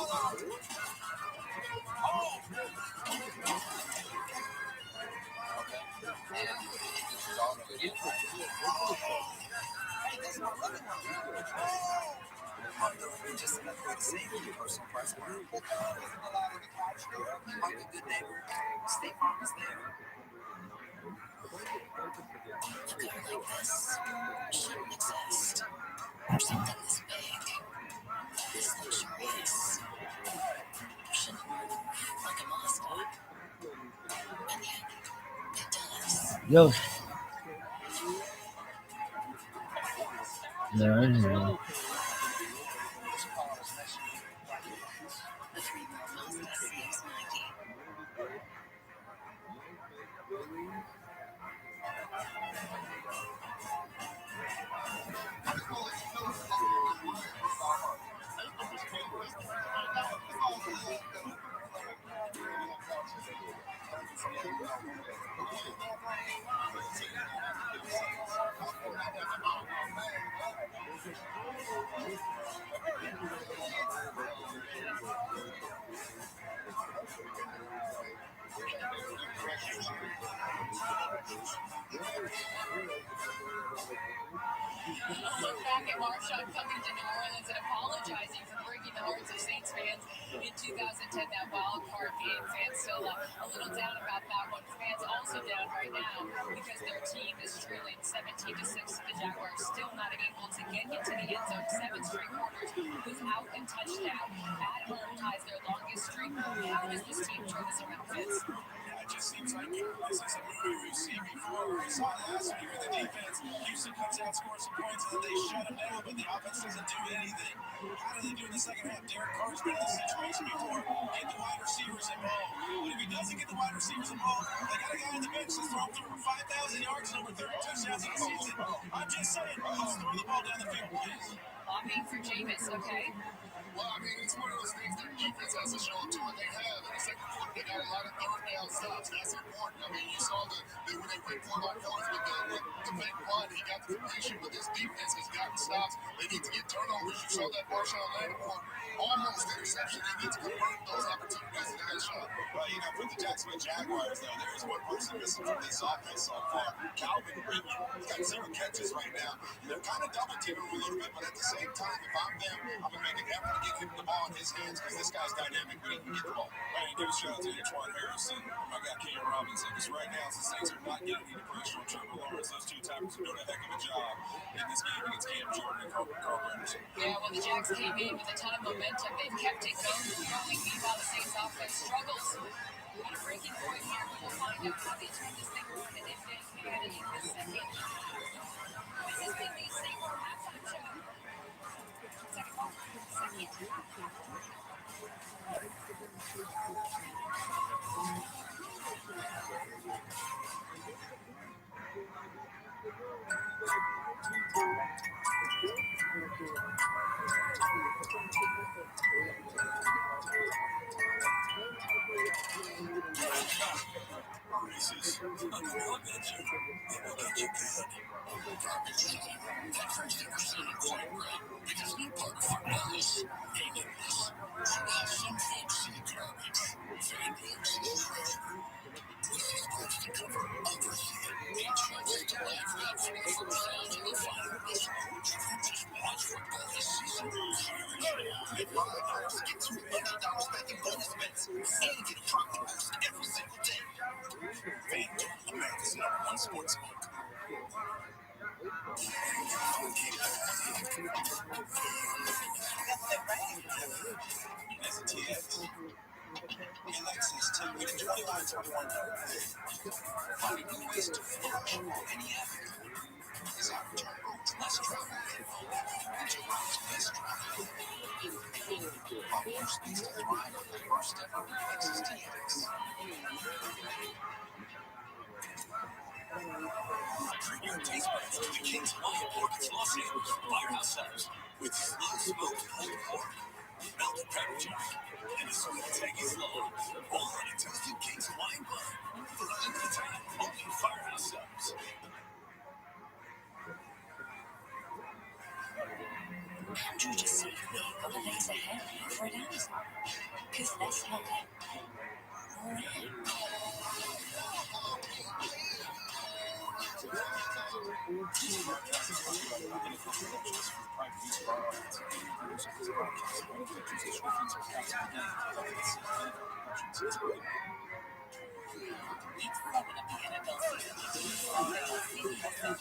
Just another way to save your personal price mark. Isn't allowed on the couch there? Like a good neighbor, State Farm is there. A car like this shouldn't exist. Something this big, this luxurious, shouldn't move like a Mazda. And yet, it does. Yo. No. The 3-year-old Mazda CX-90. Look back at Marshawn coming to New Orleans and apologizing for breaking the hearts of Saints fans into 2010, that wild card game, fans still a little down about that one. Fans also down right now because their team is trailing 17-6 to the Jaguars, still not able to get into the end zone. 7 straight quarters without a touchdown. At home ties their longest streak. How does this team turn this around, Fitz? Yeah, it just seems like this is a movie we've seen before. We saw it last week with the defense. Houston comes out, scores some points, and then they shut them down, but the offense doesn't do anything. How do they do in the second half? Derek Carr's been in this situation before. Get the wide receivers involved. But if he doesn't get the wide receivers involved, they got a guy on the bench that's thrown for over 5,000 yards and over 30 touchdowns in the season. I'm just saying, let's throw the ball down the field, please. Lobbying for Jameis, okay? Well, I mean, it's one of those things their defense has to show up to, and they have. In the second quarter, they got a lot of third down stops. That's important. I mean, you saw when they went for Mark Phillips with the fake punt, he got the completion, but this defense has gotten stops. They need to get turnovers. You saw that Marshawn Lattimore almost interception. They need to convert those opportunities into that shot. Well, you know, for the Jacksonville Jaguars, though, there is one person missing from this offense so far. Calvin Ridley. He's got 0 catches right now. They're kind of double teaming him a little bit, but at the same time, if I'm them, I'm going to make an effort to get him the ball in his hands because this guy's dynamic, but he can get the ball. Hey, give a shout out to Antoine Harrison. I got Cam Robinson because right now, since Saints are not getting any pressure on Trevor Lawrence, those two tackles are doing a heck of a job in this game against Cam Jordan and Carl Anderson. Yeah, well, the Jags came in with a ton of momentum. They've kept it going. Meanwhile, the Saints offense struggles. At a breaking point here, we will find out how they turn this thing around and if they can in the second half. This has been the Saints halftime show. Second ball, second half. Reese's, I bet you, it'll get you good. That first ever sounded quite right, because no part of forgiveness ain't endless. So while some folks see garbage, fanboys see treasure. With these parts to cover, others see it. They choose to laugh out for the first sounds of the fireworks. Just watch football this season. If you're owners, get $200 back in bonus bets and get a profit boost every single day. FanDuel, America's #1 sportsbook. That's a TX. He likes his 10-week 25-21. Finding new ways to flourish any avenue. His average on roads less travel. Which allows less travel. While most things to thrive on the first ever Lexus TX. Treat your taste buds to the King's Hawaiian Pork at Los Angeles Firehouse Subs with slow smoked pulled pork, melted pepper jack, and a sweet tangy slaw. All on a toasted King's Hawaiian bun for a limited time only at Firehouse Subs. Can't you just see all the days ahead for an Amazon? Because less help, more in. Each segment of the NFL season includes all CBS Fox,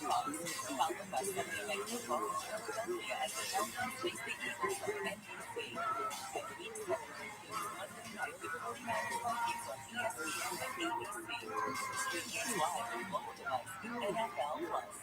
while the best Sunday Night Football in Philadelphia as the Falcons face the Eagles from NBC. And Week 7 concludes Monday night with 49ers Vikings on ESPN and ABC. Stream games live on mobile device NFL Plus.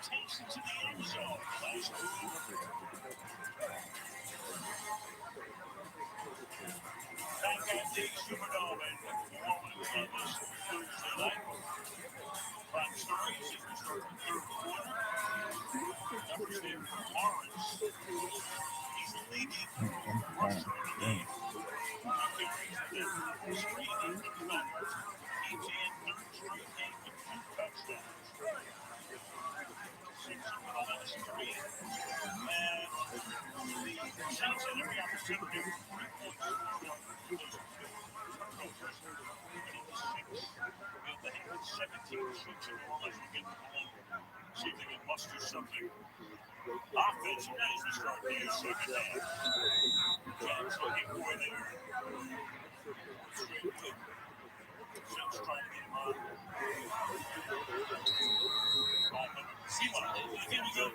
Takes it to the end zone. Back at the Superdome and performance on this Thursday night. Top stories in the third quarter. Lawrence, he's leading rush of the game. Screening numbers. ETN third straight game with 2 touchdowns. 6 over the last 3. And the Saints had every opportunity to 3 points. Turnovers. And it was 6. They had 17 shots in all as we get the ball. See if they can muster something offensively as we start the second half. Jets looking for there. Straight good. Saints trying to get him on. Here we go.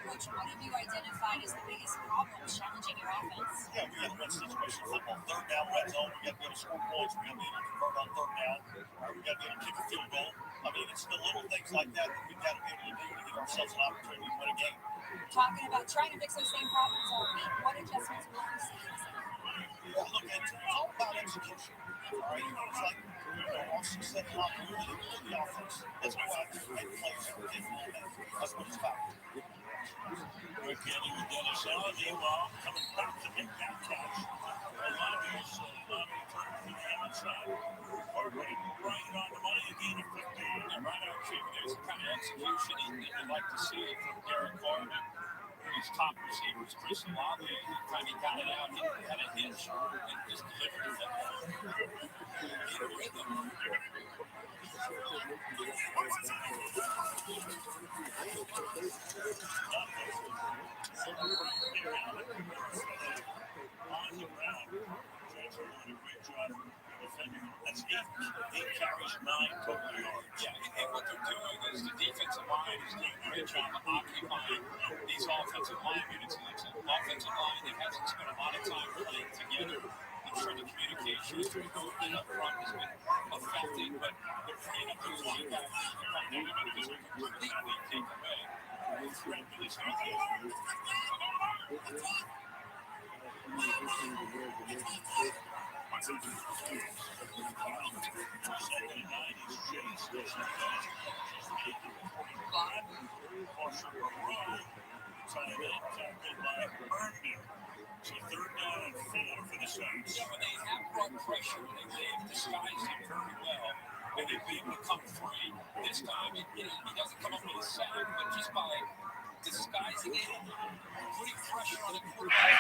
Coach, what have you identified as the biggest problem challenging your offense? Yeah, we got to run situation football. Third down, red zone. We got to be able to score points. We got to be able to convert on third down. We got to be able to kick a field goal. I mean, it's the little things like that that we've got to be able to do to give ourselves an opportunity to win a game. Talking about trying to fix those same problems all week, what adjustments will you see? Yeah, look, it's all about execution. All right, it's like, Austin said a lot earlier in the offense. Let's go out there and make plays for the game. That's what it's about. Rick Kelly with Dennis Allen, meanwhile, coming back to make that catch. Lobby turned to the outside. Barkley right on the money, again at 15. And right out here, there's the kind of execution that you'd like to see from Derek Corbin. His top receivers, Chris Olave, time he got it out, he had a hitch and just delivered the football. In rhythm. On the ground. Jets are doing a great job defending. That's 8 carries, 9 total yards. Yeah, and what they're doing is the defensive line is doing a great job of occupying these offensive line units. And it's an offensive line that hasn't spent a lot of time playing together. I'm sure the communication up front has been affected, but they're freeing up those linebackers to come down because they're completely taken away. Threat for this offense. Second and 9 is Chase. Marshall Rabbi. Tight end tackled by Herndon. So third down and 4 for the Saints. Yeah, when they have brought pressure, they've disguised it very well. And they've been able to come free. This time, he doesn't come up with a sack, but just by disguising it, putting pressure on the quarterback.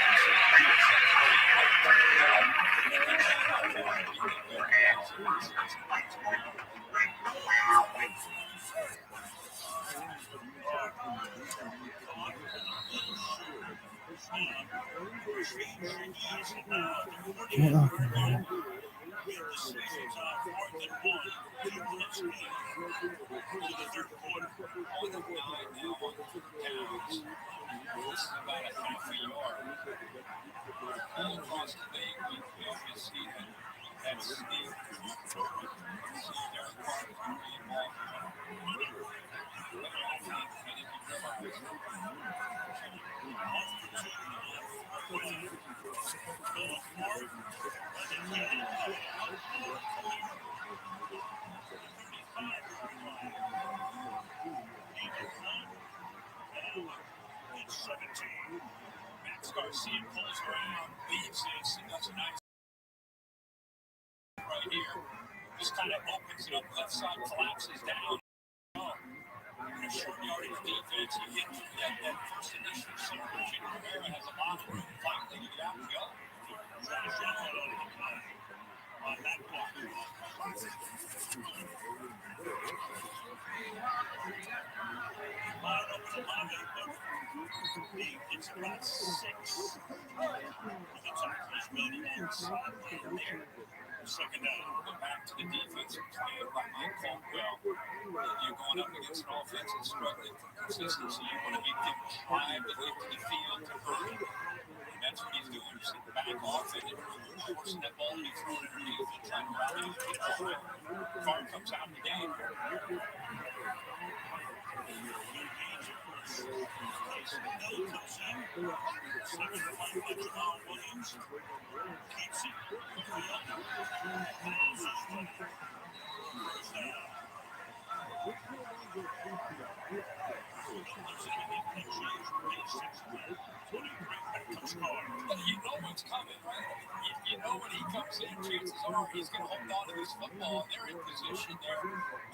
This is about a half a yard. All across the bay, we always see that Steve. It's 17. Max Garcia pulls around, leaves this, and does a nice right here. Just kind of opens it up, left side collapses down. In a short yardage defense, you hit that first initial receiver. Rivera has a lot of room finally to get out and go. Tries to run on the play on that block. Line up to Lobby, but it's about 6. The tackle is made inside there. Second down. Go back to the defensive plan by Mike Caldwell. You're going up against an offense that's struggling for consistency. You want to make them drive to get to the field to earn. And that's what he's doing. Just back off it and forcing that ball to be thrown underneath and trying to run it. Farm comes out of the game. Keeps it. But you know what's coming, right? You know when he comes in, chances are he's going to hold on to this football. They're in position there,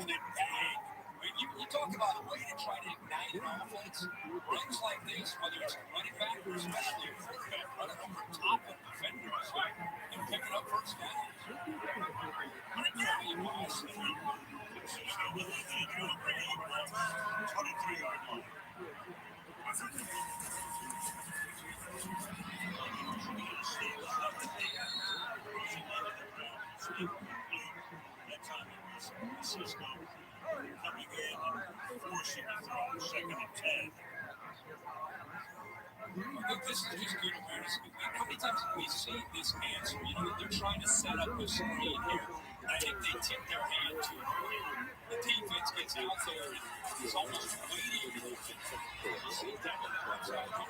and then bang. I mean, you talk about a way to try to ignite an offense. Runs like this, whether it's a running back or especially a quarterback, running over top of defenders and picking up first downs. Cisco coming in and forcing a throw on 2nd and 10. This is just good awareness. How many times have we seen this answer? You know, they're trying to set up a screen here. And I think they tip their hand too early. The defense gets out there and is almost waiting. You see that on the outside. I'll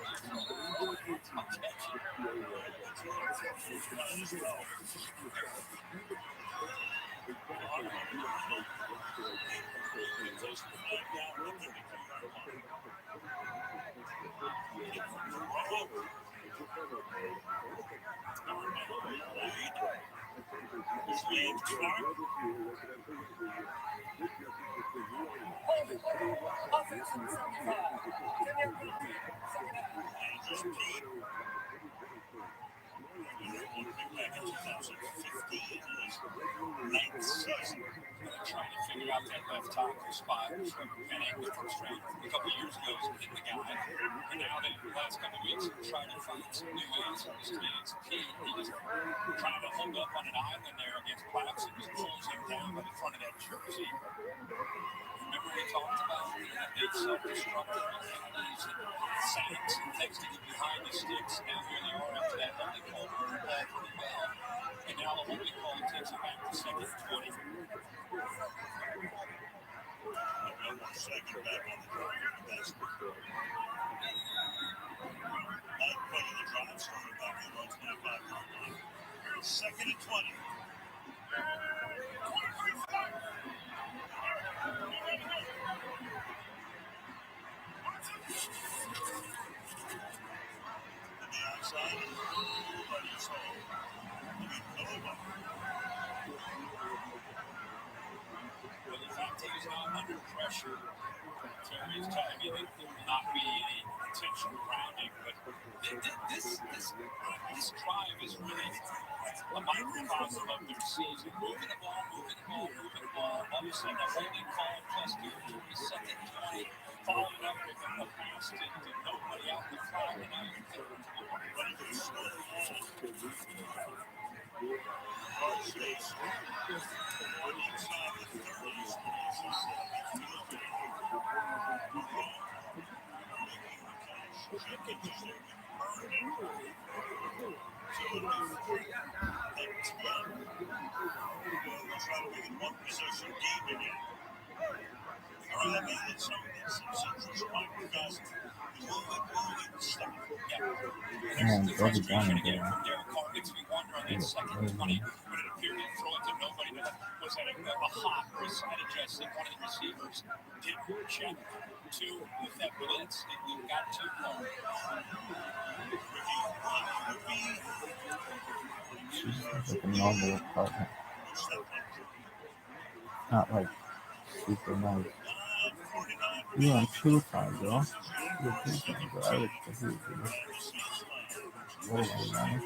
catch it. Offensive 75. Back in 2015, ninth season. Trying to figure out that left tackle spot. Penning, the first round a couple years ago, was hitting the guy. And now the last couple of weeks, trying to find some new answers. It's key. He was trying to hold up on an island there against Clapson. Just pulls him down by the front of that jersey. Remember we talked about they self-destructive penalties and sacks and things to get behind the sticks. Now here they are after that holding call pretty well. And now the holding call takes it back to 2nd and 20. Second back on the drive. That's that play of the drive started back in the 25-yard line. 2nd and 20. On the outside, nobody's home. Nobody. Well, the fact he was not under pressure, Terry's telling me that there will not be any intentional grounding. But this drive is really a microcosm of their season. Moving the ball. All of a sudden, a holding call plus 2 2nd and 20. Following up with a pass to nobody out the flat. And now you're 3rd and One possession game again. Rabbi and some of these central microcosm. Moving stuff. Man, throw the gun in there. From Derek Carr makes me wonder on that 2nd and 20 when it appeared to throw it to nobody. Was that a hot or a side adjust that one of the receivers didn't check? Two, with that blitz, it got too far. She's like a normal apartment. Not like super nice. Yeah, I'm too fine, girl. You're too fine, girl. I look for you. Whoa, man.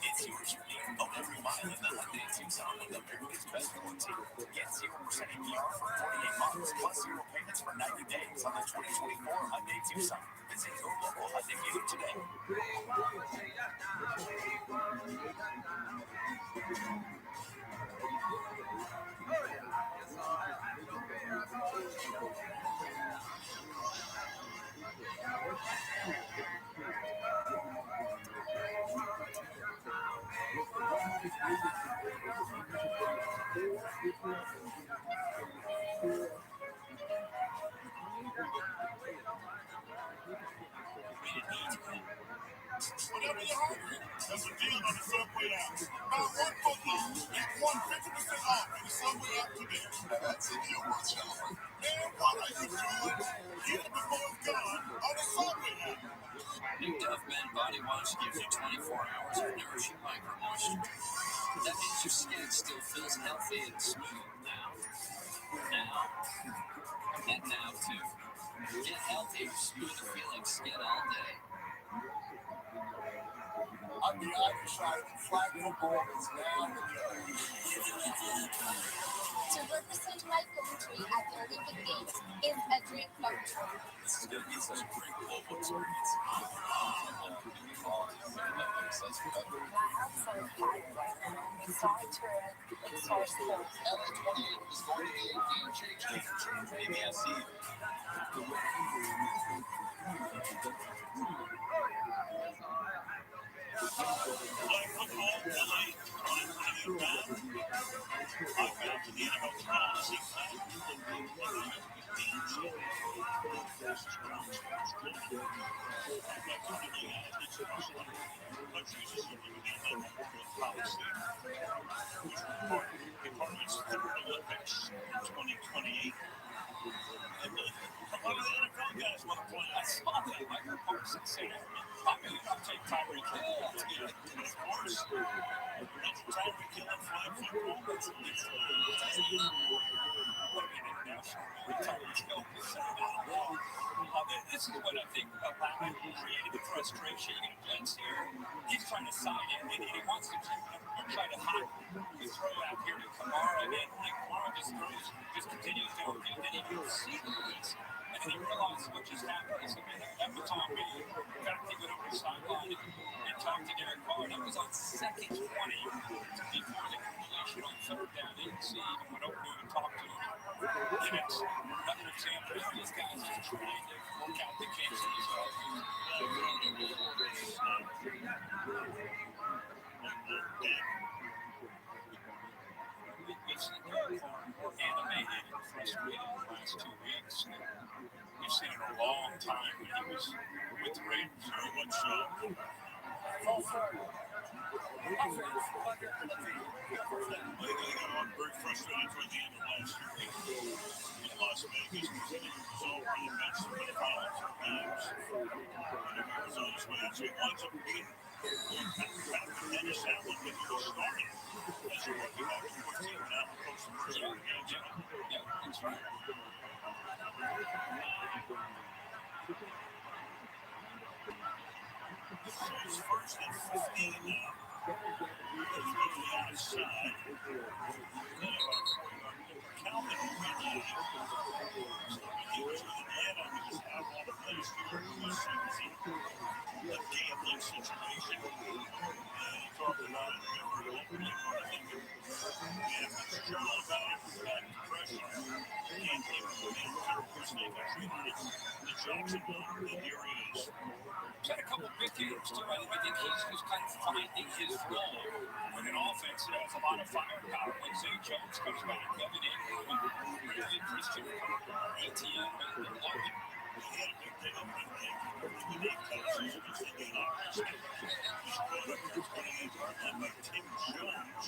It's your journey of every mile in the Hyundai Tucson with America's best warranty. Get 0% APR for 48 months plus 0 payments for 90 days on the 2024 Hyundai Tucson. Visit your local Hyundai dealer today. Whenever you're hungry, there's a deal on the Subway app. Buy one foot long, get 150% off in the Subway app today. That's a deal worth celebrating. Man, what are you doing? Get it before it's gone on the Subway app. New Dove Men Body Wash gives you 24 hours of nourishing micro moisture. That means your skin still feels healthy and smooth now. And now too. Get healthier, smoother feeling skin all day. On the other side, flag football is now the To represent my country at the Olympic Games is a dream come true. This is going to be such a great global experience. LA28 is going to be a game changer. Maybe I see you. flag football tonight on Dove. I found the NFL policy flag. Department's third Olympics in 2028. And a lot of the NFL guys want to play. I saw that. Michael Parsons said, I'm going to take Tyreek Hill. Of course. That's Tyreek Hill and flag football. It's Tyreek Hill. This is what I think created the frustration. You get Blitz here. He's trying to sign in, and he wants to try to hide. We throw it out here to Kamara, and Kamara just continues to go. And then he can see the Blitz, and then he realizes what just happened. He said, man, that was on me. In fact, he went over the sideline and talked to Derek Carr. That was on second 20 before the completion on third down. They didn't see even went over and talked to him. And it's another example of these guys just trying to work out the kinks of these offenses. We've seen him more animated and frustrated in the last 2 weeks. We've seen it a long time when he was with the Raiders. Very much so. I'm very frustrated toward the end of last year in Las Vegas because it was all really matched for the finals games. And it was on his way. So he winds up being back to finish that one when he was starting. As a rookie back in 14 now, close to the first ever games. Yeah, that's right. So it's first and 15 now. He's going to the outside. Calvin Ridley. He was in Atlanta. He was out on the last year. A gambling situation. And he talked about it. Remember, Fitzgerald about it. Back to pressure. Can't believe it. Terrible mistake. I treated the Jacksonville. And here he is. He's had a couple big games too. I think he's just kind of finding his role with an offense that has a lot of firepower. When Zay Jones comes back, Kevin Ingram, really Christian, ATM, and Logan. He had a big day up in between 8 touches against the Igers. He's put up for 28 led by Tim Jones,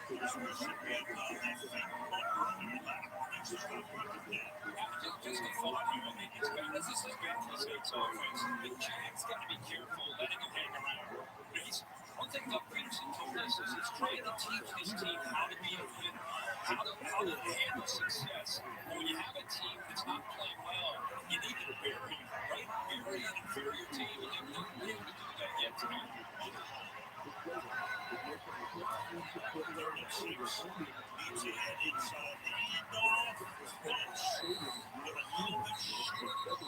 who's the recipient of that fake punt earlier. That's just not put it down. Just a thought here. I mean, as bad as this has been for the Saints offense, Big Jim's got to be careful letting him hang around. One thing Doug Peterson told us is he's trying to teach his team how to be a winner, how to handle success. And when you have a team that's not playing well, you need to bury, right? Bury an inferior team, and they've not been able to do that yet tonight. 3rd and 6. Needs to head inside the handoff. Bunch. But a little bit short.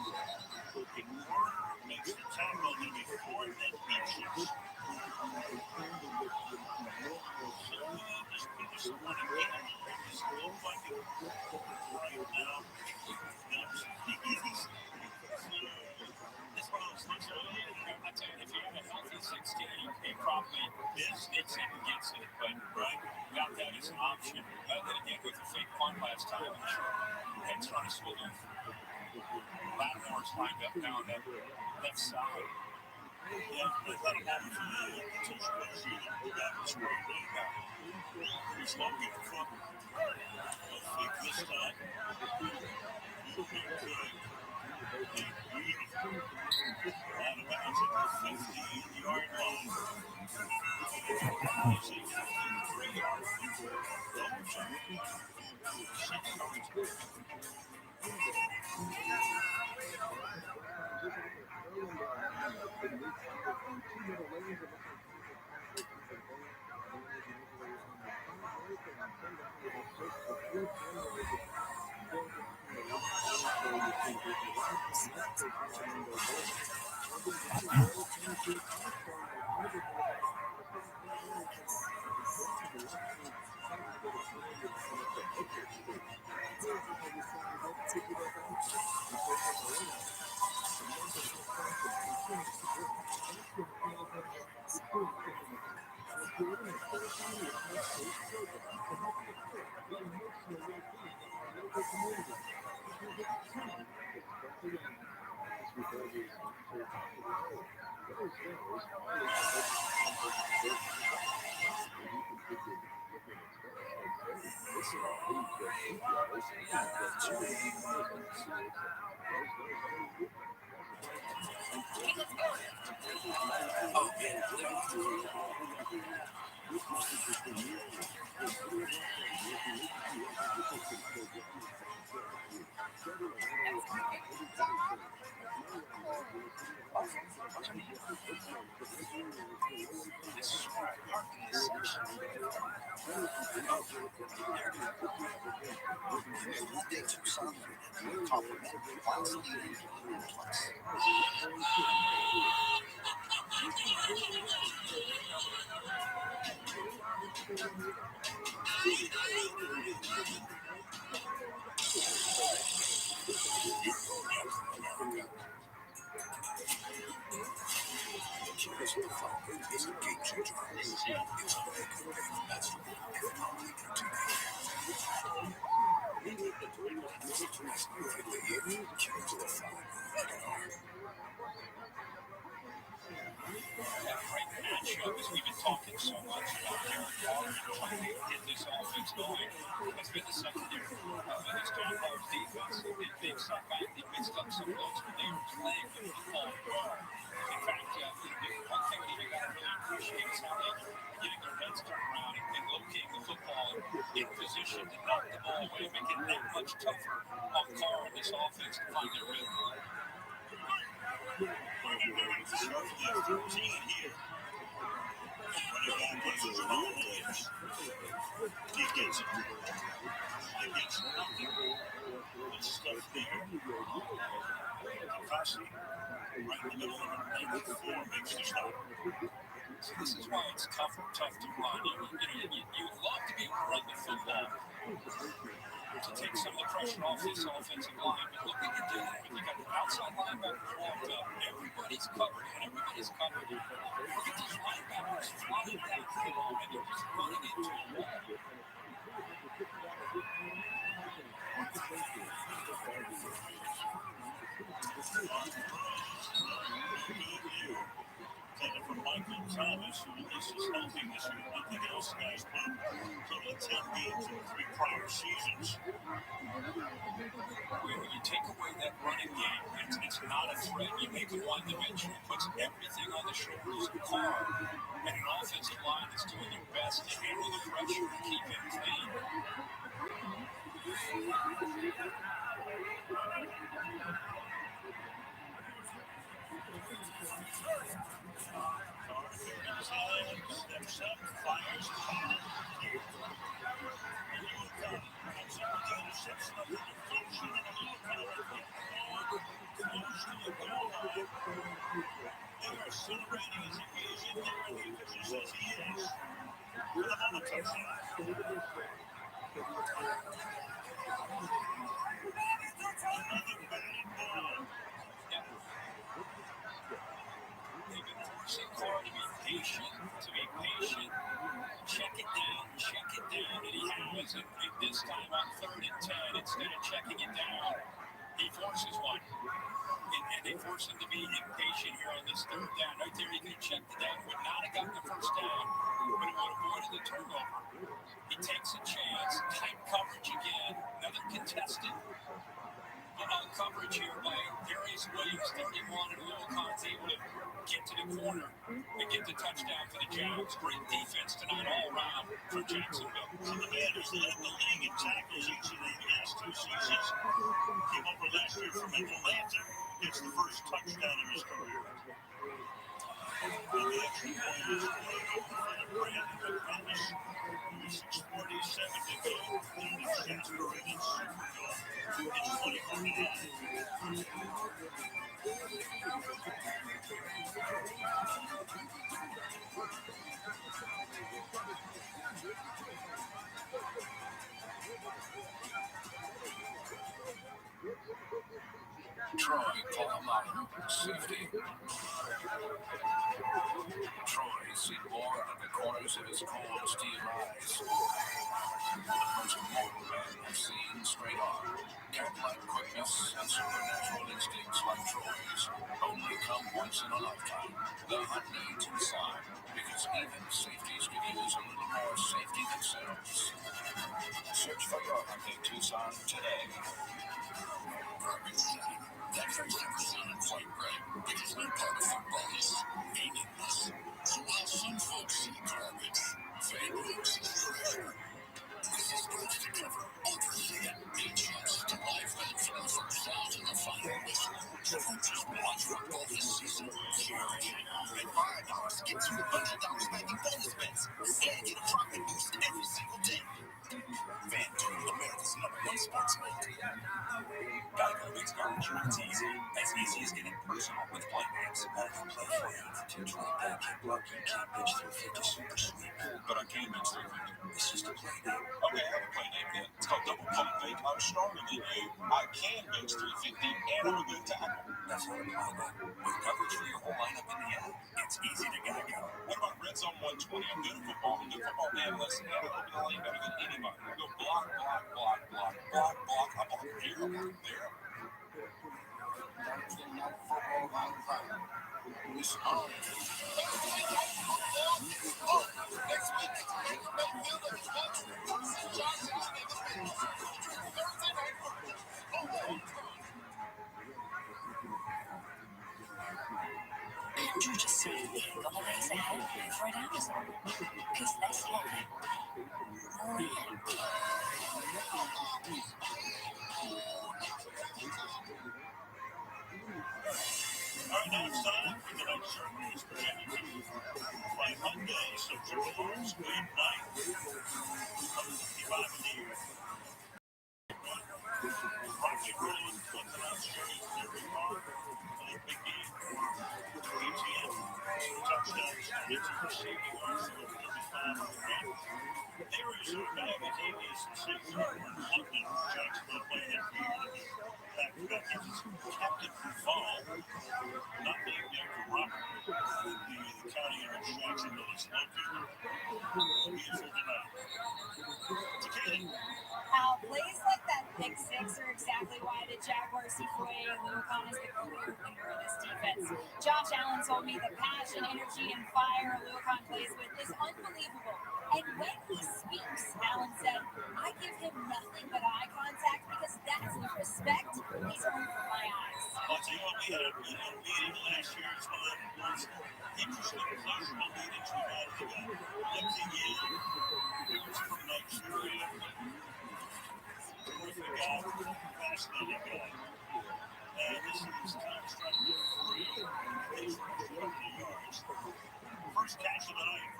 Makes the tackle to be 4th and inches. So just put this one again. This looks like it right now. This one looks like I tell you, if you have a healthy 16, he probably It's gets it, but right without that as an option. Then again, with the fake fun last time, I'm sure heads trying to swing off. Latimore's lined up down that left side. Yeah, I thought about it for you. Until she was shooting back to square right now. He's looking for a fake this time. Moving good. And Reed out of bounds at the 15-yard line. It's a 53-yard double jump. 6 yards. Monday to Sunday, compliment whilst leading plus. Here's the phone. It's a game changer. It's a big that's the That great matchup, as we've been talking so much about Derek Carr and trying to get this offense going, has been the secondary against Jaguars defense. They've sat back, they missed up some looks, but they were playing the football well. In fact, the one thing that you got to really appreciate is how they're getting their heads turned around and locating the football in position to knock the ball away, making it that much tougher on Carr and this offense to find their rhythm. He gets it. He gets nothing. Good stuff there. Kasi, right in the middle of the 94, makes the stop. So this is why it's tough to run. You love to be able to run the football to take some of the pressure off this offensive line, but look at you do that. You got the outside linebacker walked up. Everybody's covered, and everybody's covered. Look at these linebackers flying that football, and they're just running into a wall. Taken from Michael Thomas, who at least is healthy this year. Nothing else, guys, but total of 10 games in 3 prior seasons. When you take away that running game, it's not a threat. You make it one-dimensional. It puts everything on the shoulders of Carr and an offensive line that's doing their best to handle the pressure and keep him clean. Steps up, fires, and Luca comes up with the interception of the deflection, and Luca goes to the goal line. They are celebrating as if he is in there, because he says he is. For the moment, touchdown. Another batted ball. They've been forcing Carr to be patient, instead of checking it down, he forces one. And they force him to be impatient here on this third down. Right there, he could have checked it down. Would not have gotten the first down, but it would have avoided the turnover. He takes a chance. Tight coverage again. Another contested coverage here by Darius Williams, 31, and Wilcon's able to get to the corner and get the touchdown for the Jags. Great defense tonight all around for Jacksonville. So the man has led the league in tackles each of the last 2 seasons. Came over last year from Atlanta. Gets the first touchdown of his career. And the extra point is going over for the Brandon McManus. 6:47 to go. And the Jasper Ravens Superdome. It's 24-9. Troy Polamalu, safety. Troy seen more out of the corners of his cold steel eyes. The most mortal man I've seen straight on. Cat-like quickness and supernatural instincts like Troy's only come once in a lifetime. The hunt needs inside, because even safeties could use a little more safety themselves. Search for your hunting Tucson today. Garbage time. That first episode of Quite Right, because no part of football is meaningless. So while some folks see garbage, Van Rooks is treasure. This is Goals to Cover, Ultra Season, 8 chances to live bet for the first out in the final whistle. So don't just watch football this season. Charge it. Bet $5 to get $200 back in bonus bets. And get a profit boost every single day. FanDuel, America's #1 sports book. Geico makes car insurance easy. As easy as getting personal with Playmates. I can play for you. Potentially back and block you can't pitch 350 super sweet. But I can't match 350. It's just a play name. Okay, I have a play name then. It's called Double Pump Fake. I'm stronger than you. I can bench 350 and I'm a good tackle. That's not a play name. With coverage for your whole lineup in the app, it's easy to Geico. What about Red Zone 120? I'm good at football. I'm a good football analyst. And I'm open the lane better than anybody. I go block, block, block, block, block, block. I block here, I block there. Andrew just said a couple days ahead for an Amazon. Because that's happening. All right, now it's time for the next survey. It's presented to you by Hyundai, so triple R's, good night. 155 in the year. Project Rolling, 1,000 shares in every car. Big game. ATM. Touchdowns. It's a safety car, so 35 grand. There is a bag of Davies and St. London. Jacksonville playing that for you. Back is Captain Fall, not named after Robert, the county in which Jacksonville is located. Beautiful tonight. Plays like that pick six are exactly why the Jaguars see Foye Lucan as the clear leader of this defense. Josh Allen told me the passion, energy, and fire Lucan plays with is unbelievable. And when he speaks, Allen said, I give him nothing but eye contact because that's the respect he's earned from my eyes. I'll tell you what, we had a meeting last year. It's one of the most interesting, pleasurable meetings we've had. We got looking in. It was from Nigeria. Terrific guy, fascinating guy. And this is Tom's trying to get free. He's running 200 yards. First catch of the night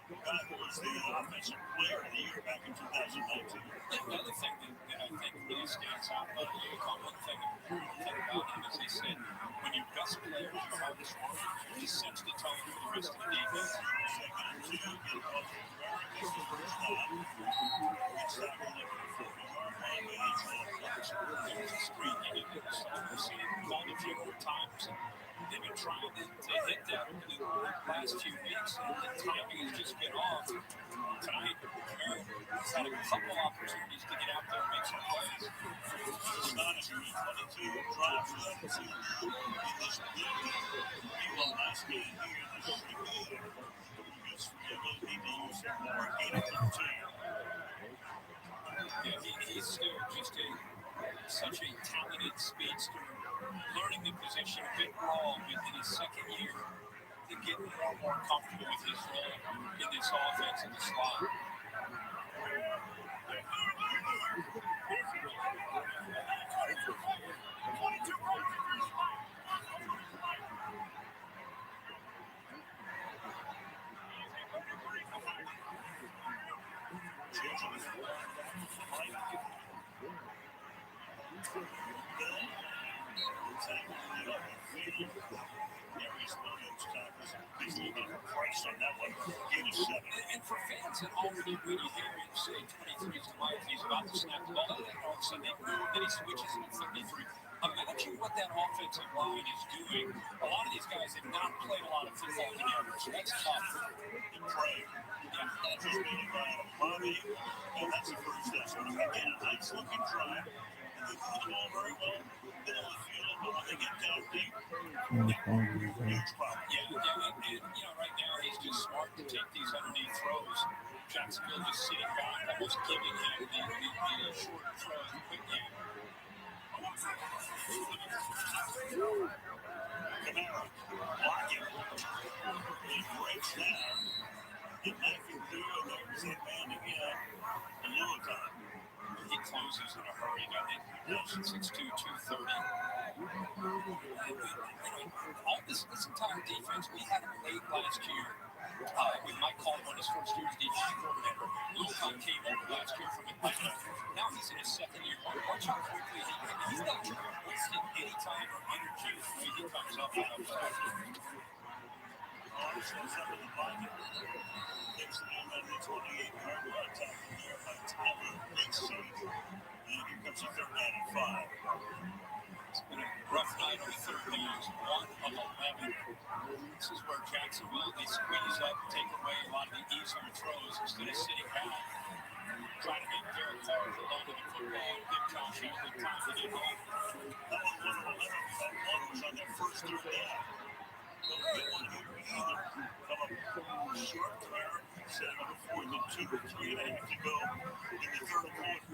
for the guy who was the offensive player of the year back in 2019. Another thing that I think really stands out about Lucan, one thing about him is he said, when your best player is your hardest worker, he sets the tone for the rest of the defense. Second and 2, get off the ground, gets the first down. Gets that one up to the 40-yard line, but he's on the There was a screen he did in the summer. Called a few more times. They've been trying to hit that over the last few weeks, and the timing has just been off. Tonight, Kamara has had a couple opportunities to get out there and make some plays. Astonishing, 22 drives left to in this building. Meanwhile, last game here in the city, because they will need to use him more, 8 of 13. Yeah, he's still just such a talented speedster, learning the position a bit raw within his second year and getting more and more comfortable with his role in this offense in the slot. And for fans at home, when you hear him say 23 is Mike, he's about to snap the ball, and all of a sudden they move, then he switches to 33. Imagine what that offensive line is doing. A lot of these guys have not played a lot of football together, so that's tough. Craig. Yeah, that's just being Bobby, and that's the first step. So again, a nice looking drive. And they throw the ball very well, middle of the field, but when they get down deep, huge problem. Yeah, right now he's just smart to take these underneath throws. Jacksonville just sitting back, almost giving him the shorter throws, the quick game. Kamara, blocking. He breaks down. Get back in through, and there's that man again. A little time. He closes in a hurry. Got Nick Wilson, 6'2", 230. All this entire defense, we had him late last year. With Mike Caldwell, his first year as defensive coordinator. Luton came over last year from Atlanta. Now he's in his second year. Watch how quickly he's not wasting any time or energy when he comes up out of Shows up in the pocket. Gets the ball at the 28-yard line. Tackle there by Tyler Nixon. And here comes a 3rd down and 5. It's been a rough night on the 3rd downs. 1 of 11. This is where Jacksonville, they squeeze up, take away a lot of the easier throws instead of sitting back, trying to make Derek Carr hold on to the football and give Josh Allen time to get home. That was 1 of 11. That one was on their first 3rd down. Don't get one here either. Come up short, Kamara. Set it up 4th and 2 or 3.5 to go in the 3rd quarter.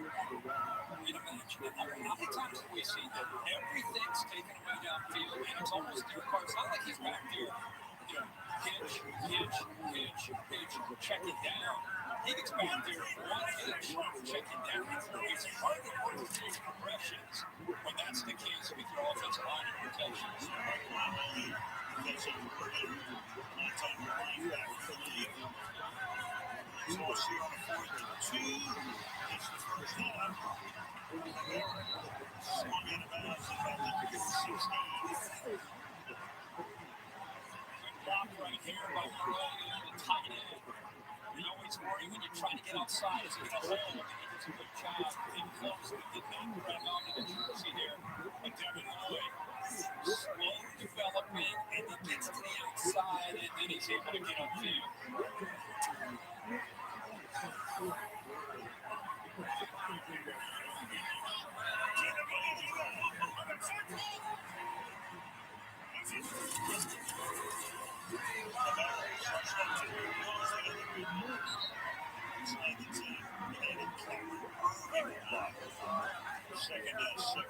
Imagine how many times have we seen that? Everything's taken away downfield, and it's almost Derek Carr. It's not like he's back there, hitch, check it down. He gets back there, 1 hitch, check it down. It's hard to work through those progressions when that's the case with your offensive line and protections. That's a one-time line back for the league. So we'll see on the 4th and 2. It's the first down. Swung out of bounds about the 16. Block right here by the tight end. You always worry when you're trying to get outside. Is he going to hold? And he does a good job. Getting close, but did not run onto the jersey there. But Devin Lloyd, slow developing, and he gets to the outside, and then he's able to get upfield. Second and 4.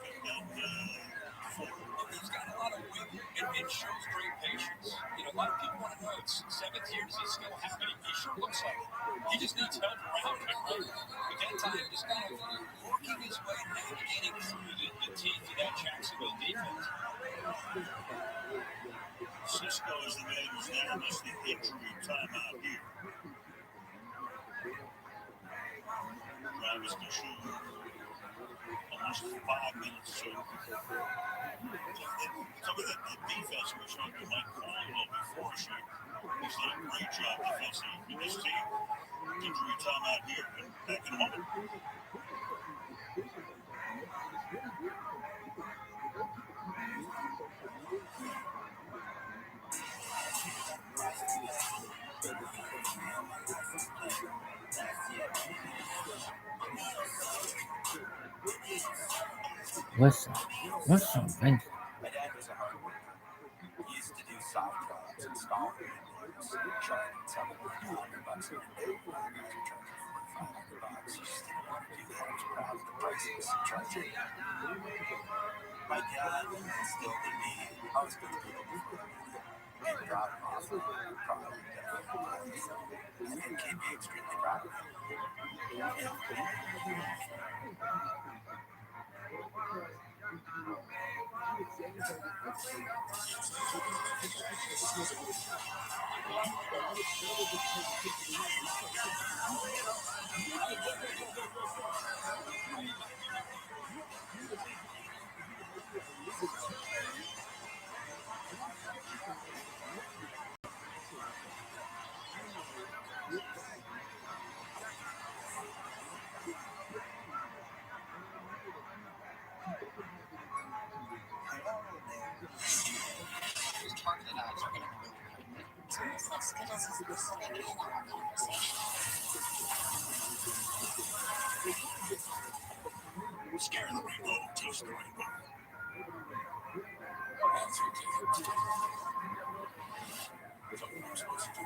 He's got a lot of wit and shows great patience. A lot of people want to know it's 7th year. Does he still have it? He sure looks like it. He just needs help around him, right? But that time, just kind of working his way, navigating through the teeth of that Jacksonville defense. Cisco is the man who's now missed the injury timeout here. Travis Michoud, almost 5 minutes. So, some of the defense we showed to Mike Caldwell before show. He's done a great job defensively with this team. Injury timeout here, but back in a moment. What's up? What's up? My dad was a hard worker. He used to do side jobs, installing windows, charging $700 an day. Other guys were charging $4,500. He just didn't want to do that. He was proud of the prices he charged. My dad instilled in me how it's good to be able to get proud of off of a product that I built, and it can be extremely proud of him. Scare the rainbow, taste the rainbow. That's what I'm supposed to do.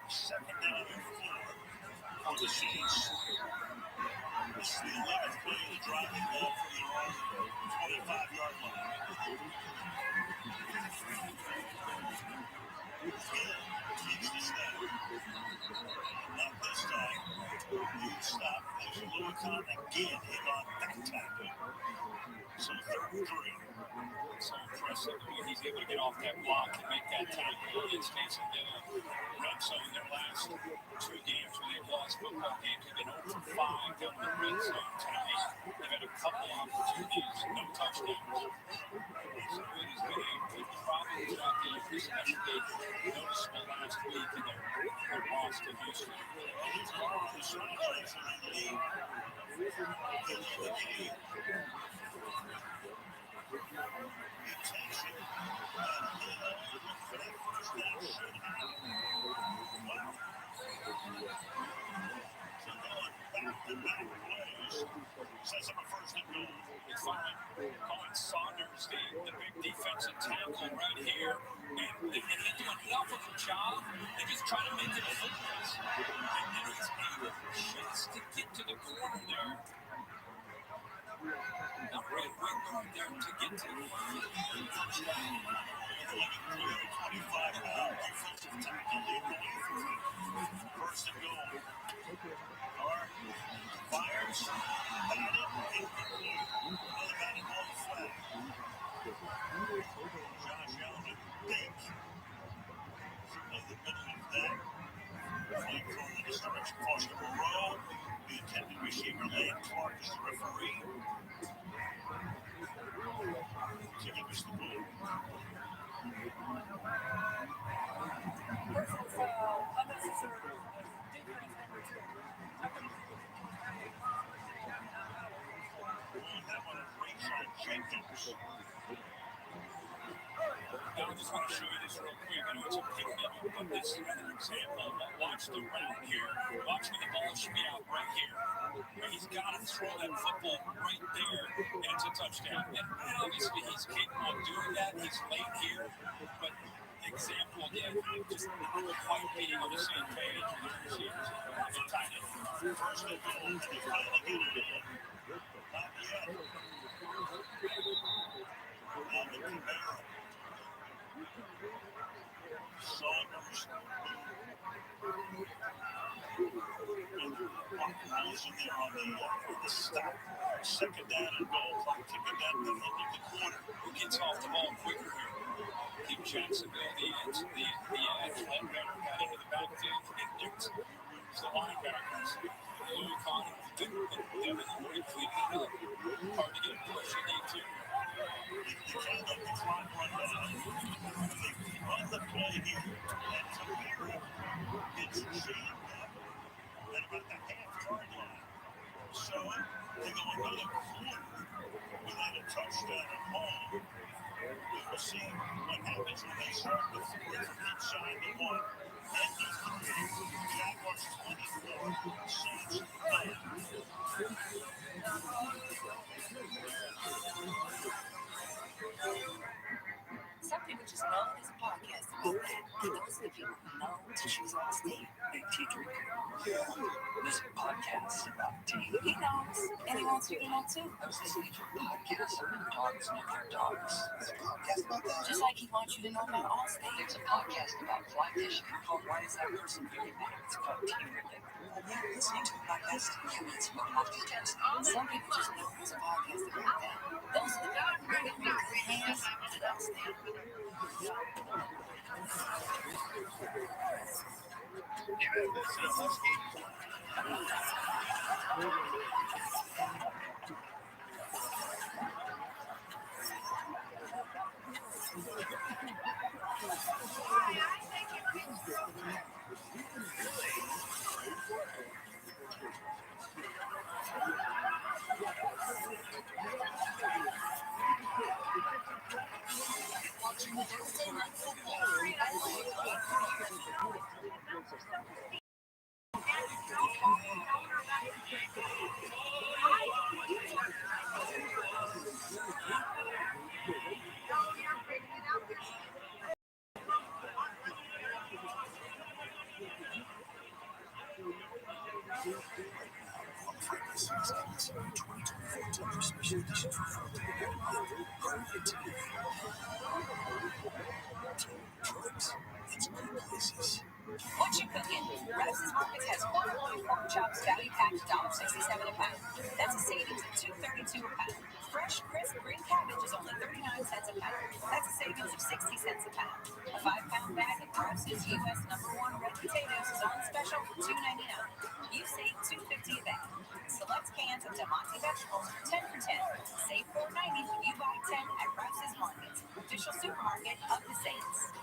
Second down and 4 on the Chiefs. This is the 11th play of the driving ball from their own 25-yard line. Hill takes the snap. Not this time. Good stop. There's Lewicon again hit on that tackle. So 3rd and 3. So impressive the way he's able to get off that block and make that tackle. In this case, in the red zone, their last 2 games where they've lost football games have been 0 for 5 down in the red zone tonight. They've had a couple opportunities, no touchdowns. So it has been a problem throughout the year, especially noticeable last week in their loss to Houston. He's one of the strongest in the league. He takes it. Back-to-back plays sets up a 1st and goal. It's finally Colin Saunders, the big defensive tackle right here. And they're doing enough of a job. They're just trying to make it a foot race. And he's able just to get to the corner there. Not right guard there to get to the 25-pound defensive tackle lead the way through it. 1st and goal. Carr fires. Batted. Incomplete. Another batted ball to flag. Josh Allen, big. Certainly the middle of that. Flag thrown in this direction. Foster Moreau. The intended receiver, Lane Clark, is the referee. To give us the ball. That one, Rachel Jenkins. Now I just want to show you this real quick. I know it's a pick maybe, but this is another example. Watch the route here. Watch when the ball should be out right here. Where he's got to throw that football right there, and it's a touchdown. And obviously he's capable of doing that. He's late here, but example again, just not quite being on the same page with the receivers. That's a tight end. 1st and goal. They finally get it in. Not yet. Now the Camaro. position there on the stop. Second down and goal. Clock ticking down to the end of the quarter. Who gets off the ball quicker here? Give Jacksonville the edge. Ledbetter got into the backfield. And there's the linebackers. Lou Connor. Devin Lloyd cleaning it up. Hard to get a push in the interior. You can't let the clock run down. They run the play here. And Tamira gets jammed up at about the half-yard line. So they go another quarter without a touchdown at home. We'll see what happens when they start the fourth from inside the one. And the three. Jaguars 24, Saints 9. Something which is known as a podcast about that. Those are the people who know to choose all state. Big tea drinker. This podcast about tea. He knows, and he wants you to know too. I was listening to a podcast about dogs and their dogs. It's a podcast about that. Just like he wants you to know about all state. It's a podcast about fly fishing. Called Why Is That Person Very Mad? It's called Tea Drinking. You're listening to a podcast. Yeah, it's about podcasts. Some people just know there's a podcast about that. Those are the people who really make their hands to that state. What you cooking? Rose's Markets has corn pork chops value packed $1.67 a pound. That's a savings of $2.32 a pound. Fresh, crisp green cabbage is only 39 cents a pound. That's a savings of 60 cents a pound. A 5-pound bag of Rose's U.S. #1 red potatoes is on special for $2.99. You save $2.50 a bag. Select cans of Monty vegetables for 10 for 10. Save $4.90 when you buy 10 at Rose's Markets, official supermarket of the Saints.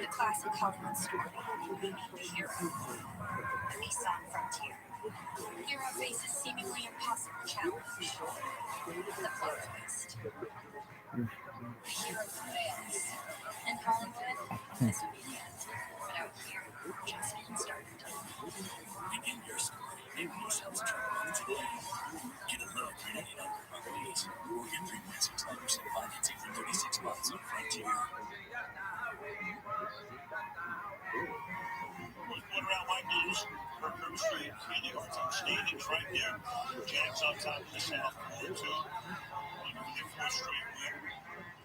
The classic Hollywood story. We meet the hero, the Nissan Frontier. Hero faces seemingly impossible challenge. The plot twist. The hero prevails. In Hollywood, this would be the end. But out here, just getting started. Begin your story. Maybe yourselves trouble today. Get a look $3.99 per month or get 3.69% financing for 36 months on Frontier. One round white blues. Kirkland Street. Keely Arts outstanding right there. Jags on top of the South. 4-2. Under the fourth straight win.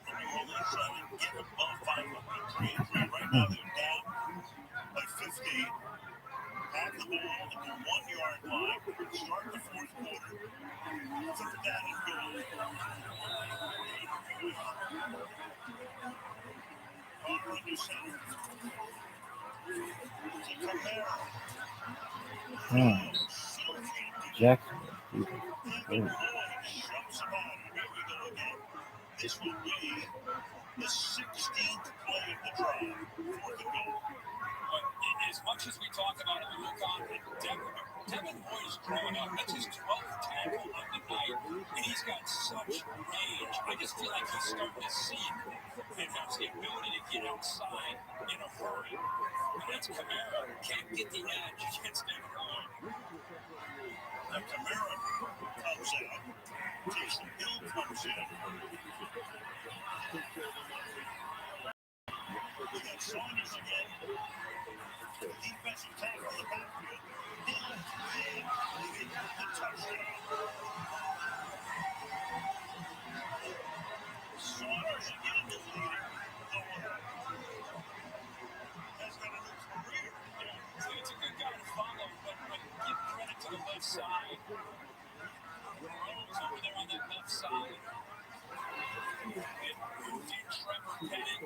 And New Orleans trying to get above 500. 3-3. Right now they're down by 15. Have the ball at the 1-yard line. Start the fourth quarter. Third down and goal. Connor under center. To Camara. Jackson. And Lloyd shoves him out. And here we go again. This will be the 16th play of the drive. Fourth and goal. As much as we talk about him, look on Devin Lloyd is growing up. That's his 12th tackle on the night, and he's got such range. I just feel like he's starting to see and has the ability to get outside in a hurry. And that's Camara. Can't get the edge against Devin Lloyd. Now Camara comes out. Jason Hill comes in. We got Saunders again. Defensive tackle in the backfield. Hill and the touchdown. Saunders again to lead the way. Has got a new career. So it's a good guy to follow. left side. Rose over there on that left side. And moved in Trevor Pettit.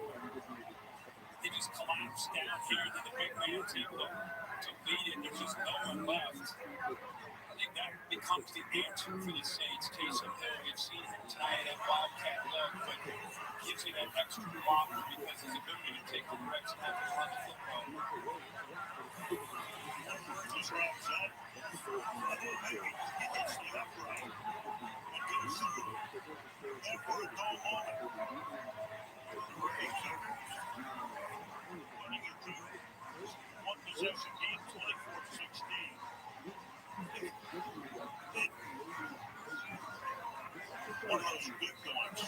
They just collapsed down here, and then the big man's able to lead it. There's just no one left. I think that becomes the answer for the Saints. Taysom Hill, we've seen him tonight at Wildcat look, but gives you that extra blocker because his ability to take the direct snap and run the football. Just wraps up. And then maybe he hits the upright and goes through. And for a goal line. Great coverage. Running it through. One possession game, 24-16. One of those good ones.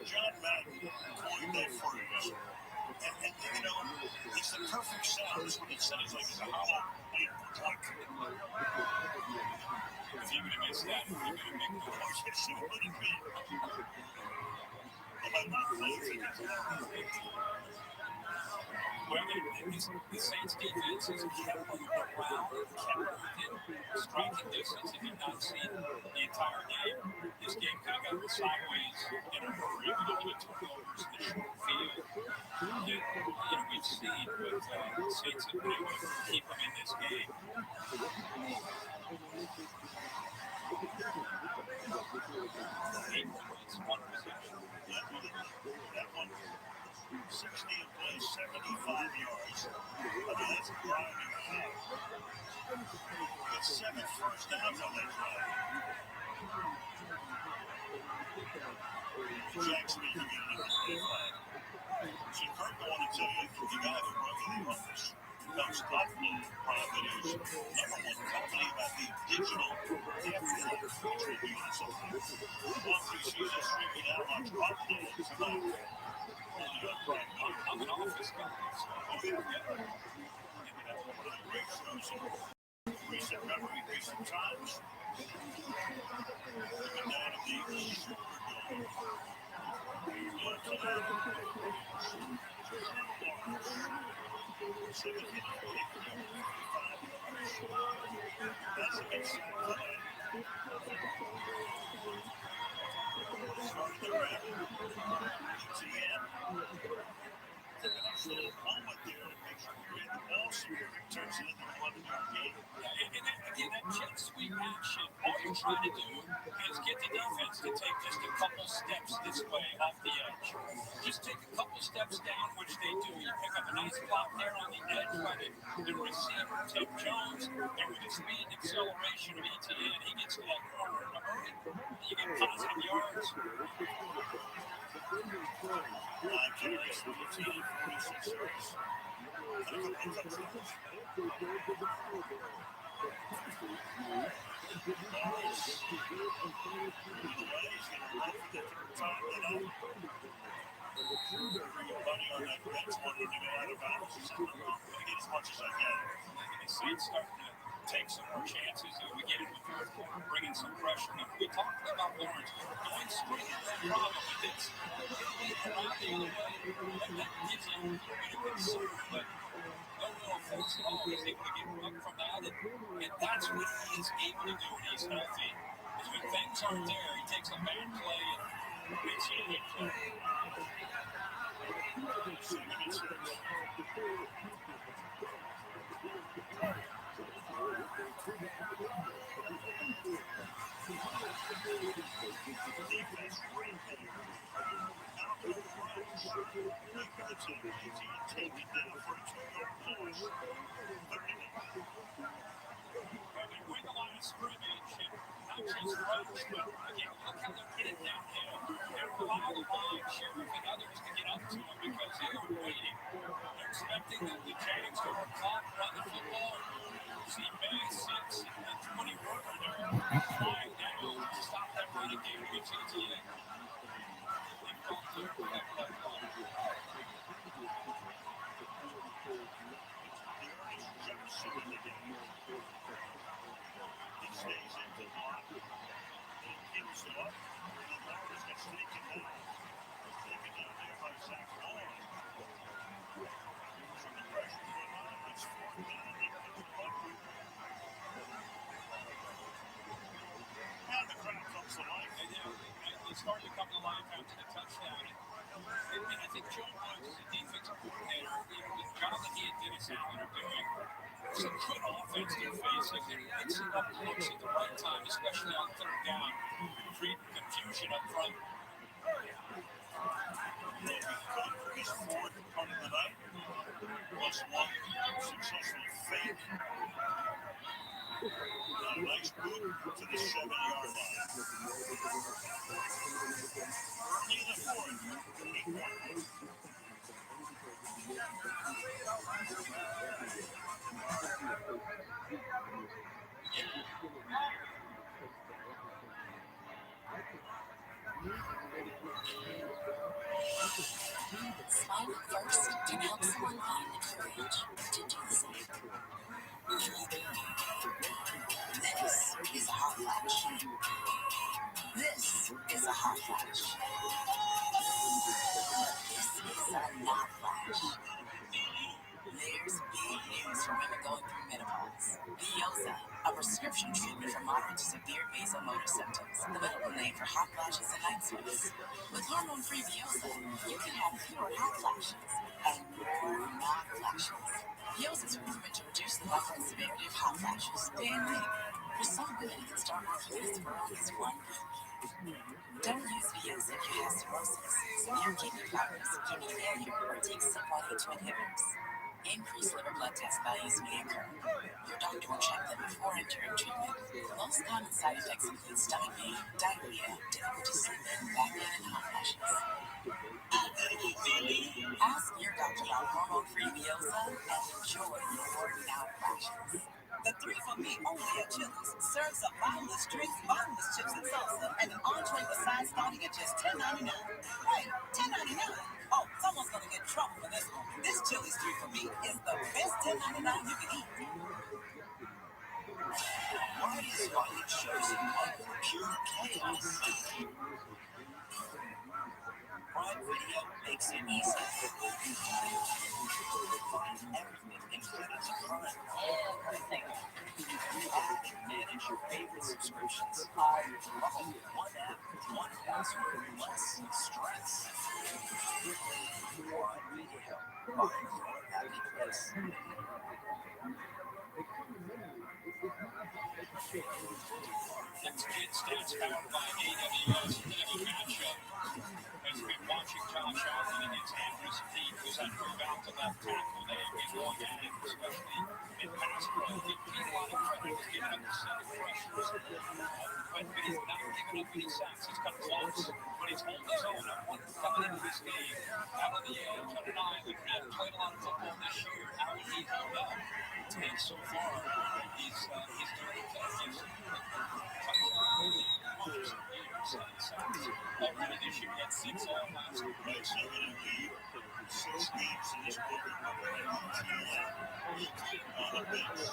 John Madden coined that phrase. And you know, it's the perfect sound. That's what it sounds like. It's a hollow, weird clunk. If you would have missed that, you would have made the Yes, it would have been. Am I not closing it? Well, the Saints defense has kept them around, kept them within striking distance. If you've not seen the entire game, this game could have gone sideways in a hurry with all the turnovers in the short field that we've seen. But the Saints have been able to keep them in this game. 8 points, 1 possession. That one, 60 in play, 75 yards. I mean, that's grinding out. But 7 first downs on that drive. Jackson making it into the play flag. So, Kirk, I want to tell you, you got to run for the office. Most thoughtful private is #1 company about the digital afterlife tribute and so forth. One preseason streaming out on drop days tonight. I'm an office guy, so Maybe that's one of the great shows in recent memory, recent times. Even down to the Superdome. Look to that. That's a good shot for that. Starting the rep. ETN. Took a nice little moment there to make sure you had the ball secure. Turns it into an 11-yard gain. Again, that jet sweep action, all you're trying to do is get the defense to take just a couple steps this way off the edge. Just take a couple steps down, which they do. You pick up a nice block there on the edge by the receiver, Tim Jones, and with the speed and acceleration of ETN, he gets to that corner in a hurry. You get positive yards. 9 carries for ETN, 46 yards. And a couple of touchdowns. Morris moving away. He's going to run for the third time tonight. Buddy on that bench wanted to go out of bounds. He said, I'm going to get as much as I can. The Saints starting to take some more chances. We get in the fourth quarter, bringing some pressure. And we talked about Lawrence going straight to that problem. If it's around the other way, that gives you a little bit of concern. But no real effects at all. He's able to get up from that. And that's what he is able to do when he's healthy. Is when things aren't there, he takes a bad play and makes it a good play. Defense ramping. Out to the front. Making the team easy and take it down for a 2-yard push. 30-yard. Well, they win the line of scrimmage, and not just Roach, but again, look how they're getting downhill. They're allowing Ryan, Sheriff, and others to get up to them because they are waiting. They're expecting the Jags to work clock, run the football. See Bay 6 and the 20 worker there flying down to stop that running game against ETN. They've gone to protect that ball. Jefferson in the game. He stays in the block. He gives it up. And then Lowry's gets taken down. Taken down there by Zach Long. From the pressure to the line, it's 4th down. They put the punt. started to come to life after the touchdown. And I think Joe Woods, as a defensive coordinator, the job that he and Dennis Allen are doing, some good offense they're facing. They're mixing up looks at the right time, especially on third down, creating confusion up front. Roby good for his fourth punt of the night. +1 successful fake. A nice boot to the 7-yard line. Early in the fourth, 8-1. Smile first can help someone find the courage to do the same. This is a hot flash. This is a hot flash. This is a not flash. There's big news for women going through menopause. Viosa, a prescription treatment for moderate to severe vasomotor symptoms, the medical name for hot flashes and night sweats. With hormone-free Viosa, you can have fewer hot flashes and more not flashes. Viosa is proven to reduce the level and severity of hot flashes day and night. For some women, it can start working as early as 1 week. Don't use Viosa if you have cirrhosis, severe kidney problems, kidney failure, or take CYP2 inhibitors. Increased liver blood test values may occur. Your doctor will check them before entering treatment. Most common side effects include stomach pain, diarrhea, difficulty sleeping, back pain, and hot flashes. Ask your doctor about hormone-free Viosa and enjoy your not flashes. The 3 for me only at Chili's. Serves up bottomless drinks, bottomless chips and salsa, and an entree with sides starting at just $10.99. Wait, $10.99? Oh, someone's gonna get in trouble for this one. This Chili's 3 for me is the best $10.99 you can eat. Why is Riley chosen under pure chaos? Prime Video makes it easy. Find everything included to Prime. Everything. Add and manage your favorite subscriptions. All one app, one password, less stress. Prime Video. Find your happy place. Let's get stats powered by AWS. Heavy matchup. As we've been watching Josh Allen and his Andrews Pete, who's under about the left tackle. They have been going at it, especially in pass pro. Give Pete a lot of credit for giving up the 7 pressures. But he's not giving up any sacks. He's come close, but he's holding his own. I wonder coming into this game, out on the edge, on an island, and played a lot of football this year. How will he hold up? And so far, he's doing okay. Already this year, he had 6 all last year. Right, 7 in the league. 6 games in his book. On the bench.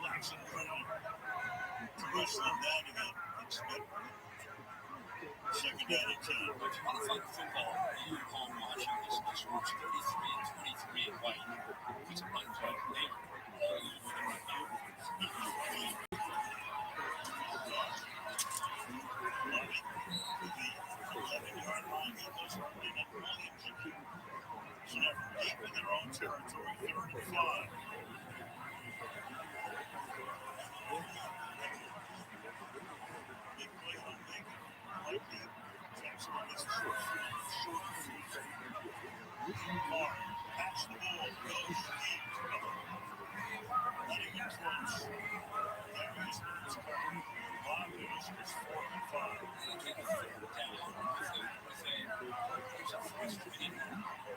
Jackson Brown to wrestle him down again. Second down and 10. If you want to find football you're home watching this watch 33 and 23 and white. It's a unplugged later. All over the review. 11-yard line. Eagles holding up Williams again. So now from deep in their own territory, 3rd and 5. Big play on Lincoln. Likely Jackson on this short field. Mark, pass the ball, goes deep. Not even close. There is Burns coming. Bob Lewis is 4th and 5. There's a frustrating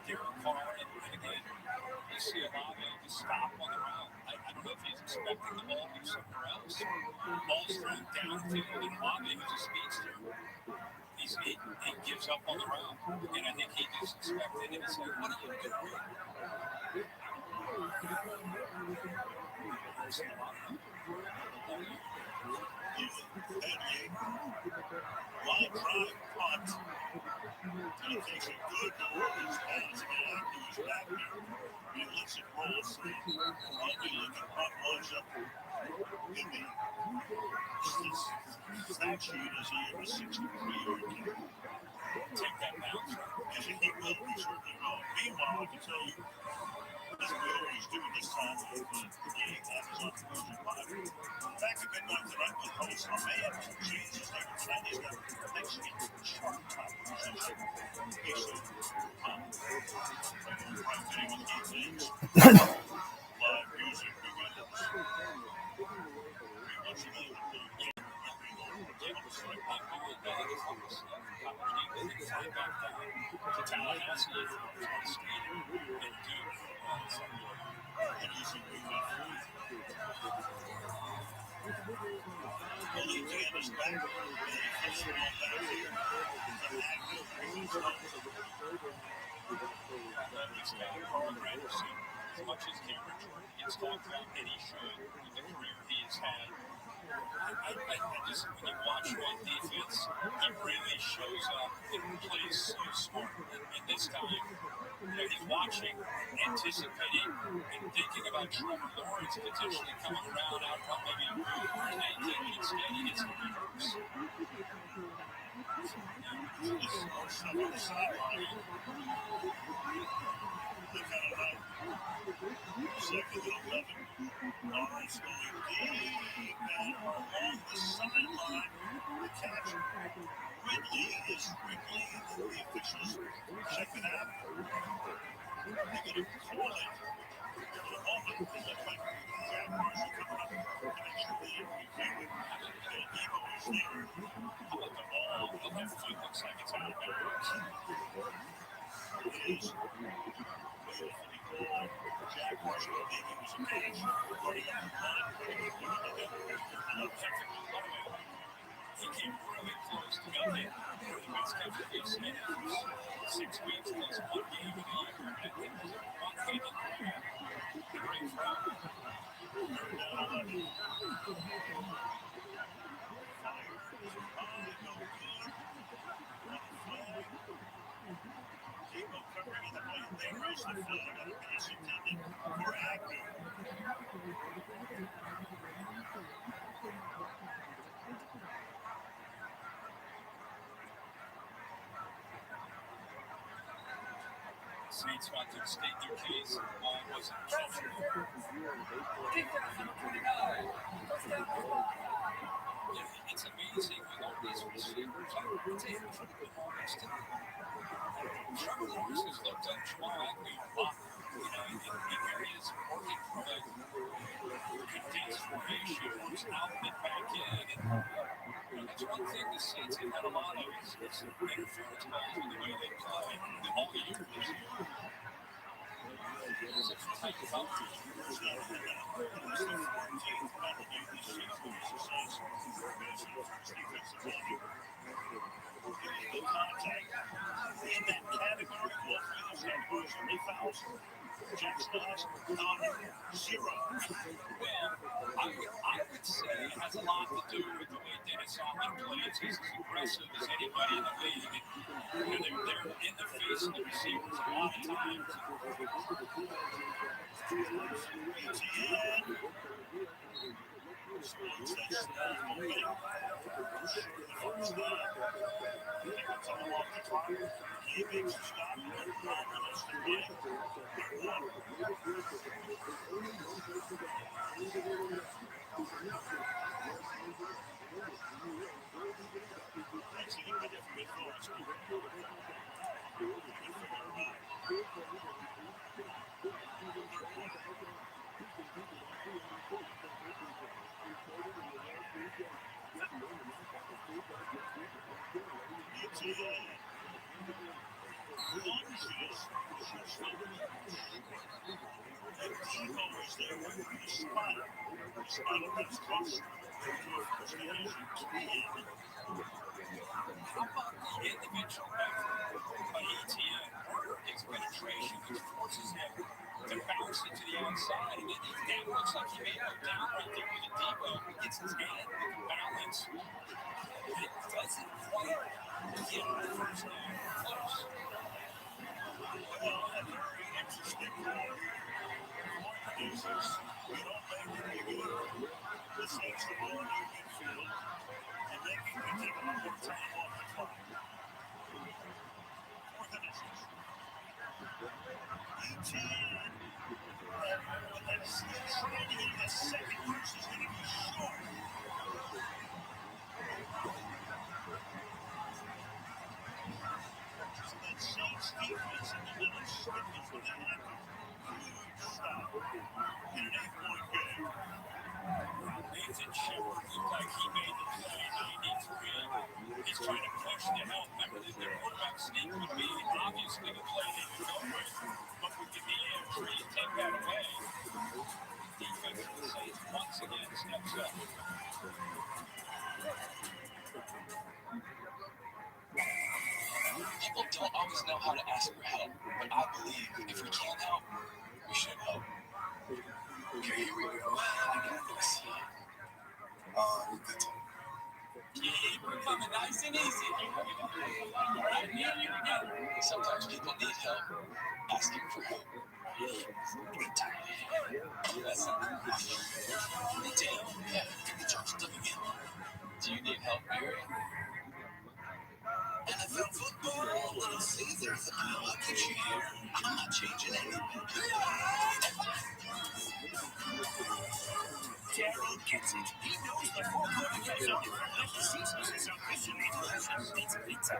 Derek Carr, and again, you see Olave just stop on the route. I don't know if he's expecting the ball to go somewhere else. Ball's thrown downfield, and Olave, who's a speedster, he gives up on the route. And I think he just expected it. It's like, what are you doing? Line drive punt. And it takes a good New Orleans pass to get out to his back here. He lets it roll a 60-yard kick. Take that bounce. Yes, he will. He certainly will. Meanwhile, I can tell you, as we always do this time of the day, that is on Thursday Live. Back at midnight tonight with host our man, Jesus David tonight. He's got Mexican sharp top musician. He's so right today with key things. Live music begins. What's the name of the Louisiana's back. Football back here. The active As much as Cameron Jordan gets talked about, and he should, with the career he has had, I just, when you watch him on defense, he really shows up and plays so smart. And this time, he's watching, anticipating, and thinking about Trevor Lawrence potentially coming around out on maybe a move, and instead he gets the reverse. on the sideline. Second and 11. Lawrence going deep and along the sideline. The catch. Ridley is Ridley, and the officials check it out. They're going to call it. In a moment, it looks like Jaguars are coming up to make sure they review it. And Debo is there. How about the ball? The left foot looks like it's out there. It is. Beautifully called. Jaguars will think it was a catch. 40-yard line. He came really close to making one of the best catches we've seen in 6 weeks. Plus one game of the year. I think one game of the year. Great throw. Third down 11. Fires. High, no good. On the flag. Debo covering in the right. There is the flag on a pass intended for Agnew. Saints wanted to state their case. The ball wasn't intentional. It's amazing with all these receivers. It's a critical moments to Trevor Lawrence has looked at Jamal Agnew a lot. In areas working from a condensed formation, moves out and back in. And that's one thing the Saints have had a lot of is interference balls in the way they play all year this year. It's a tight coverage. First down and 11. It was the 14th penalty this season for the Saints. As the first defensive lineman. Illegal contact in that category. All three of those categories are fouls. Jackson Dodge, zero. Well, I would say it has a lot to do with the way Dennis Allen plays. He's as aggressive as anybody in the league. And they're in the face of the receivers a lot of times. ETN. Splits that snap away. Short of the first down. It's all off the clock. He makes a stop. No problem. That's the play. They're one. That's it. Good for midfield. Good for ViralRabbi. ETN. Lunges. Shoots over the and Debo is there with the spotter. Spotter gets close to a first division team. How about the individual effort by ETN or his penetration, which forces him to bounce it to the outside? And that looks like he may go down right there with a Debo. He gets his hand with the balance. And it doesn't quite get the first down close. Well, a very interesting call here. Producers, we don't make it good. The Saints are going to midfield. And Nathan Shepard looked like he made the play 93. He's trying to push to help. Remember that their quarterback sneak would be obviously the play they would go with. But with the knee injury, you take that away. Defense of the Saints once again steps up. People don't always know how to ask for help, but I believe if we can help, we should help. Okay, here we go. I got this. Keep it coming nice and easy. Right here you go. Sometimes people need help asking for help. Do you need help, Barry? NFL football, Little Caesars. Look at you here. I'm not changing anything. Daryl gets it. He knows the four-quarter goes on. Little Caesars is officially delicious. It's pizza.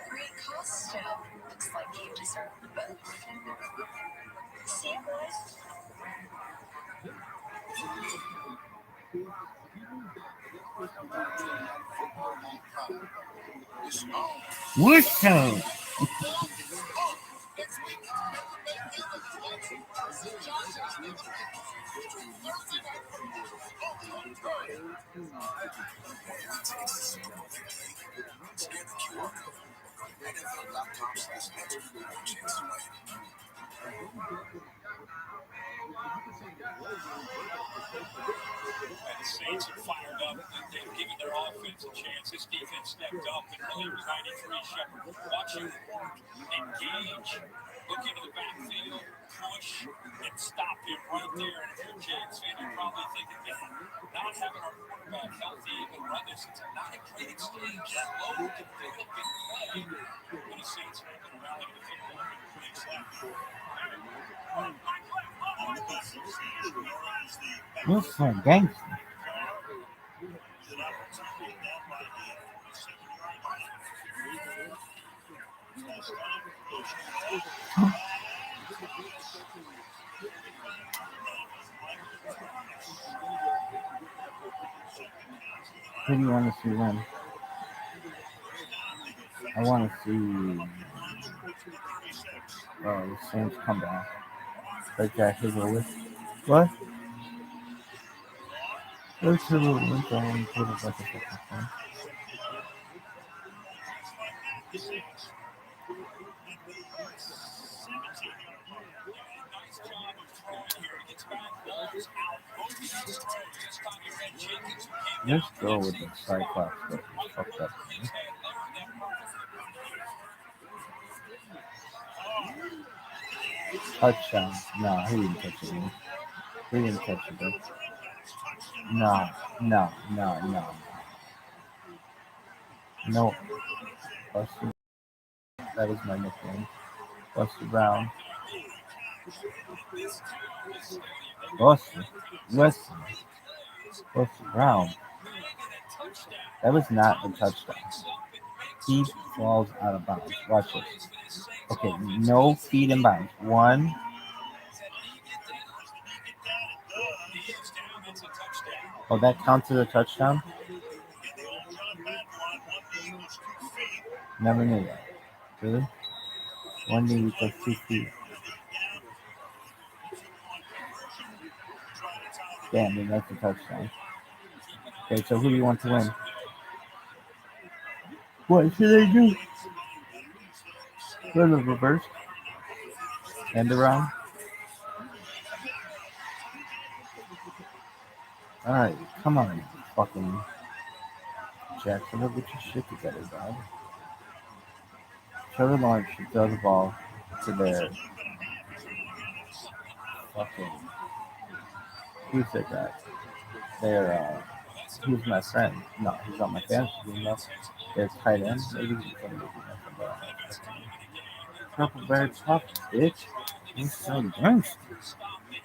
Great costume. Looks like you deserve the best. See you, boys. What's up? Scan the QR code. NFL.com/next to win. And the Saints are fired up. They've given their offense a chance. This defense stepped up and really was 93. Shepard, watch him engage, look into the backfield, push, and stop him right there. And if you're a Jags fan, you're probably thinking, man, not having our quarterback healthy and run this, it's not a great exchange. That low can pick up big play. But the Saints are able to rally to the football and pretty sloppy. What's up, gangster? Who do you want to see win? I want to see the Saints come back. Like Jack is always. What? Let's see what we're going to put it back up. Let's go with the Cyclops, but fucked up. Touchdown. No, he didn't touch it. He didn't touch it. Though. No. No. Buster. That is my nickname. Buster Brown. Buster Brown. That was not a touchdown. He falls out of bounds. Watch this. Okay, no feet in bounds. 1. Oh, that counts as a touchdown? Never knew that. Really? 1 knee equals 2 feet. Damn, and that's a touchdown. Okay, so who do you want to win? What should I do? Run the reverse. End around. Alright, come on, fucking Jackson. Get your shit together, dog. Trevor Lawrence should throw the ball to their fucking. Who's that guy? Their, who's my friend? No, he's on my fantasy team, though. Their tight end. Maybe he's gonna be nothing but. Purple very tough, bitch. He's so nice.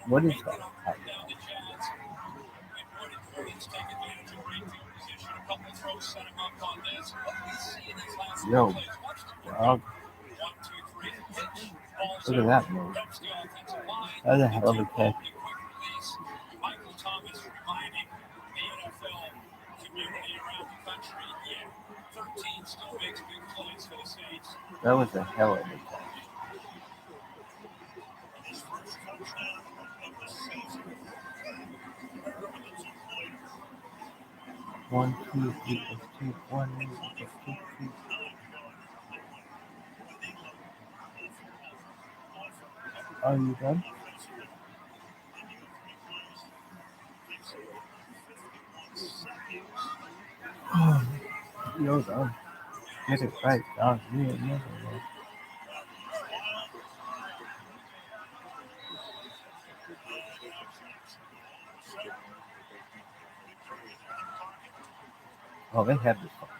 What is that? Yo, dog. Look at that move. That's a hell of a catch. Michael Thomas reminding the NFL community around the country, 13 still makes big plays for the Saints. That was a hell of a catch. One, two, three, two, one, two, three. Are you done? Yo, dog. Get it right, dog. Yeah. Oh, they had this fucking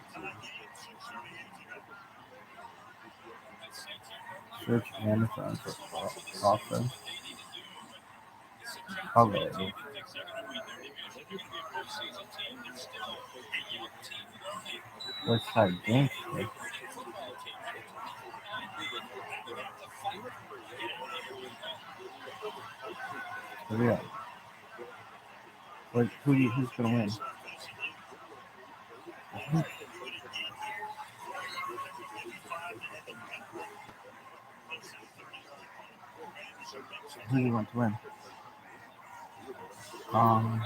search Amazon for offense. Hilarious. West Side Gangster. Yeah. Who's gonna win? Who do you want to win? Come on.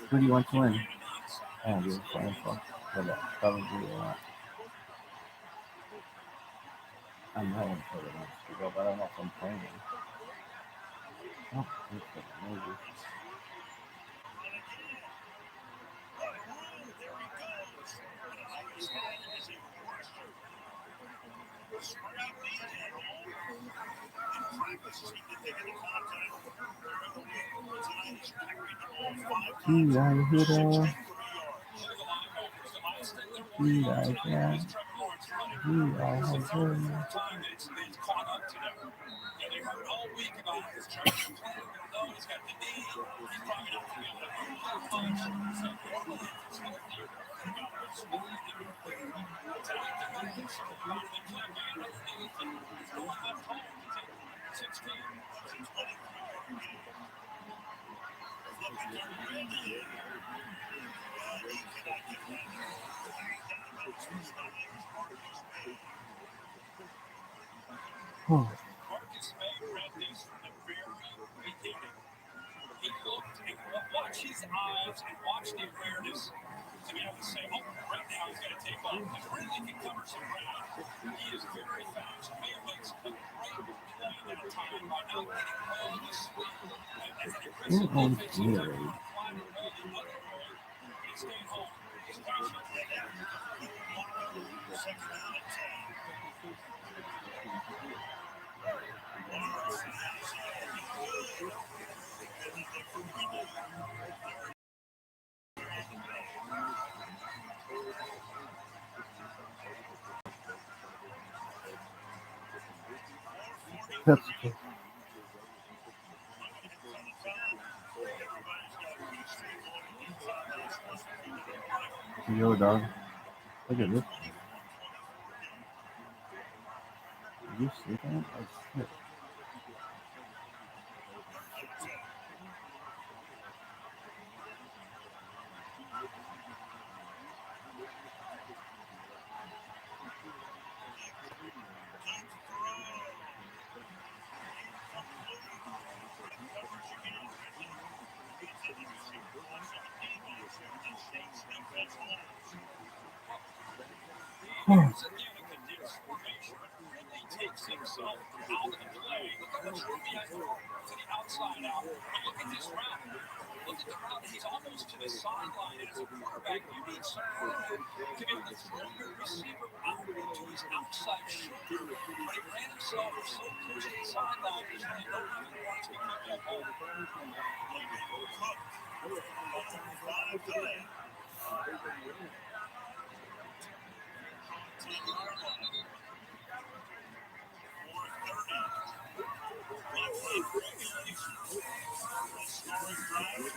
Who do you want to win? Oh, you're fine. Probably not. I'm not going to play it next but I don't know if I'm playing it. Oh, maybe. Marcus May read this from the very beginning. He looked and watched his eyes and watched the awareness to be able to say, oh, right now he's going to take off. He really can cover some ground. He is very fast. May makes a great play at a time by not letting go of the sweep. As an aggressive offensive player, flying the ball the other way, but he stayed home. He's patient. Second down and 10. That's okay. Yo, dog. Look at this. Are you sleeping? Oh, shit. Here's again a condensed formation. Ridley takes himself out of the play. Look how much room he has to the outside out. But look at this route. Look at the route. He's almost to the sideline. And as a quarterback, you need some room to be able to throw your receiver out into his outside shoulder. But he ran himself so close to the sideline, there's really no reason why he could get that ball. Cook on 5 delay. 10-yard line. 4:30. Scoring drive.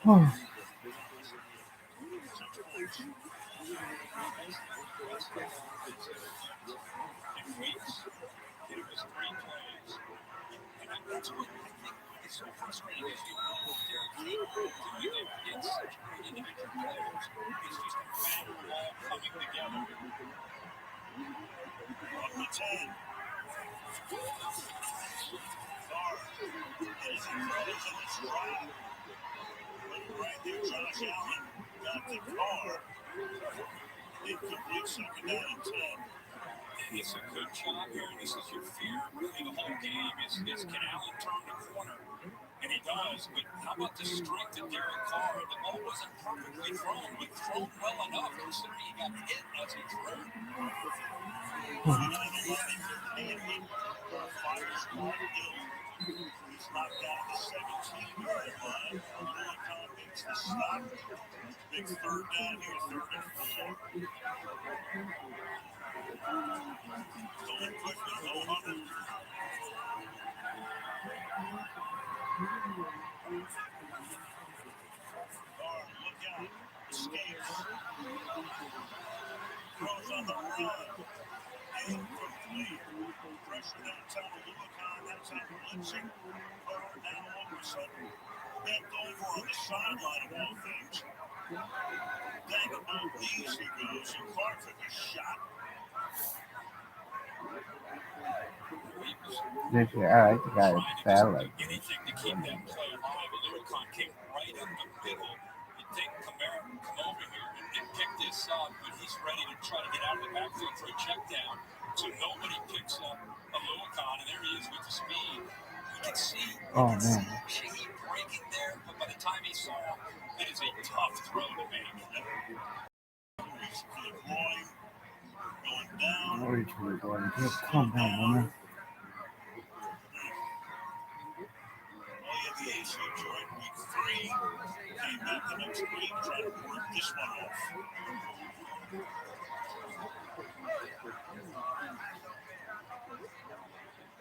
Oh. It was 3 plays. And that's what I think is so frustrating is you know they're capable of doing it against such great individual players. It's just a matter of all coming together. 1-10. Right there, Josh Allen got the car. Incomplete, second down and 10. It's a good job here. This is your fear really the whole game is can Allen turn the corner? And he does, but how about the strength of Derek Carr? The ball wasn't perfectly thrown, but thrown well enough considering he got hit as he threw. He's knocked down the 17-yard line. Lewicott makes the stop. Big third down here, 3rd and 4. Going quickly, no huddle. Look out. Escapes. Throws on the run. Incomplete. Pressure downtown to Lewicott. That's out blitzing. Carr now all of a sudden bent over on the sideline of all things. Dang it, how easy goes. And Carr took a shot. This year, I like the guy that's bad like anything to keep that play alive. Lewicott came right up the middle. You'd think Kamara would come over here and pick this up, but he's ready to try to get out of the backfield for a check down. So nobody picks up a Lewicott, and there he is with the speed. You can see Shady breaking there, but by the time he saw him, it is a tough throw to make. Reach for the groin. Going down. Reach for the groin. Calm down, woman. The ACL joint week 3. Came back the next week, trying to work this one off.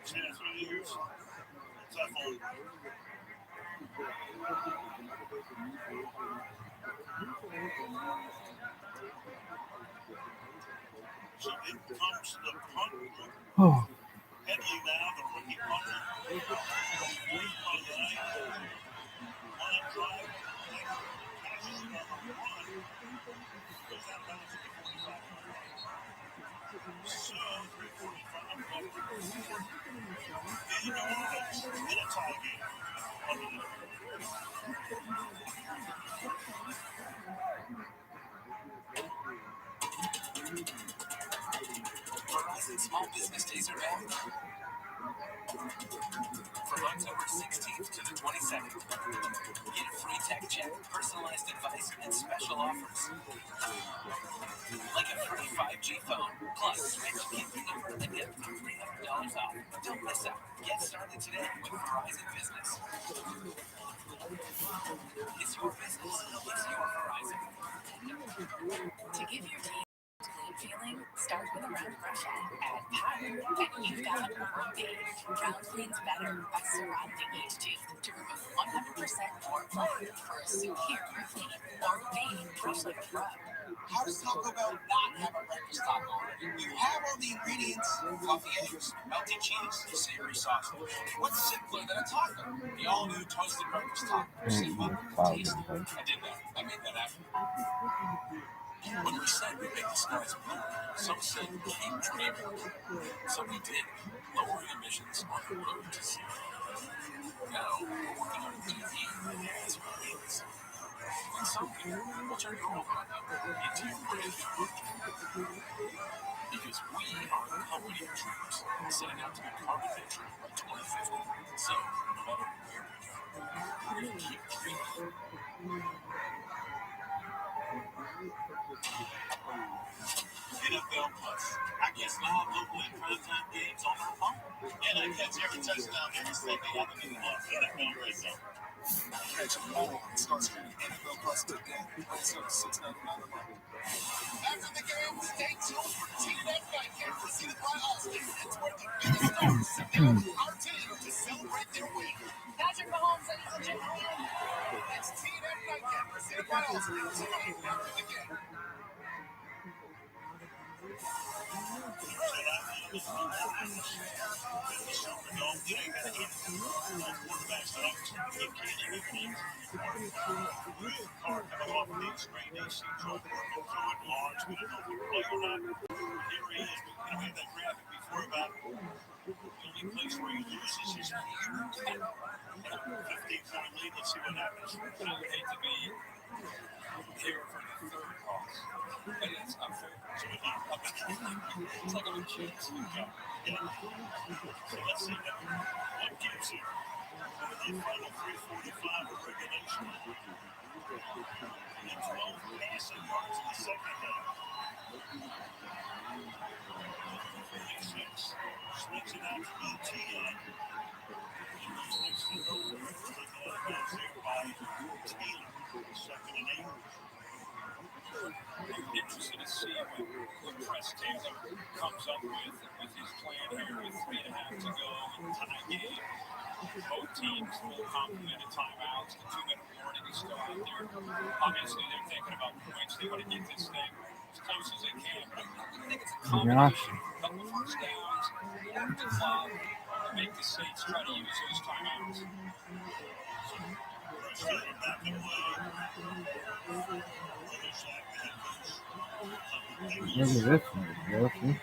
Chance for the years. Tough one. So in comes the punt. Headley now, the rookie punter. Three on the right. Line drive. Catches it on the run. Goes out of bounds at the 45-yard line. So, 3:45 left. In New Orleans, in a tie game. Verizon Small Business Days are back. From October 16th to the 22nd, get a free tech check, personalized advice, and special offers. Like a free 5G phone, plus switch, keep your number, and get $300 off. Don't miss out. Get started today with Verizon Business. It's your business. It's your Verizon. To give your team clean feeling, start with a round brush add power, and you've got ROTHSCHILD. Round cleans better by surrounding each tooth to remove 100% more plaque for a superior clean. ROTHSCHILD brush like a rug. How does Taco Bell not have a breakfast taco? You have all the ingredients: fluffy eggs, melted cheese, savory sausage. What's simpler than a taco? The all-new toasted breakfast taco. Simple, tasty. I did that. I made that happen. When we said we'd make the skies blue, some said keep dreaming. So we did, lowering emissions on the road to zero. Now, we're working on a TV as it rains. And someday, we'll turn your home into your brand new virgin. Because we are a company of dreamers, setting out to be carbon neutral by 2050. So, no matter where we go, we're going to keep dreaming. NFL Plus. I guess live local and primetime games on my phone. And I catch every touchdown every Sunday out of the NFL Red Zone. Catch them all on Starstream NFL Plus today. Only $6.99 a month. After the game, stay tuned for TNet Nightcap presented by Austin. It's where the biggest stars sit down with our team to celebrate their win. Patrick Mahomes and legit win. It's TNet Nightcap presented by Austin tonight after the game. Place where he loses his huge 15-point lead. Let's see what happens. I would hate to be here for the third loss. And it's unfair. It's like a chance to go. So let's see what gives you the final 3:45 of regulation. And 12 passing yards in the second half. 46. Swings it out to ETN. Interested to see what Press Taylor comes up with his plan here with 3.5 to go in tie game. Both teams full complement of timeouts. The 2-minute warning is still out there. Obviously, they're thinking about points. They want to get this thing as close as they can. But I think it's a combination. A couple of first downs, work the clock, make the Saints try to use those timeouts. Look at this one, Wilson.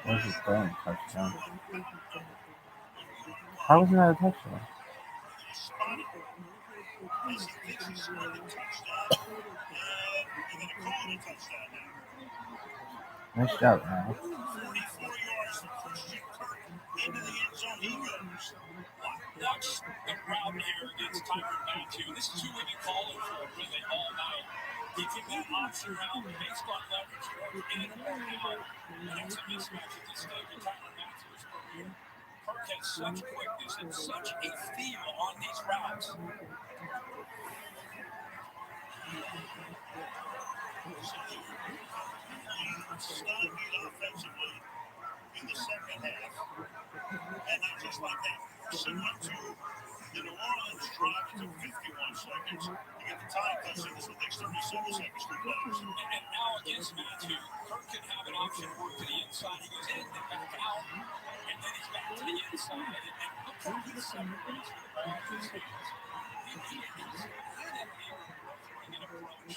That's a throwing touchdown. How was that a touchdown? Nice job, man. 44 yards from Christian Kirk into the end zone. He goes. Watch the route here against Tyrann Mathieu. This is who we've been calling for really all night. He took that option route based on leverage work in or out. That's a mismatch at this stage. Tyrann Mathieu's career. Kirk has such quickness and such a feel on these routes. Stymied offensively in the second half. And not just like that. Similar to the New Orleans drive, it took 51 seconds to get the time touchdown. This one takes 37 seconds to close. And now against Mathieu, Kirk can have an option work to the inside. He goes in, then back out, and then he's back to the inside. And looks like he separates with the ball in his hands. He's good at being throwing an approach.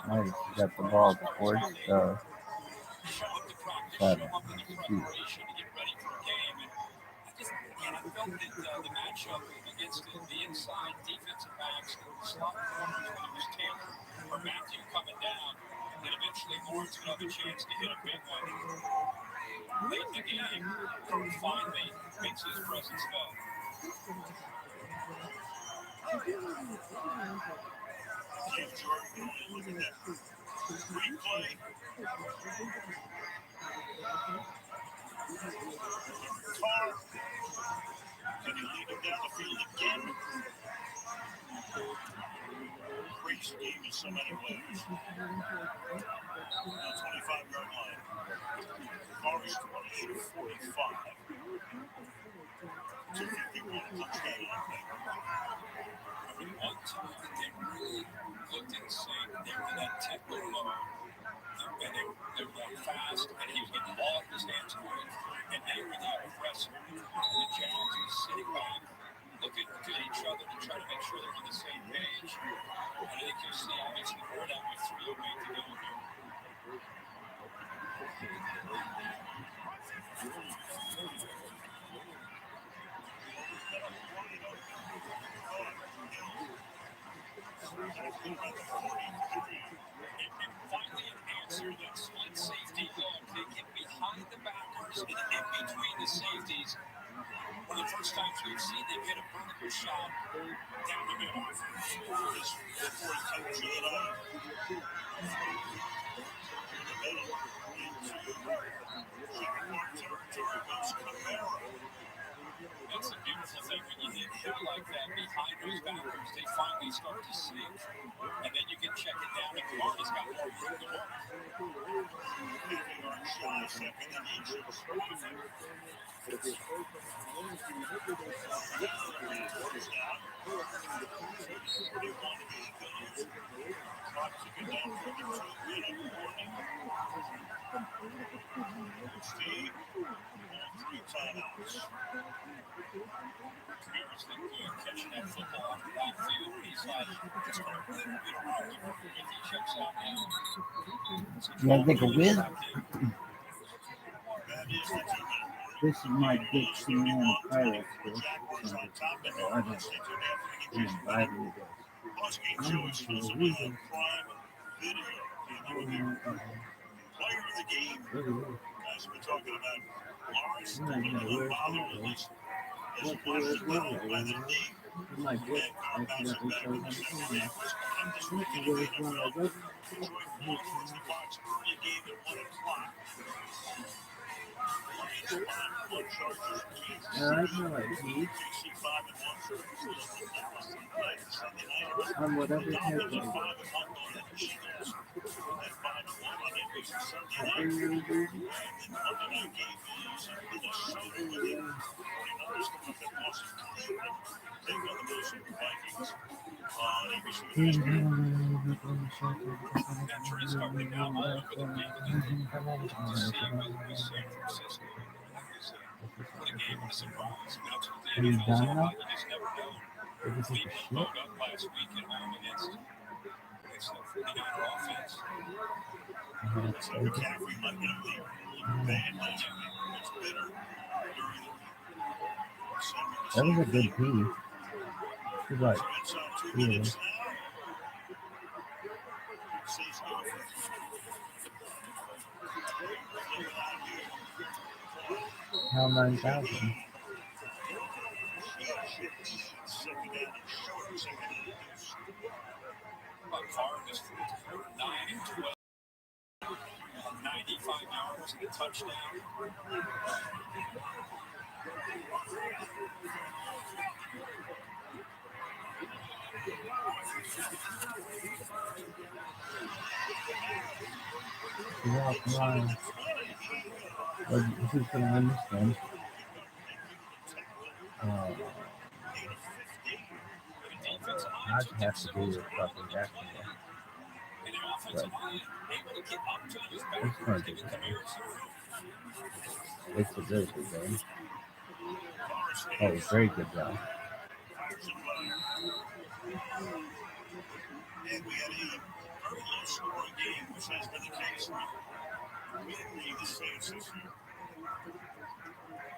Nice. You got the ball towards the 7. Shoot. I felt that the matchup against the inside defensive backs, slot corners, whether it was Taylor or for Matthew coming down, and eventually Lawrence would have a chance to hit a big one. Late in the game, Kurt finally makes his presence felt. Keith Jordan going in looking at replay. Carr. Can he lead him down the field again? Breaks the game in so many ways. 25-yard line. Carr is 28 of 45. 251 touchdown. One time they really looked in sync. They were in that techno mode. And they were going fast, and he was getting the ball in his hands quick, and they were that aggressive. And the Jags were sitting back, looking at each other to try to make sure they're on the same page. And I think you'll see, obviously, more that with 3:08 to go here. And finally, an answer that split safety look. They get behind the backers and in between the safeties. One of the first times we've seen them hit a vertical shot down the middle. Before he comes in the middle into Jaguar territory goes Camara. That's the beautiful thing when you hit him like that behind those backers, they finally start to sink. And then you can check it down, and Kamara's got more room to work. 50 yards shy, second and inches. First down. 41 Eagles. Clock ticking down for the 2-minute warning. Steve, all 3 timeouts. Kamara's been good catching that football on the backfield. He's like, just going to move it around if he checks out now. You gotta take a whiz. That is the 2-minute warning. This is my big Truman pilot. Jaguars on top and I don't Husky know. Choice was Prime Video. Player of the game. Guys, we're talking about Lawrence. Bother with his watched well by the knee. My book And bouncing back in the second half was undisputed in the NFL. Detroit Lions, the Fox early game at 1 o'clock. Lions 5-1 Chargers in Kansas City. All right, KC 5-1 Chargers in Dallas tonight. Sunday night. on whatever Dolphins type are 5-1 on the Eagles. At 5-1 on NBC Sunday night. And then Monday night game is Minnesota with the 49ers come up and lost to Cleveland. Take on the Minnesota Vikings on ABC. That tree started out all over the field. To see with San Francisco. What a game, what a surprise. That's what the NFL's all about. You just never know. Cleveland bowed up last week at home against the 49er offense. So McCaffrey might get a bad last week. It's bitter during That was a good piece. Good luck. So inside 2 minutes now. Says over. How 9,000? Second down and short, second and deuce. Carr just 9 and 12. 95 yards and a touchdown. Yeah, come on. Well, this is what I understand. I'd have to do with fucking Jacksonville. And the offensive line able to get up to those It's backers, fun. giving Kamara some room. It's a really good game. Oh, very good job. And we had a very low scoring game, which has been the case with the Saints this year.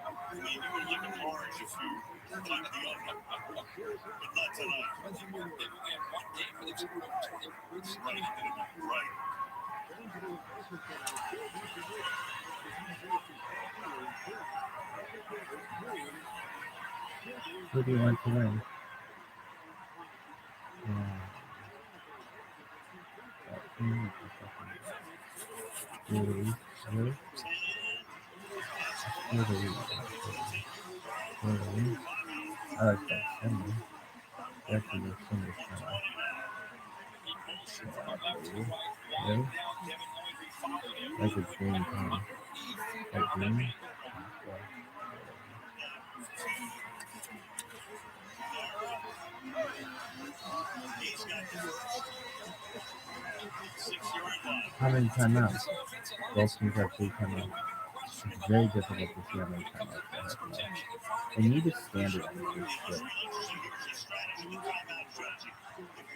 I mean, you would look at Orange if you Like the under. But not tonight. They've only had one game where they've scored over 20 points. Right. Who do you want to win? Really? I like that symbol. That's a good symbol. Really? That's a green pen. That green? How many timeouts? Both teams have 3 timeouts. It's very difficult to see how many timeouts they have left. They need to standardize this shit.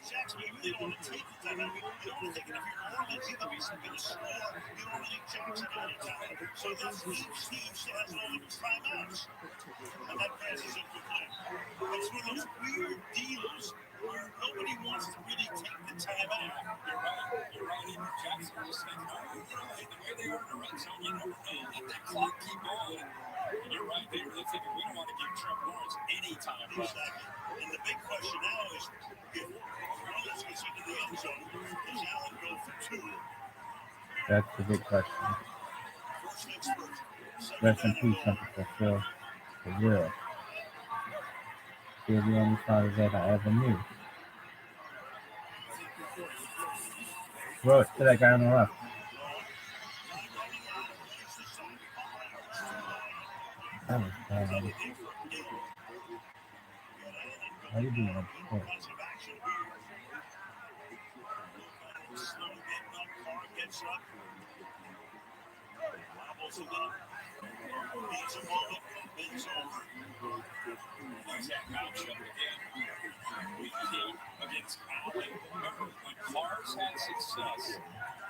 Jack's maybe they don't want to take the time out. You don't think if you're Orleans, you're going to score. You don't really Jackson out of time. So that's each team still has all of its timeouts. And that passes it quickly. It's one of those weird deals where nobody wants to really take the time out. You're right. And Jackson just said, no, the way they are in the red zone, you never know. Let that clock keep going. And you're right. They really figure we don't want to give Trevor Lawrence any time left. And the big question now is, if Orleans gets into the end zone, does Allen go for 2? That's the big question. First things first. Rest in peace, Uncle Phil. For real. You're the only father that I ever knew. Throw it to that guy on the left. That was bad. How you doing? Oh. Needs a moment, bends over. There's that matchup again. Week 8 against Allen. Remember, when Favre's had success,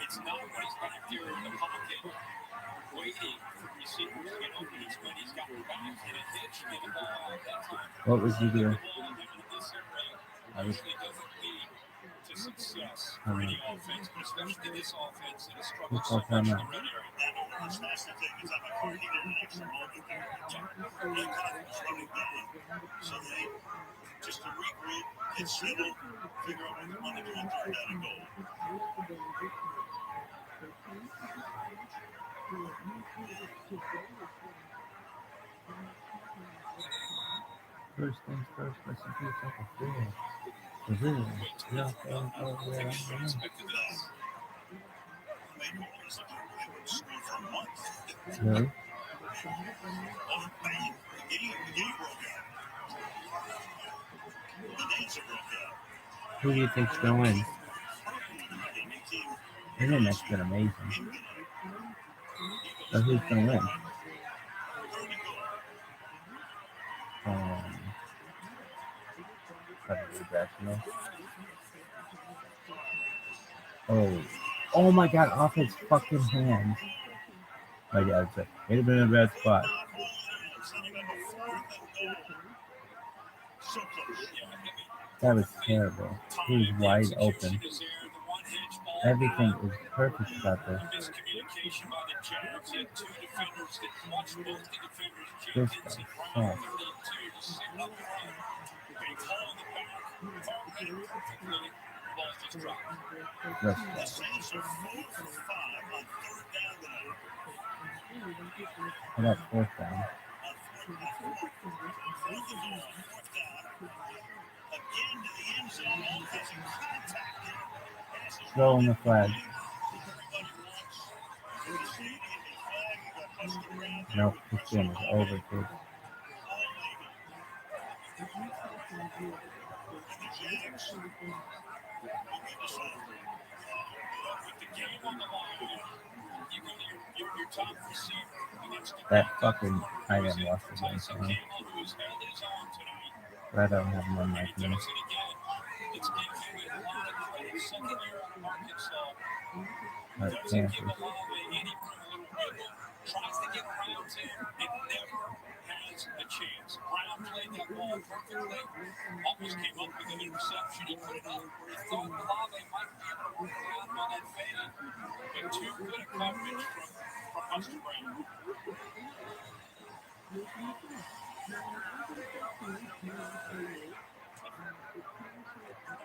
it's not when he's back there in the pocket waiting for receivers to get open. It's when he's gotten back in a hitch and get the ball out that time. What would you do? Usually doesn't lead to success for any offense, but especially this offense that has struggled so much in the red area. It's nice to take his time. I thought he needed an extra moment there. The clock was running down, so they just to regroup, get settled, figure out what they want to do and turn down a goal. First things first, let's see if I can feel. For real. Yeah. Really? Who do you think's gonna win? Internet's been amazing. So who's gonna win? Probably Jacksonville. Oh my God! Off his fucking hands. Like I said, it'd have been a bad spot. That was terrible. He was wide open. Everything is perfect about this. Miscommunication by the Jags. He had 2 defenders that watched both the defenders This jump into guy round sucks. 32 to sit up front. Big hole in the back. Far read it perfectly. The ball just dropped. This The guy. Saints are 4 for 5 on 3rd down tonight. How about 4th down? On 4th down. Again to the end zone. Offensive contact there. Throw in the flag. No, this game is over, dude. That fucking tight end lost the game for me. But I don't have one like me. Like Kansas. Tries to get around him. It never has was a chance. Brown played that ball perfectly. Almost came up with an interception. He put it up where he thought Olave might be able to work around him on that fade. But too good a coverage from Buster Brown.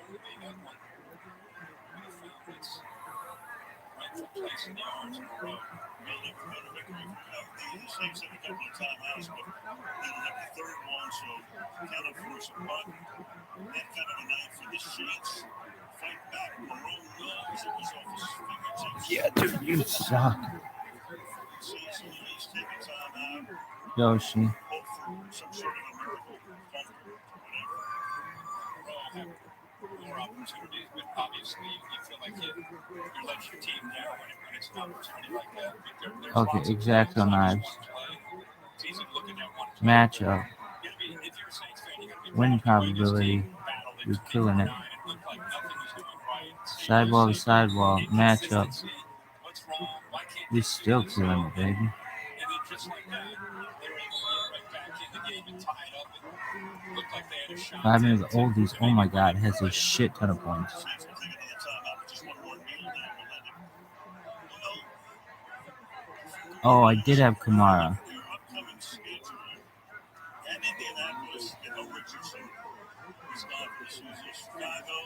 They got one. It's rightful place in the yards in a row. They'll never go to victory. The Saints have a couple of timeouts, but they don't have the third one, so can't force a punt. That kind of a night for the Saints. Fight back. Marone knows it was off his fingertips. Yeah, dude, you suck. Saints at least take a timeout. Yoshi. Hope for some sort of a miracle punt, whatever. Row have more opportunities, but obviously you feel like you let your team down when it's an opportunity like that. But there's Okay, lots of exacto plays on knives. one play. It's easy to look at that one play. Matchup. If you're a Saints fan, you gotta be Win proud of the way this probability. team battled You're it killing it. 29 and looked like nothing was going right. Sidewall to sidewall. Matchup. What's wrong? Why can't You're they do still this? killing it, baby. And then just like that, they were able to get right back in the game and tie it up. It looked like they had a shot. 5 minutes oldies. Oh my god, it has a shit ton of points. Saints will take another timeout, but just one more kneel down. We'll let him. Oh, I did have Kamara. Their upcoming schedule at Indianapolis and no Richardson. He's gone for the season. Chicago.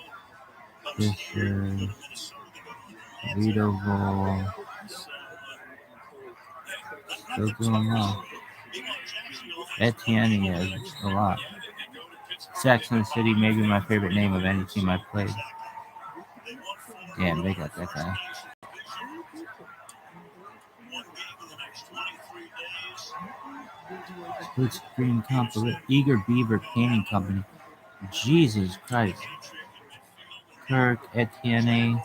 Fisher. Minnesota. They go to Leadable. Still doing well. Etienne has a lot. Saxon City may be my favorite name of any team I've played. Damn, they got that guy. Split screen compilation. Eager Beaver Painting Company. Jesus Christ. Kirk, Etienne.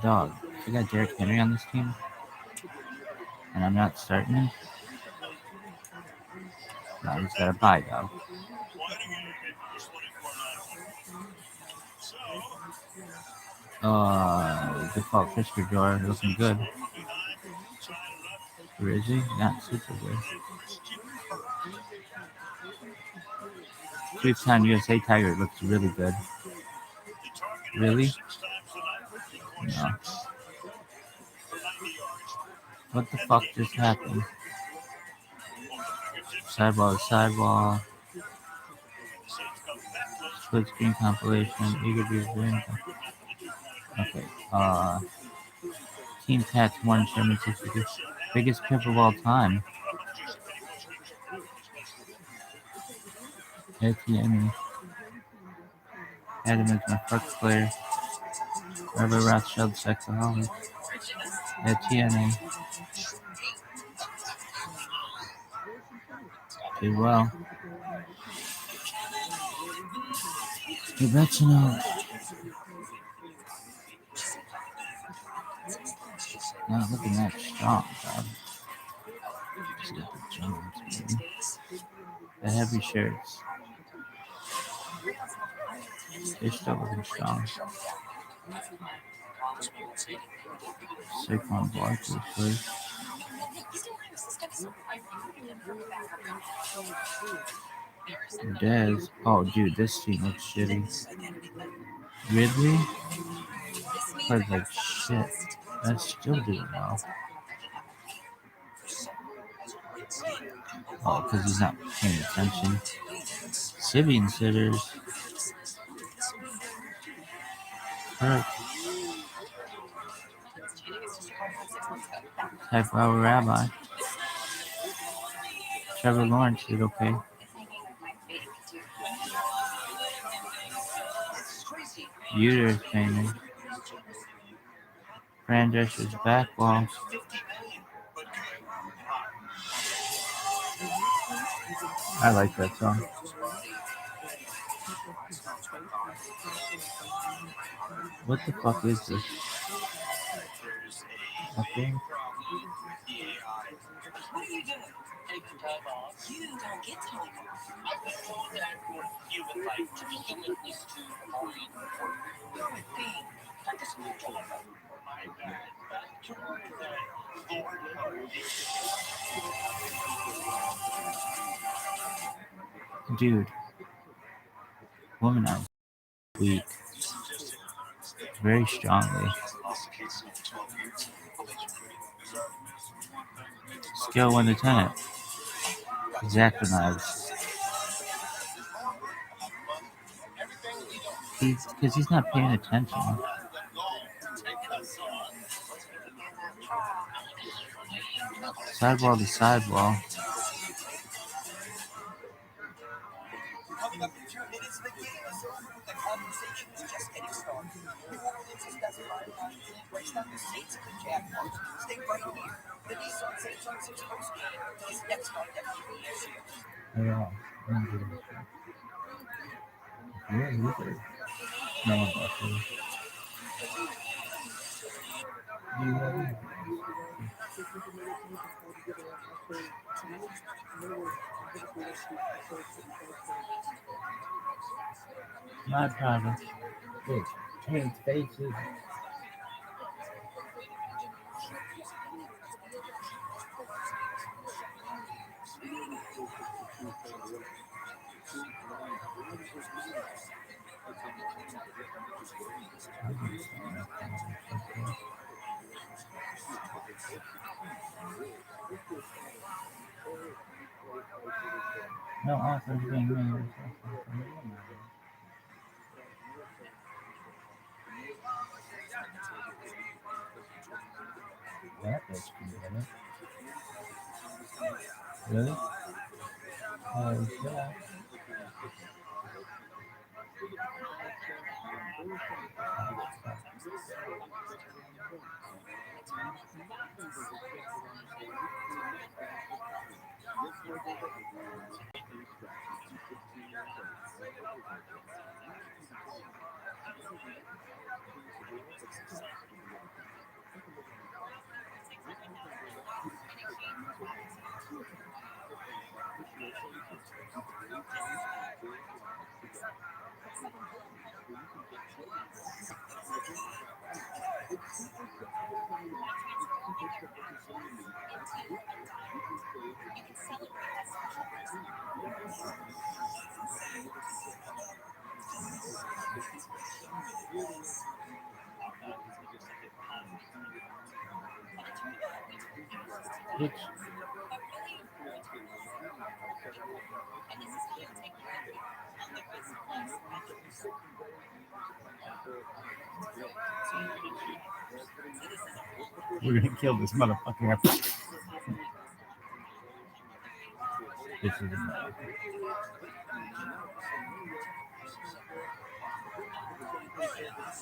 Dog, I got Derrick Henry on this team, and I'm not starting him. No, he's got a bye, dog. Default Fisker door looking good. Rizzy, not super good. Three-time USA Tiger looks really good. Really? No. What the fuck just happened? Sidewall to sidewall. Split screen compilation. Eager Beaver. Okay. Team Tats 1 Sherman 62. Biggest pimp of all time. Etienne. Adam is my first player. Rabbi Rothschild Sexaholic. Etienne. Did well. Good bet to know. Not looking that strong, dog. Just got the Jones, baby. The heavy shirts. They're still looking strong. Saquon Barkley first. Dez. Oh, dude, this team looks shitty. Ridley? Plays like shit. That's still doing well. Oh, because he's not paying attention. Sibian sitters. Kirk. Type of Rabbi. Trevor Lawrence did okay. Uterus painting. Brandisher's back wall. I like that song. What the fuck is this? Okay. What are you doing? Taking time off. You don't get time off. I've been told that for human life to be human is to breathe. You're a thing. I just need to live. Dude, womanize weak. Very strongly. Scale 1 to 10. Zachronize. Because he's not paying attention. Sidewall to sidewall. Coming up in 2 minutes, the game is over, but the conversation is just getting started. New Orleans has specified raced on the Saints and the Jaguars. Stay right here. The Nissan Saints on 6 post game is next on WBSU. Yeah. You're a loser. No one else is. My problem. Look, his faces. No offers being made. That bitch can get it. Really? Oh, yeah. Bitch. We're gonna kill this motherfucker. This is enough.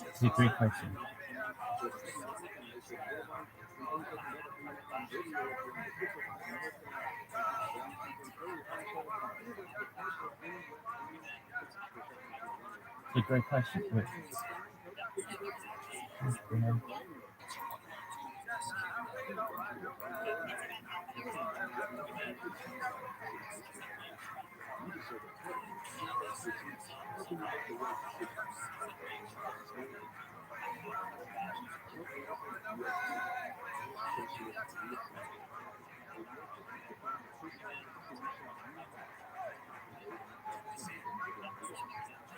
It's a great question. It's a great question. Wait.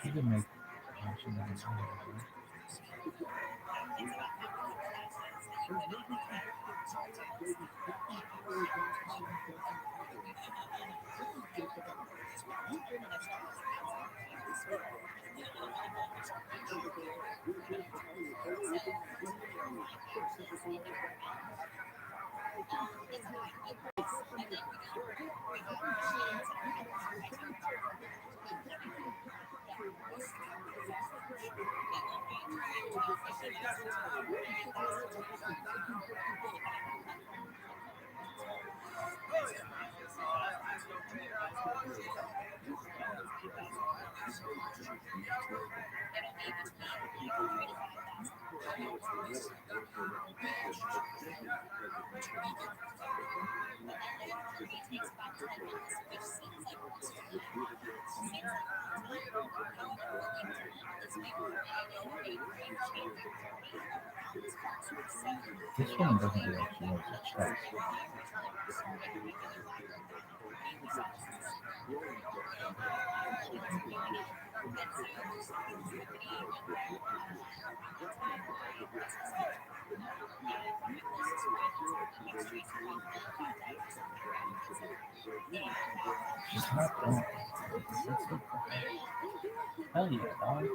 You can make action on this one. This woman doesn't look like she knows her stuff. She's not done. Hell yeah, dog.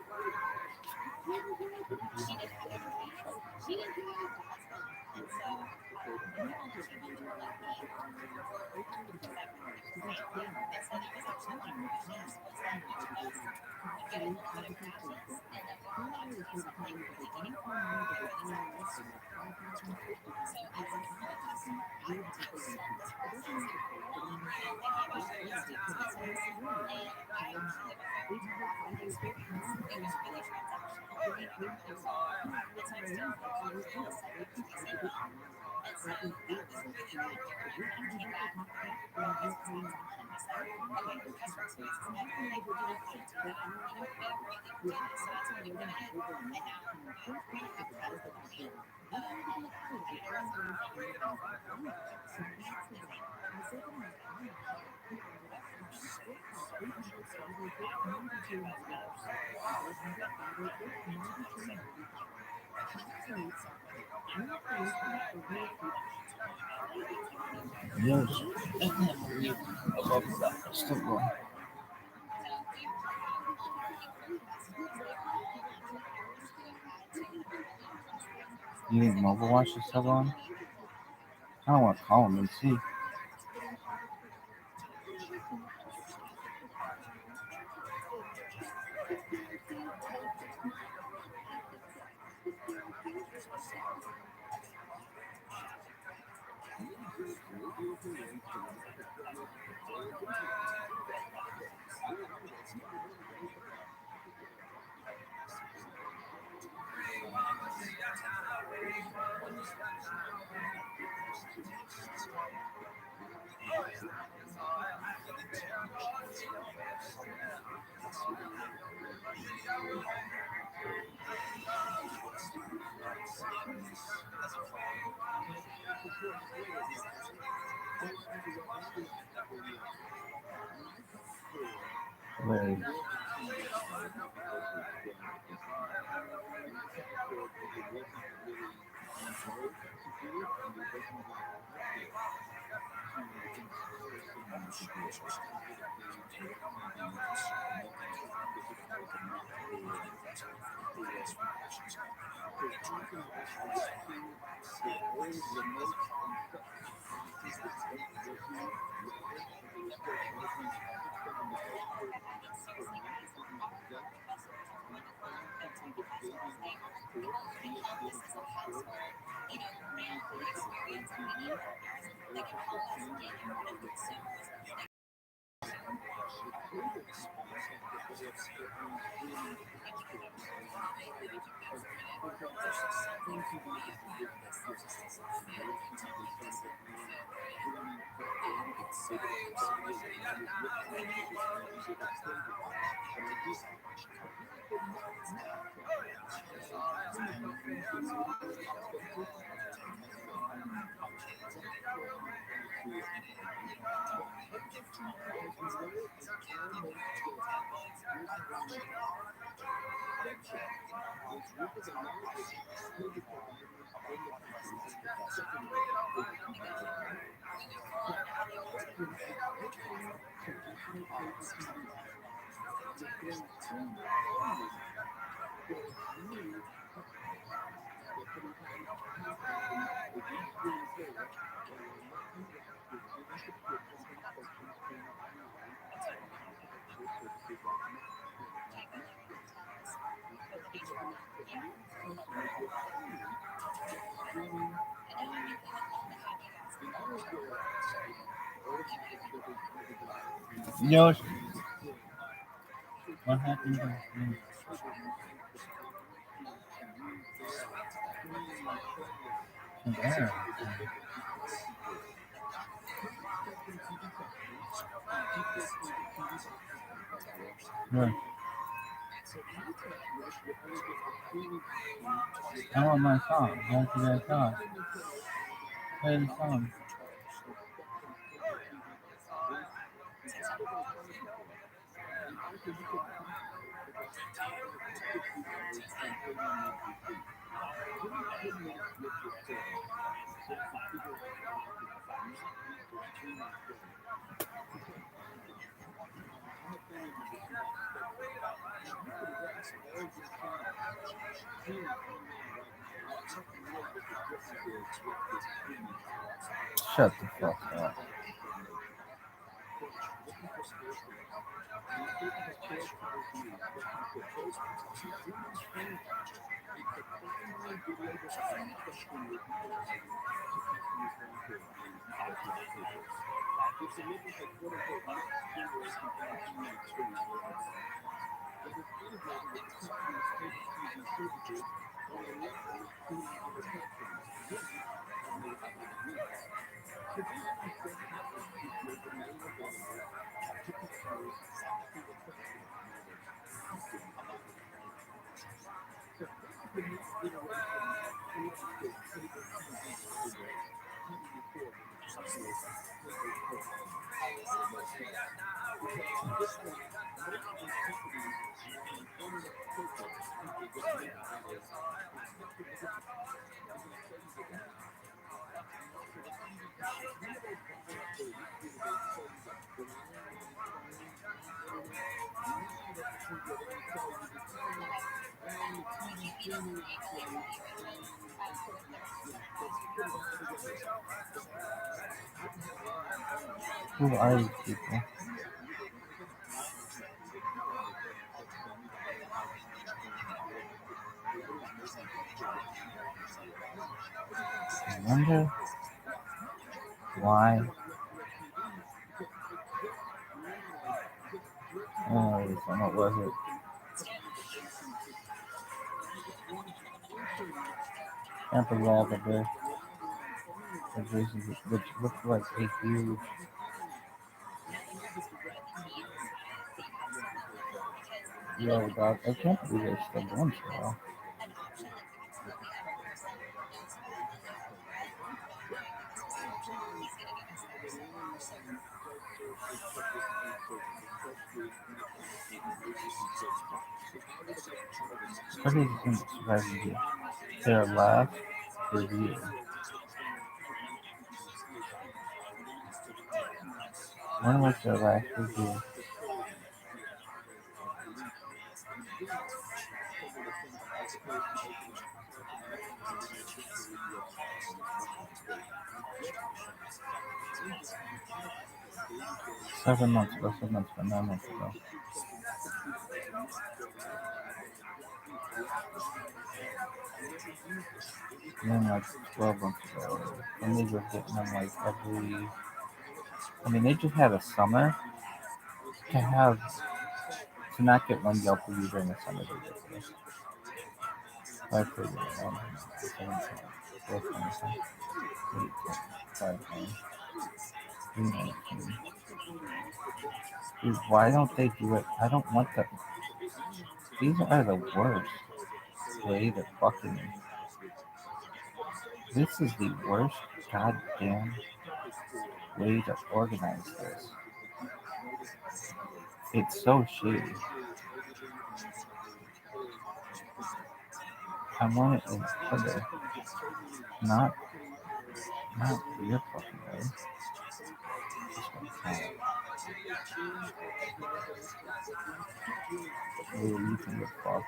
Yes. Still going. You think Mobile Watch is still on? I don't want to call him and see. Hilarious. Yosh, what happened? There. Right. I want my song. That's the song. Play the song. Shut the fuck up. Who are these people? I wonder why. Oh, what was it? Can't believe all the big, which looked like a huge. Yo, dog, I can't believe they're still going so well. What do you think surprising you? Their last review. When was their last review? Seven months ago, 9 months ago. And then like 12 months ago. And they were getting them like every. I mean, they just had a summer to not get one Yelp review during the summer is ridiculous. 5 for 7 4 25, 8 5 319. Dude, why don't they do it? I don't want that. These are the worst way to fucking. This is the worst goddamn way to organize this. It's so shitty. I want it in order, not your fucking way. Just like that. Ooh, you can get fucked.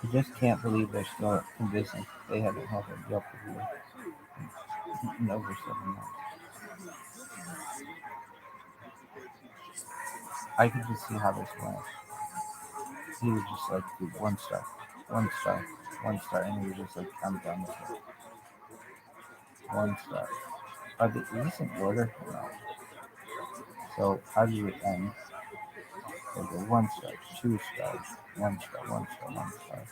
I just can't believe they're still in business. They haven't had a Yelp review in over 7 months. I could just see how this went. He would just like do 1 star, 1 star, 1 star, and he would just like, I'm done with it. 1 star. Is this in order? No. So how do you end? They go 1 star, 2 stars, 1 star, 1 star, 1 star.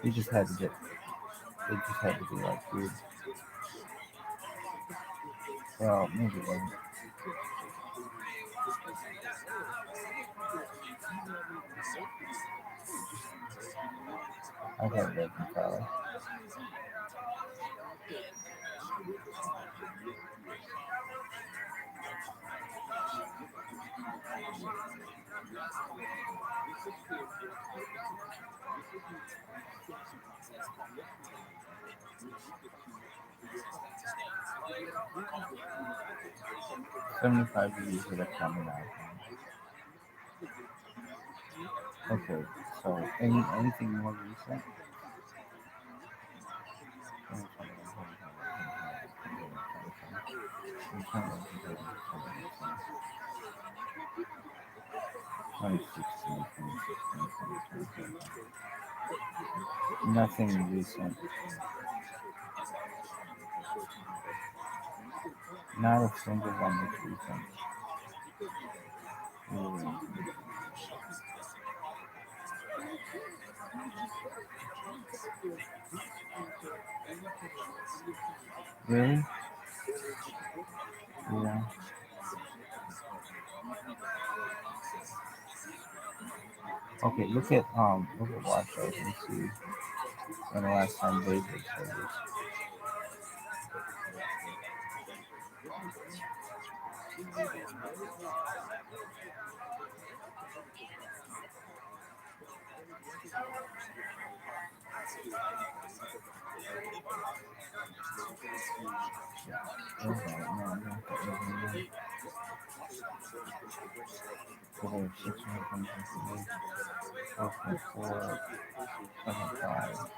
He just had to get. It just had to be like, dude. Well, maybe it wasn't. I had red and color. $75 views that are coming out. Okay, so anything more recent? Nothing recent. Not a single one that's recent. Really? Yeah. Okay, look at watch hours and see when the last time they did service.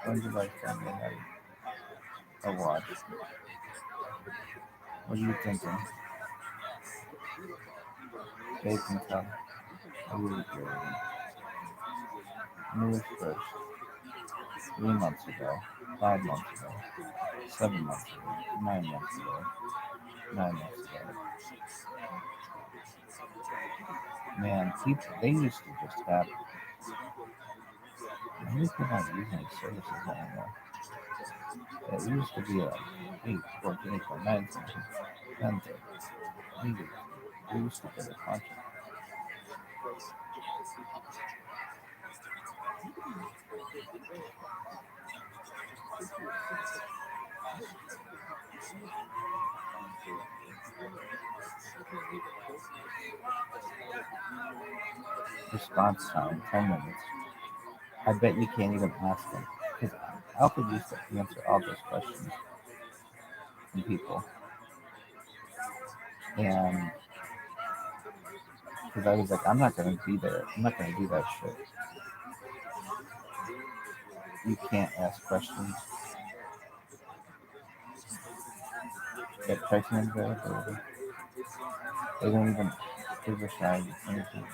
When did I finally have a watch? What are you thinking? They can tell. Really good. News first. 3 months ago. 5 months ago. 7 months ago. 9 months ago. 9 months ago. Man, people, they used to just have. Maybe they're not using services anymore. It used to be like 8, 14, 8, 9, 10, 10. We used to get a bunch of. Response time 10 minutes. I bet you can't even ask them because Alfred used to answer all those questions from people, and because I was like, I'm not gonna be there. I'm not gonna do that shit. You can't ask questions. Get pricing availability. They don't even give a shot. Anything.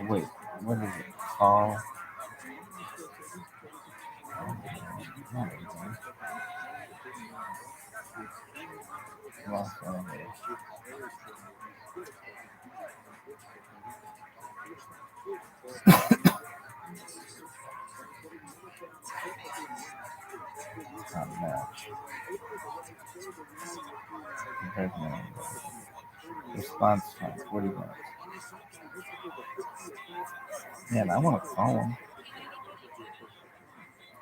Wait, what is it? Call. Los Angeles. Match. Response time 40 minutes. Man, I want to call him.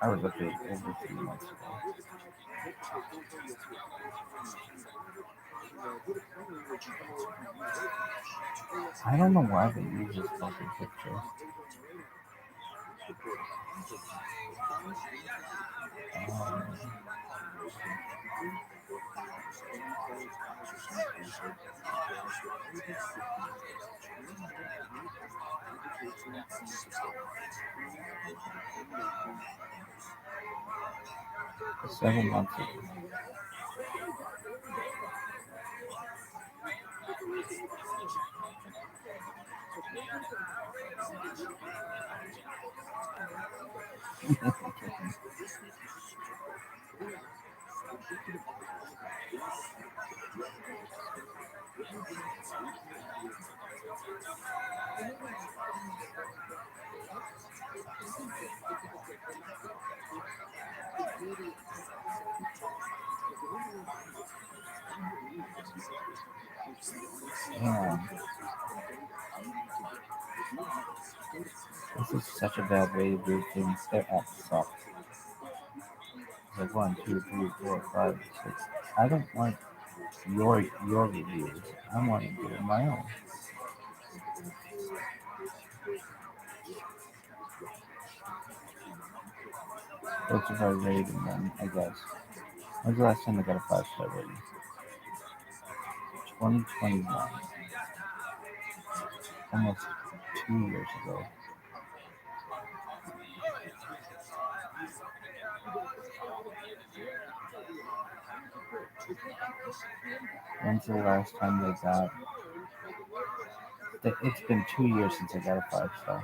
I was up there over 3 months ago. I don't know why they use this fucking picture. $7 months ago. Damn. This is such a bad way to do things. Their app sucks. It's like 1, 2, 3, 4, 5, 6. I don't want your reviews. I want to do my own. What's if I rated them, I guess. When's the last time I got a 5-star rating? 2021. Almost 2 years ago. When's the last time they got... It's been 2 years since I got a 5-star.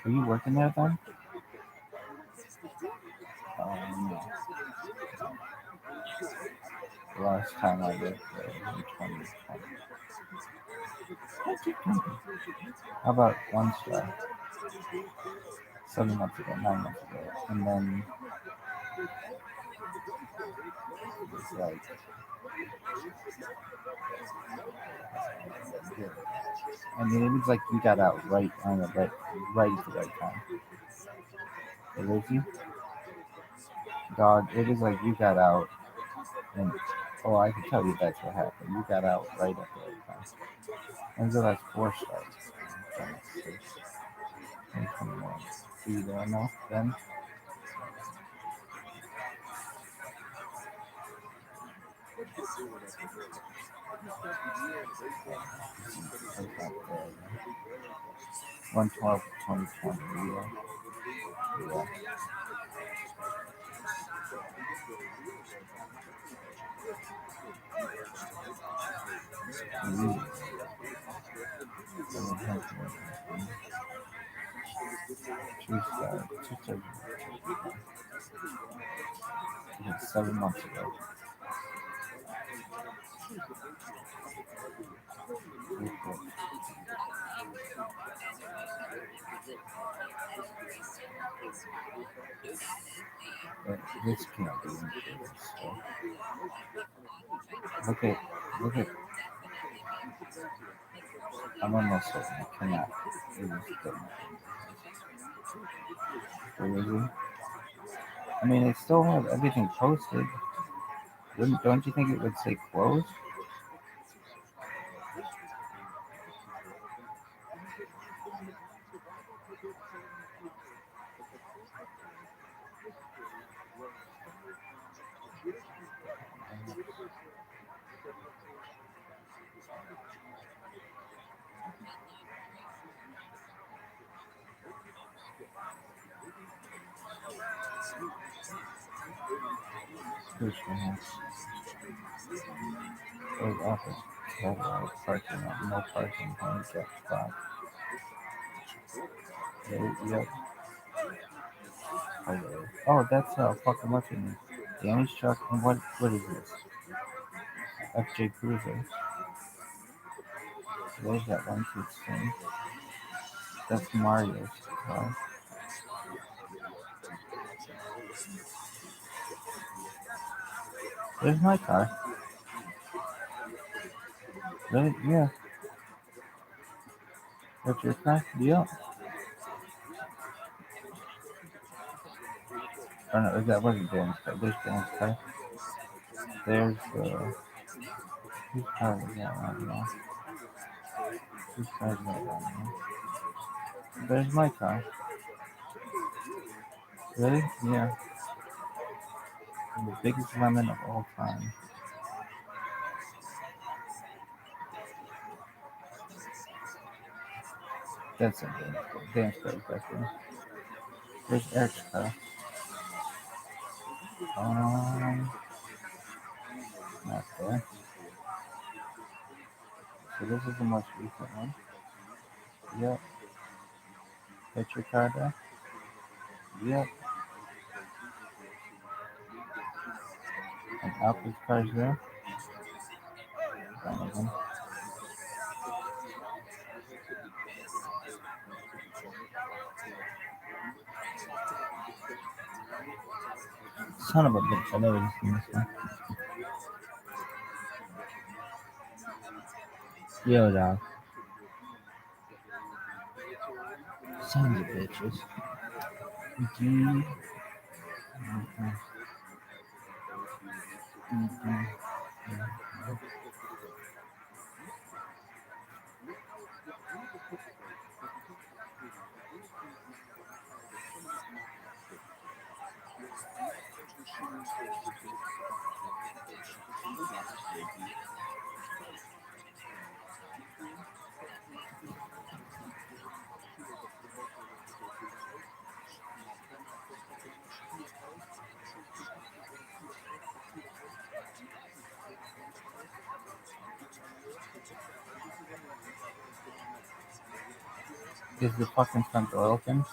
Are you working there then? No. The last time I worked there was in 2020. How about 1 star? 7 months ago, 9 months ago. And then it was like... I mean, it was like you got out right on the right at the right time. Hey, Lizzie? Dog, it was like you got out and... Oh, I can tell you that's what happened. You got out right at the right time. When's the last 4 stars? 2021. See you there now, then? That's not there, then. 112, 2020, yeah. Yeah. Mm. 2 stars, 2 stars. Yeah, 7 months ago. 3, 4. This can't be included, so. Look at, I'm almost certain I cannot. It is really? I mean, it still has everything posted. Don't you think it would say closed? Which one? Closed office. Catalog, parking lot, no parking, handicap spot. Yep. Okay. Oh, that's fucking what's in Danny's truck. And what is this? FJ Cruiser. There's that one kid thing. That's Mario's car. There's my car. Really? Yeah. That's your car? Yeah. Oh no, that wasn't Dan's car. There's Dan's car. There's whose car was that right now? Whose car is that right now? There's my car. Really? Yeah. The biggest lemon of all time. That's a Dan's car back there. There's Eric's car. Not there. So this is the most recent one. Yep. Hit your card there. Yep. And Apple's cards there. Donovan. Son of a bitch, I never seen this one. Yo, dog. Sons of bitches. Mhm. Mhm. Mhm. Is the fucking front door open?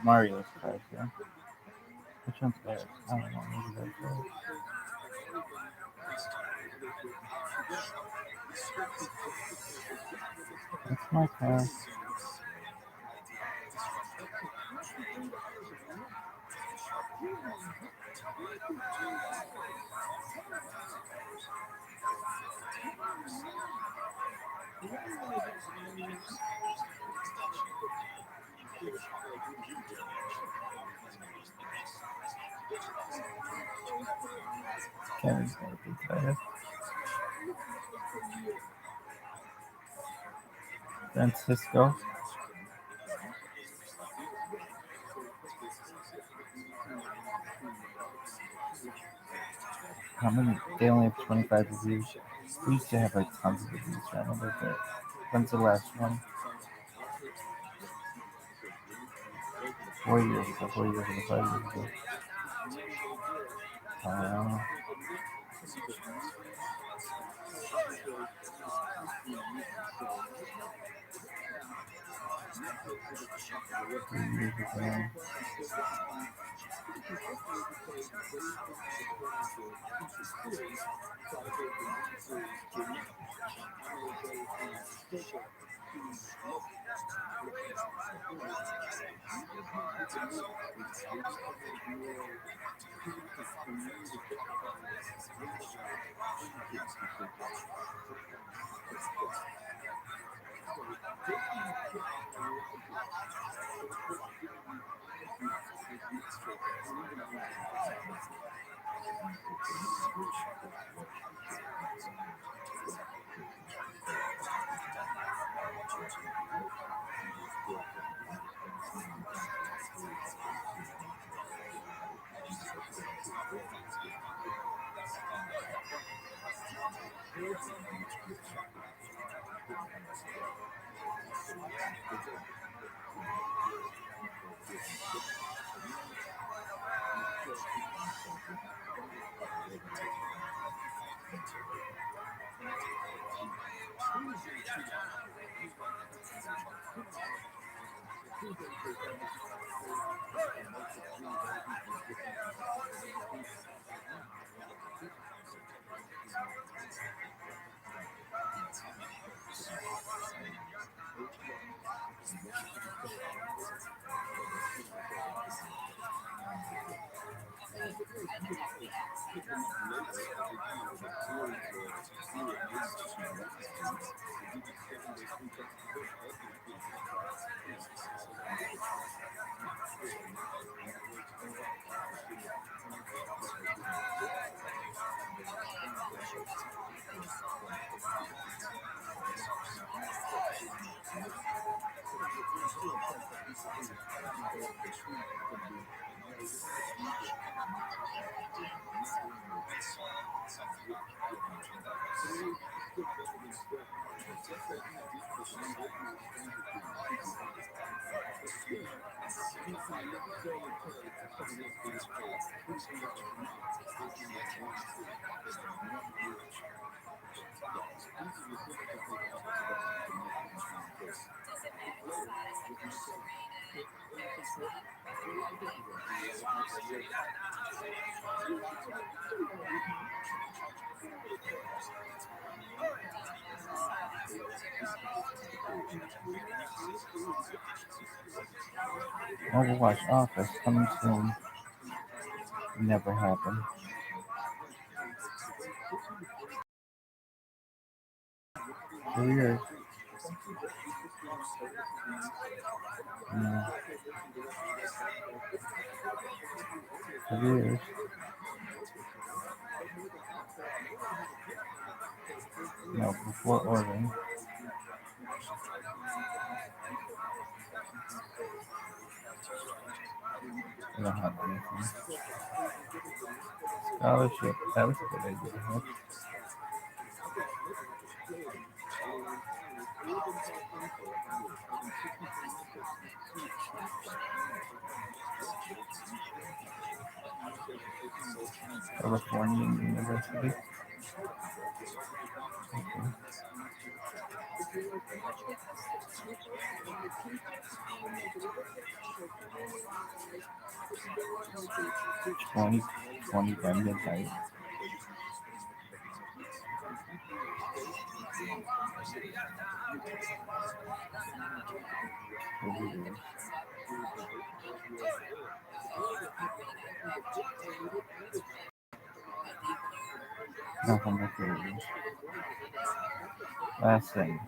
Mario's cards here. Which one's theirs? I don't know. Maybe that's theirs. That's my card. Kevin's gonna be better. Francisco. How many? They only have 25 reviews. We used to have like tons of reviews. I remember that. When's the last one? 4 years ago. 4 years ago. 5 years ago. Uh, 3 years ago. Overwatch Office coming soon. Never happened. Weird. Yeah. Weird. No, before ordering. I don't have anything. Scholarship. That was a good idea. Huh? California University. Okay. 20 by midnight. Weird. Nothing weird. Last thing.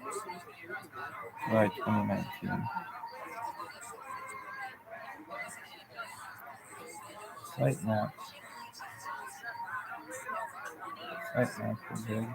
July 2019. Site map. Site map is big.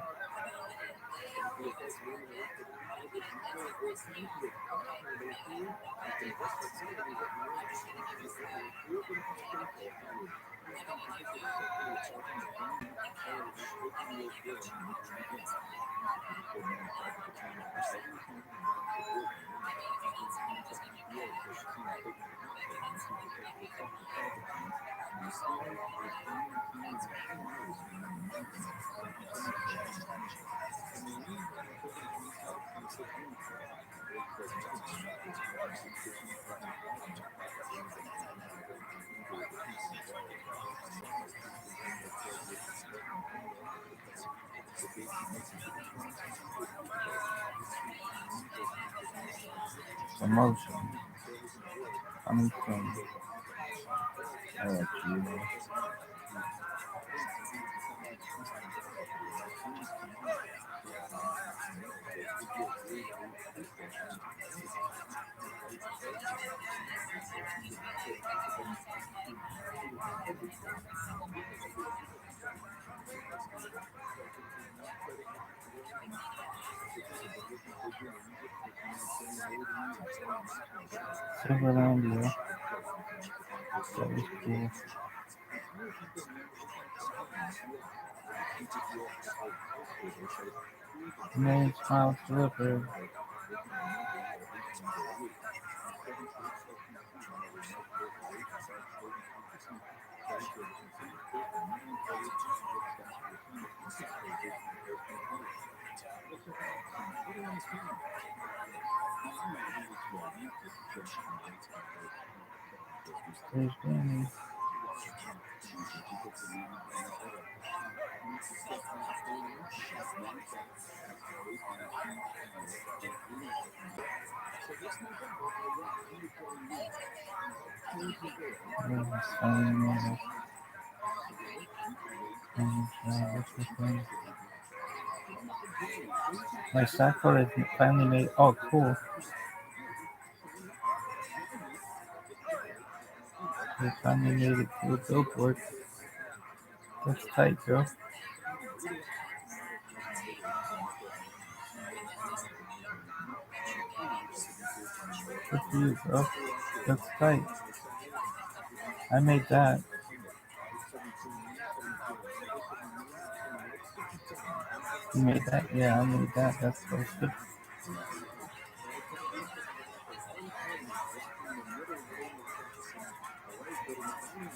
Promotion. Coming soon. I'll let you know. Silverlandia. That was cool. Million smiles delivered. There's Danny. There's Simon. What's this thing? My software is finally made. Oh, cool. They finally made it to a billboard. That's tight, girl. Good for you, bro. That's tight. I made that. You made that? Yeah, I made that. That's so good.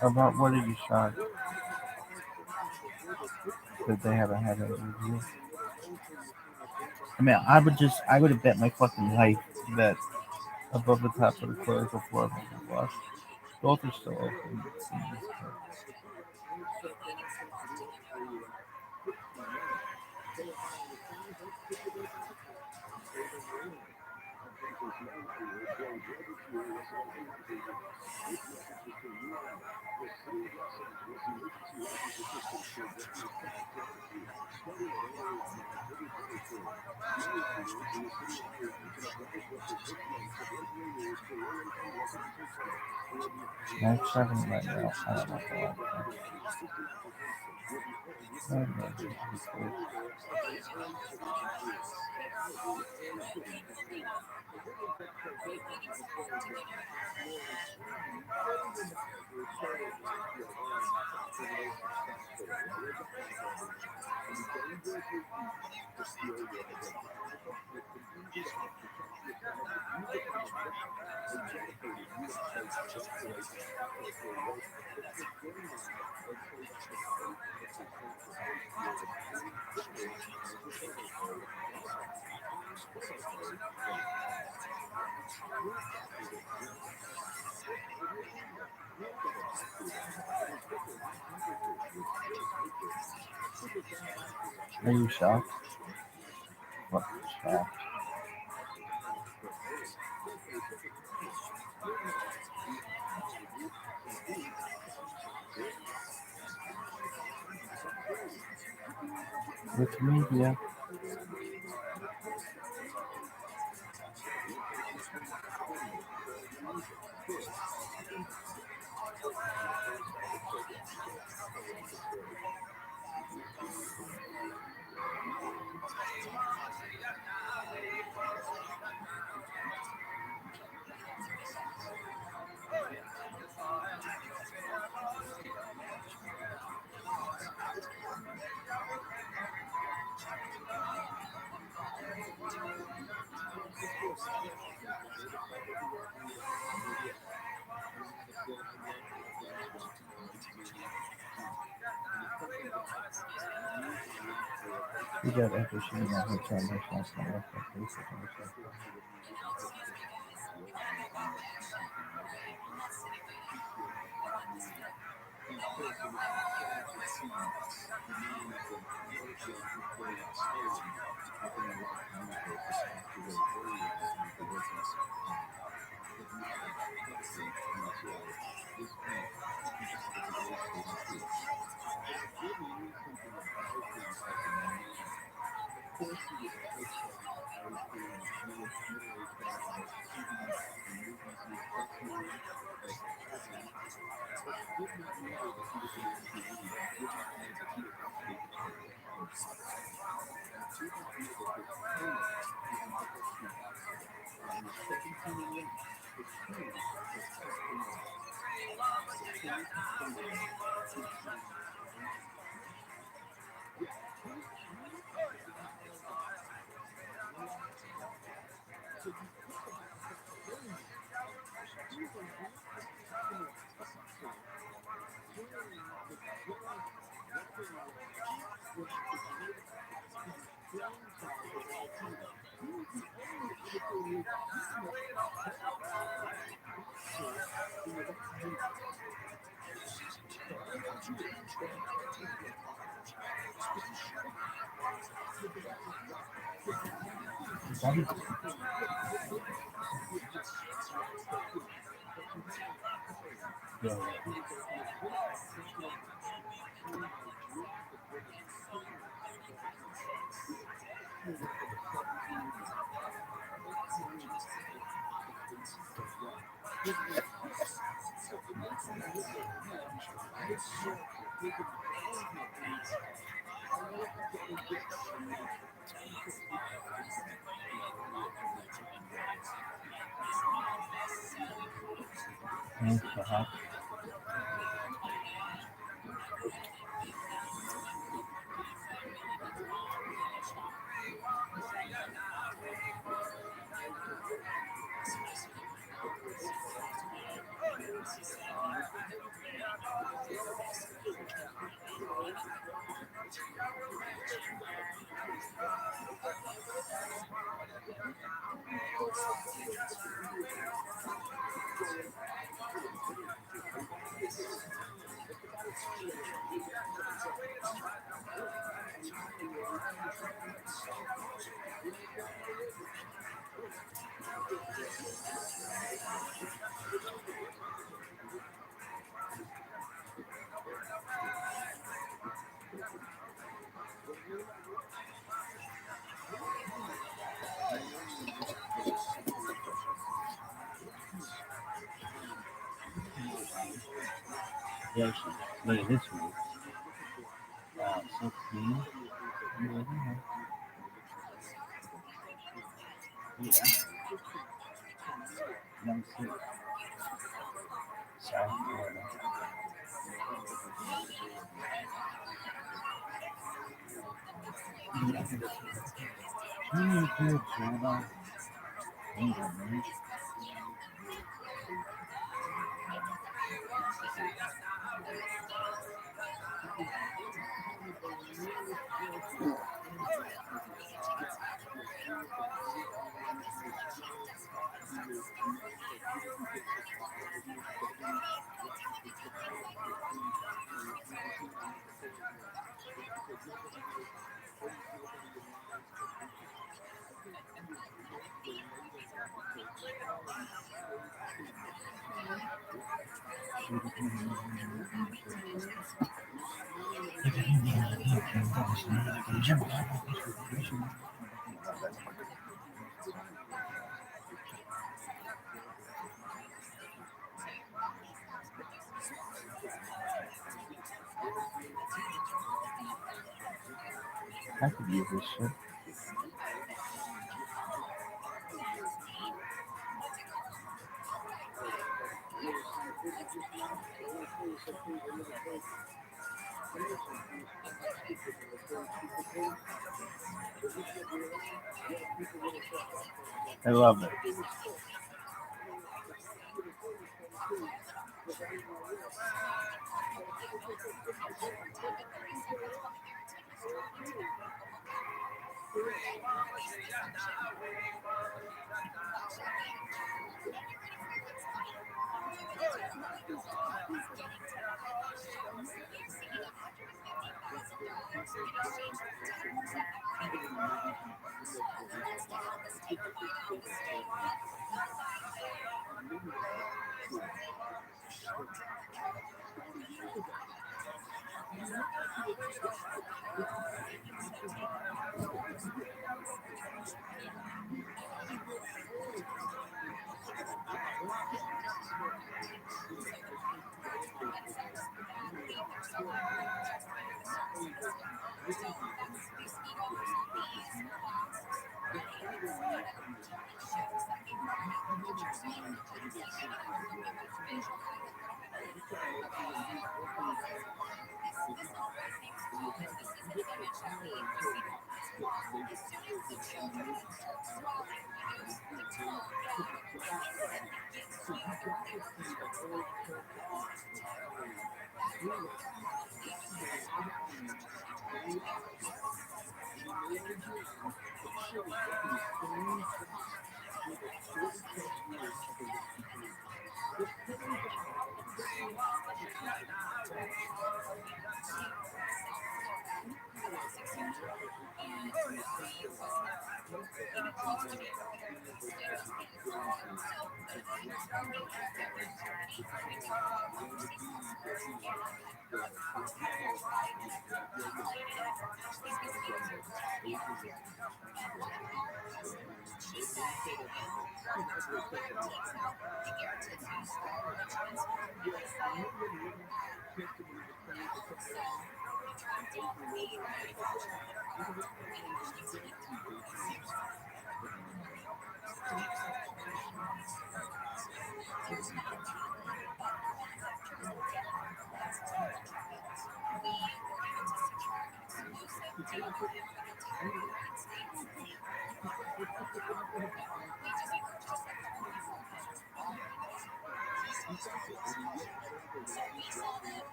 About what are you shocked that they haven't had a review? I mean, I would have bet my fucking life that above the top of the clothes before blah blah blah. Both are still open. It seems, but I'm 7 right now. I don't know if I like that. Maybe it's good. Are you shocked? Fucking shocked. With media. You got interesting in that hotel next last night. That's my basic understanding. Thanks for that. Yeah, look at this one. Wow, so clean. Yeah. No sleep. South Florida. Good, Florida. I could use this shit. I love it.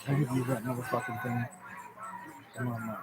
I could use that motherfucking thing. Come on, my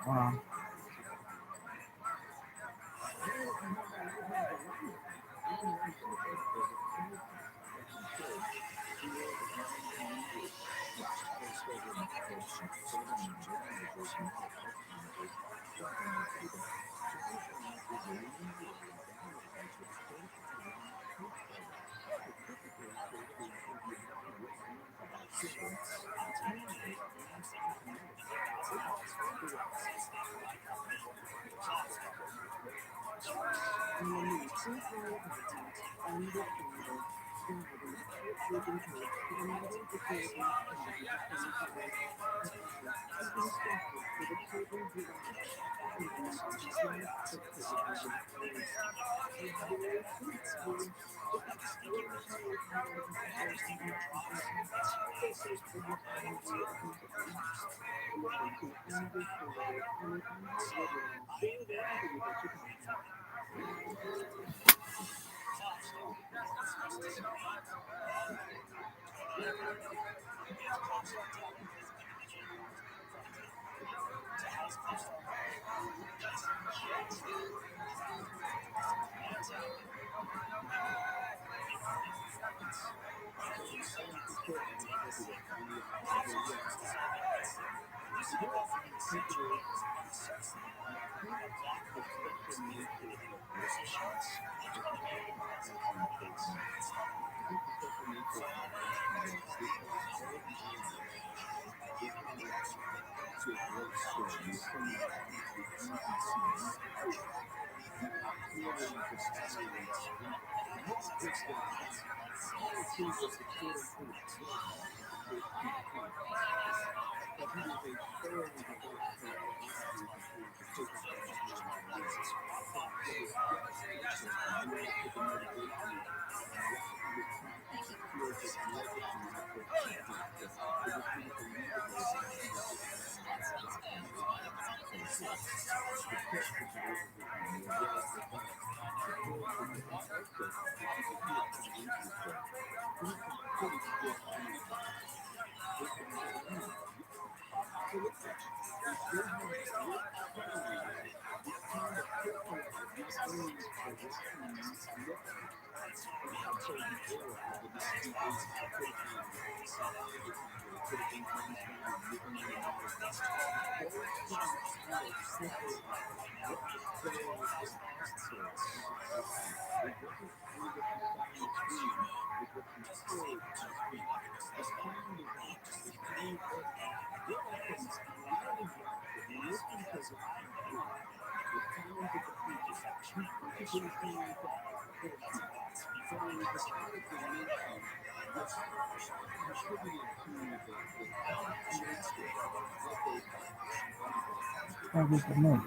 That was the name.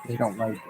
They don't like it.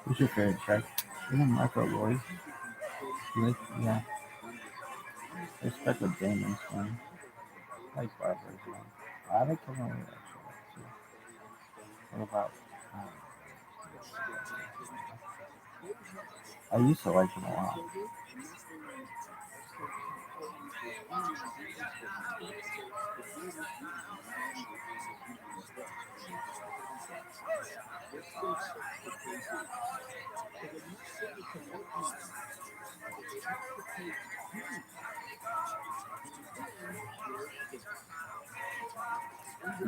What's your favorite track? Micro Boys. Yeah. I respect what Damon's one. I like Barbara's one. I like the one we actually like too. What about I used to like him a lot.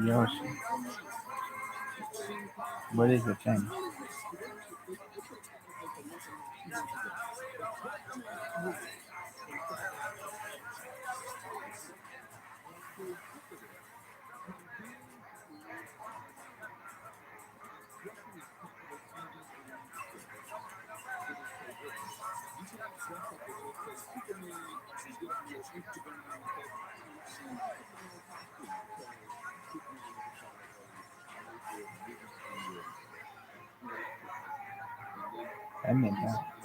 Yoshi. What is the thing? I mean that.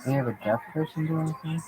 They have a deaf person doing something?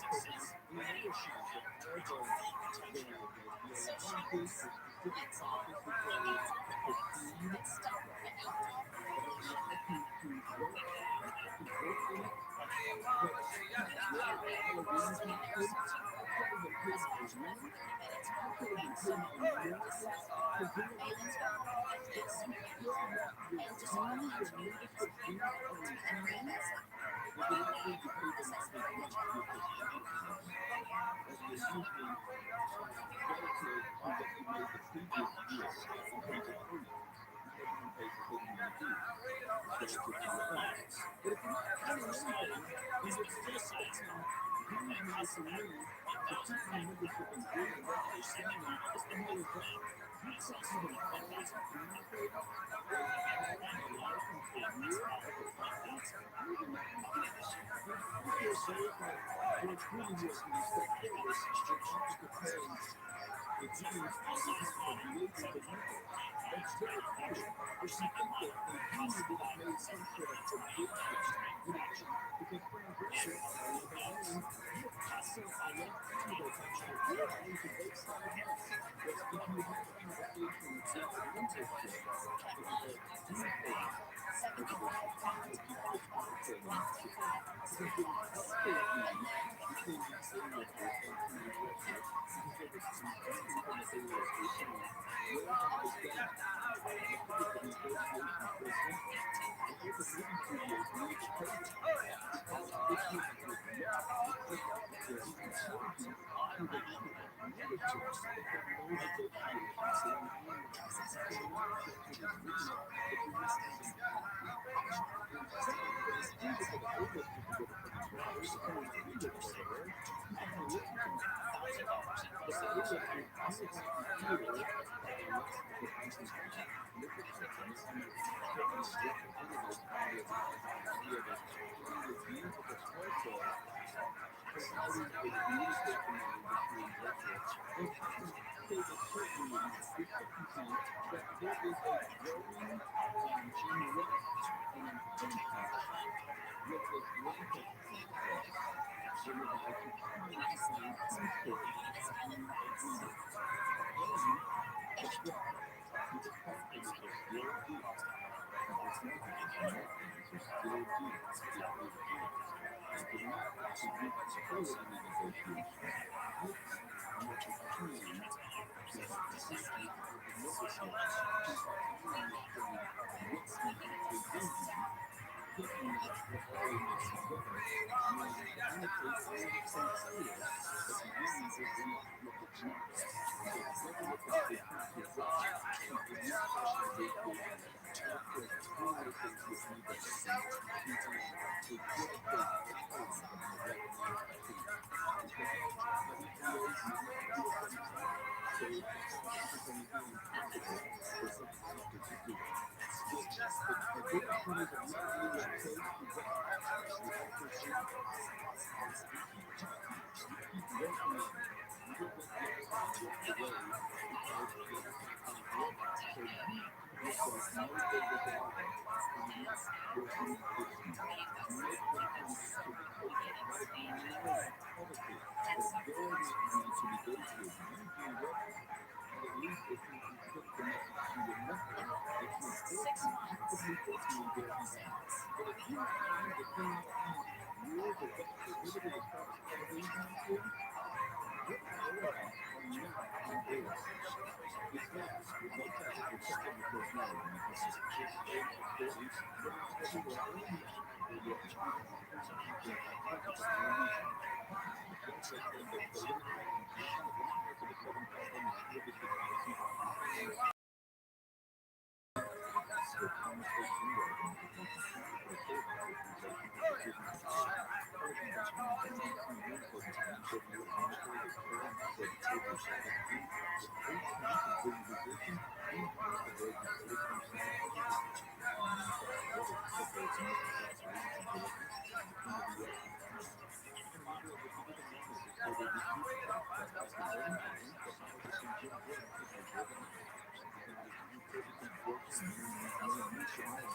Right.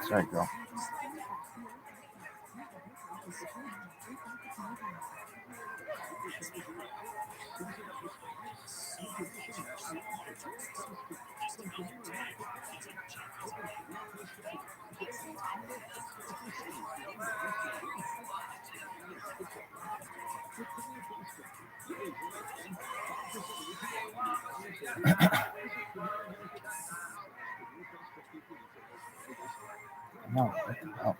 Sorry, girl. No, what the hell?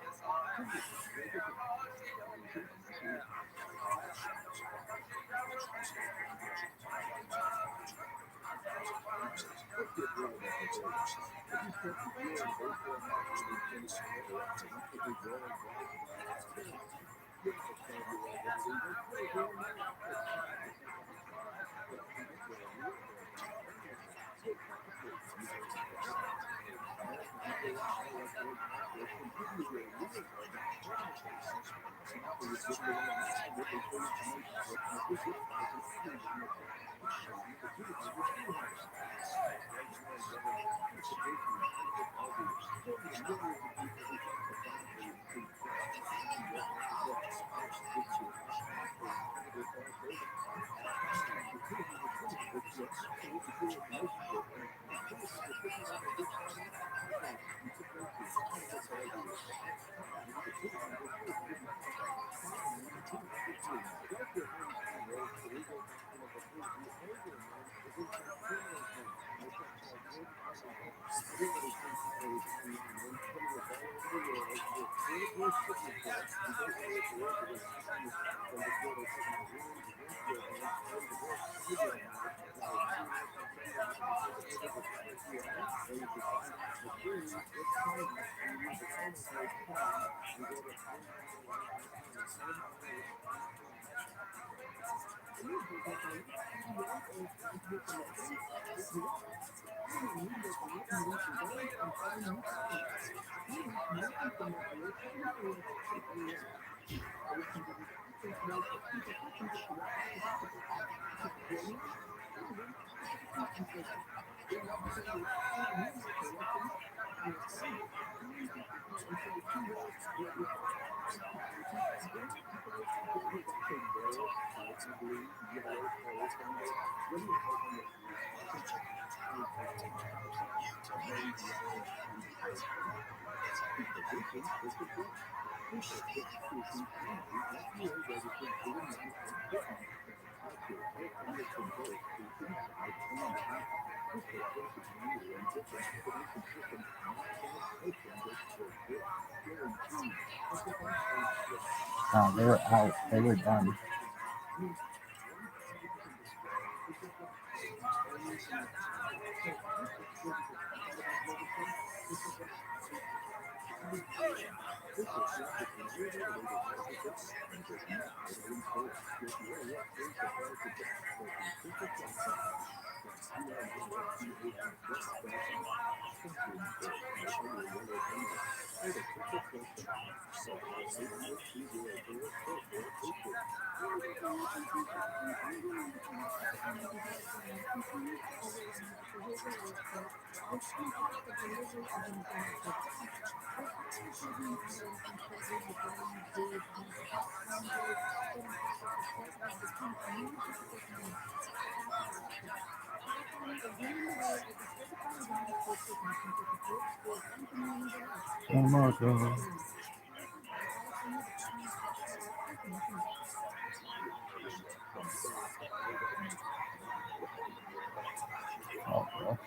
They were out. They were done. Tomato. Oh, well.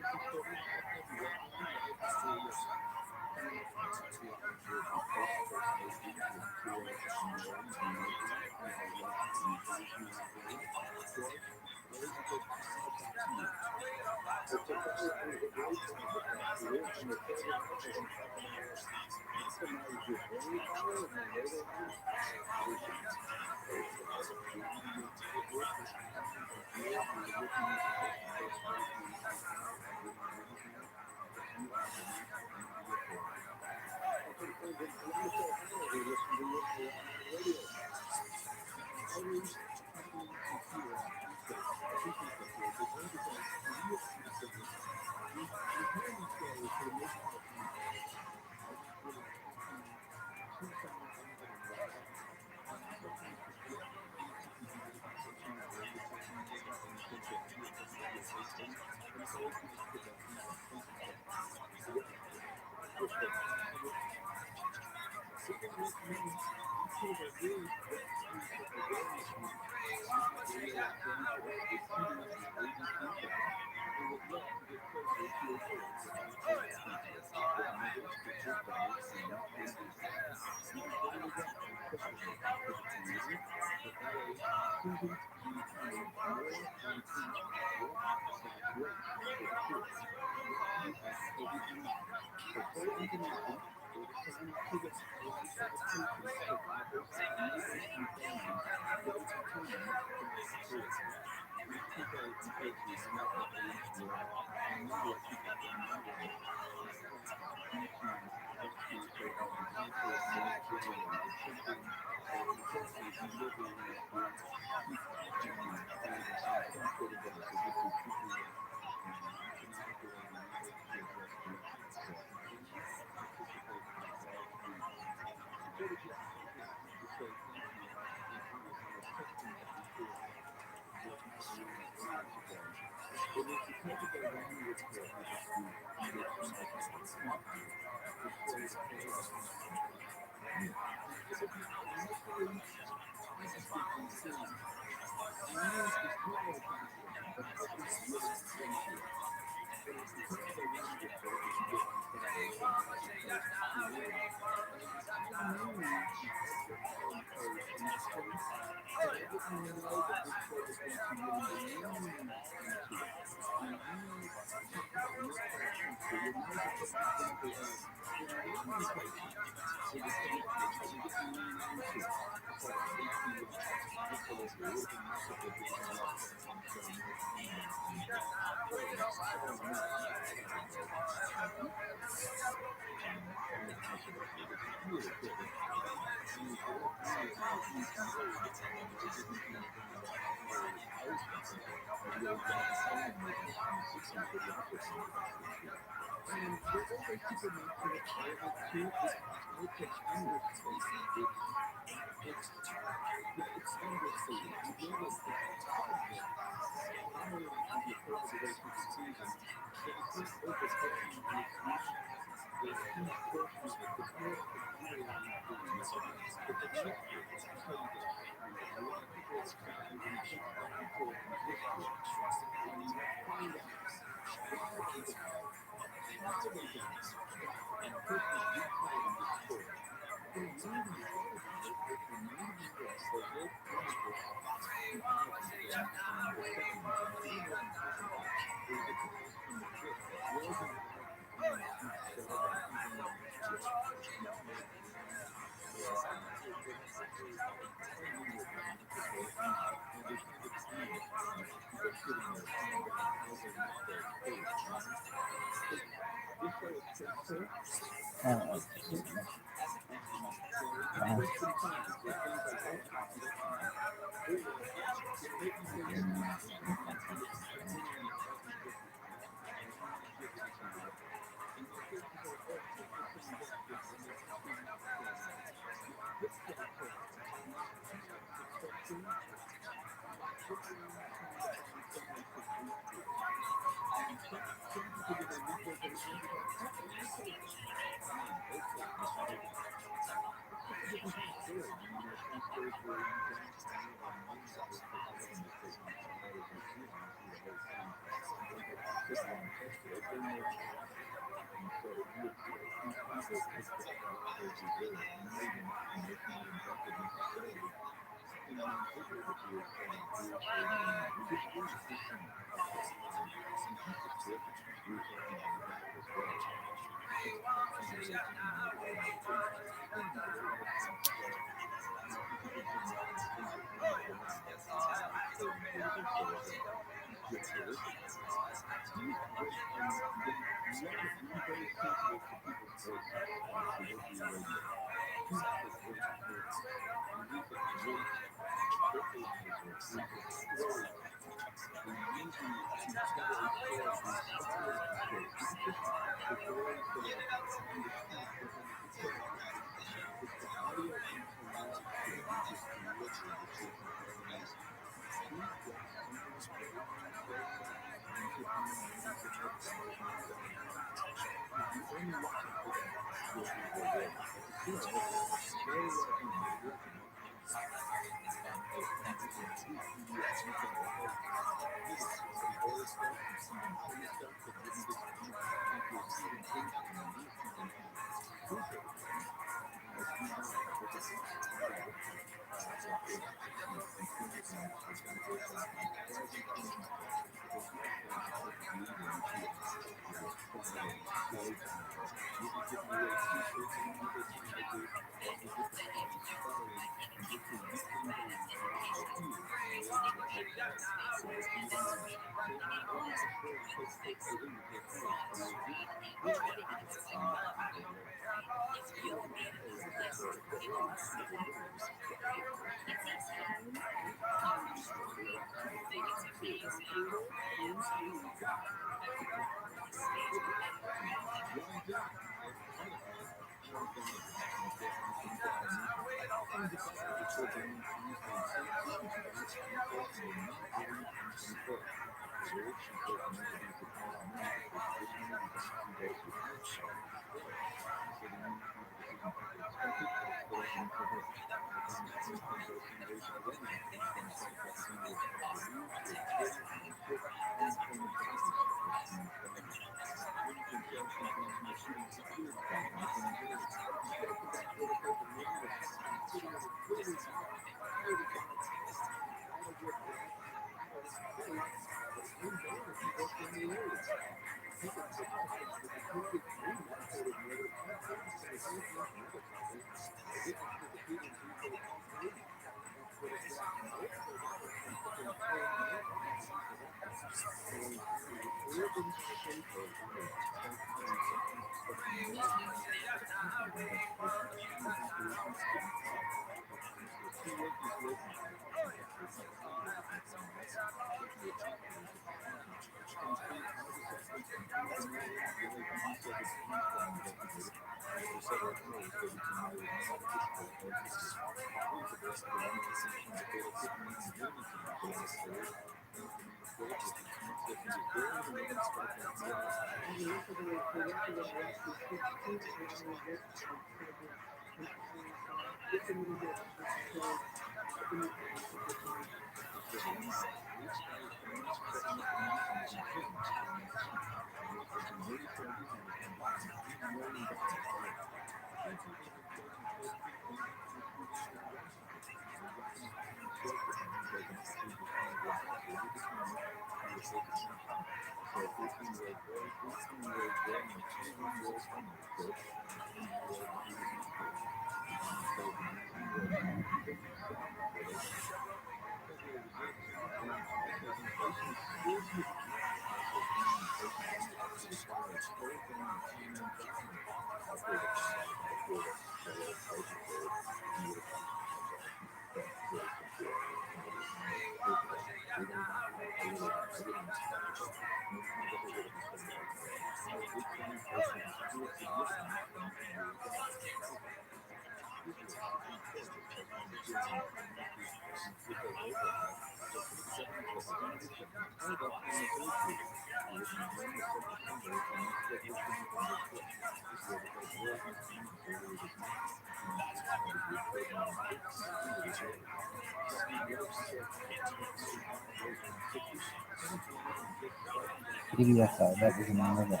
PDFI, that was the name of it.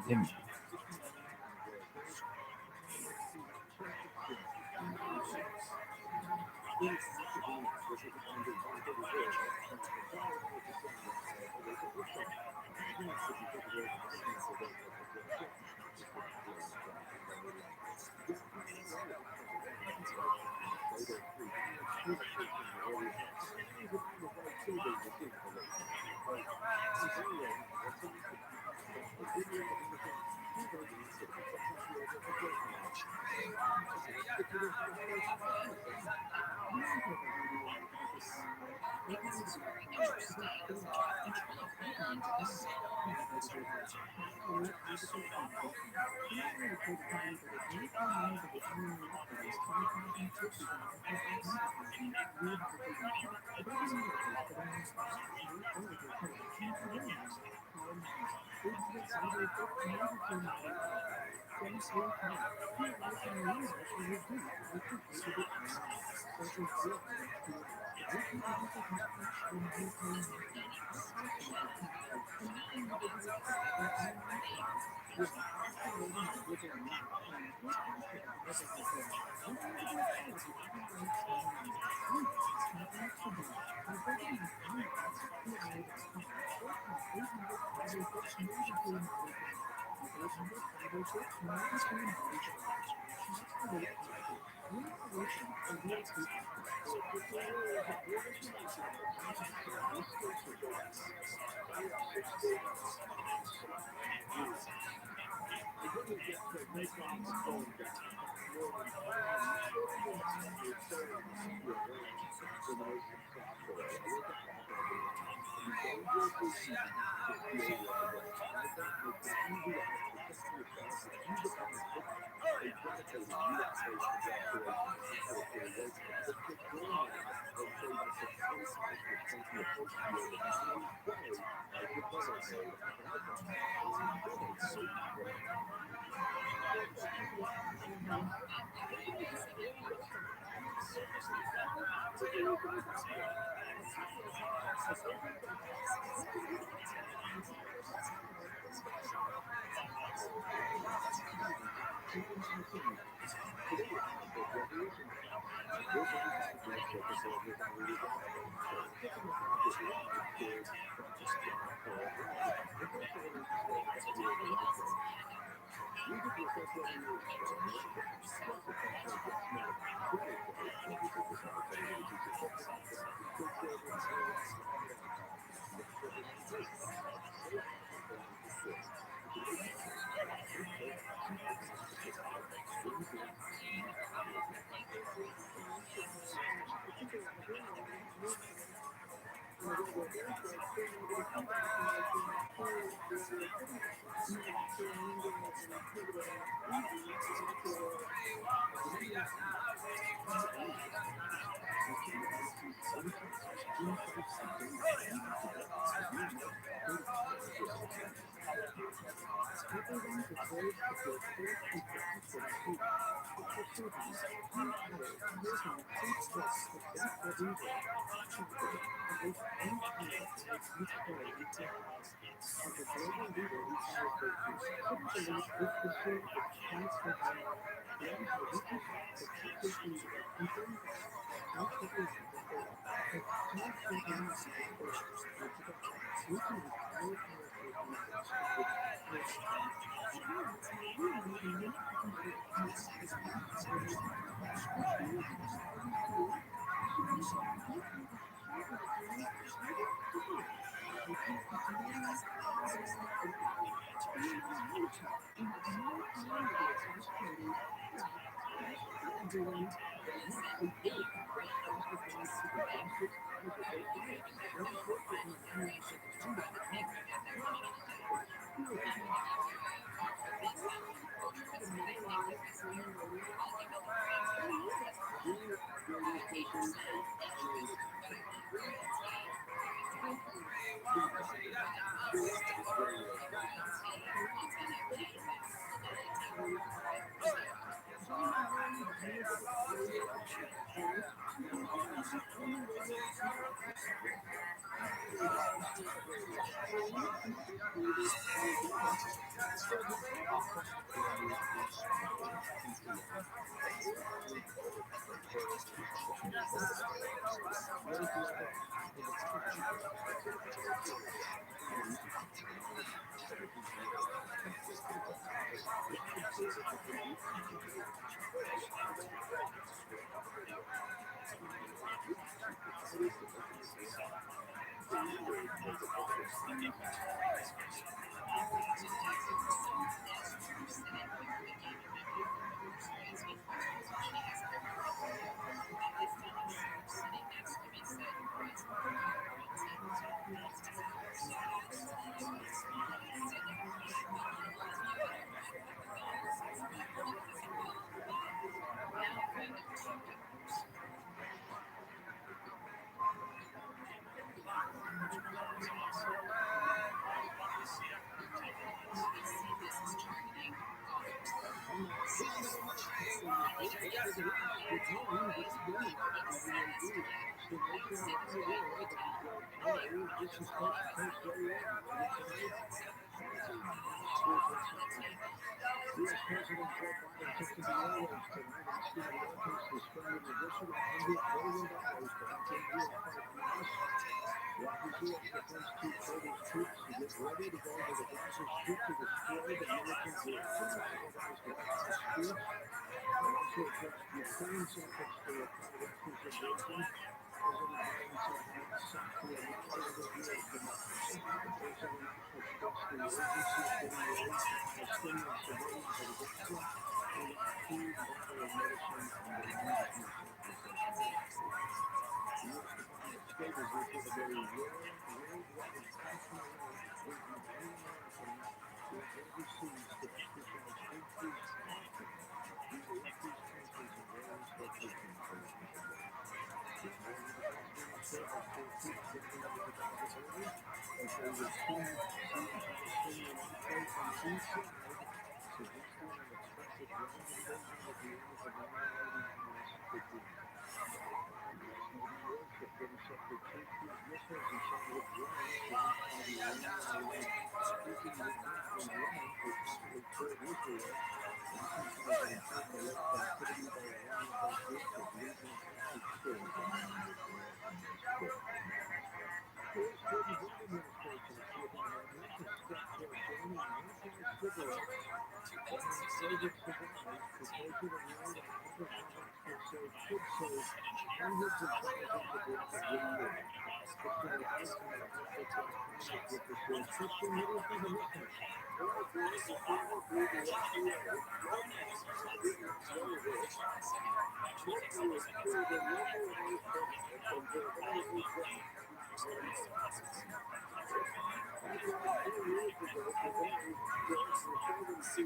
Didn't. No,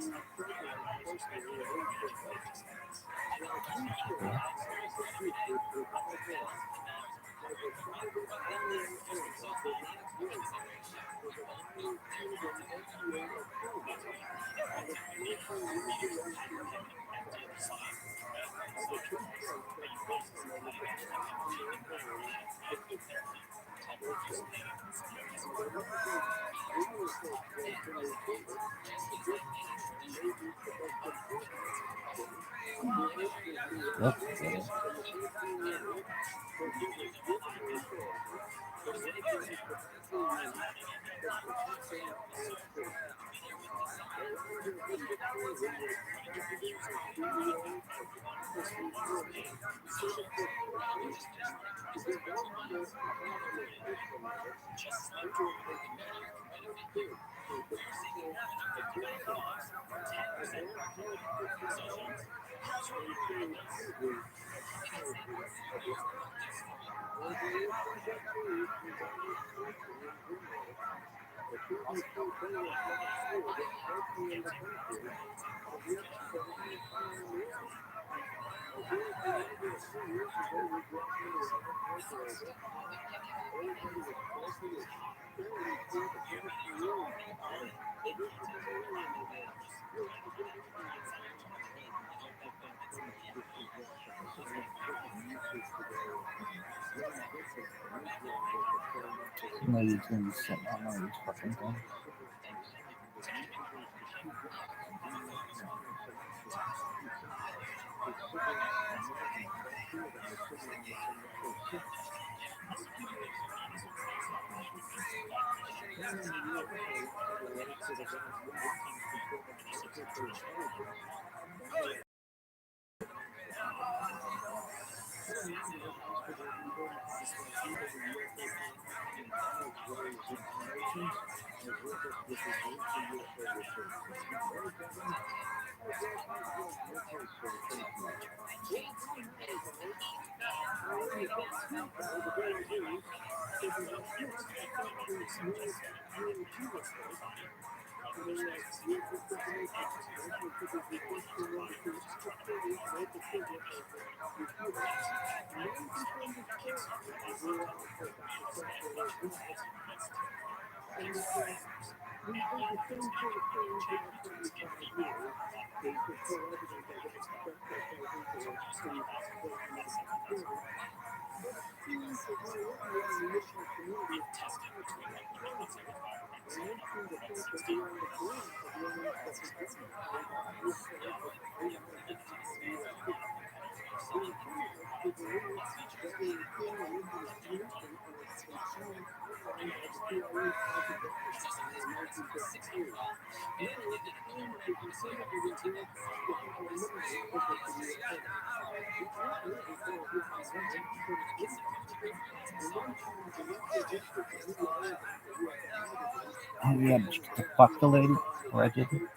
you can sit on all these fucking things. Oh yeah, did you get to fuck the lady? Or I didn't?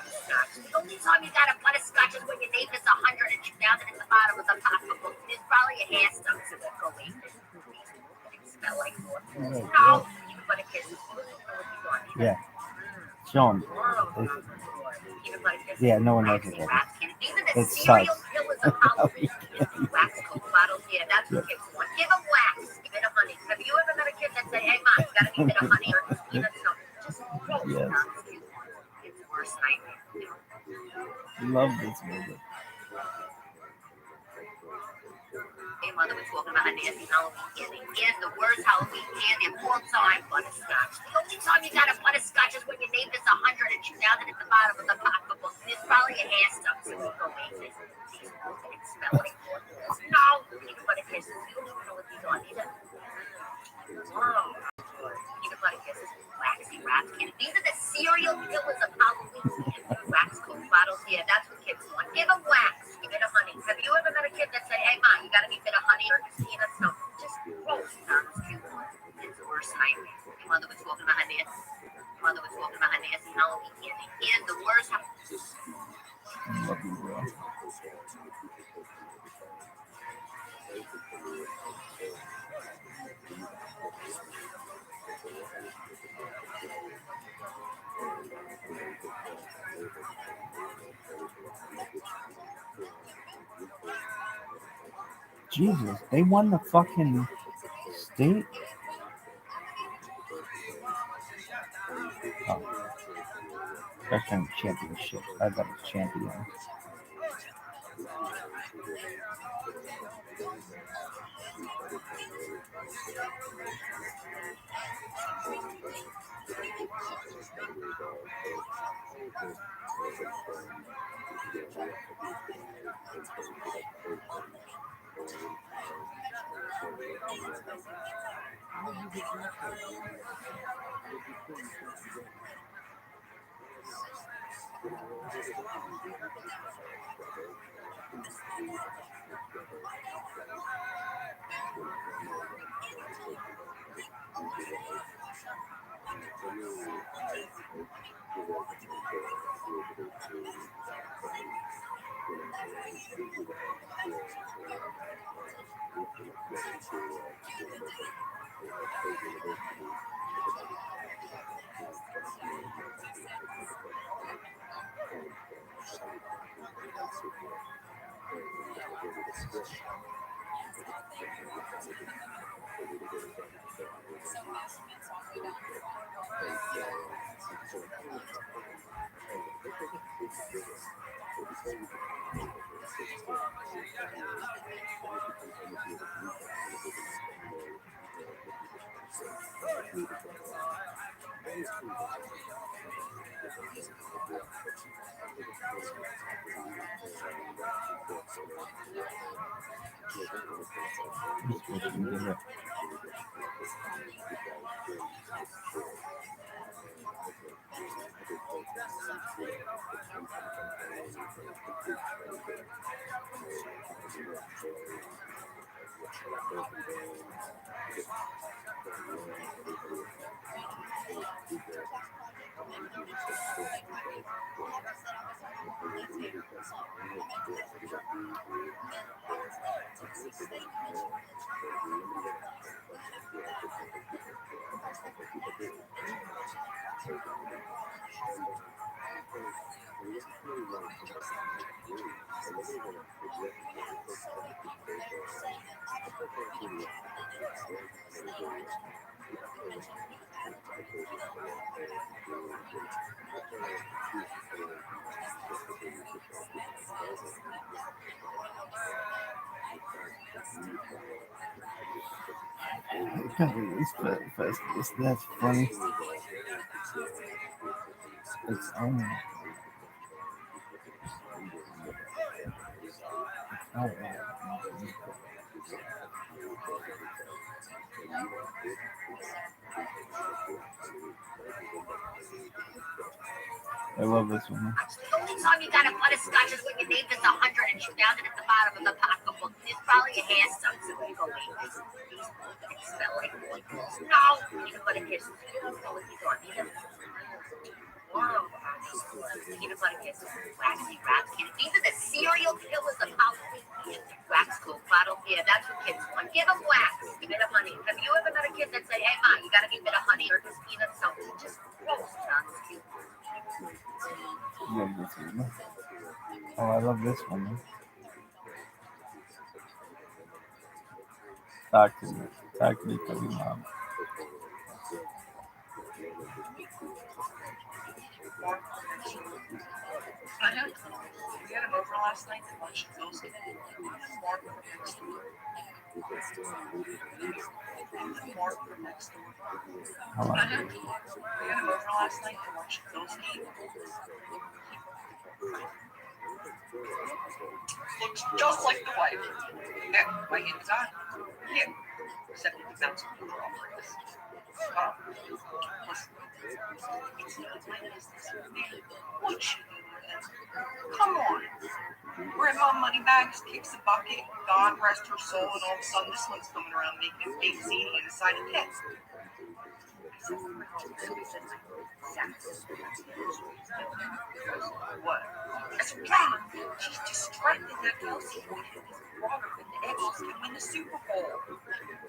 butterscotch. The only time you got a butterscotch is when your name is 100 and you found it at the bottom of the pocketbook. There's probably a hair stuck to it. Go eat it. Smell like water. No, even butter kisses. Yeah. Show them. Yeah, no one knows it. It sucks. Wax coke bottles, yeah, that's what kids want. Give them wax, give it a honey. Have you ever met a kid that said, hey, Mom, you gotta give it a honey or just peanuts? No, just roast Yes. It's worse nightmare. Love this movie. Hey, Mother was talking about her nasty Halloween candy. Here's the worst Halloween candy of all time, butterscotch. The only time you got a butterscotch is when your name is 100 and you found it at the bottom of the pocketbook. There's probably a hair stuck to it. Go eat it. It smell like water. No, peanut butter kisses. You don't even know what these are. These are peanut butter kisses. Waxy wraps candy. These are the serial killers of Halloween candy. Wax coke bottles. Yeah, that's what kids want. Give them wax. Give it a honey. Have you ever met a kid that said, hey, Mom, you gotta give it a honey or just peanuts? No, just roast. It's worse nightmare. Your mother was talking about her nasty. Mother was talking about her nasty Halloween candy. Here's the worst. Love you, bro. Jesus, they won the fucking state. Oh. Wrestling championship. I thought it was champion. That's funny. It's I love this one. The only time you got a butterscotch is when your name is 100 and you found it at the bottom of the pocketbook. There's probably a hair stuck to it. Go eat it. It smell like water. No, peanut butter kisses. You don't know what these are. These are Whoa, peanut butter kisses, waxy rats, kids. These are the serial killers of Halloween. Wax cool bottle. Yeah, that's what kids want. Give them wax. Give it a honey. Have you ever met a kid that say, hey, Ma, you got to give it a honey or just peanut something? Just gross, John. Oh, I love this one. Talk to me. Talk to me, tell me, Mom. We had him over last night to watch those kids. Mark from next door. Mark from next door. How long? We had him over last night to watch those kids. Looks just like the wife. Yeah, my hand is on. Yeah. Except he bounce on the girl like this. Listen. It's not my business. What you do? Come on. Grandma Moneybags kicks a bucket, God rest her soul, and all of a sudden this one's coming around making a fake zine inside a pit. What? That's wrong. She's distracted that Kelsey boy hit his brother with the Eagles to win the Super Bowl.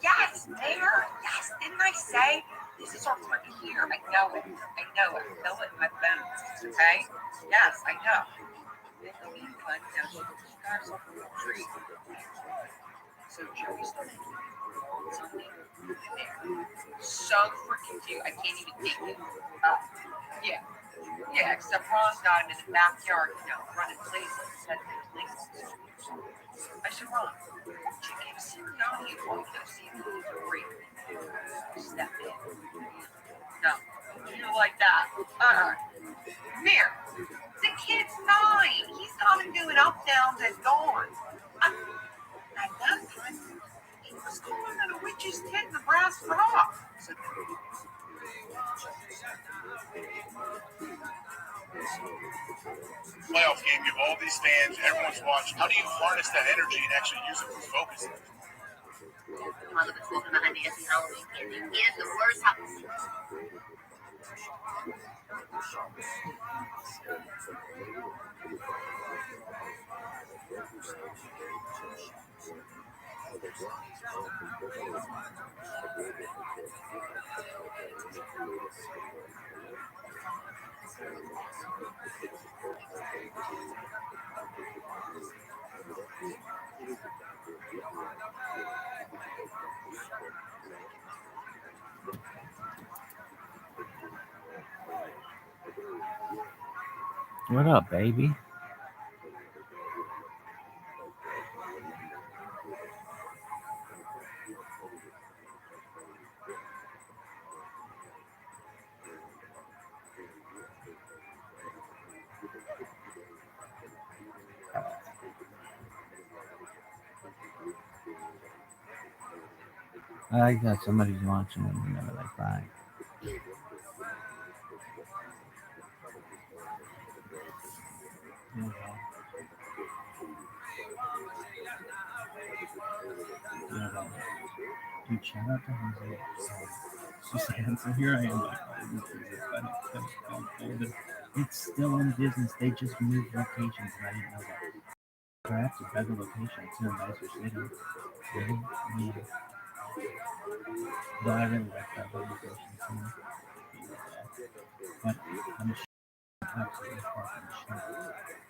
Yes, Mayor. Yes, didn't I say? This is our freaking year. I know it. I know it. I feel it in my bones. Okay? Yes, I know. In the meantime, she got herself a little treat. So Joey started something there. So freaking cute. I can't even take it. Yeah. Yeah, except Ron's got him in the backyard, running places. I said, Ron, you give Sirianni a call to see if he can break. Step in. No. You like that. Mir, the kid's 9. He's coming doing up, downs, and dawns. At that time, he was calling it a witch's tit in the brass frock. So, Playoff game, you have all these fans, everyone's watching. How do you harness that energy and actually use it for focus? Mother was smoking behind the Nancy Halloween candy. He is the worst house. What up, baby? I like that somebody's watching and you never like crying. Dude, shout out to Jose. Suzanne, so here I am, it's still in business. They just moved locations, and I didn't know that. Perhaps a better location. It's in a nicer city. Really? Yeah. Though I really like that location too. But I'm absolutely fucking shocked.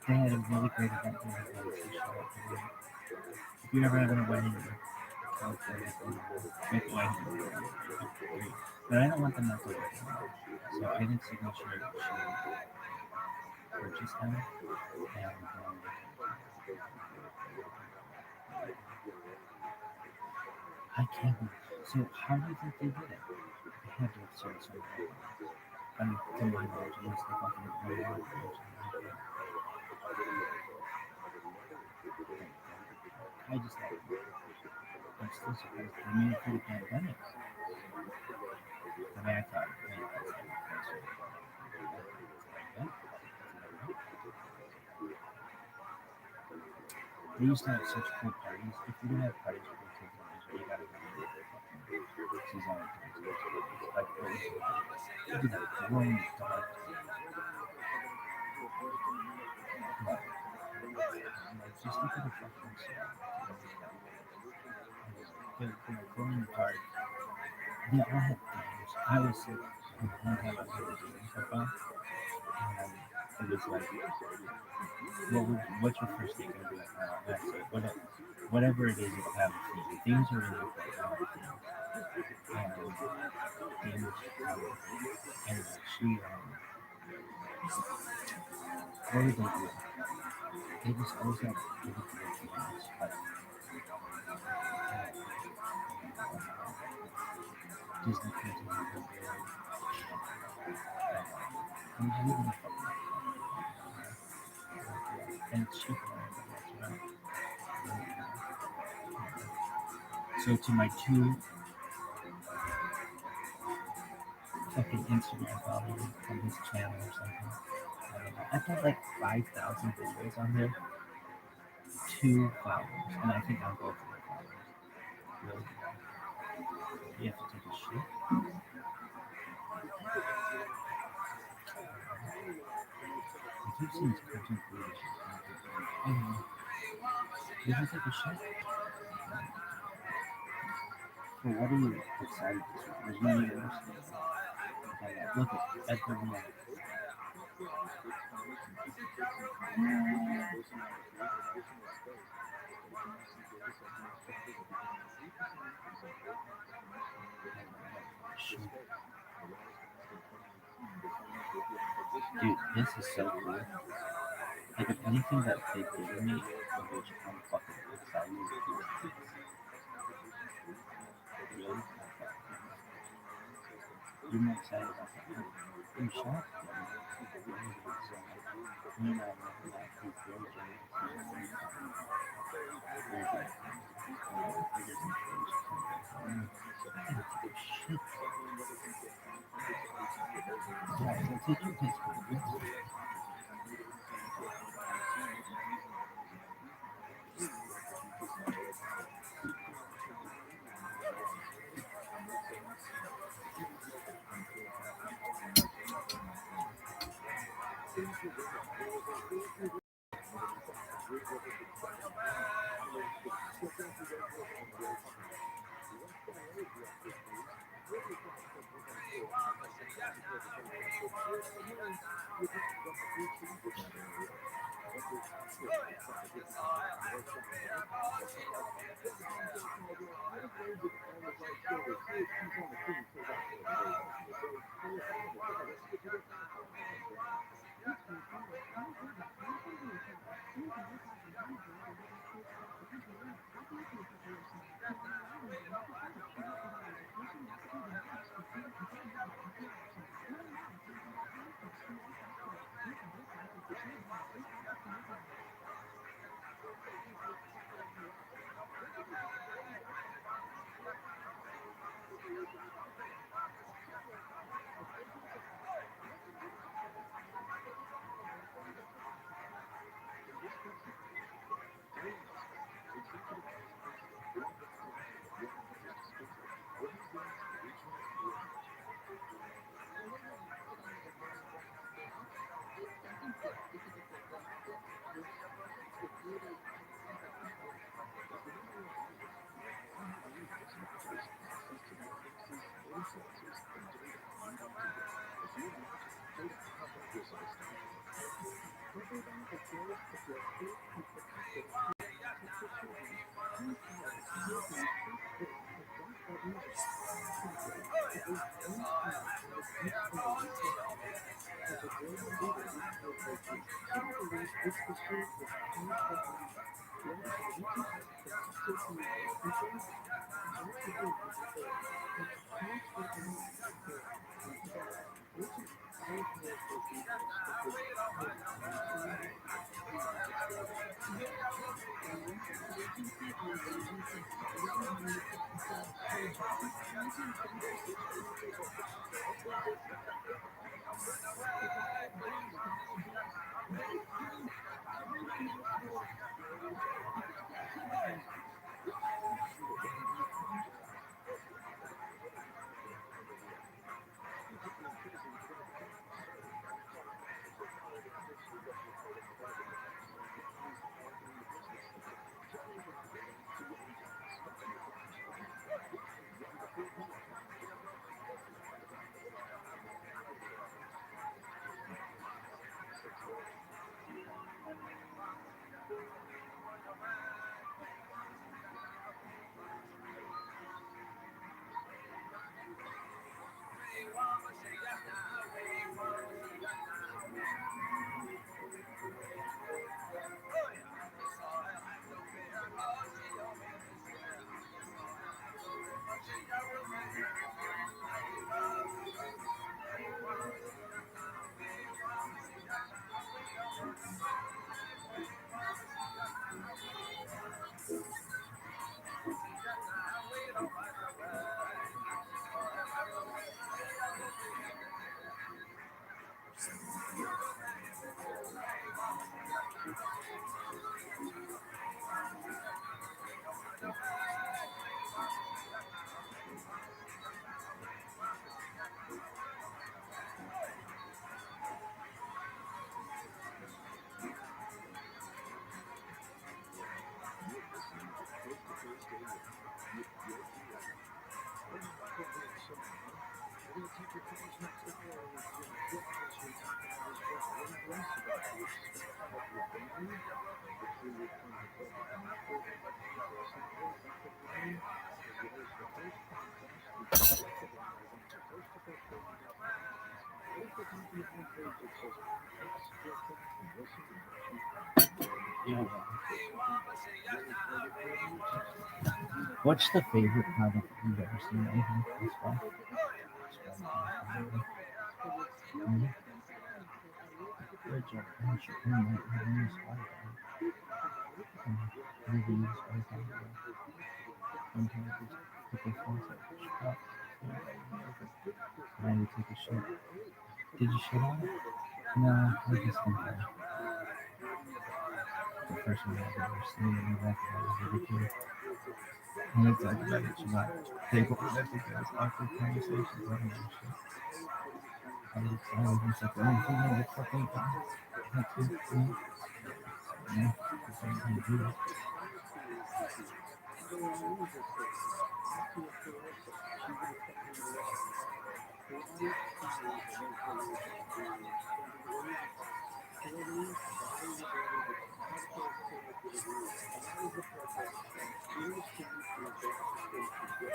They had a really great event there. If you ever have a wedding, make a wedding. But I don't want them to do it. So I didn't signature purchase them. And I can't believe. So how do you think they did it? They had to have sold something. I mean, to my knowledge, at least the fucking I just like I'm still surprised they made it through the pandemic. I mean, I thought, man, that's they used to have such cool parties. If you're gonna have parties with your kids, you gotta go to the season. Like, they did a glowing dark. Just look at the fucking sun. They're glowing in the dark. They all had themes. I was sick one time I put the themes up on, and it was like, what's your first date gonna be like now? And I said, whatever it is, it'll have a theme. Themes are really important. I like themes. And themes, anyway, what did they do? They just always have ridiculous themes. Like, Disney kids are really good. I'm just looking at and it's cheap and everything else, So to my two fucking Instagram followers on this channel or something, I don't know. I've got like 5,000 videos on there. 2 followers, and I think I'm both of their followers. Really? You have to take a shit. I keep seeing this cartoon food. Did you take a shit? Well, what are you excited to see? There's no university. Look at the real. Dude, this is so cool. Like, if anything that they've given me, which I'm fucking excited to do. Really? You're more excited about that? You're shocked? Me and I never met. He's very generous. Very good. Shit. Yeah, so take your piss for the good. Yeah. What's the favorite product you've ever seen on here thus far? Mhm. Good job. You should bring that in the Spotify. Reviews, Spotify. Sometimes just people force it. Shut up. I need to take a shit. Did you shit on it? No, I just think that the first one I've ever seen in that was ridiculous. And it's like about it, you got people that think that's awkward conversations on that shit. I was just like, oh, you know, it's fucking fun. That's it. Yeah. That's what you do.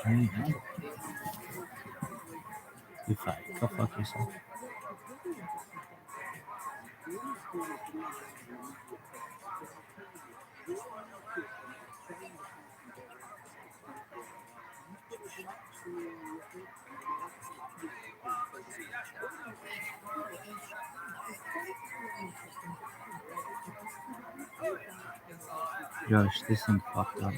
Turn it down. You fight. Go fuck yourself. Josh, this thing fucked up.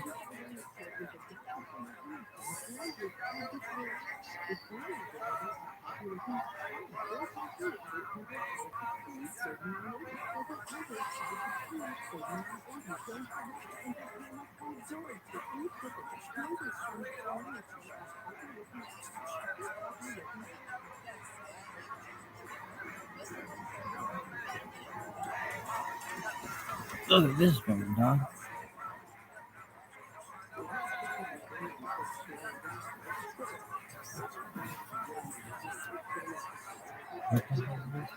Look at this one, dog. What the hell is this?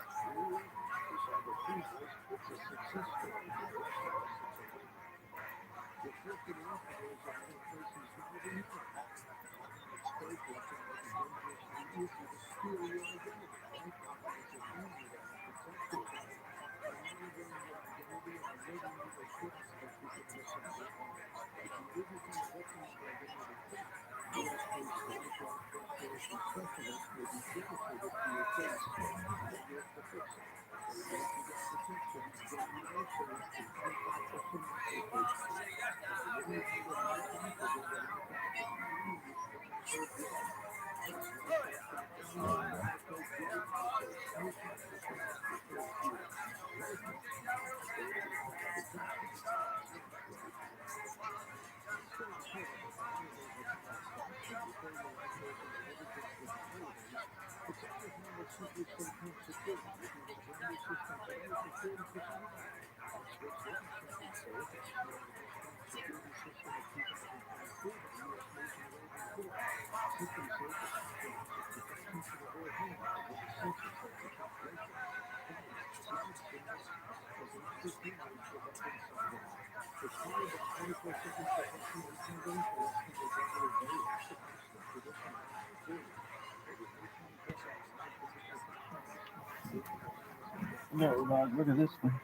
No, dog, look at this one.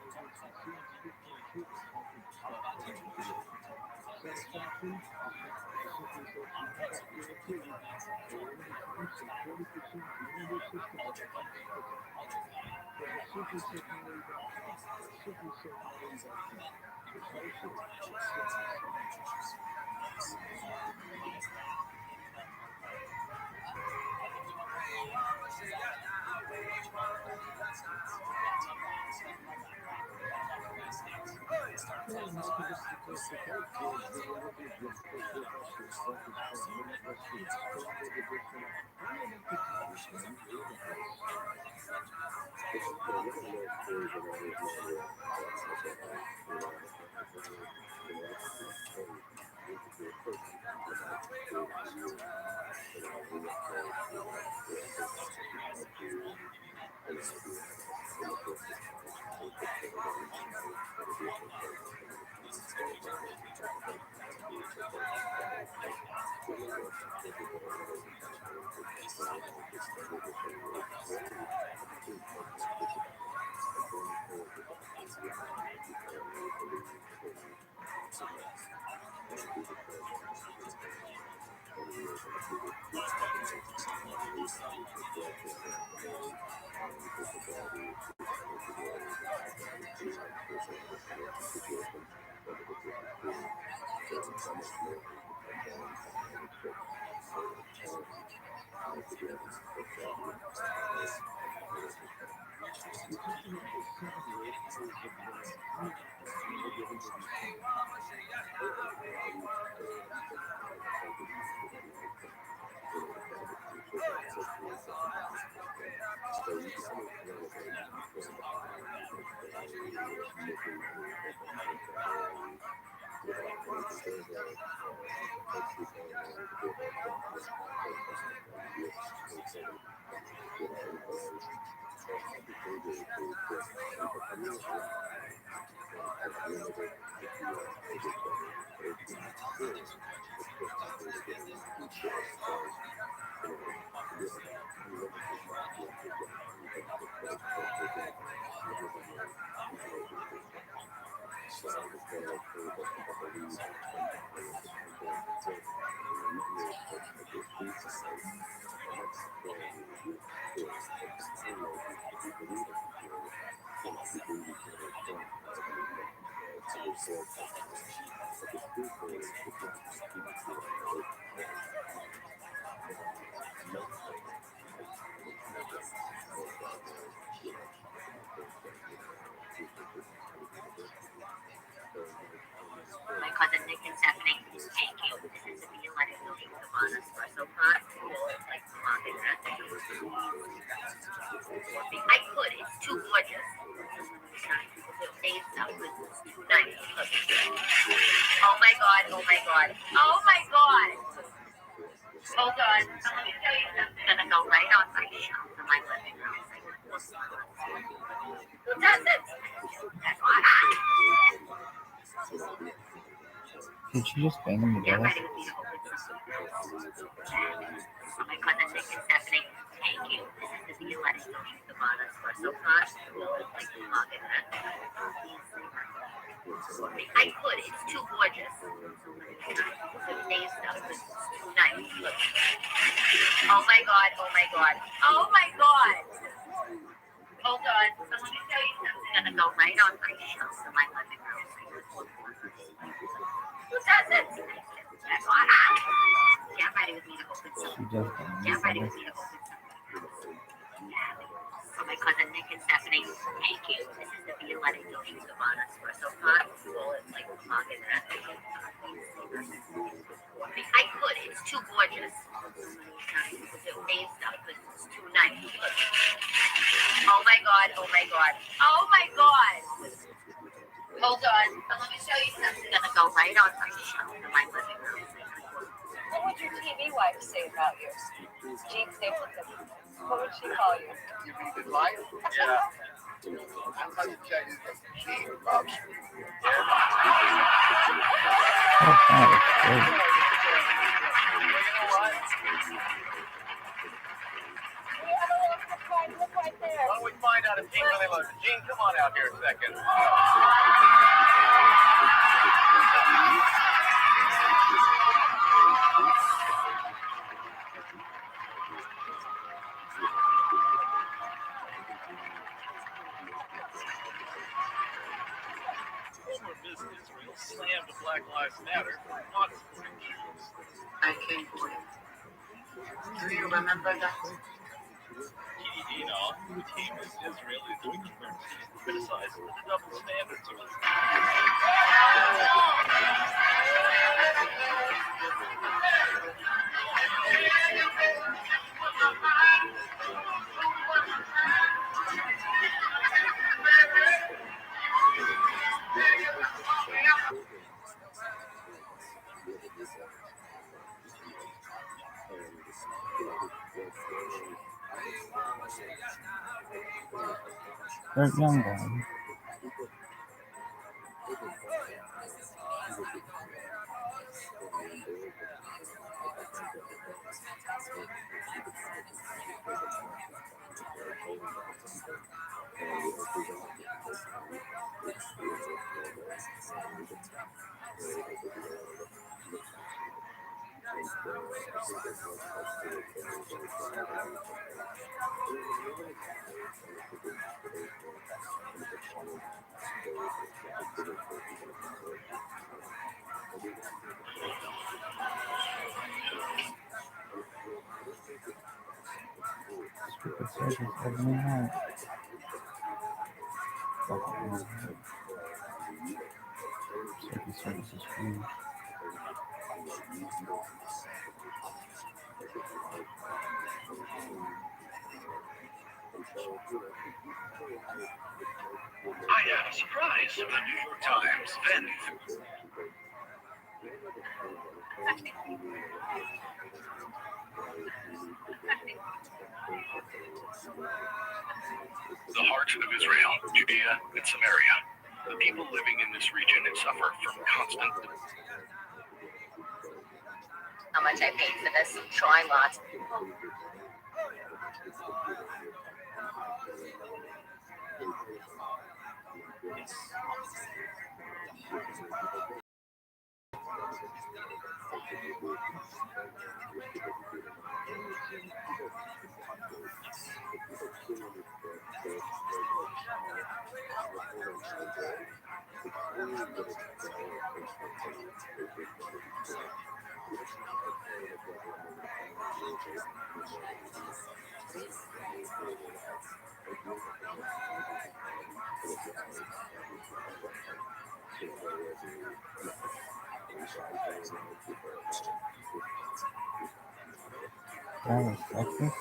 My cousin Nick and Stephanie. Thank you. This is the video letting know you the bonus for so far. Like market method. I could. It's too gorgeous. Days out with too nice. Oh my god. Oh my god. Oh my god. Hold on. Let me tell you something. I'm gonna go right on my shelf in my living room. Who does it? That's why. Did she just bang on the Get door? ready with me to open some. My cousin Nick and Stephanie. Thank you. This is the video letting know you the bonus for so far. Like the market method. I could. It's too gorgeous. Days out with too nice. Oh my god. Oh my god. Oh my god. Hold on. So let me tell you something. I'm gonna go right on my shelf in my living room. Who does it? That's why. Get ready with me to open She some. just banged Get ready on with me to open some. For my cousin Nick and Stephanie. Thank you. This is the video letting know you the bonus for so far. Like the market method. I could. It's too gorgeous. Days out with too nice. Oh my god. Oh my god. Oh my god. Hold on. So let me show you something. I'm gonna go right on my shelf in my living room. What would your TV wife say about you? Jean Stapleton. What would she call you? You mean good life? Yeah. I'm going to tell you that she loves me. Oh, God, it's great. Well, you know what? Look right there. Why don't we find out if Gene really loves you? Gene, come on out here a second. Former Miss Israel slammed Black Lives Matter for not supporting Jews. I came for you. Do you remember that? TDD now, the team Miss Israel is doing criticized for the double standards of They're young guy. Stupid service every night. Service is huge. I had a surprise for the New York Times vanity fair. The heart of Israel, Judea, and Samaria. The people living in this region suffer from constant. How much I paid for this? Try lots. That was sexy.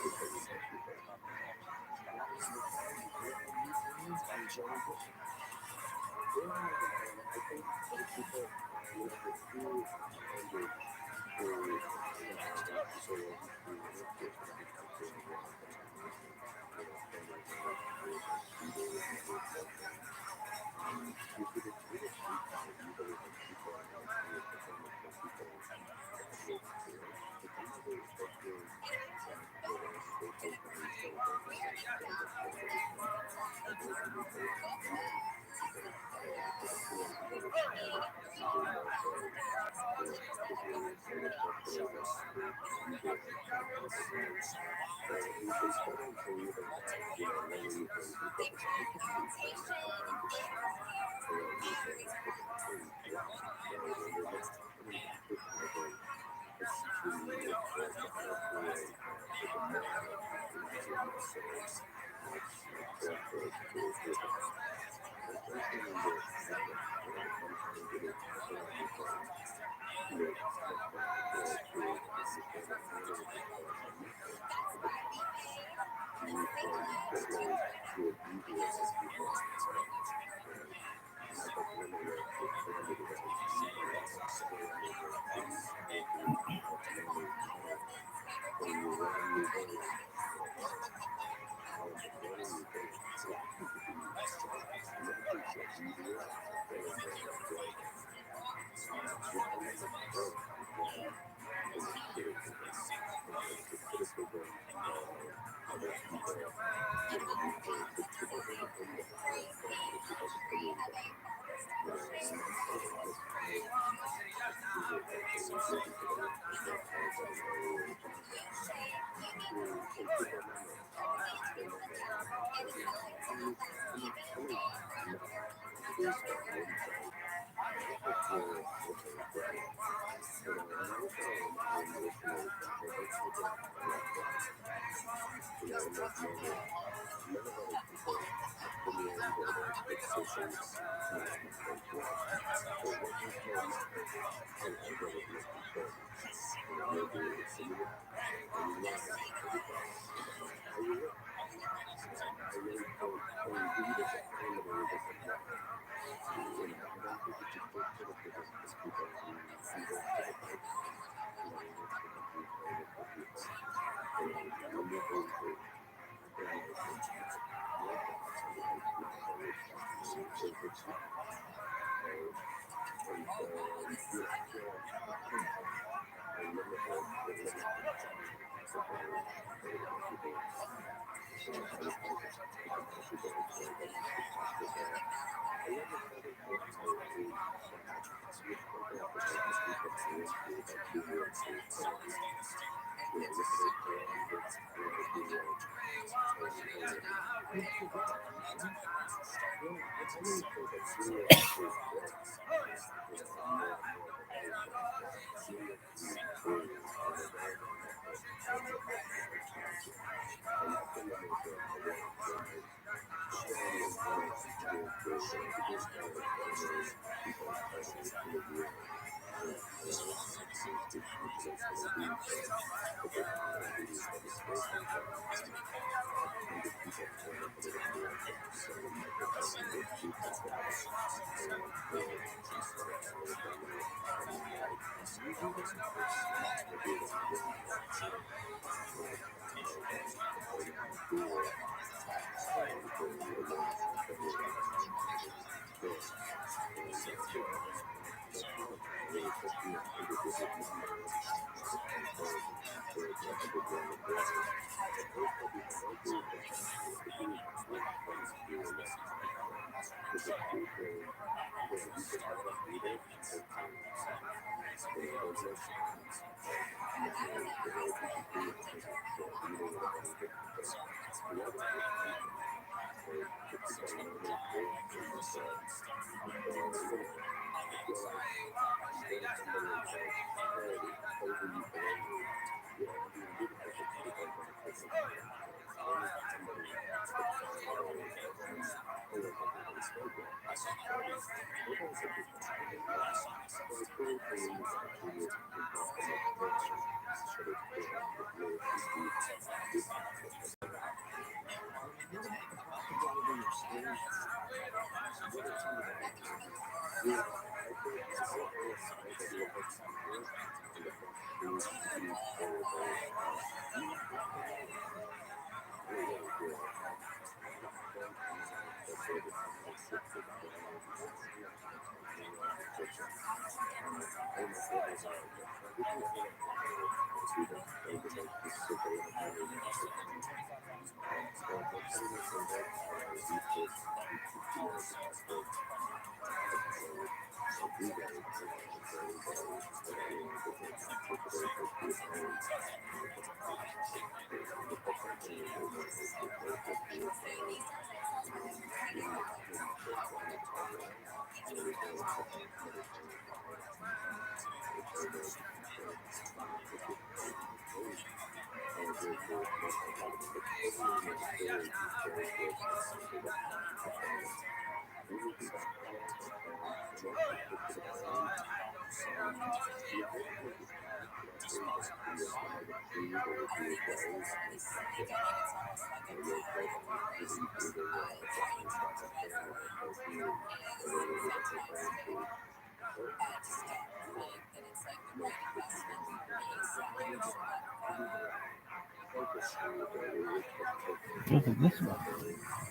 Look at this one.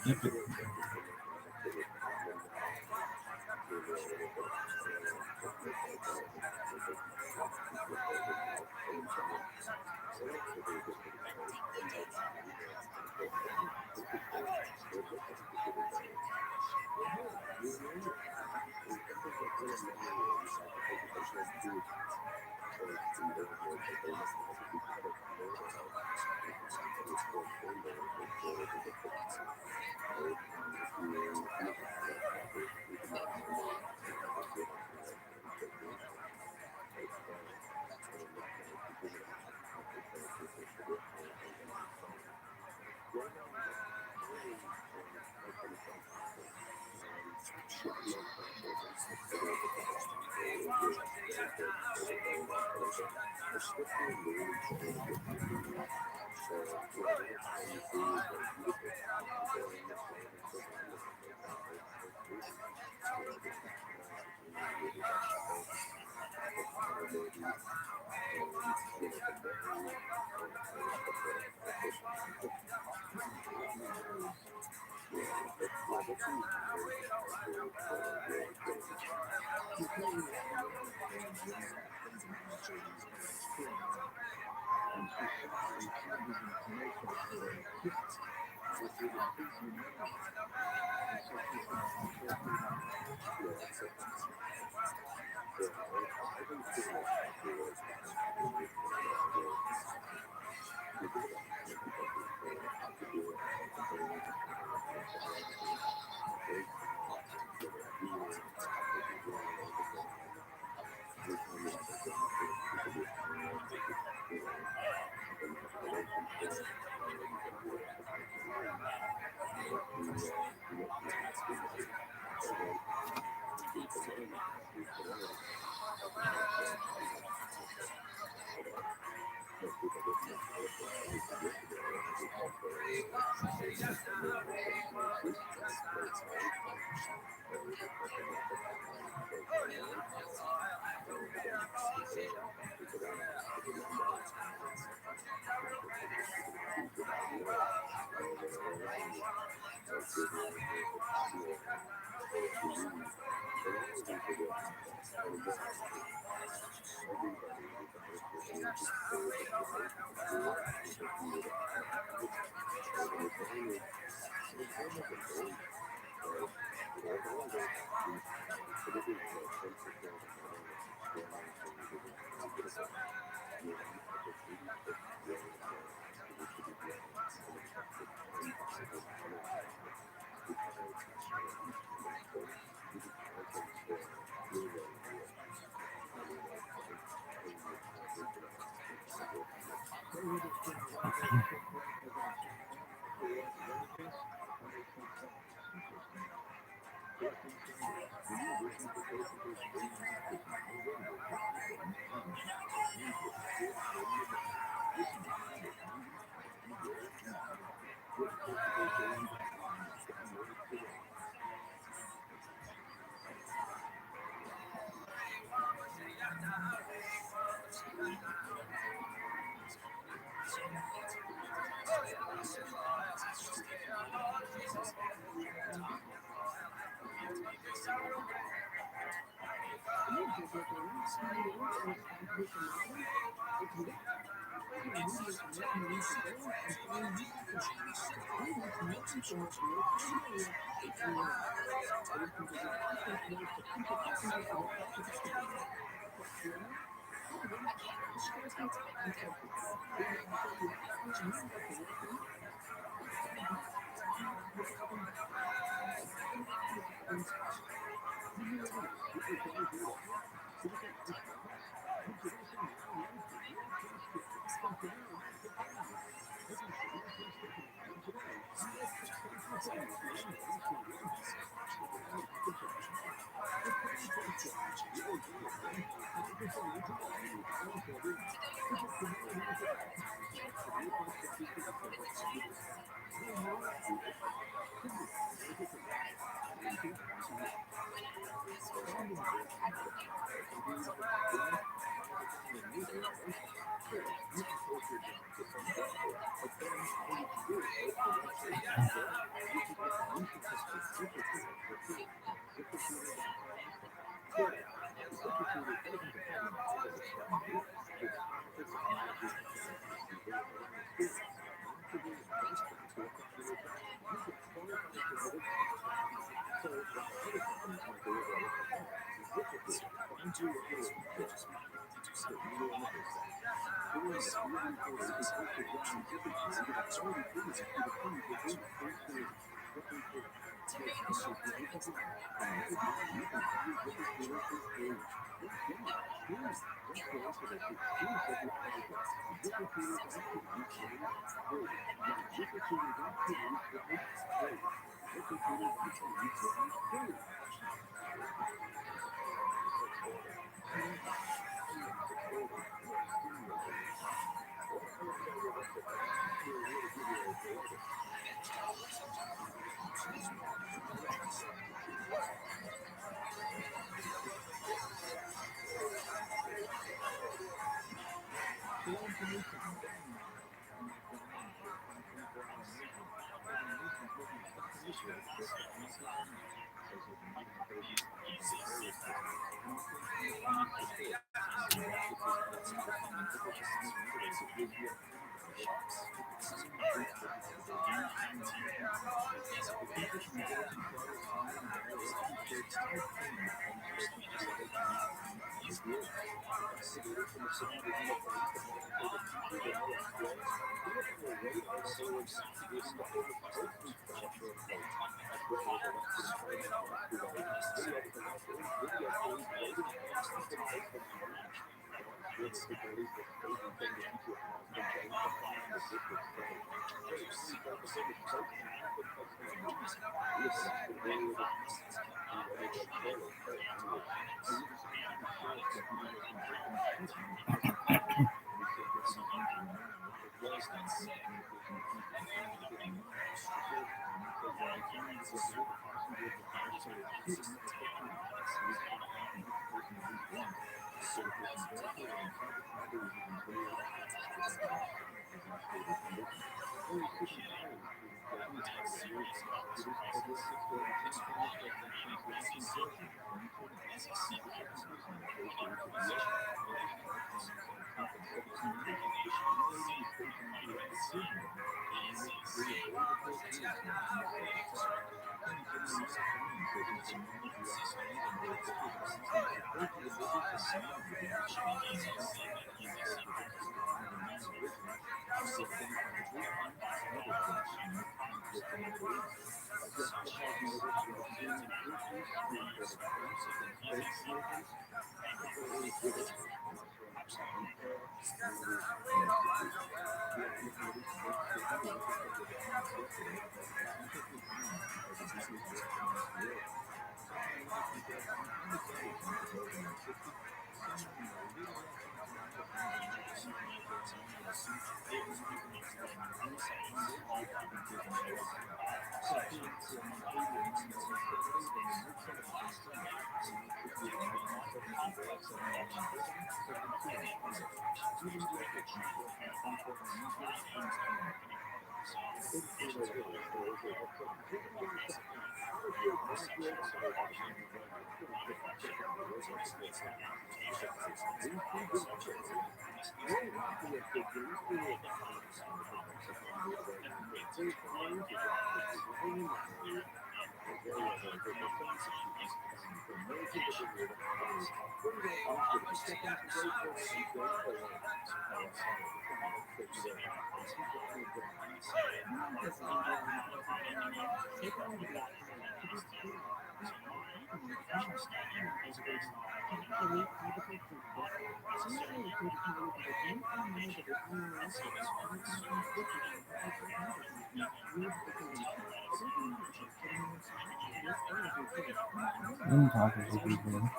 Look at I'm talking to people.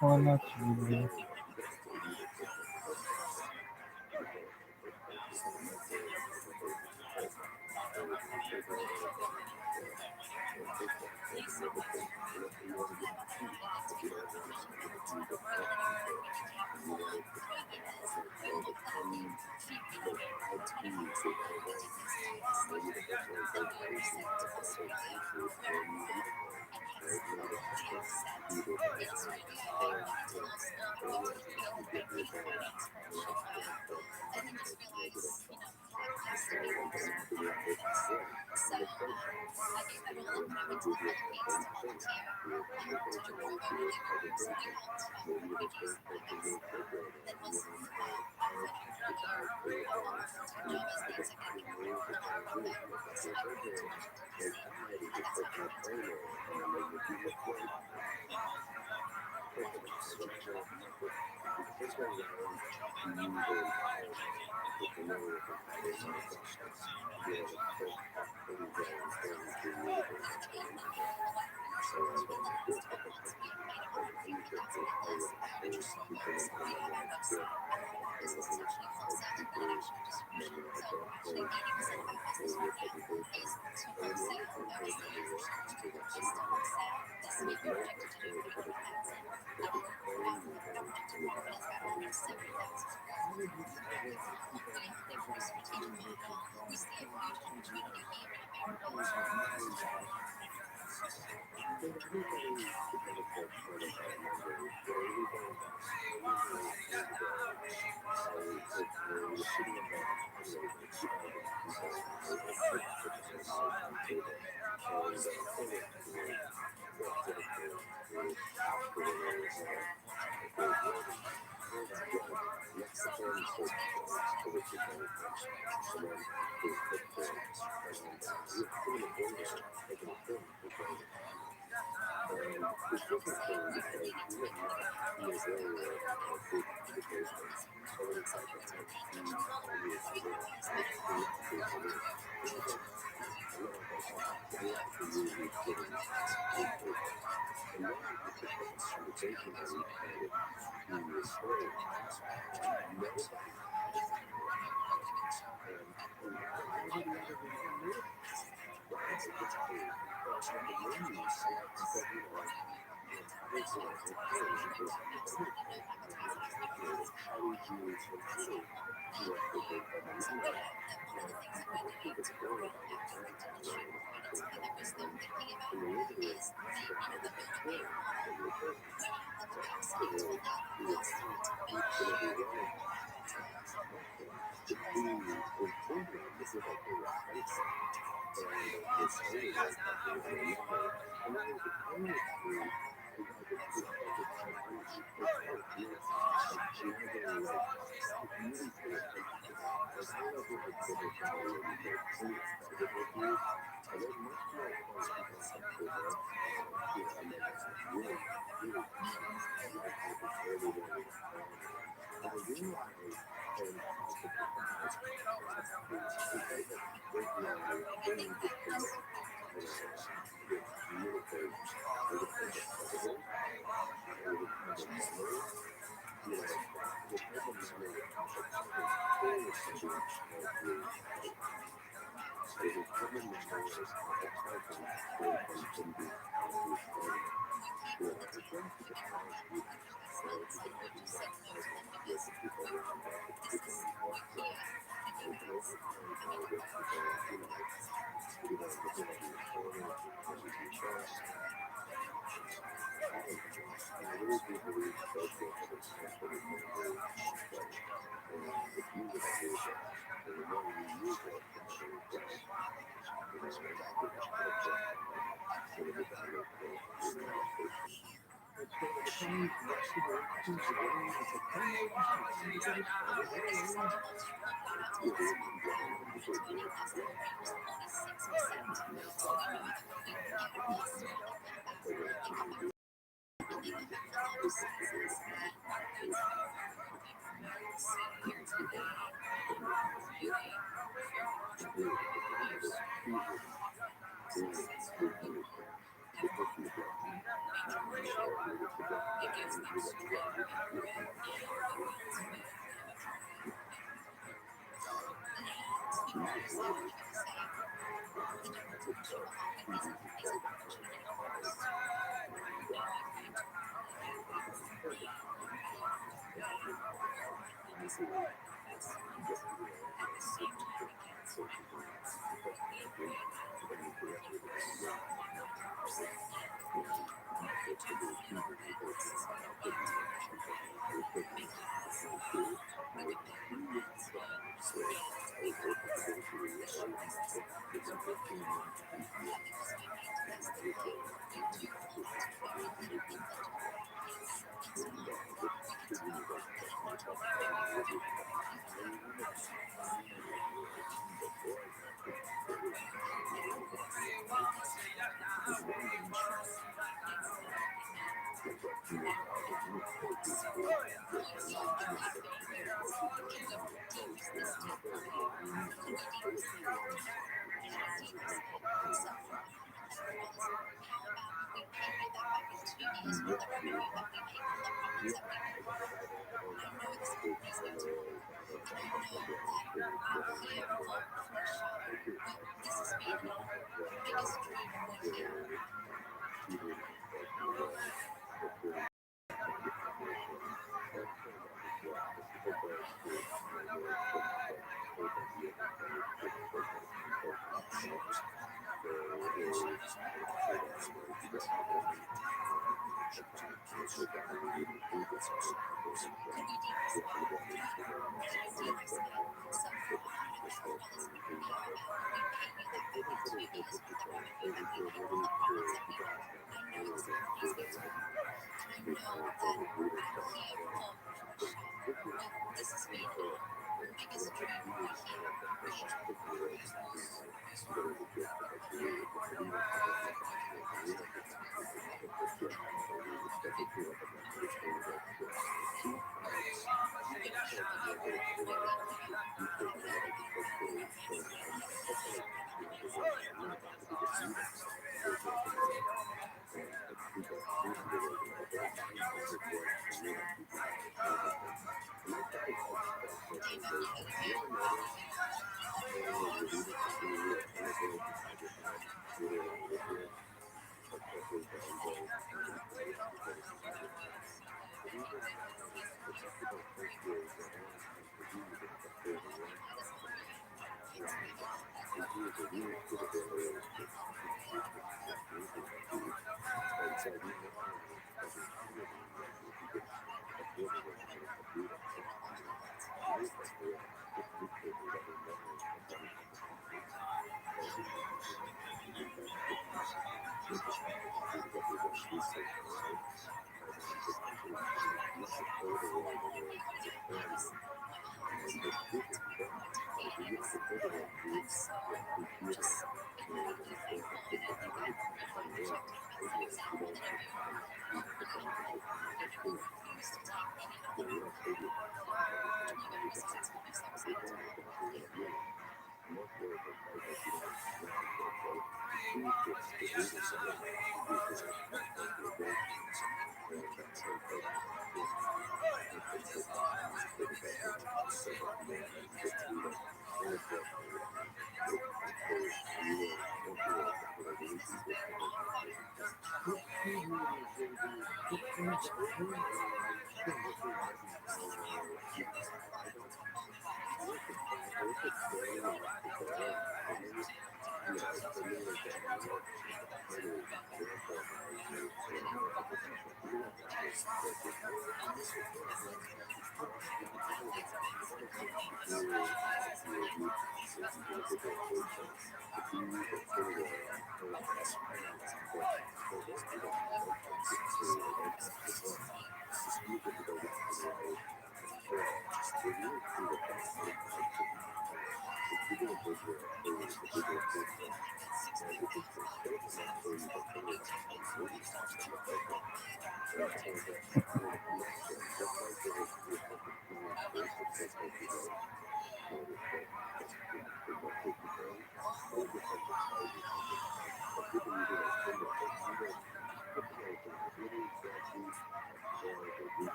Pulling up video.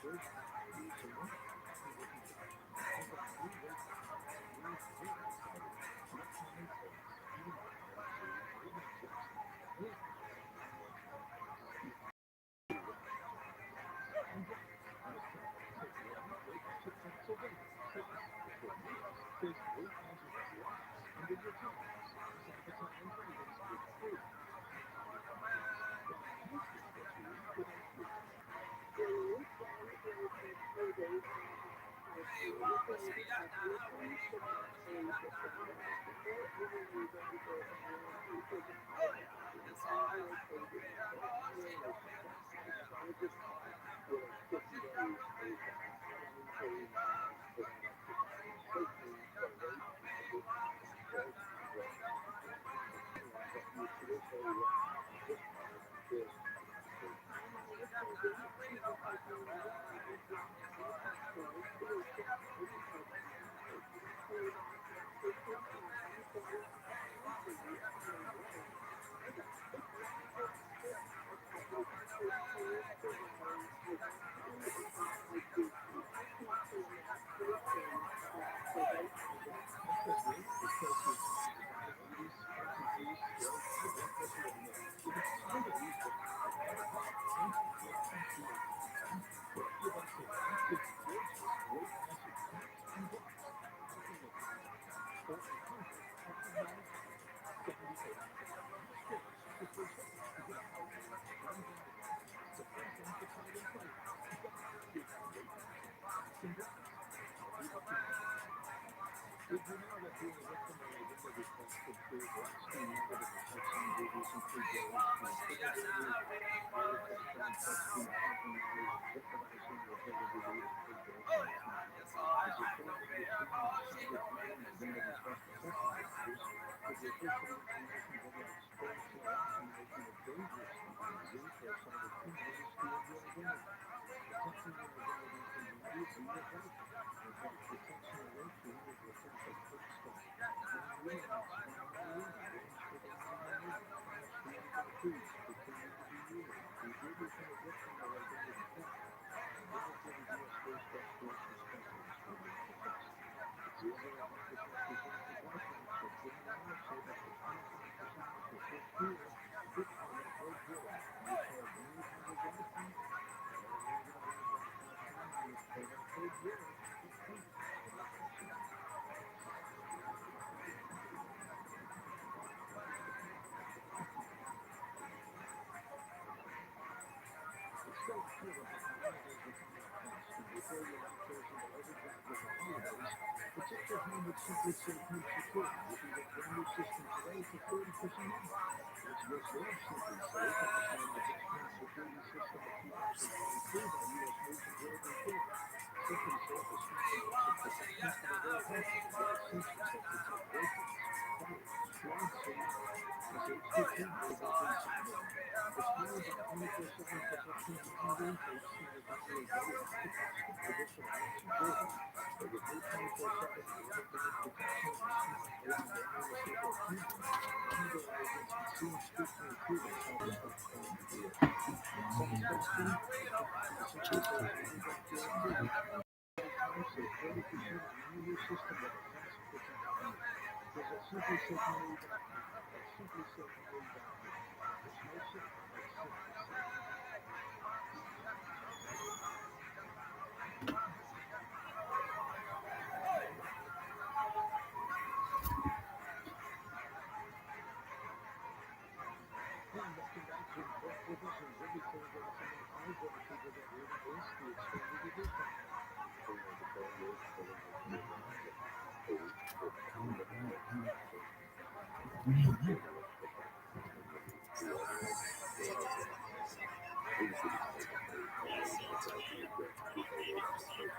What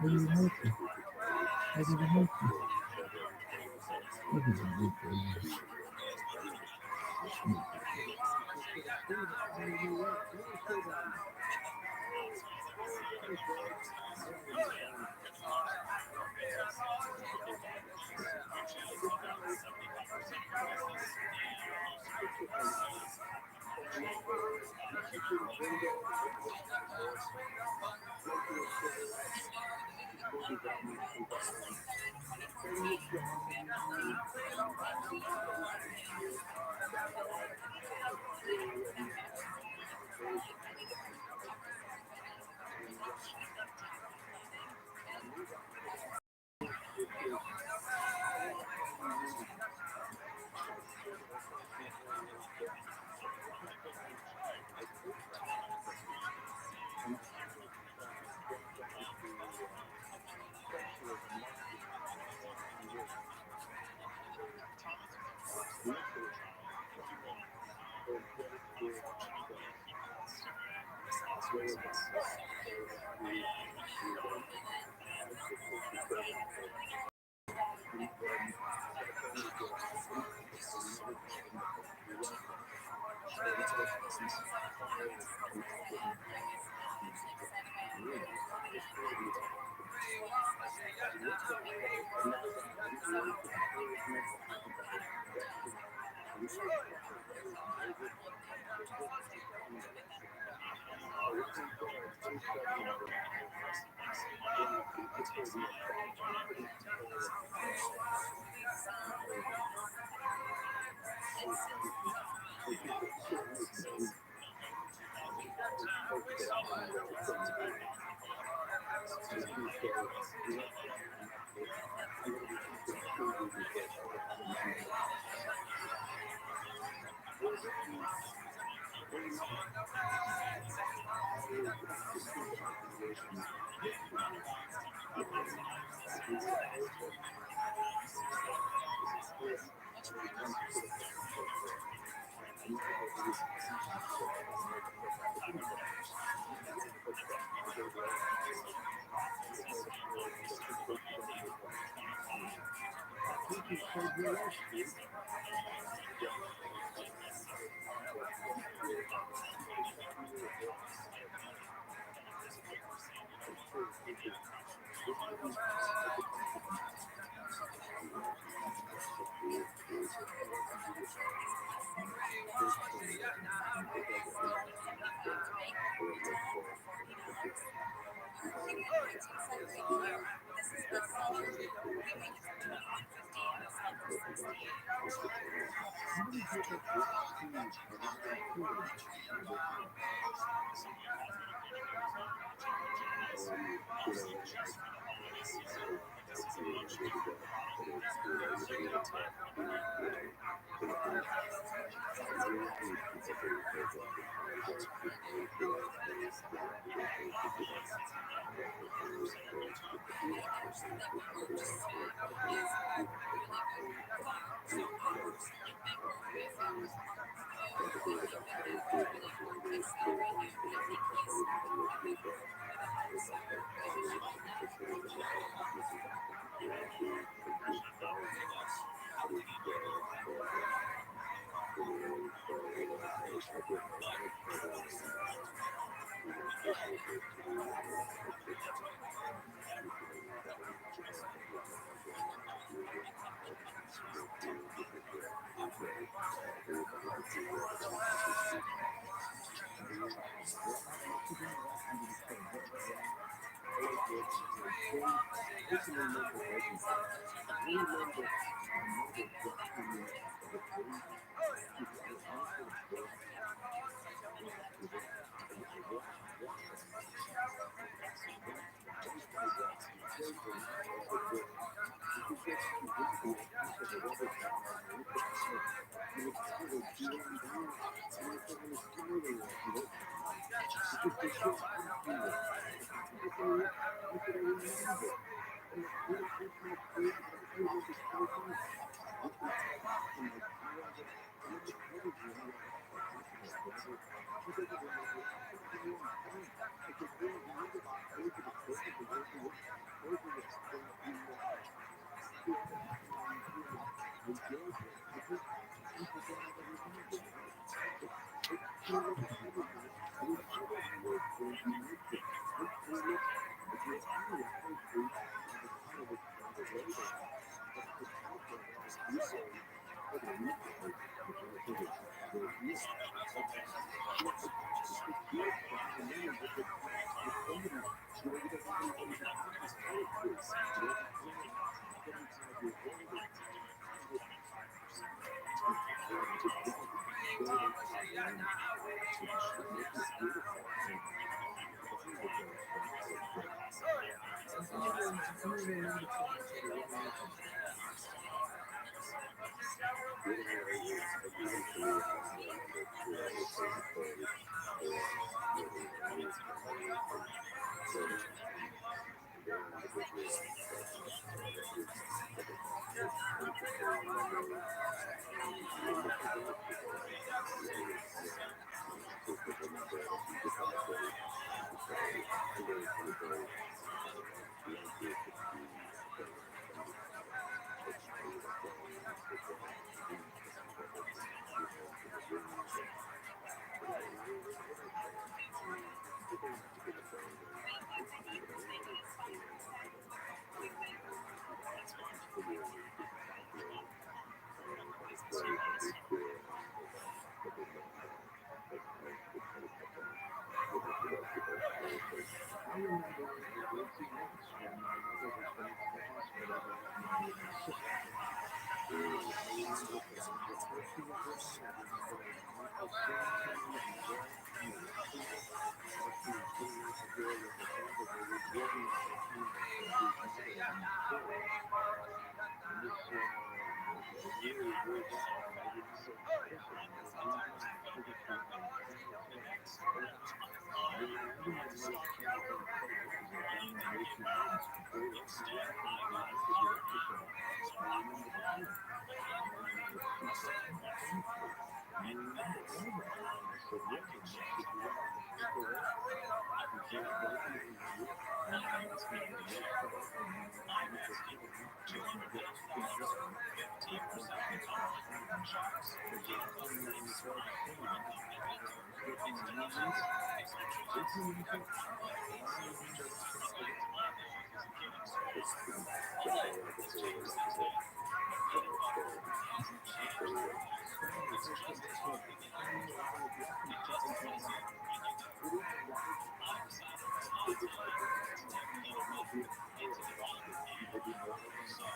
are you making? What are you making? What is it making?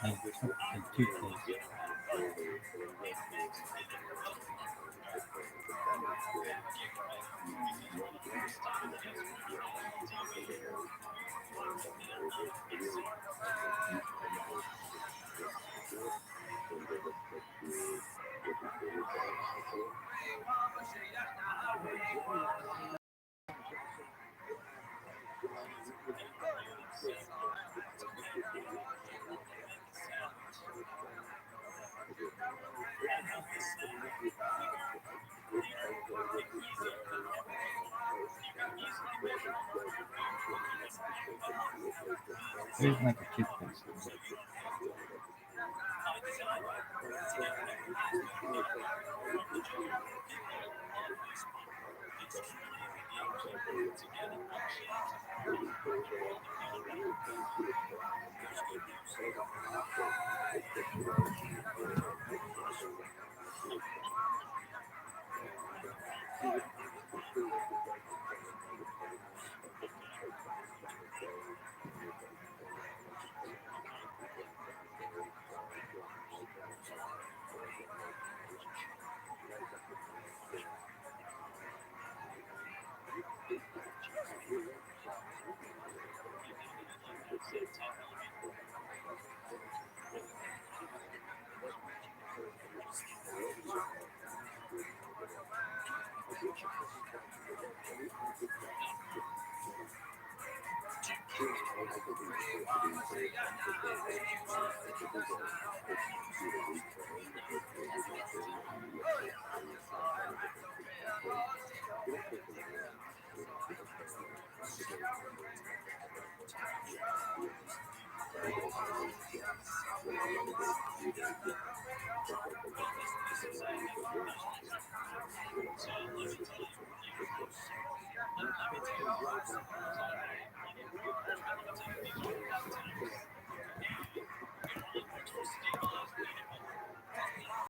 I took the toothpaste. Here's like a toothpaste.